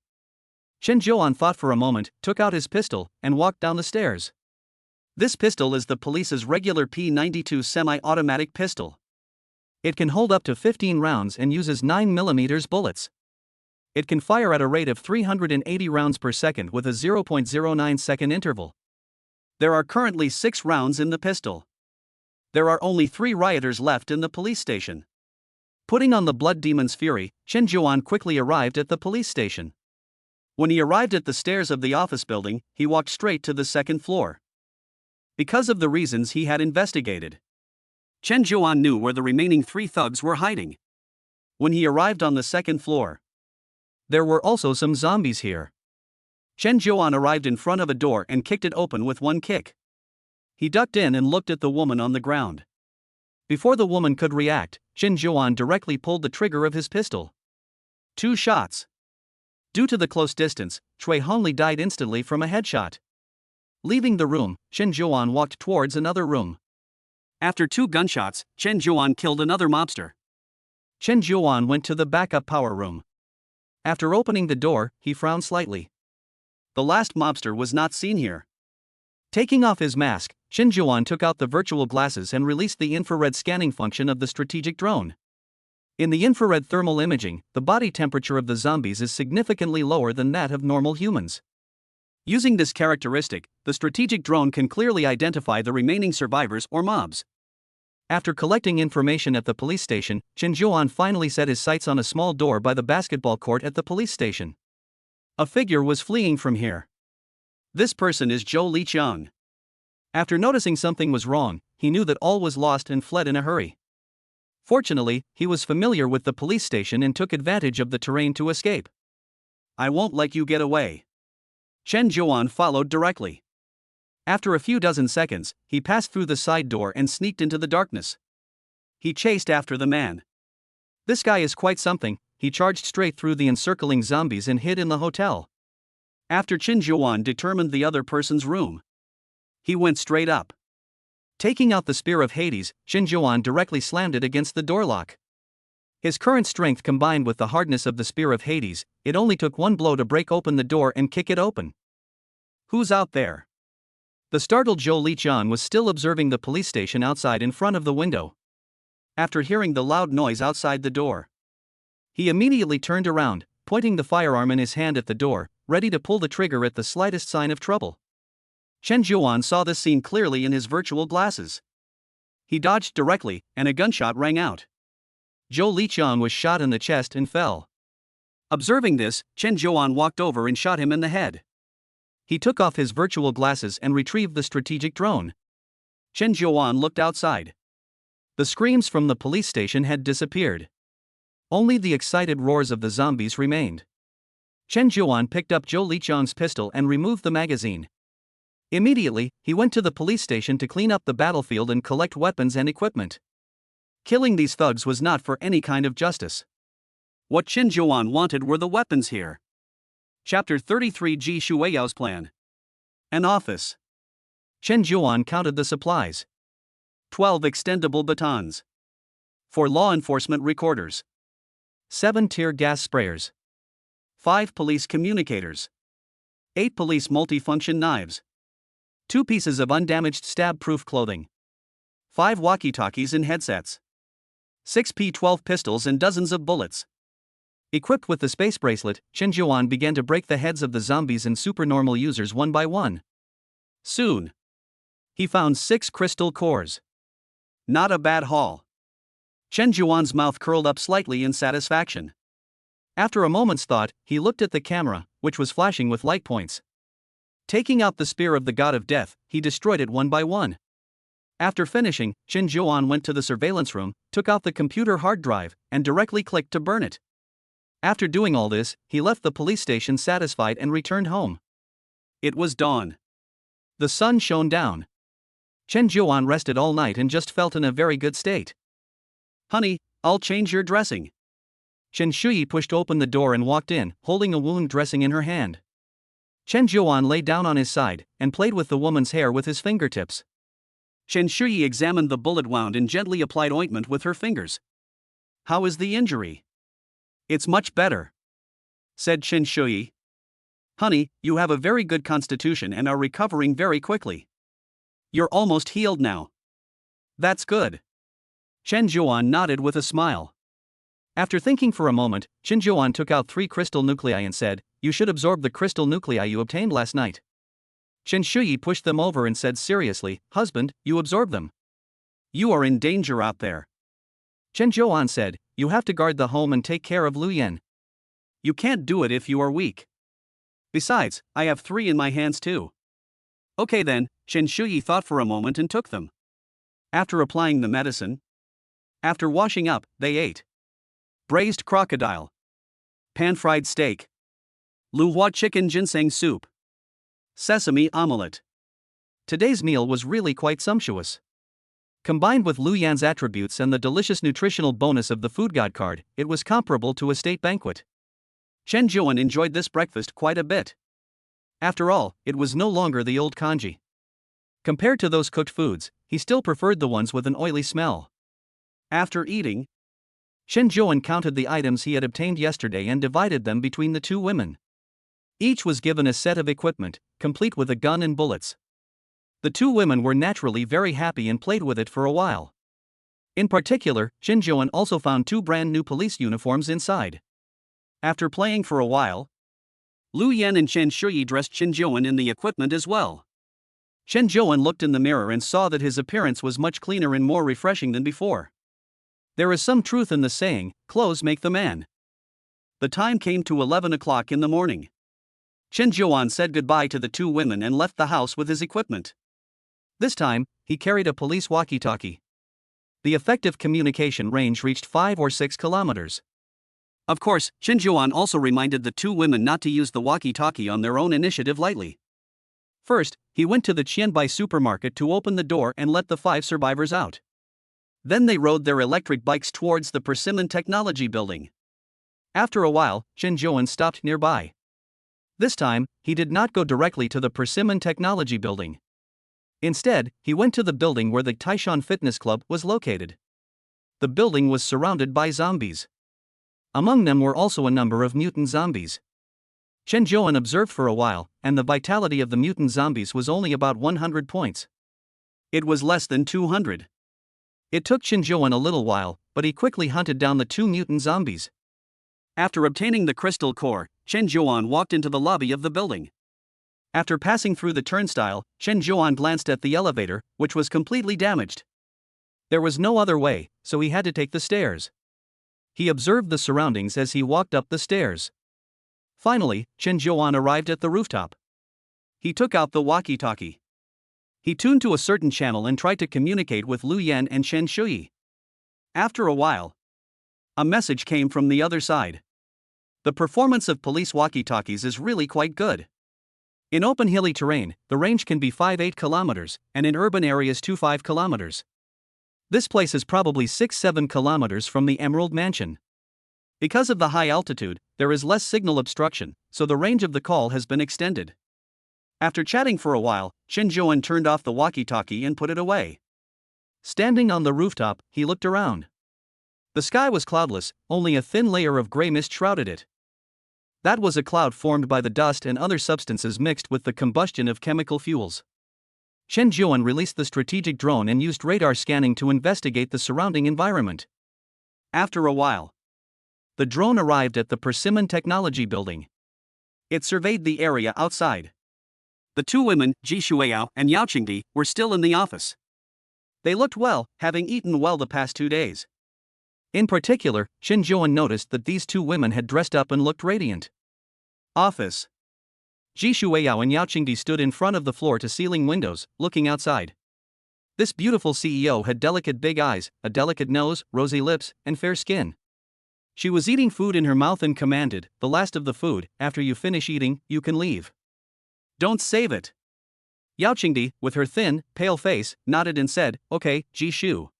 Chen Juan thought for a moment, took out his pistol, and walked down the stairs. This pistol is the police's regular P92 semi-automatic pistol. It can hold up to 15 rounds and uses 9mm bullets. It can fire at a rate of 380 rounds per second with a 0.09 second interval. There are currently 6 rounds in the pistol. There are only 3 rioters left in the police station. Putting on the blood demon's fury, Chen Juan quickly arrived at the police station. When he arrived at the stairs of the office building, he walked straight to the second floor. Because of the reasons he had investigated, Chen Juan knew where the remaining 3 thugs were hiding. When he arrived on the second floor, there were also some zombies here. Chen Juan arrived in front of a door and kicked it open with one kick. He ducked in and looked at the woman on the ground. Before the woman could react, Chen Juan directly pulled the trigger of his pistol. 2 shots. Due to the close distance, Choi Honli died instantly from a headshot. Leaving the room, Chen Juan walked towards another room. After 2 gunshots, Chen Juan killed another mobster. Chen Juan went to the backup power room. After opening the door, he frowned slightly. The last mobster was not seen here. Taking off his mask, Chen Juan took out the virtual glasses and released the infrared scanning function of the strategic drone. In the infrared thermal imaging, the body temperature of the zombies is significantly lower than that of normal humans. Using this characteristic, the strategic drone can clearly identify the remaining survivors or mobs. After collecting information at the police station, Chen Juan finally set his sights on a small door by the basketball court at the police station. A figure was fleeing from here. This person is Zhou Liqiang. After noticing something was wrong, he knew that all was lost and fled in a hurry. Fortunately, he was familiar with the police station and took advantage of the terrain to escape. I won't let you get away. Chen Juan followed directly. After a few dozen seconds, he passed through the side door and sneaked into the darkness. He chased after the man. This guy is quite something. He charged straight through the encircling zombies and hid in the hotel. After Chen Juan determined the other person's room, he went straight up. Taking out the Spear of Hades, Chen Juan directly slammed it against the door lock. His current strength combined with the hardness of the Spear of Hades, it only took one blow to break open the door and kick it open. Who's out there? The startled Zhou Liqiang was still observing the police station outside in front of the window. After hearing the loud noise outside the door, he immediately turned around, pointing the firearm in his hand at the door, ready to pull the trigger at the slightest sign of trouble. Chen Juan saw this scene clearly in his virtual glasses. He dodged directly, and a gunshot rang out. Zhou Liqiang was shot in the chest and fell. Observing this, Chen Juan walked over and shot him in the head. He took off his virtual glasses and retrieved the strategic drone. Chen Juan looked outside. The screams from the police station had disappeared. Only the excited roars of the zombies remained. Chen Zhuan picked up Zhou Liqiang's pistol and removed the magazine. Immediately, he went to the police station to clean up the battlefield and collect weapons and equipment. Killing these thugs was not for any kind of justice. What Chen Zhuan wanted were the weapons here. Chapter 33 Ji Shuiyao's plan. An office. Chen Zhuan counted the supplies. 12 extendable batons. 4 law enforcement recorders. 7 tear gas sprayers. 5 police communicators. 8 police multifunction knives. 2 pieces of undamaged stab-proof clothing. 5 walkie-talkies and headsets. 6 P-12 pistols and dozens of bullets. Equipped with the space bracelet, Chen Zhuan began to break the heads of the zombies and supernormal users one by one. Soon, he found 6 crystal cores. Not a bad haul. Chen Zhuan's mouth curled up slightly in satisfaction. After a moment's thought, he looked at the camera, which was flashing with light points. Taking out the spear of the god of death, he destroyed it one by one. After finishing, Chen Zhuan went to the surveillance room, took out the computer hard drive, and directly clicked to burn it. After doing all this, he left the police station satisfied and returned home. It was dawn. The sun shone down. Chen Zhuan rested all night and just felt in a very good state. Honey, I'll change your dressing. Chen Shuyi pushed open the door and walked in, holding a wound dressing in her hand. Chen Zhuan lay down on his side and played with the woman's hair with his fingertips. Chen Shuyi examined the bullet wound and gently applied ointment with her fingers. How is the injury? It's much better, said Chen Shuyi. Honey, you have a very good constitution and are recovering very quickly. You're almost healed now. That's good. Chen Zhuan nodded with a smile. After thinking for a moment, Chen Zhuan took out 3 crystal nuclei and said, "You should absorb the crystal nuclei you obtained last night." Chen Shuyi pushed them over and said seriously, "Husband, you absorb them. You are in danger out there." Chen Zhuan said, "You have to guard the home and take care of Lu Yan. You can't do it if you are weak. Besides, I have 3 in my hands too." Okay then, Chen Shuyi thought for a moment and took them. After applying the medicine, after washing up, they ate. Braised crocodile. Pan-fried steak. Luhua chicken ginseng soup. Sesame omelette. Today's meal was really quite sumptuous. Combined with Lu Yan's attributes and the delicious nutritional bonus of the food god card, it was comparable to a state banquet. Chen Zhuan enjoyed this breakfast quite a bit. After all, it was no longer the old kanji. Compared to those cooked foods, he still preferred the ones with an oily smell. After eating, Chen Zhuan counted the items he had obtained yesterday and divided them between the 2 women. Each was given a set of equipment, complete with a gun and bullets. The 2 women were naturally very happy and played with it for a while. In particular, Chen Zhuan also found 2 brand new police uniforms inside. After playing for a while, Lu Yan and Chen Shuyi dressed Chen Zhuan in the equipment as well. Chen Zhuan looked in the mirror and saw that his appearance was much cleaner and more refreshing than before. There is some truth in the saying, clothes make the man. The time came to 11 o'clock in the morning. Chen Zhuan said goodbye to the 2 women and left the house with his equipment. This time, he carried a police walkie-talkie. The effective communication range reached 5 or 6 kilometers. Of course, Chen Zhuan also reminded the 2 women not to use the walkie-talkie on their own initiative lightly. First, he went to the Qianbai supermarket to open the door and let the 5 survivors out. Then they rode their electric bikes towards the Persimmon Technology Building. After a while, Chen Zhuan stopped nearby. This time, he did not go directly to the Persimmon Technology Building. Instead, he went to the building where the Taishan Fitness Club was located. The building was surrounded by zombies. Among them were also a number of mutant zombies. Chen Zhuan observed for a while, and the vitality of the mutant zombies was only about 100 points. It was less than 200. It took Chen Zhuan a little while, but he quickly hunted down the 2 mutant zombies. After obtaining the crystal core, Chen Zhuan walked into the lobby of the building. After passing through the turnstile, Chen Zhuan glanced at the elevator, which was completely damaged. There was no other way, so he had to take the stairs. He observed the surroundings as he walked up the stairs. Finally, Chen Zhuan arrived at the rooftop. He took out the walkie-talkie. He tuned to a certain channel and tried to communicate with Lu Yan and Chen Shuyi. After a while, A message came from the other side. The performance of police walkie-talkies is really quite good. In open hilly terrain, the range can be 5-8 kilometers, and in urban areas 2-5 kilometers. This place is probably 6-7 kilometers from the Emerald Mansion. Because of the high altitude, there is less signal obstruction, so the range of the call has been extended. After chatting for a while, Chen Zhuan turned off the walkie-talkie and put it away. Standing on the rooftop, he looked around. The sky was cloudless, only a thin layer of gray mist shrouded it. That was a cloud formed by the dust and other substances mixed with the combustion of chemical fuels. Chen Zhuan released the strategic drone and used radar scanning to investigate the surrounding environment. After a while, the drone arrived at the Persimmon Technology Building. It surveyed the area outside. The two women, Ji Shuiyao and Yao Qingdi, were still in the office. They looked well, having eaten well the past 2 days. In particular, Chen Zhuan noticed that these two women had dressed up and looked radiant. Office. Ji Shuiyao and Yao Qingdi stood in front of the floor-to-ceiling windows, looking outside. This beautiful CEO had delicate big eyes, a delicate nose, rosy lips, and fair skin. She was eating food in her mouth and commanded, "The last of the food, after you finish eating, you can leave. Don't save it." Yao Qingdi, with her thin, pale face, nodded and said, "Okay, Ji Shu."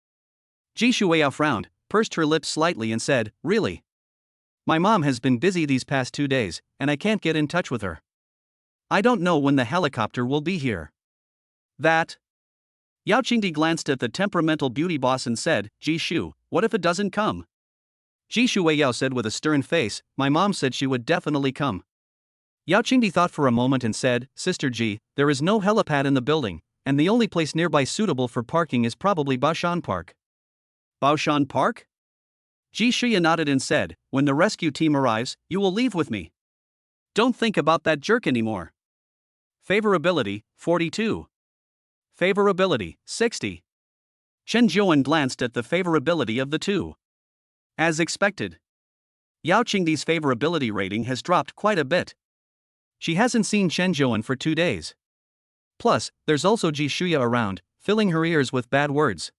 Ji Shuiyao frowned, pursed her lips slightly and said, "Really? My mom has been busy these past 2 days, and I can't get in touch with her. I don't know when the helicopter will be here." That. Yao Qingdi glanced at the temperamental beauty boss and said, "Ji Shu, what if it doesn't come?" Ji Shuiyao said with a stern face, "My mom said she would definitely come." Yao Qingdi thought for a moment and said, "Sister Ji, there is no helipad in the building, and the only place nearby suitable for parking is probably Baoshan Park." Baoshan Park? Ji Shuya nodded and said, "When the rescue team arrives, you will leave with me. Don't think about that jerk anymore." Favorability, 42. Favorability, 60. Chen Zhuan glanced at the favorability of the two. As expected, Yao Qingdi's favorability rating has dropped quite a bit. She hasn't seen Chen Zhuan for 2 days. Plus, there's also Ji Shuya around, filling her ears with bad words.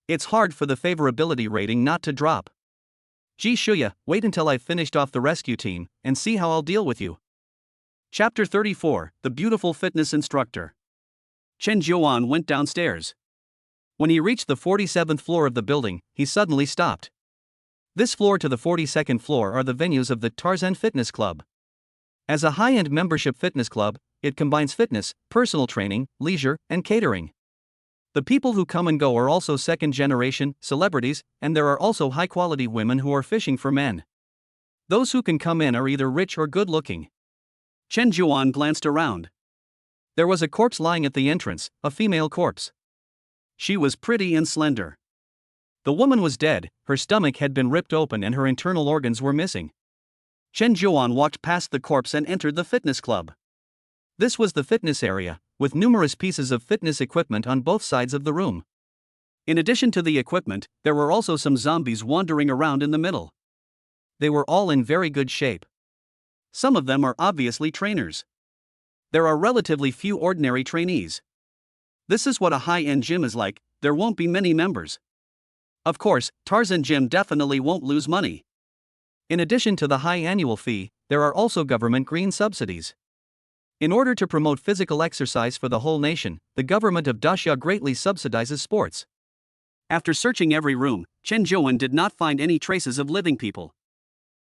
It's hard for the favorability rating not to drop. Ji Shuya, wait until I've finished off the rescue team, and see how I'll deal with you. Chapter 34, The Beautiful Fitness Instructor. Chen Zhuan went downstairs. When he reached the 47th floor of the building, he suddenly stopped. This floor to the 42nd floor are the venues of the Tarzan Fitness Club. As a high-end membership fitness club, it combines fitness, personal training, leisure, and catering. The people who come and go are also second-generation celebrities, and there are also high-quality women who are fishing for men. Those who can come in are either rich or good-looking. Chen Zhuan glanced around. There was a corpse lying at the entrance, a female corpse. She was pretty and slender. The woman was dead, her stomach had been ripped open and her internal organs were missing. Chen Zhuan walked past the corpse and entered the fitness club. This was the fitness area, with numerous pieces of fitness equipment on both sides of the room. In addition to the equipment, there were also some zombies wandering around in the middle. They were all in very good shape. Some of them are obviously trainers. There are relatively few ordinary trainees. This is what a high-end gym is like, there won't be many members. Of course, Tarzan Gym definitely won't lose money. In addition to the high annual fee, there are also government green subsidies. In order to promote physical exercise for the whole nation, the government of Daxia greatly subsidizes sports. After searching every room, Chen Zhuan did not find any traces of living people.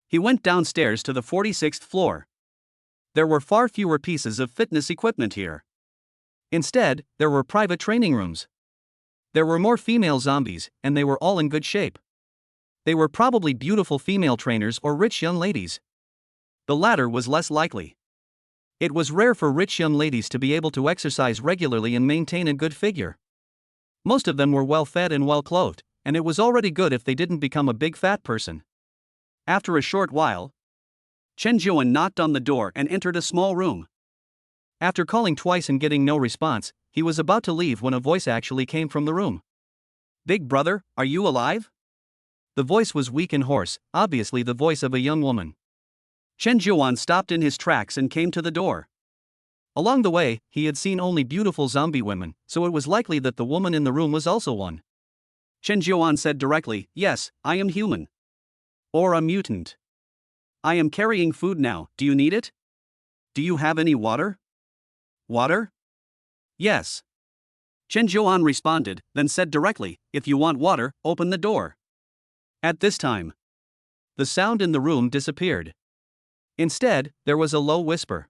He went downstairs to the 46th floor. There were far fewer pieces of fitness equipment here. Instead, there were private training rooms. There were more female zombies, and they were all in good shape. They were probably beautiful female trainers or rich young ladies. The latter was less likely. It was rare for rich young ladies to be able to exercise regularly and maintain a good figure. Most of them were well-fed and well-clothed, and it was already good if they didn't become a big fat person. After a short while, Chen Zhuan knocked on the door and entered a small room. After calling twice and getting no response, he was about to leave when a voice actually came from the room. "Big brother, are you alive?" The voice was weak and hoarse, obviously the voice of a young woman. Chen Zhuan stopped in his tracks and came to the door. Along the way, he had seen only beautiful zombie women, so it was likely that the woman in the room was also one. Chen Zhuan said directly, "Yes, I am human. Or a mutant. I am carrying food now, do you need it? Do you have any water? Water? Yes. Chen Zhuan responded, then said directly, if you want water, open the door. At this time, the sound in the room disappeared. Instead, there was a low whisper.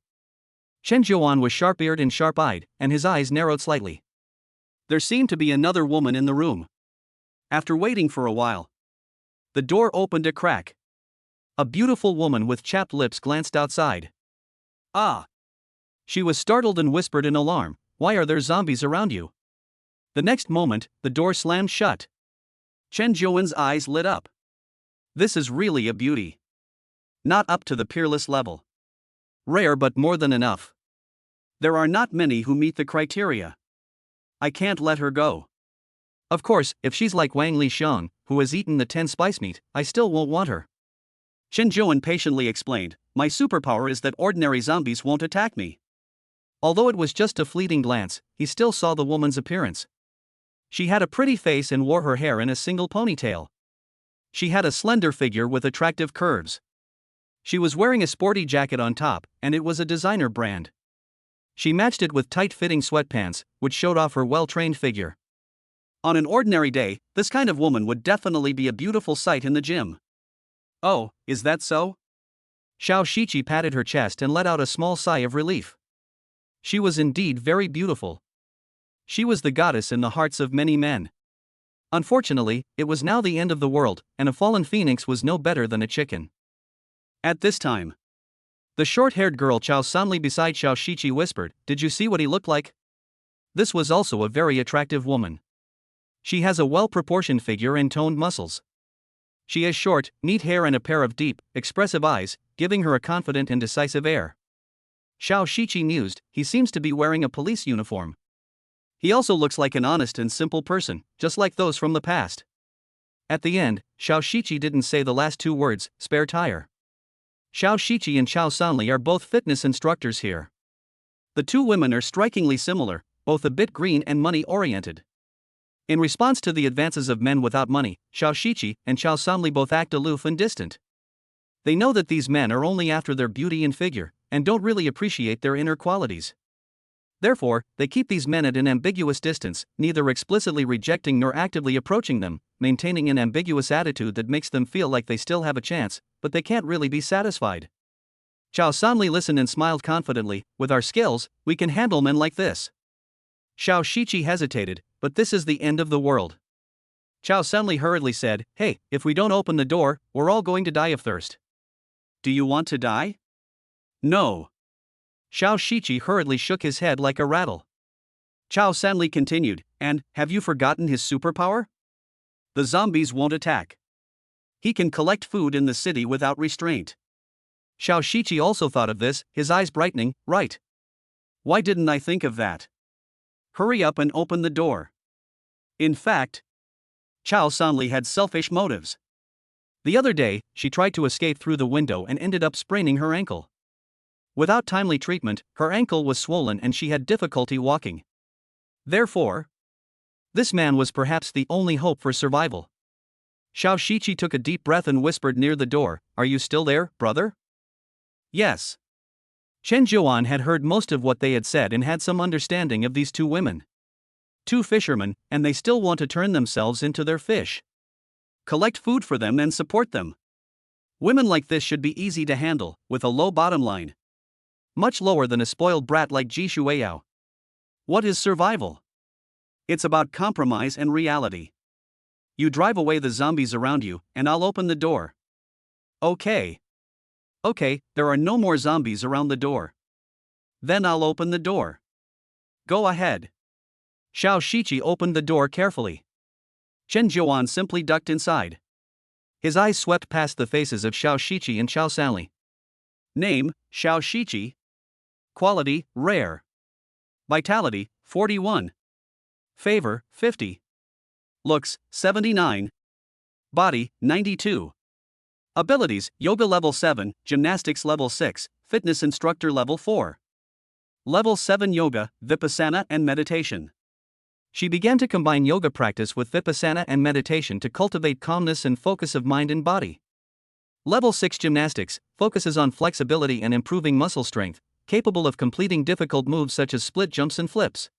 Chen Zhuan was sharp-eared and sharp-eyed, and his eyes narrowed slightly. There seemed to be another woman in the room. After waiting for a while, the door opened a crack. A beautiful woman with chapped lips glanced outside. Ah! She was startled and whispered in alarm, why are there zombies around you? The next moment, the door slammed shut. Chen Zhuan's eyes lit up. This is really a beauty. Not up to the peerless level. Rare but more than enough. There are not many who meet the criteria. I can't let her go. Of course, if she's like Wang Lixiang, who has eaten the 10 spice meat, I still won't want her. Chen Zhuan patiently explained, my superpower is that ordinary zombies won't attack me. Although it was just a fleeting glance, he still saw the woman's appearance. She had a pretty face and wore her hair in a single ponytail. She had a slender figure with attractive curves. She was wearing a sporty jacket on top, and it was a designer brand. She matched it with tight-fitting sweatpants, which showed off her well-trained figure. On an ordinary day, this kind of woman would definitely be a beautiful sight in the gym. Oh, is that so? Xiao Shiqi patted her chest and let out a small sigh of relief. She was indeed very beautiful. She was the goddess in the hearts of many men. Unfortunately, it was now the end of the world, and a fallen phoenix was no better than a chicken. At this time, the short-haired girl Chao Sanli beside Xiao Shiqi whispered, did you see what he looked like? This was also a very attractive woman. She has a well-proportioned figure and toned muscles. She has short, neat hair and a pair of deep, expressive eyes, giving her a confident and decisive air. Xiao Shiqi mused, he seems to be wearing a police uniform. He also looks like an honest and simple person, just like those from the past. At the end, Xiao Shiqi didn't say the last two words, spare tire. Xiao Shiqi and Chao Sanli are both fitness instructors here. The two women are strikingly similar, both a bit green and money-oriented. In response to the advances of men without money, Xiao Shiqi and Chao Sanli both act aloof and distant. They know that these men are only after their beauty and figure, and don't really appreciate their inner qualities. Therefore, they keep these men at an ambiguous distance, neither explicitly rejecting nor actively approaching them, maintaining an ambiguous attitude that makes them feel like they still have a chance, but they can't really be satisfied. Chao Sanli listened and smiled confidently, with our skills, we can handle men like this. Xiao Shiqi hesitated, but this is the end of the world. Chao Sanli hurriedly said, hey, if we don't open the door, we're all going to die of thirst. Do you want to die? No. Xiao Shiqi hurriedly shook his head like a rattle. Chao Sanli continued, and, have you forgotten his superpower? The zombies won't attack. He can collect food in the city without restraint. Xiao Shiqi also thought of this, his eyes brightening, right. Why didn't I think of that? Hurry up and open the door. In fact, Chao Sanli had selfish motives. The other day, she tried to escape through the window and ended up spraining her ankle. Without timely treatment, her ankle was swollen and she had difficulty walking. Therefore, this man was perhaps the only hope for survival. Xiao Shiqi took a deep breath and whispered near the door, are you still there, brother? Yes. Chen Zhuan had heard most of what they had said and had some understanding of these two women. Two fishermen, and they still want to turn themselves into their fish. Collect food for them and support them. Women like this should be easy to handle, with a low bottom line. Much lower than a spoiled brat like Ji Shuiyao. What is survival? It's about compromise and reality. You drive away the zombies around you, and I'll open the door. Okay. Okay, there are no more zombies around the door. Then I'll open the door. Go ahead. Xiao Shiqi opened the door carefully. Chen Zhuan simply ducked inside. His eyes swept past the faces of Xiao Shiqi and Chao Sanli. Name, Xiao Shiqi. Quality, rare. Vitality, 41. Favor, 50. Looks, 79. Body, 92. Abilities, Yoga Level 7, Gymnastics Level 6, Fitness Instructor Level 4. Level 7 Yoga, Vipassana and Meditation. She began to combine yoga practice with Vipassana and meditation to cultivate calmness and focus of mind and body. Level 6 Gymnastics focuses on flexibility and improving muscle strength, capable of completing difficult moves such as split jumps and flips.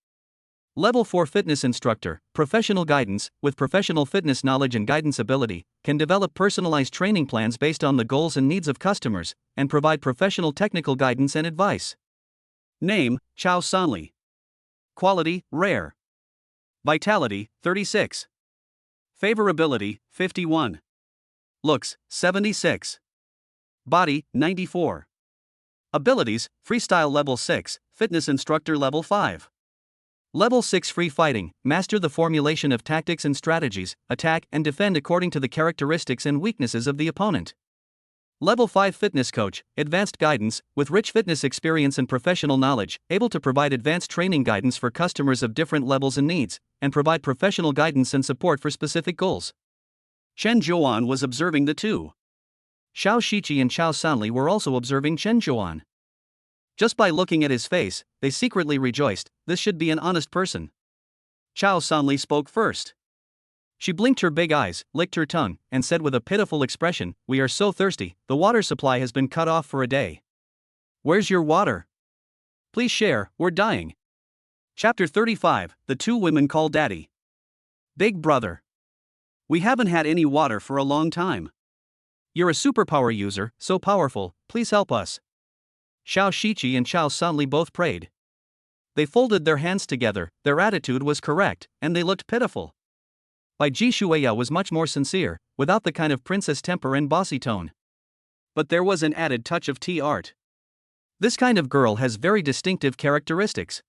Level 4 Fitness Instructor, professional guidance, with professional fitness knowledge and guidance ability, can develop personalized training plans based on the goals and needs of customers, and provide professional technical guidance and advice. Name, Chow Sanli. Quality, rare. Vitality, 36. Favorability, 51. Looks, 76. Body, 94. Abilities, Freestyle Level 6, Fitness Instructor Level 5. Level 6 Free Fighting, master the formulation of tactics and strategies, attack and defend according to the characteristics and weaknesses of the opponent. Level 5 Fitness Coach, advanced guidance, with rich fitness experience and professional knowledge, able to provide advanced training guidance for customers of different levels and needs, and provide professional guidance and support for specific goals. Chen Zhuan was observing the two. Xiao Shiqi and Chow Sanli were also observing Chen Zhuan. Just by looking at his face, they secretly rejoiced, this should be an honest person. Chow Sanli spoke first. She blinked her big eyes, licked her tongue, and said with a pitiful expression, "We are so thirsty, the water supply has been cut off for a day. Where's your water? Please share, we're dying." Chapter 35, The Two Women Call Daddy. Big brother. We haven't had any water for a long time. You're a superpower user, so powerful, please help us. Xiao Shiqi and Chow Sanli both prayed. They folded their hands together, their attitude was correct, and they looked pitiful. Bai Ji Shueya was much more sincere, without the kind of princess temper and bossy tone. But there was an added touch of tea art. This kind of girl has very distinctive characteristics.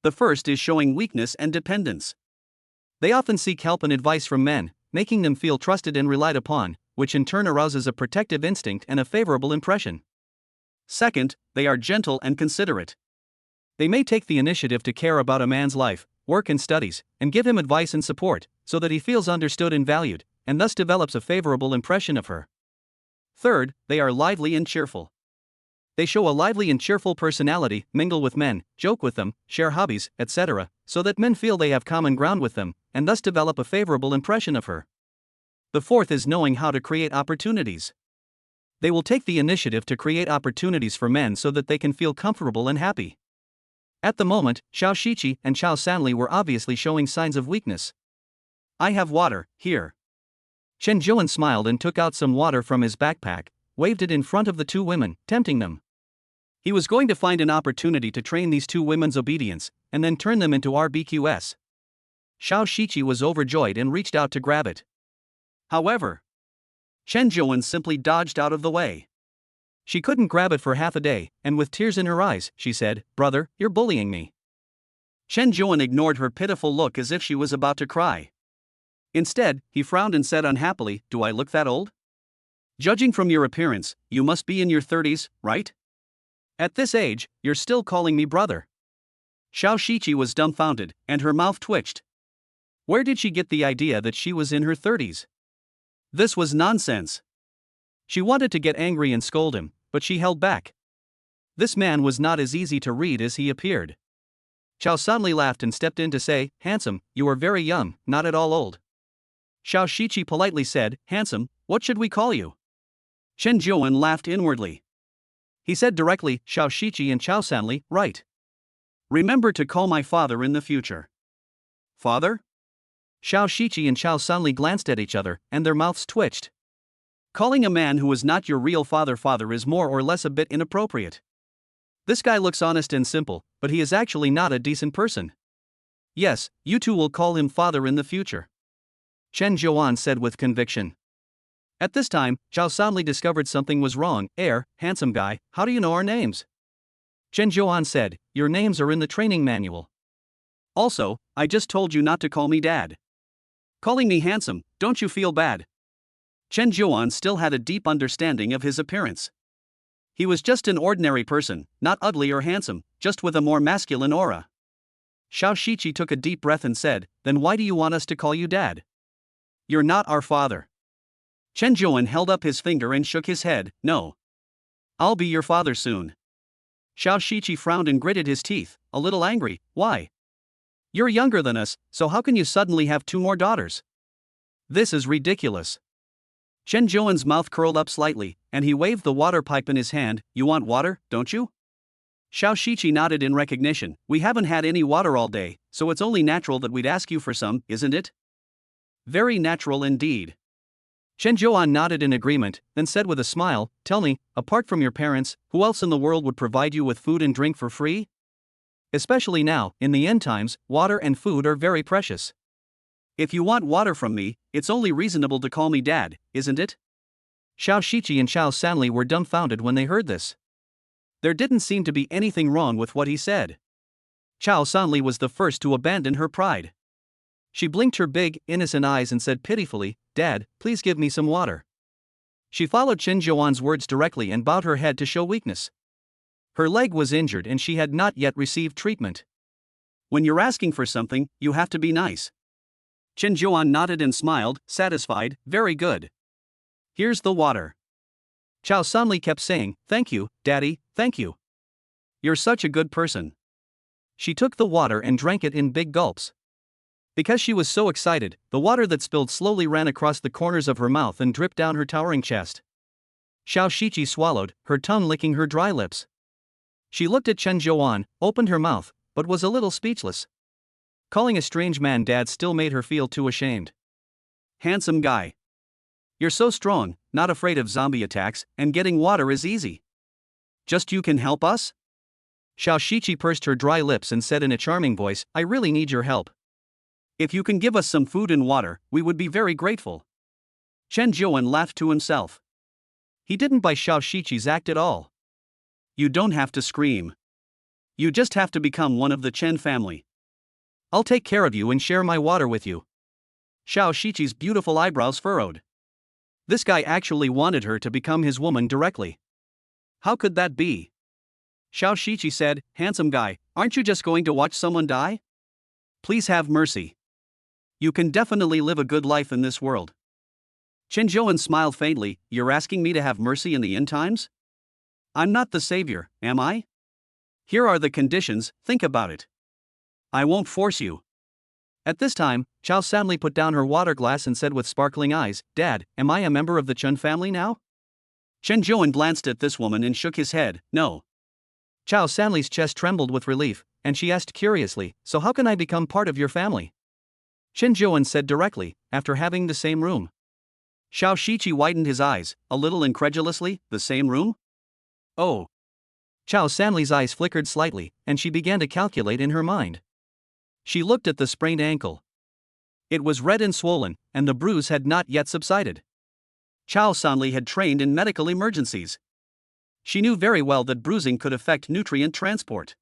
The first is showing weakness and dependence. They often seek help and advice from men, making them feel trusted and relied upon, which in turn arouses a protective instinct and a favorable impression. Second, they are gentle and considerate. They may take the initiative to care about a man's life, work and studies, and give him advice and support, so that he feels understood and valued, and thus develops a favorable impression of her. Third, they are lively and cheerful. They show a lively and cheerful personality, mingle with men, joke with them, share hobbies, etc., so that men feel they have common ground with them, and thus develop a favorable impression of her. The fourth is knowing how to create opportunities. They will take the initiative to create opportunities for men so that they can feel comfortable and happy. At the moment, Xiao Shiqi and Chow Sanli were obviously showing signs of weakness. I have water, here. Chen Zhuan smiled and took out some water from his backpack, waved it in front of the two women, tempting them. He was going to find an opportunity to train these two women's obedience, and then turn them into RBQS. Xiao Shiqi was overjoyed and reached out to grab it. However, Chen Zhuan simply dodged out of the way. She couldn't grab it for half a day, and with tears in her eyes, she said, "Brother, you're bullying me." Chen Zhuan ignored her pitiful look as if she was about to cry. Instead, he frowned and said unhappily, "Do I look that old? Judging from your appearance, you must be in your 30s, right? At this age, you're still calling me brother." Xiao Shiqi was dumbfounded, and her mouth twitched. Where did she get the idea that she was in her 30s? This was nonsense. She wanted to get angry and scold him, but she held back. This man was not as easy to read as he appeared. Chow Sanli laughed and stepped in to say, "Handsome, you are very young, not at all old." Xiao Shiqi politely said, "Handsome, what should we call you?" Chen Zhuan laughed inwardly. He said directly, "Xiao Shiqi and Chow Sanli, right. Remember to call my father in the future." Father? Xiao Shiqi and Chow Sanli glanced at each other, and their mouths twitched. Calling a man who is not your real father is more or less a bit inappropriate. This guy looks honest and simple, but he is actually not a decent person. Yes, you two will call him father in the future, Chen Zhuan said with conviction. At this time, Chow Sanli discovered something was wrong. Handsome guy, how do you know our names? Chen Zhuan said, "Your names are in the training manual. Also, I just told you not to call me dad. Calling me handsome, don't you feel bad?" Chen Zhuan still had a deep understanding of his appearance. He was just an ordinary person, not ugly or handsome, just with a more masculine aura. Xiao Shiqi took a deep breath and said, "Then why do you want us to call you dad? You're not our father." Chen Zhuan held up his finger and shook his head, "No. I'll be your father soon." Xiao Shiqi frowned and gritted his teeth, a little angry. "Why? You're younger than us, so how can you suddenly have two more daughters? This is ridiculous." Chen Zhuan's mouth curled up slightly, and he waved the water pipe in his hand. You want water, don't you? Xiao Shiqi nodded in recognition. We haven't had any water all day, so it's only natural that we'd ask you for some, isn't it? Very natural indeed. Chen Zhuan nodded in agreement, then said with a smile, Tell me, apart from your parents, who else in the world would provide you with food and drink for free? Especially now, in the end times, water and food are very precious. If you want water from me, it's only reasonable to call me Dad, isn't it? Xiao Shiqi and Xiao Sanli were dumbfounded when they heard this. There didn't seem to be anything wrong with what he said. Xiao Sanli was the first to abandon her pride. She blinked her big, innocent eyes and said pitifully, Dad, please give me some water. She followed Chen Zhuan's words directly and bowed her head to show weakness. Her leg was injured and she had not yet received treatment. When you're asking for something, you have to be nice. Chen Zhuan nodded and smiled, satisfied. Very good. Here's the water. Xiao Sanli kept saying, Thank you, Daddy, thank you. You're such a good person. She took the water and drank it in big gulps. Because she was so excited, the water that spilled slowly ran across the corners of her mouth and dripped down her towering chest. Xiao Shiqi swallowed, her tongue licking her dry lips. She looked at Chen Zhuan, opened her mouth, but was a little speechless. Calling a strange man Dad still made her feel too ashamed. Handsome guy. You're so strong, not afraid of zombie attacks, and getting water is easy. Just you can help us? Xiao Shiqi pursed her dry lips and said in a charming voice, I really need your help. If you can give us some food and water, we would be very grateful. Chen Zhuan laughed to himself. He didn't buy Xiao Shiqi's act at all. You don't have to scream. You just have to become one of the Chen family. I'll take care of you and share my water with you. Xiao Shiqi's beautiful eyebrows furrowed. This guy actually wanted her to become his woman directly. How could that be? Xiao Shiqi said, Handsome guy, aren't you just going to watch someone die? Please have mercy. You can definitely live a good life in this world. Chen Zhuan smiled faintly, You're asking me to have mercy in the end times? I'm not the savior, am I? Here are the conditions, think about it. I won't force you. At this time, Xiao Sanli put down her water glass and said with sparkling eyes, Dad, am I a member of the Chen family now? Chen Zhuan glanced at this woman and shook his head, No. Xiao Sanli's chest trembled with relief, and she asked curiously, So how can I become part of your family? Chen Zhuan said directly, After having the same room. Xiao Shiqi widened his eyes, a little incredulously, The same room? Oh. Xiao Sanli's eyes flickered slightly, and she began to calculate in her mind. She looked at the sprained ankle. It was red and swollen, and the bruise had not yet subsided. Xiao Sanli had trained in medical emergencies. She knew very well that bruising could affect nutrient transport.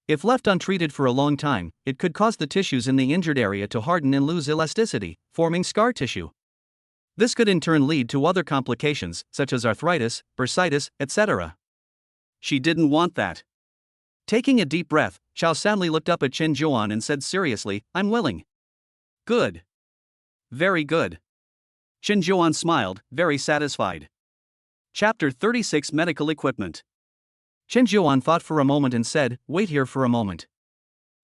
If left untreated for a long time, it could cause the tissues in the injured area to harden and lose elasticity, forming scar tissue. This could in turn lead to other complications, such as arthritis, bursitis, etc. She didn't want that. Taking a deep breath, Xiao Sanli looked up at Chen Zhuan and said seriously, I'm willing. Good. Very good. Chen Zhuan smiled, very satisfied. Chapter 36 Medical Equipment. Chen Zhuan thought for a moment and said, Wait here for a moment.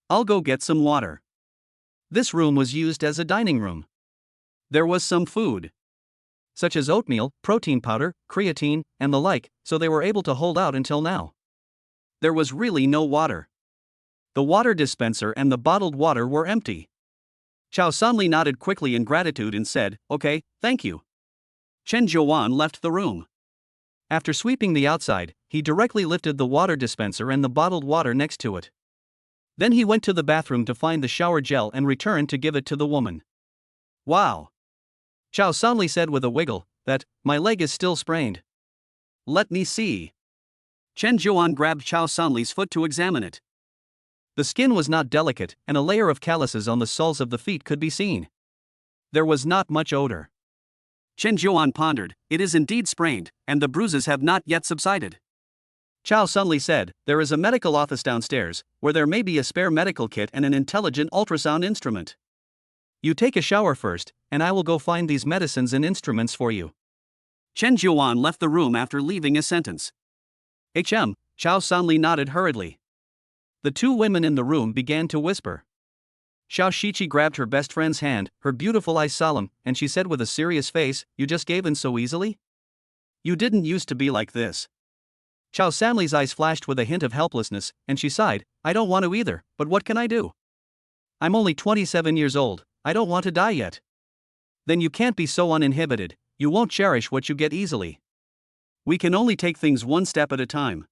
I'll go get some water. This room was used as a dining room. There was some food, such as oatmeal, protein powder, creatine, and the like, so they were able to hold out until now. There was really no water. The water dispenser and the bottled water were empty. Xiao Sanli nodded quickly in gratitude and said, Okay, thank you. Chen Zhuan left the room. After sweeping the outside, he directly lifted the water dispenser and the bottled water next to it. Then he went to the bathroom to find the shower gel and returned to give it to the woman. Wow. Xiao Sanli said with a wiggle, My leg is still sprained. Let me see. Chen Zhuan grabbed Xiao Sanli's foot to examine it. The skin was not delicate, and a layer of calluses on the soles of the feet could be seen. There was not much odor. Chen Zhuan pondered, It is indeed sprained, and the bruises have not yet subsided. Xiao Sanli said, There is a medical office downstairs, where there may be a spare medical kit and an intelligent ultrasound instrument. You take a shower first, and I will go find these medicines and instruments for you. Chen Zhuan left the room after leaving a sentence. Xiao Sanli nodded hurriedly. The two women in the room began to whisper. Xiao Shiqi grabbed her best friend's hand, her beautiful eyes solemn, and she said with a serious face, "You just gave in so easily? You didn't used to be like this." Xiao Sanli's eyes flashed with a hint of helplessness, and she sighed, "I don't want to either, but what can I do? I'm only 27 years old, I don't want to die yet." "Then you can't be so uninhibited, you won't cherish what you get easily." "We can only take things one step at a time."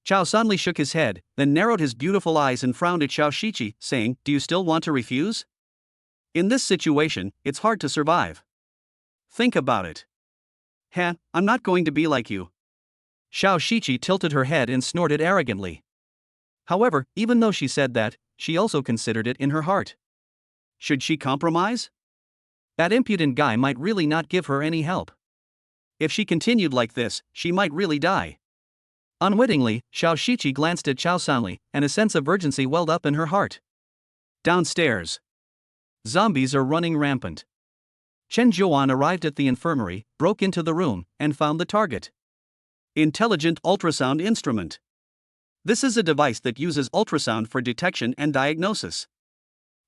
Xiao Sanli shook his head, then narrowed his beautiful eyes and frowned at Xiao Shiqi, saying, "Do you still want to refuse? In this situation, it's hard to survive. Think about it." I'm not going to be like you." Xiao Shiqi tilted her head and snorted arrogantly. However, even though she said that, she also considered it in her heart. Should she compromise? That impudent guy might really not give her any help. If she continued like this, she might really die. Unwittingly, Xiao Shiqi glanced at Xiao Sanli, and a sense of urgency welled up in her heart. Downstairs. Zombies are running rampant. Chen Zhuan arrived at the infirmary, broke into the room, and found the target. Intelligent ultrasound instrument. This is a device that uses ultrasound for detection and diagnosis.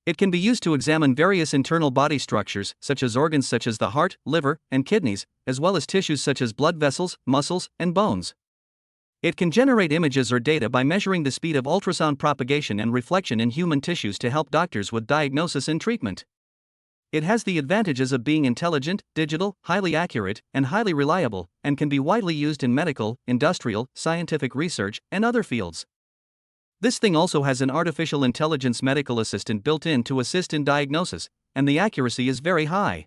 It can be used to examine various internal body structures, such as organs such as the heart, liver, and kidneys, as well as tissues such as blood vessels, muscles, and bones. It can generate images or data by measuring the speed of ultrasound propagation and reflection in human tissues to help doctors with diagnosis and treatment. It has the advantages of being intelligent, digital, highly accurate, and highly reliable, and can be widely used in medical, industrial, scientific research, and other fields. This thing also has an artificial intelligence medical assistant built in to assist in diagnosis, and the accuracy is very high.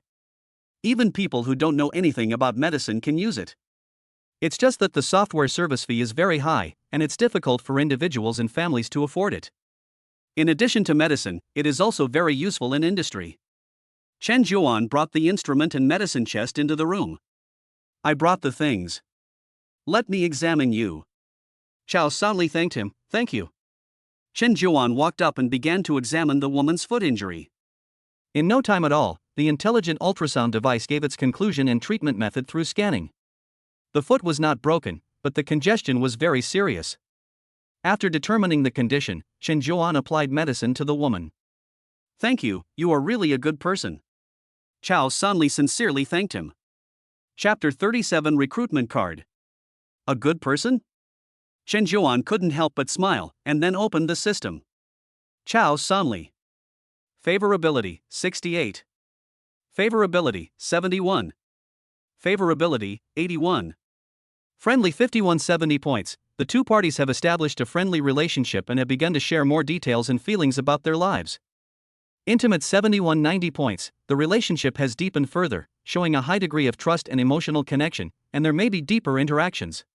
Even people who don't know anything about medicine can use it. It's just that the software service fee is very high, and it's difficult for individuals and families to afford it. In addition to medicine, it is also very useful in industry. Chen Zhuan brought the instrument and medicine chest into the room. "I brought the things. Let me examine you." Xiao Sanli thanked him, "Thank you." Chen Zhuan walked up and began to examine the woman's foot injury. In no time at all, the intelligent ultrasound device gave its conclusion and treatment method through scanning. The foot was not broken, but the congestion was very serious. After determining the condition, Chen Zhuan applied medicine to the woman. "Thank you, you are really a good person." Xiao Sanli sincerely thanked him. Chapter 37 Recruitment Card. A good person? Chen Zhuan couldn't help but smile, and then opened the system. Xiao Sanli. Favorability, 68. Favorability, 71. Favorability, 81. Friendly 5170 points. The two parties have established a friendly relationship and have begun to share more details and feelings about their lives. Intimate 7190 points. The relationship has deepened further, showing a high degree of trust and emotional connection, and there may be deeper interactions.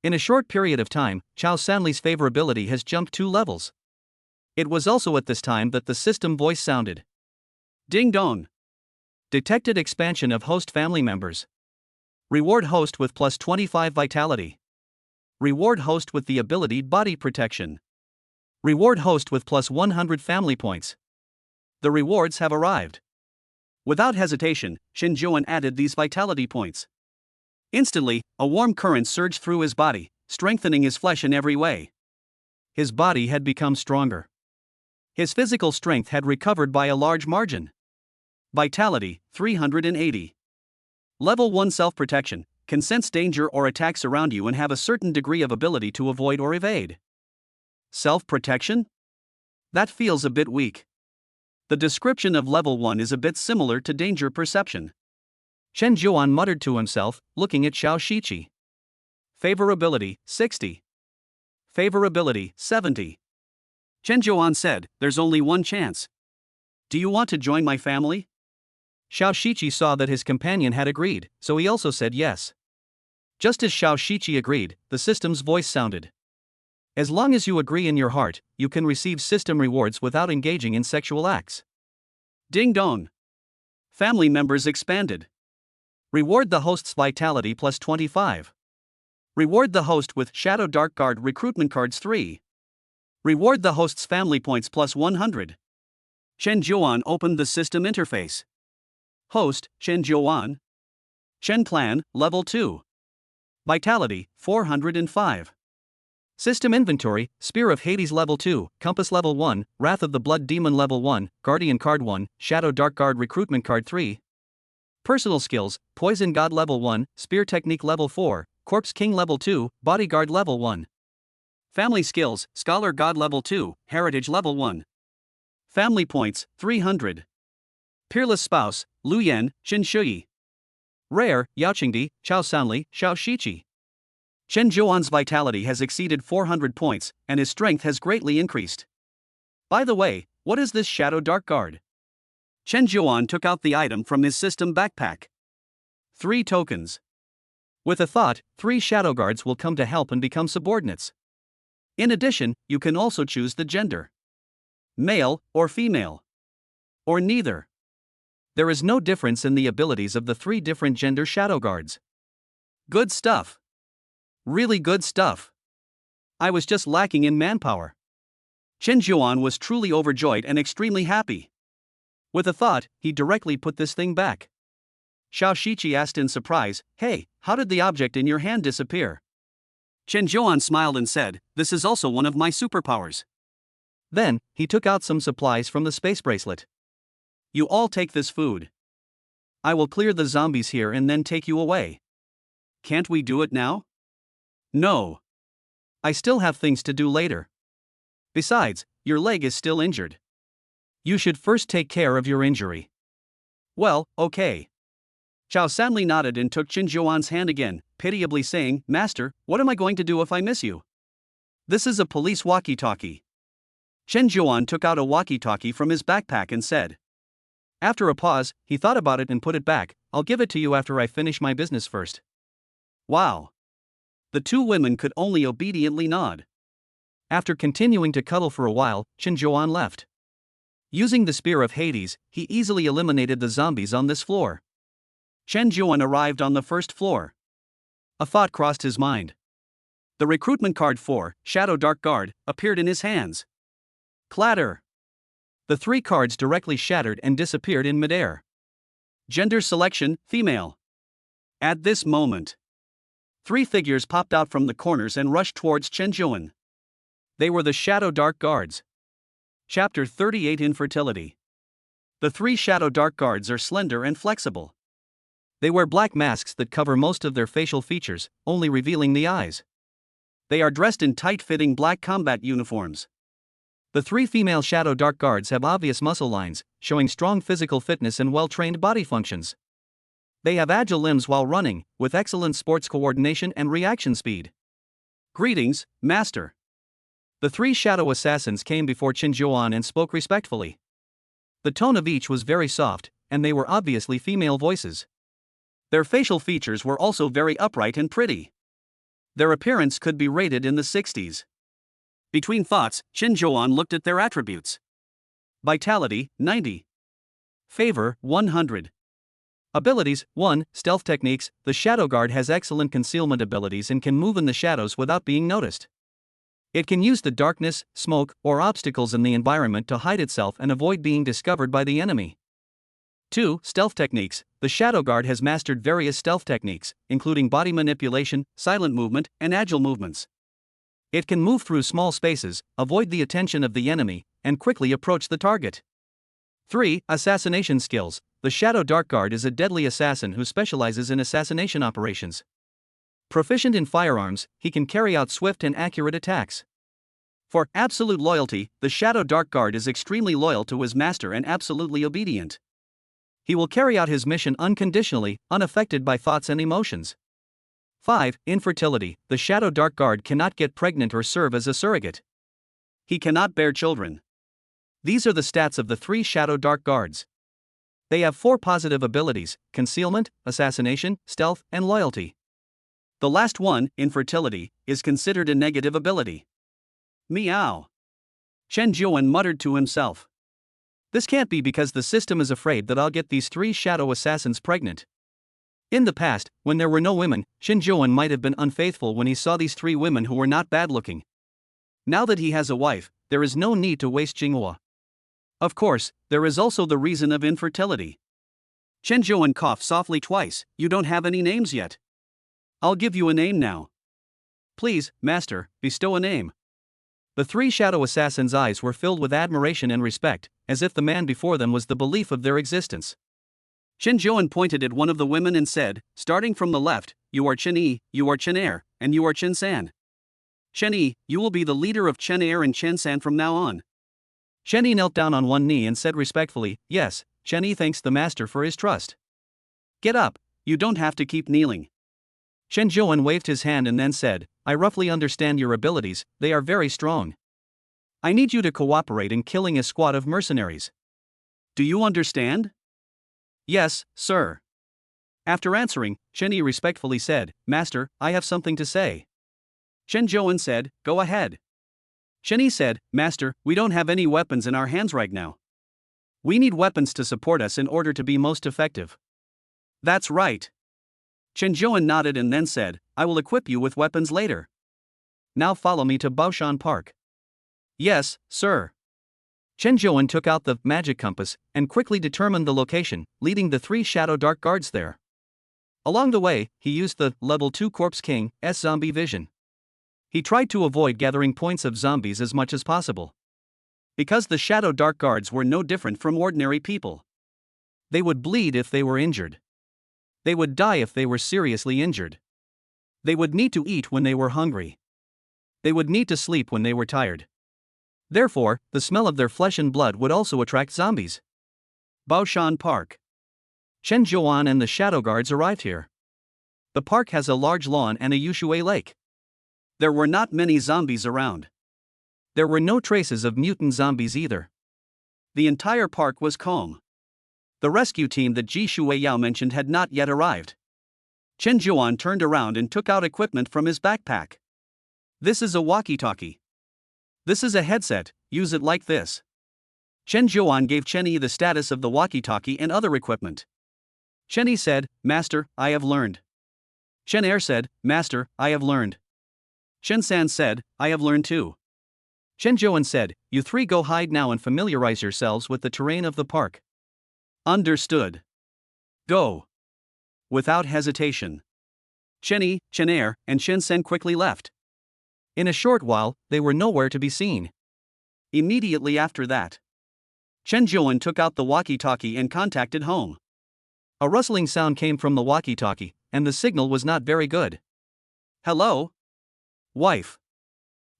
In a short period of time, Xiao Sanli's favorability has jumped 2 levels. It was also at this time that the system voice sounded. Ding dong. Detected expansion of host family members. Reward host with plus 25 vitality. Reward host with the ability body protection. Reward host with plus 100 family points. The rewards have arrived. Without hesitation, Chen Zhuan added these vitality points. Instantly, a warm current surged through his body, strengthening his flesh in every way. His body had become stronger. His physical strength had recovered by a large margin. Vitality, 380. Level 1 Self-Protection, can sense danger or attacks around you and have a certain degree of ability to avoid or evade. Self-Protection? That feels a bit weak. The description of Level 1 is a bit similar to Danger Perception. Chen Zhuan muttered to himself, looking at Xiao Shiqi. Favorability, 60. Favorability, 70. Chen Zhuan said, "There's only one chance. Do you want to join my family?" Xiao Shiqi saw that his companion had agreed, so he also said yes. Just as Xiao Shiqi agreed, the system's voice sounded. As long as you agree in your heart, you can receive system rewards without engaging in sexual acts. Ding dong. Family members expanded. Reward the host's vitality plus 25. Reward the host with Shadow Dark Guard recruitment cards 3. Reward the host's family points plus 100. Chen Zhuan opened the system interface. Host, Chen Zhuan. Chen Clan, Level 2. Vitality, 405. System Inventory, Spear of Hades Level 2, Compass Level 1, Wrath of the Blood Demon Level 1, Guardian Card 1, Shadow Dark Guard Recruitment Card 3. Personal Skills, Poison God Level 1, Spear Technique Level 4, Corpse King Level 2, Bodyguard Level 1. Family Skills, Scholar God Level 2, Heritage Level 1. Family Points, 300. Peerless Spouse, Lu Yan, Qin Shuyi. Rare, Yao Qingdi, Chao Sanli, Xiao Shiqi. Chen Zhuan's vitality has exceeded 400 points, and his strength has greatly increased. By the way, what is this Shadow Dark Guard? Chen Zhuan took out the item from his system backpack. 3 tokens. With a thought, 3 Shadow Guards will come to help and become subordinates. In addition, you can also choose the gender. Male or female. Or neither. There is no difference in the abilities of the 3 different gender Shadow Guards. Good stuff. Really good stuff. I was just lacking in manpower. Chen Zhuan was truly overjoyed and extremely happy. With a thought, he directly put this thing back. Xiao Shiqi asked in surprise, "Hey, how did the object in your hand disappear?" Chen Zhuan smiled and said, "This is also one of my superpowers." Then, he took out some supplies from the space bracelet. You all take this food. I will clear the zombies here and then take you away. Can't we do it now? No. I still have things to do later. Besides, your leg is still injured. You should first take care of your injury. Well, okay. Chao Sanli nodded and took Chen Zhuan's hand again, pitiably saying, "Master, what am I going to do if I miss you?" "This is a police walkie-talkie." Chen Zhuan took out a walkie-talkie from his backpack and said. After a pause, he thought about it and put it back. "I'll give it to you after I finish my business first." Wow. The 2 women could only obediently nod. After continuing to cuddle for a while, Chen Zhuan left. Using the Spear of Hades, he easily eliminated the zombies on this floor. Chen Zhuan arrived on the first floor. A thought crossed his mind. The recruitment card 4, Shadow Dark Guard, appeared in his hands. Clatter! The 3 cards directly shattered and disappeared in midair. Gender selection, female. At this moment, 3 figures popped out from the corners and rushed towards Chen Zhuan. They were the Shadow Dark Guards. Chapter 38 Infertility. The 3 Shadow Dark Guards are slender and flexible. They wear black masks that cover most of their facial features, only revealing the eyes. They are dressed in tight-fitting black combat uniforms. The 3 female Shadow Dark Guards have obvious muscle lines, showing strong physical fitness and well-trained body functions. They have agile limbs while running, with excellent sports coordination and reaction speed. Greetings, Master. The 3 Shadow Assassins came before Chen Zhuan and spoke respectfully. The tone of each was very soft, and they were obviously female voices. Their facial features were also very upright and pretty. Their appearance could be rated in the 60s. Between thoughts, Chen Zhuan looked at their attributes. Vitality, 90. Favor, 100. Abilities, 1. Stealth techniques. The Shadow Guard has excellent concealment abilities and can move in the shadows without being noticed. It can use the darkness, smoke, or obstacles in the environment to hide itself and avoid being discovered by the enemy. 2. Stealth techniques. The Shadow Guard has mastered various stealth techniques, including body manipulation, silent movement, and agile movements. It can move through small spaces, avoid the attention of the enemy, and quickly approach the target. 3. Assassination skills. The Shadow Dark Guard is a deadly assassin who specializes in assassination operations. Proficient in firearms, he can carry out swift and accurate attacks. For absolute loyalty, the Shadow Dark Guard is extremely loyal to his master and absolutely obedient. He will carry out his mission unconditionally, unaffected by thoughts and emotions. 5. Infertility. The Shadow Dark Guard cannot get pregnant or serve as a surrogate. He cannot bear children. These are the stats of the 3 Shadow Dark Guards. They have 4 positive abilities: concealment, assassination, stealth, and loyalty. The last one, infertility, is considered a negative ability. Meow. Chen Zhuan muttered to himself. This can't be because the system is afraid that I'll get these 3 shadow assassins pregnant. In the past, when there were no women, Chen Zhuan might have been unfaithful when he saw these 3 women who were not bad looking. Now that he has a wife, there is no need to waste Jinghua. Of course, there is also the reason of infertility. Chen Zhuan coughed softly twice. You don't have any names yet. I'll give you a name now. Please, master, bestow a name. The three shadow assassins' eyes were filled with admiration and respect, as if the man before them was the belief of their existence. Chen Zhuan pointed at one of the women and said, starting from the left, you are Chen Yi, you are Chen Er, and you are Chen San. Chen Yi, you will be the leader of Chen Er and Chen San from now on. Chen Yi knelt down on one knee and said respectfully, yes, Chen Yi thanks the master for his trust. Get up, you don't have to keep kneeling. Chen Zhuan waved his hand and then said, I roughly understand your abilities, they are very strong. I need you to cooperate in killing a squad of mercenaries. Do you understand? Yes, sir. After answering, Chen Yi respectfully said, Master, I have something to say. Chen Zhuan said, go ahead. Chen Yi said, Master, we don't have any weapons in our hands right now. We need weapons to support us in order to be most effective. That's right. Chen Zhuan nodded and then said, I will equip you with weapons later. Now follow me to Baoshan Park. Yes, sir. Chen Zhuan took out the magic compass and quickly determined the location, leading the three shadow dark guards there. Along the way, he used the Level 2 Corpse King's zombie vision. He tried to avoid gathering points of zombies as much as possible. Because the shadow dark guards were no different from ordinary people. They would bleed if they were injured. They would die if they were seriously injured. They would need to eat when they were hungry. They would need to sleep when they were tired. Therefore, the smell of their flesh and blood would also attract zombies. Baoshan Park. Chen Zhuan and the shadow guards arrived here. The park has a large lawn and a Yushui lake. There were not many zombies around. There were no traces of mutant zombies either. The entire park was calm. The rescue team that Ji Shuiyao mentioned had not yet arrived. Chen Zhuan turned around and took out equipment from his backpack. This is a walkie-talkie. This is a headset, use it like this. Chen Zhuan gave Chen Yi the status of the walkie-talkie and other equipment. Chen Yi said, Master, I have learned. Chen Er said, Master, I have learned. Chen San said, I have learned too. Chen Zhuan said, you three go hide now and familiarize yourselves with the terrain of the park. Understood. Go. Without hesitation. Chen Yi, Chen Er, and Chen San quickly left. In a short while, they were nowhere to be seen. Immediately after that, Chen Zhuan took out the walkie-talkie and contacted home. A rustling sound came from the walkie-talkie, and the signal was not very good. Hello? Wife.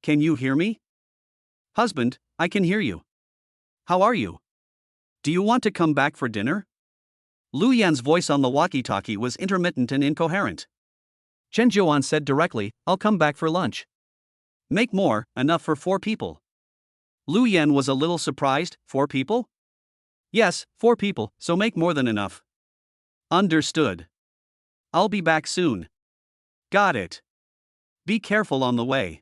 Can you hear me? Husband, I can hear you. How are you? Do you want to come back for dinner? Lu Yan's voice on the walkie-talkie was intermittent and incoherent. Chen Zhuan said directly, I'll come back for lunch. Make more, enough for 4 people. Lu Yan was a little surprised, 4 people? Yes, 4 people, so make more than enough. Understood. I'll be back soon. Got it. Be careful on the way.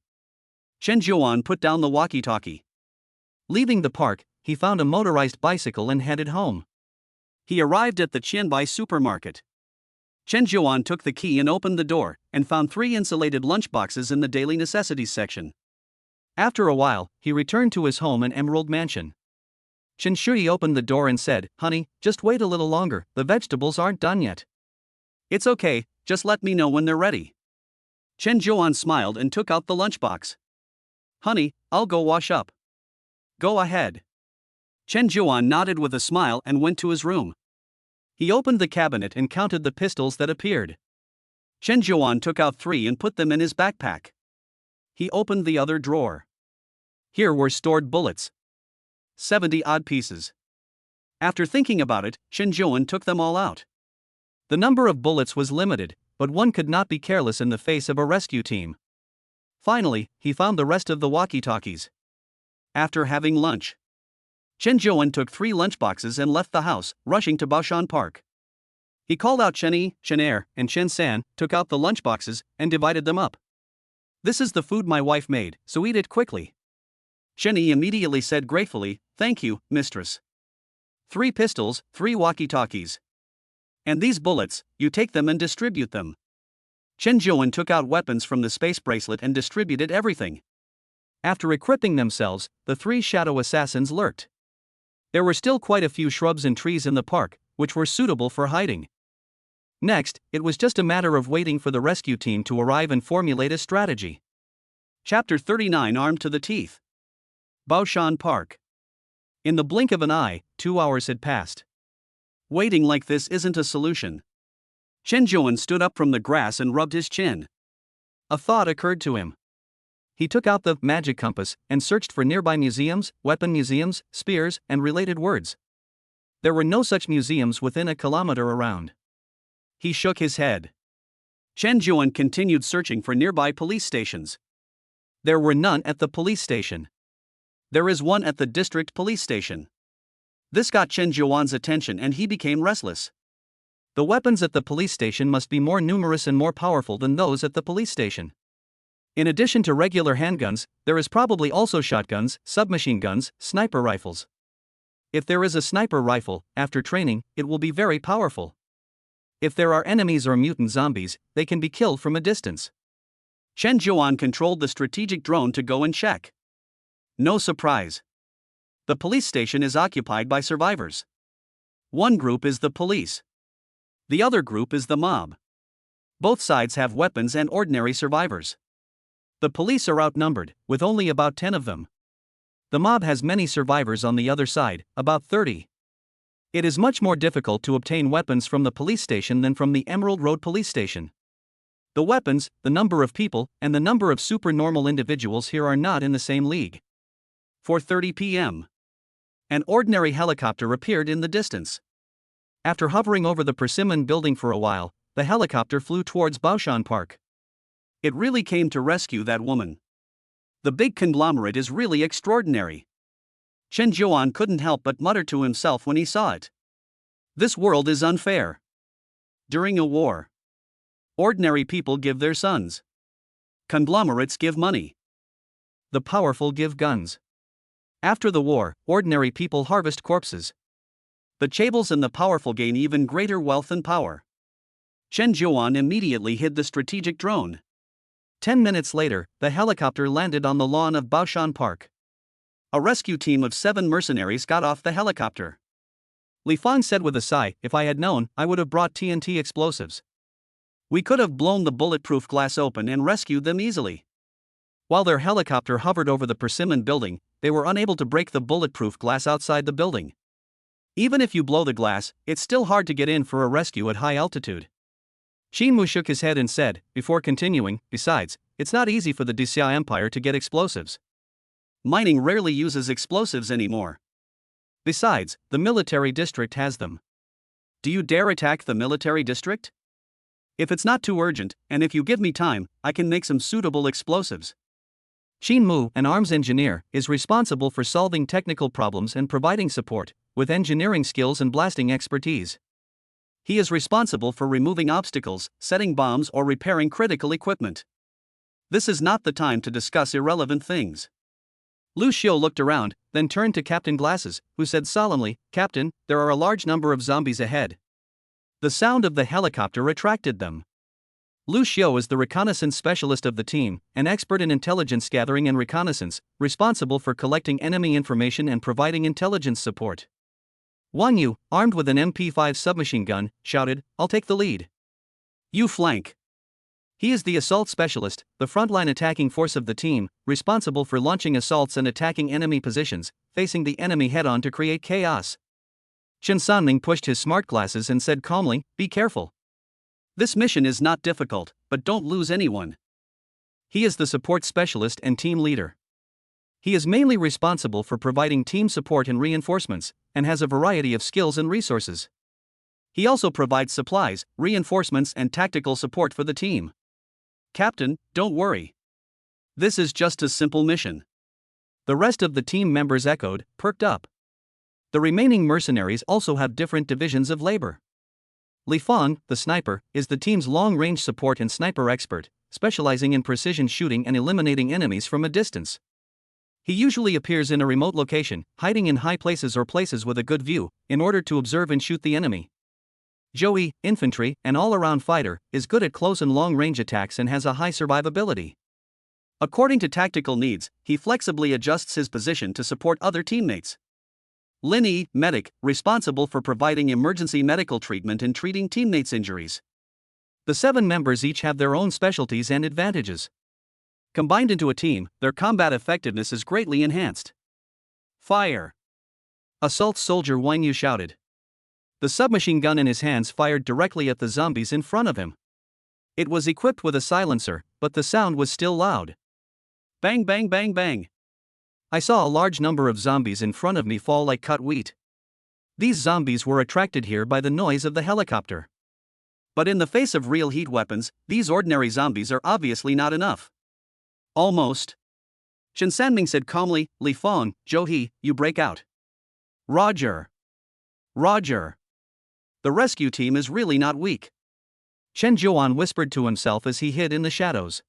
Chen Zhuan put down the walkie-talkie. Leaving the park, he found a motorized bicycle and headed home. He arrived at the Qianbai supermarket. Chen Zhuan took the key and opened the door, and found 3 insulated lunchboxes in the daily necessities section. After a while, he returned to his home in Emerald Mansion. Chen Shui opened the door and said, Honey, just wait a little longer, the vegetables aren't done yet. It's okay, just let me know when they're ready. Chen Zhuan smiled and took out the lunchbox. Honey, I'll go wash up. Go ahead. Chen Zhuan nodded with a smile and went to his room. He opened the cabinet and counted the pistols that appeared. Chen Zhuan took out 3 and put them in his backpack. He opened the other drawer. Here were stored bullets. 70-odd pieces. After thinking about it, Chen Zhuan took them all out. The number of bullets was limited, but one could not be careless in the face of a rescue team. Finally, he found the rest of the walkie-talkies. After having lunch, Chen Zhuan took 3 lunchboxes and left the house, rushing to Baoshan Park. He called out Chen Yi, Chen Er, and Chen San, took out the lunchboxes, and divided them up. This is the food my wife made, so eat it quickly. Chen Yi immediately said gratefully, Thank you, mistress. 3 pistols, 3 walkie-talkies. And these bullets, you take them and distribute them. Chen Zhuan took out weapons from the space bracelet and distributed everything. After equipping themselves, the 3 shadow assassins lurked. There were still quite a few shrubs and trees in the park, which were suitable for hiding. Next, it was just a matter of waiting for the rescue team to arrive and formulate a strategy. Chapter 39 Armed to the Teeth. Baoshan Park. In the blink of an eye, 2 hours had passed. Waiting like this isn't a solution. Chen Zhuan stood up from the grass and rubbed his chin. A thought occurred to him. He took out the magic compass and searched for nearby museums, weapon museums, spears, and related words. There were no such museums within a kilometer around. He shook his head. Chen Zhuan continued searching for nearby police stations. There were none at the police station. There is one at the district police station. This got Chen Zhuan's attention and he became restless. The weapons at the police station must be more numerous and more powerful than those at the police station. In addition to regular handguns, there is probably also shotguns, submachine guns, sniper rifles. If there is a sniper rifle, after training, it will be very powerful. If there are enemies or mutant zombies, they can be killed from a distance. Chen Zhuan controlled the strategic drone to go and check. No surprise. The police station is occupied by survivors. One group is the police. The other group is the mob. Both sides have weapons and ordinary survivors. The police are outnumbered, with only about 10 of them. The mob has many survivors on the other side, about 30. It is much more difficult to obtain weapons from the police station than from the Emerald Road police station. The weapons, the number of people, and the number of supernormal individuals here are not in the same league. 4:30 p.m. An ordinary helicopter appeared in the distance. After hovering over the Persimmon building for a while, the helicopter flew towards Baoshan Park. It really came to rescue that woman. The big conglomerate is really extraordinary. Chen Zhuan couldn't help but mutter to himself when he saw it. This world is unfair. During a war, ordinary people give their sons. Conglomerates give money. The powerful give guns. After the war, ordinary people harvest corpses. The chaebol and the powerful gain even greater wealth and power. Chen Zhuan immediately hid the strategic drone. 10 minutes later, the helicopter landed on the lawn of Baoshan Park. A rescue team of 7 mercenaries got off the helicopter. Li Fang said with a sigh, "If I had known, I would have brought TNT explosives. We could have blown the bulletproof glass open and rescued them easily." While their helicopter hovered over the Persimmon building, they were unable to break the bulletproof glass outside the building. Even if you blow the glass, it's still hard to get in for a rescue at high altitude. Xinmu shook his head and said, before continuing, "Besides, it's not easy for the Dixia Empire to get explosives. Mining rarely uses explosives anymore. Besides, the military district has them. Do you dare attack the military district? If it's not too urgent, and if you give me time, I can make some suitable explosives." Xinmu, an arms engineer, is responsible for solving technical problems and providing support, with engineering skills and blasting expertise. He is responsible for removing obstacles, setting bombs, or repairing critical equipment. This is not the time to discuss irrelevant things. Lu Xiu looked around, then turned to Captain Glasses, who said solemnly, "Captain, there are a large number of zombies ahead." The sound of the helicopter attracted them. Lu Xiu is the reconnaissance specialist of the team, an expert in intelligence gathering and reconnaissance, responsible for collecting enemy information and providing intelligence support. Wang Yu, armed with an MP5 submachine gun, shouted, "I'll take the lead. You flank." He is the assault specialist, the frontline attacking force of the team, responsible for launching assaults and attacking enemy positions, facing the enemy head-on to create chaos. Chen Sanling pushed his smart glasses and said calmly, "Be careful. This mission is not difficult, but don't lose anyone." He is the support specialist and team leader. He is mainly responsible for providing team support and reinforcements, and has a variety of skills and resources. He also provides supplies, reinforcements, and tactical support for the team. "Captain, don't worry. This is just a simple mission." The rest of the team members echoed, perked up. The remaining mercenaries also have different divisions of labor. Li Fang, the sniper, is the team's long-range support and sniper expert, specializing in precision shooting and eliminating enemies from a distance. He usually appears in a remote location, hiding in high places or places with a good view, in order to observe and shoot the enemy. Zhou, infantry, an all-around fighter, is good at close and long-range attacks and has a high survivability. According to tactical needs, he flexibly adjusts his position to support other teammates. Lin Yi, medic, responsible for providing emergency medical treatment and treating teammates' injuries. The 7 members each have their own specialties and advantages. Combined into a team, their combat effectiveness is greatly enhanced. Fire! Assault Soldier Wang Yu shouted. The submachine gun in his hands fired directly at the zombies in front of him. It was equipped with a silencer, but the sound was still loud. Bang bang bang bang! I saw a large number of zombies in front of me fall like cut wheat. These zombies were attracted here by the noise of the helicopter. But in the face of real heat weapons, these ordinary zombies are obviously not enough. Almost. Shen Sanming said calmly, Li Fang, Zhou He, you break out. Roger. Roger. The rescue team is really not weak. Shen Zhuan whispered to himself as he hid in the shadows.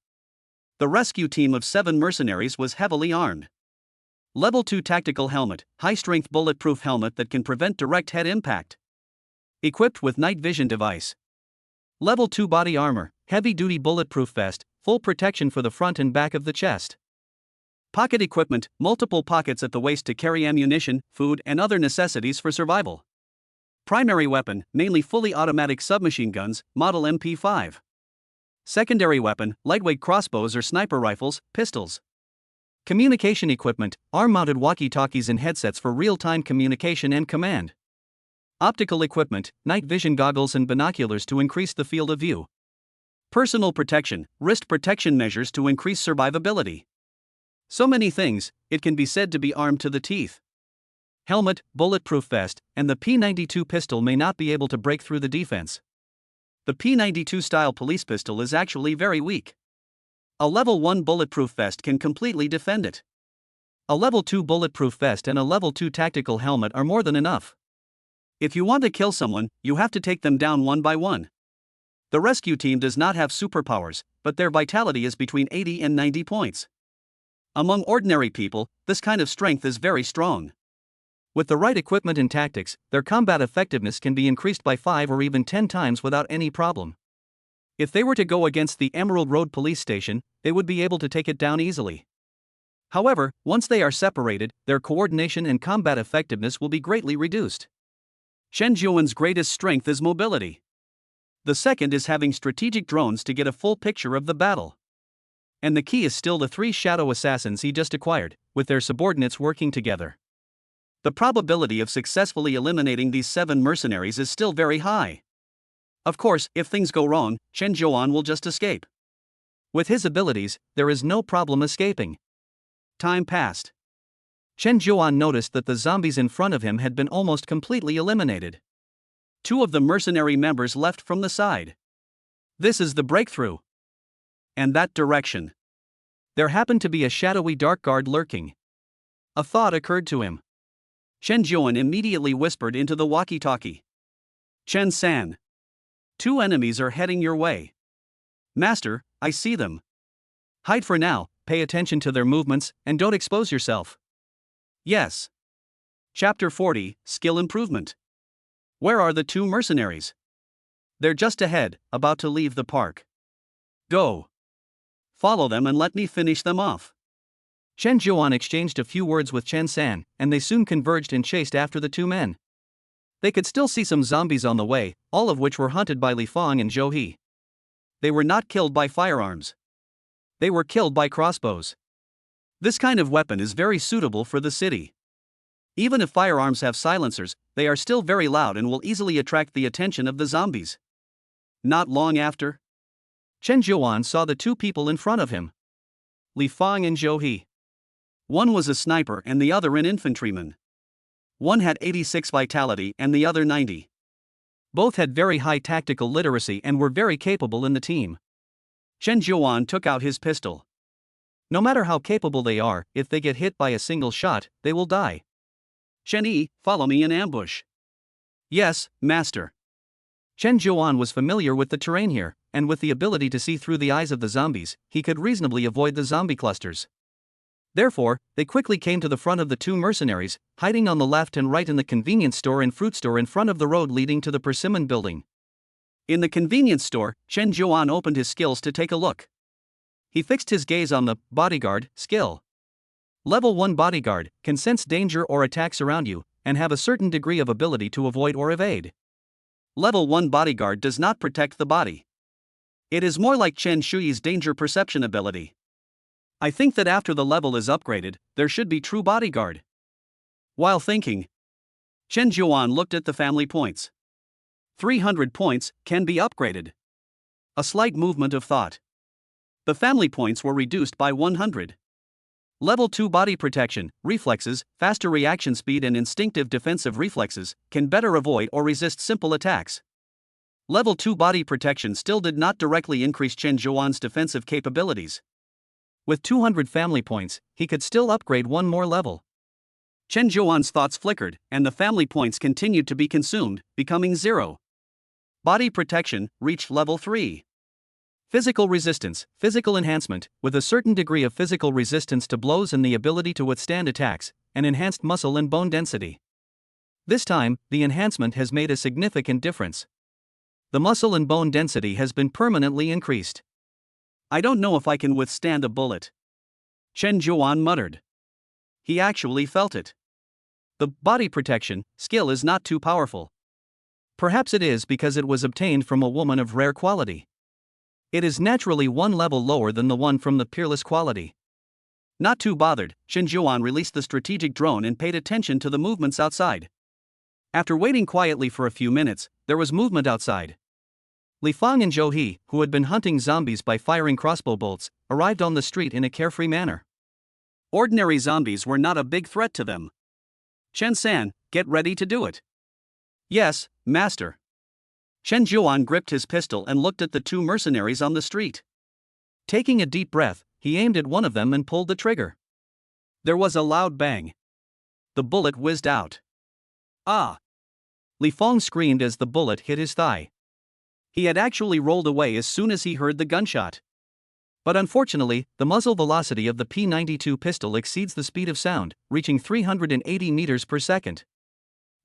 The rescue team of 7 mercenaries was heavily armed. Level 2 tactical helmet, high-strength bulletproof helmet that can prevent direct head impact. Equipped with night vision device. Level 2 body armor, heavy-duty bulletproof vest, full protection for the front and back of the chest. Pocket equipment, multiple pockets at the waist to carry ammunition, food and other necessities for survival. Primary weapon, mainly fully automatic submachine guns, model MP5. Secondary weapon, lightweight crossbows or sniper rifles, pistols. Communication equipment, arm-mounted walkie-talkies and headsets for real-time communication and command. Optical equipment, night vision goggles and binoculars to increase the field of view. Personal protection, wrist protection measures to increase survivability. So many things, it can be said to be armed to the teeth. Helmet, bulletproof vest, and the P92 pistol may not be able to break through the defense. The P92 style police pistol is actually very weak. A level 1 bulletproof vest can completely defend it. A level 2 bulletproof vest and a level 2 tactical helmet are more than enough. If you want to kill someone, you have to take them down one by one. The rescue team does not have superpowers, but their vitality is between 80 and 90 points. Among ordinary people, this kind of strength is very strong. With the right equipment and tactics, their combat effectiveness can be increased by 5 or even 10 times without any problem. If they were to go against the Emerald Road police station, they would be able to take it down easily. However, once they are separated, their coordination and combat effectiveness will be greatly reduced. Shen Zhuan's greatest strength is mobility. The second is having strategic drones to get a full picture of the battle. And the key is still the 3 shadow assassins he just acquired, with their subordinates working together. The probability of successfully eliminating these 7 mercenaries is still very high. Of course, if things go wrong, Shen Zhuan will just escape. With his abilities, there is no problem escaping. Time passed. Shen Zhuan noticed that the zombies in front of him had been almost completely eliminated. 2 of the mercenary members left from the side. This is the breakthrough. And that direction. There happened to be a shadowy dark guard lurking. A thought occurred to him. Shen Zhuan immediately whispered into the walkie-talkie. Chen San. 2 enemies are heading your way. Master, I see them. Hide for now, pay attention to their movements, and don't expose yourself. Yes. Chapter 40, Skill Improvement. Where are the 2 mercenaries? They're just ahead, about to leave the park. Go. Follow them and let me finish them off. Shen Zhuan exchanged a few words with Chen San, and they soon converged and chased after the 2 men. They could still see some zombies on the way, all of which were hunted by Li Fang and Zhou He. They were not killed by firearms. They were killed by crossbows. This kind of weapon is very suitable for the city. Even if firearms have silencers, they are still very loud and will easily attract the attention of the zombies. Not long after, Chen Zhuan saw the 2 people in front of him. Li Fang and Zhou He. One was a sniper and the other an infantryman. One had 86 vitality and the other 90. Both had very high tactical literacy and were very capable in the team. Shen Zhuan took out his pistol. No matter how capable they are, if they get hit by a single shot, they will die. Shen Yi, follow me in ambush. Yes, master. Shen Zhuan was familiar with the terrain here, and with the ability to see through the eyes of the zombies, he could reasonably avoid the zombie clusters. Therefore, they quickly came to the front of the 2 mercenaries, hiding on the left and right in the convenience store and fruit store in front of the road leading to the Persimmon building. In the convenience store, Shen Zhuan opened his skills to take a look. He fixed his gaze on the bodyguard skill. Level 1 bodyguard can sense danger or attacks around you, and have a certain degree of ability to avoid or evade. Level 1 bodyguard does not protect the body. It is more like Chen Shuyi's danger perception ability. I think that after the level is upgraded, there should be true bodyguard. While thinking, Chen Zhuan looked at the family points. 300 points can be upgraded. A slight movement of thought. The family points were reduced by 100. Level 2 body protection, reflexes, faster reaction speed and instinctive defensive reflexes can better avoid or resist simple attacks. Level 2 body protection still did not directly increase Chen Zhuan's defensive capabilities. With 200 family points, he could still upgrade one more level. Chen Zhuan's thoughts flickered, and the family points continued to be consumed, becoming 0. Body protection reached level 3. Physical resistance, physical enhancement, with a certain degree of physical resistance to blows and the ability to withstand attacks, and enhanced muscle and bone density. This time, the enhancement has made a significant difference. The muscle and bone density has been permanently increased. I don't know if I can withstand a bullet, Chen Zhuan muttered. He actually felt it. The body protection skill is not too powerful. Perhaps it is because it was obtained from a woman of rare quality. It is naturally one level lower than the one from the peerless quality. Not too bothered, Chen Zhuan released the strategic drone and paid attention to the movements outside. After waiting quietly for a few minutes, there was movement outside. Li Fang and Zhou He, who had been hunting zombies by firing crossbow bolts, arrived on the street in a carefree manner. Ordinary zombies were not a big threat to them. Chen San, get ready to do it. Yes, master. Chen Zhuan gripped his pistol and looked at the two mercenaries on the street. Taking a deep breath, he aimed at one of them and pulled the trigger. There was a loud bang. The bullet whizzed out. Ah! Li Fang screamed as the bullet hit his thigh. He had actually rolled away as soon as he heard the gunshot. But unfortunately, the muzzle velocity of the P92 pistol exceeds the speed of sound, reaching 380 meters per second.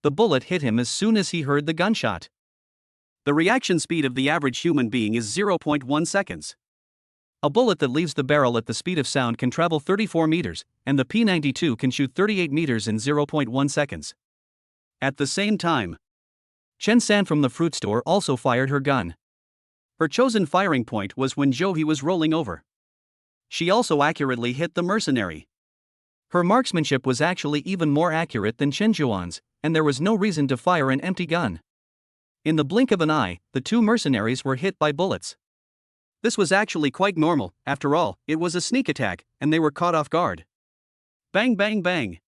The bullet hit him as soon as he heard the gunshot. The reaction speed of the average human being is 0.1 seconds. A bullet that leaves the barrel at the speed of sound can travel 34 meters, and the P92 can shoot 38 meters in 0.1 seconds. At the same time, Chen San from the fruit store also fired her gun. Her chosen firing point was when Zhou He was rolling over. She also accurately hit the mercenary. Her marksmanship was actually even more accurate than Chen Zhuan's, and there was no reason to fire an empty gun. In the blink of an eye, the two mercenaries were hit by bullets. This was actually quite normal, after all, it was a sneak attack, and they were caught off guard. Bang bang bang.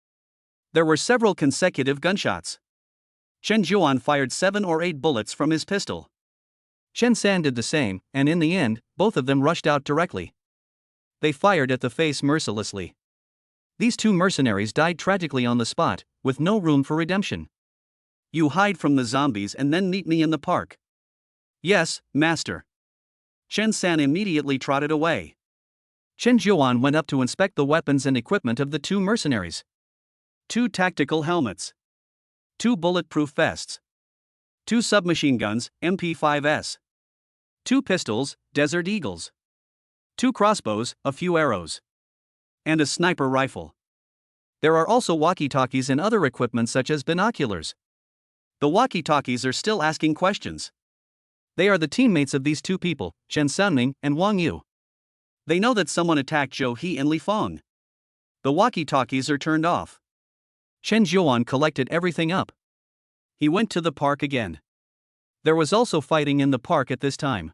There were several consecutive gunshots. Chen Zhuan fired 7 or 8 bullets from his pistol. Chen San did the same, and in the end, both of them rushed out directly. They fired at the face mercilessly. These two mercenaries died tragically on the spot, with no room for redemption. You hide from the zombies and then meet me in the park. Yes, master. Chen San immediately trotted away. Chen Zhuan went up to inspect the weapons and equipment of the two mercenaries. 2 tactical helmets. 2 bulletproof vests. 2 submachine guns, MP5S. 2 pistols, Desert Eagles. 2 crossbows, a few arrows. And a sniper rifle. There are also walkie-talkies and other equipment such as binoculars. The walkie-talkies are still asking questions. They are the teammates of these two people, Chen Sanming and Wang Yu. They know that someone attacked Zhou He and Li Fang. The walkie-talkies are turned off. Chen Zhuan collected everything up. He went to the park again. There was also fighting in the park at this time.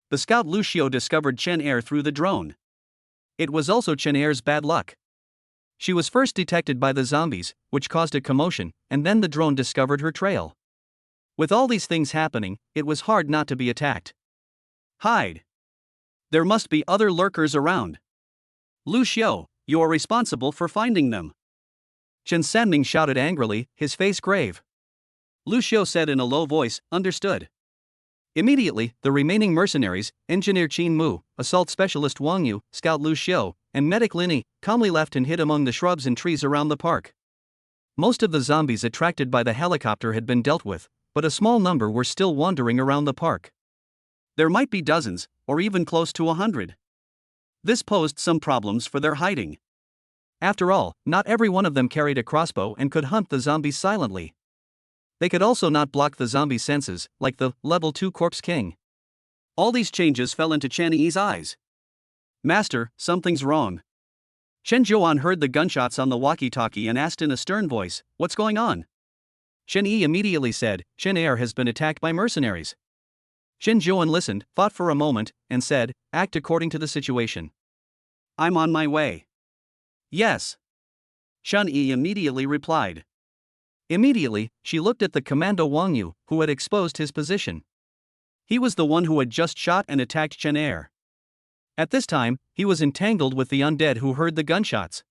The scout Lu Xiu discovered Chen Er through the drone. It was also Chen Er's bad luck. She was first detected by the zombies, which caused a commotion, and then the drone discovered her trail. With all these things happening, it was hard not to be attacked. Hide. There must be other lurkers around. Lu Xiu, you are responsible for finding them. Chen Sanming shouted angrily, his face grave. Lu Xiu said in a low voice, understood. Immediately, the remaining mercenaries, Engineer Qin Mu, Assault Specialist Wang Yu, Scout Lu Xiu, and Medic Lin Yi, calmly left and hid among the shrubs and trees around the park. Most of the zombies attracted by the helicopter had been dealt with, but a small number were still wandering around the park. There might be dozens, or even close to 100. This posed some problems for their hiding. After all, not every one of them carried a crossbow and could hunt the zombies silently. They could also not block the zombie senses, like the Level 2 Corpse King. All these changes fell into Chen Yi's eyes. Master, something's wrong. Shen Zhuan heard the gunshots on the walkie-talkie and asked in a stern voice, "What's going on?" Shen Yi immediately said, "Shen Heir has been attacked by mercenaries." Shen Zhuan listened, thought for a moment, and said, "Act according to the situation." "I'm on my way." "Yes." Shen Yi immediately replied. Immediately, she looked at the commando Wang Yu, who had exposed his position. He was the one who had just shot and attacked Chen Heir. At this time, he was entangled with the undead who heard the gunshots.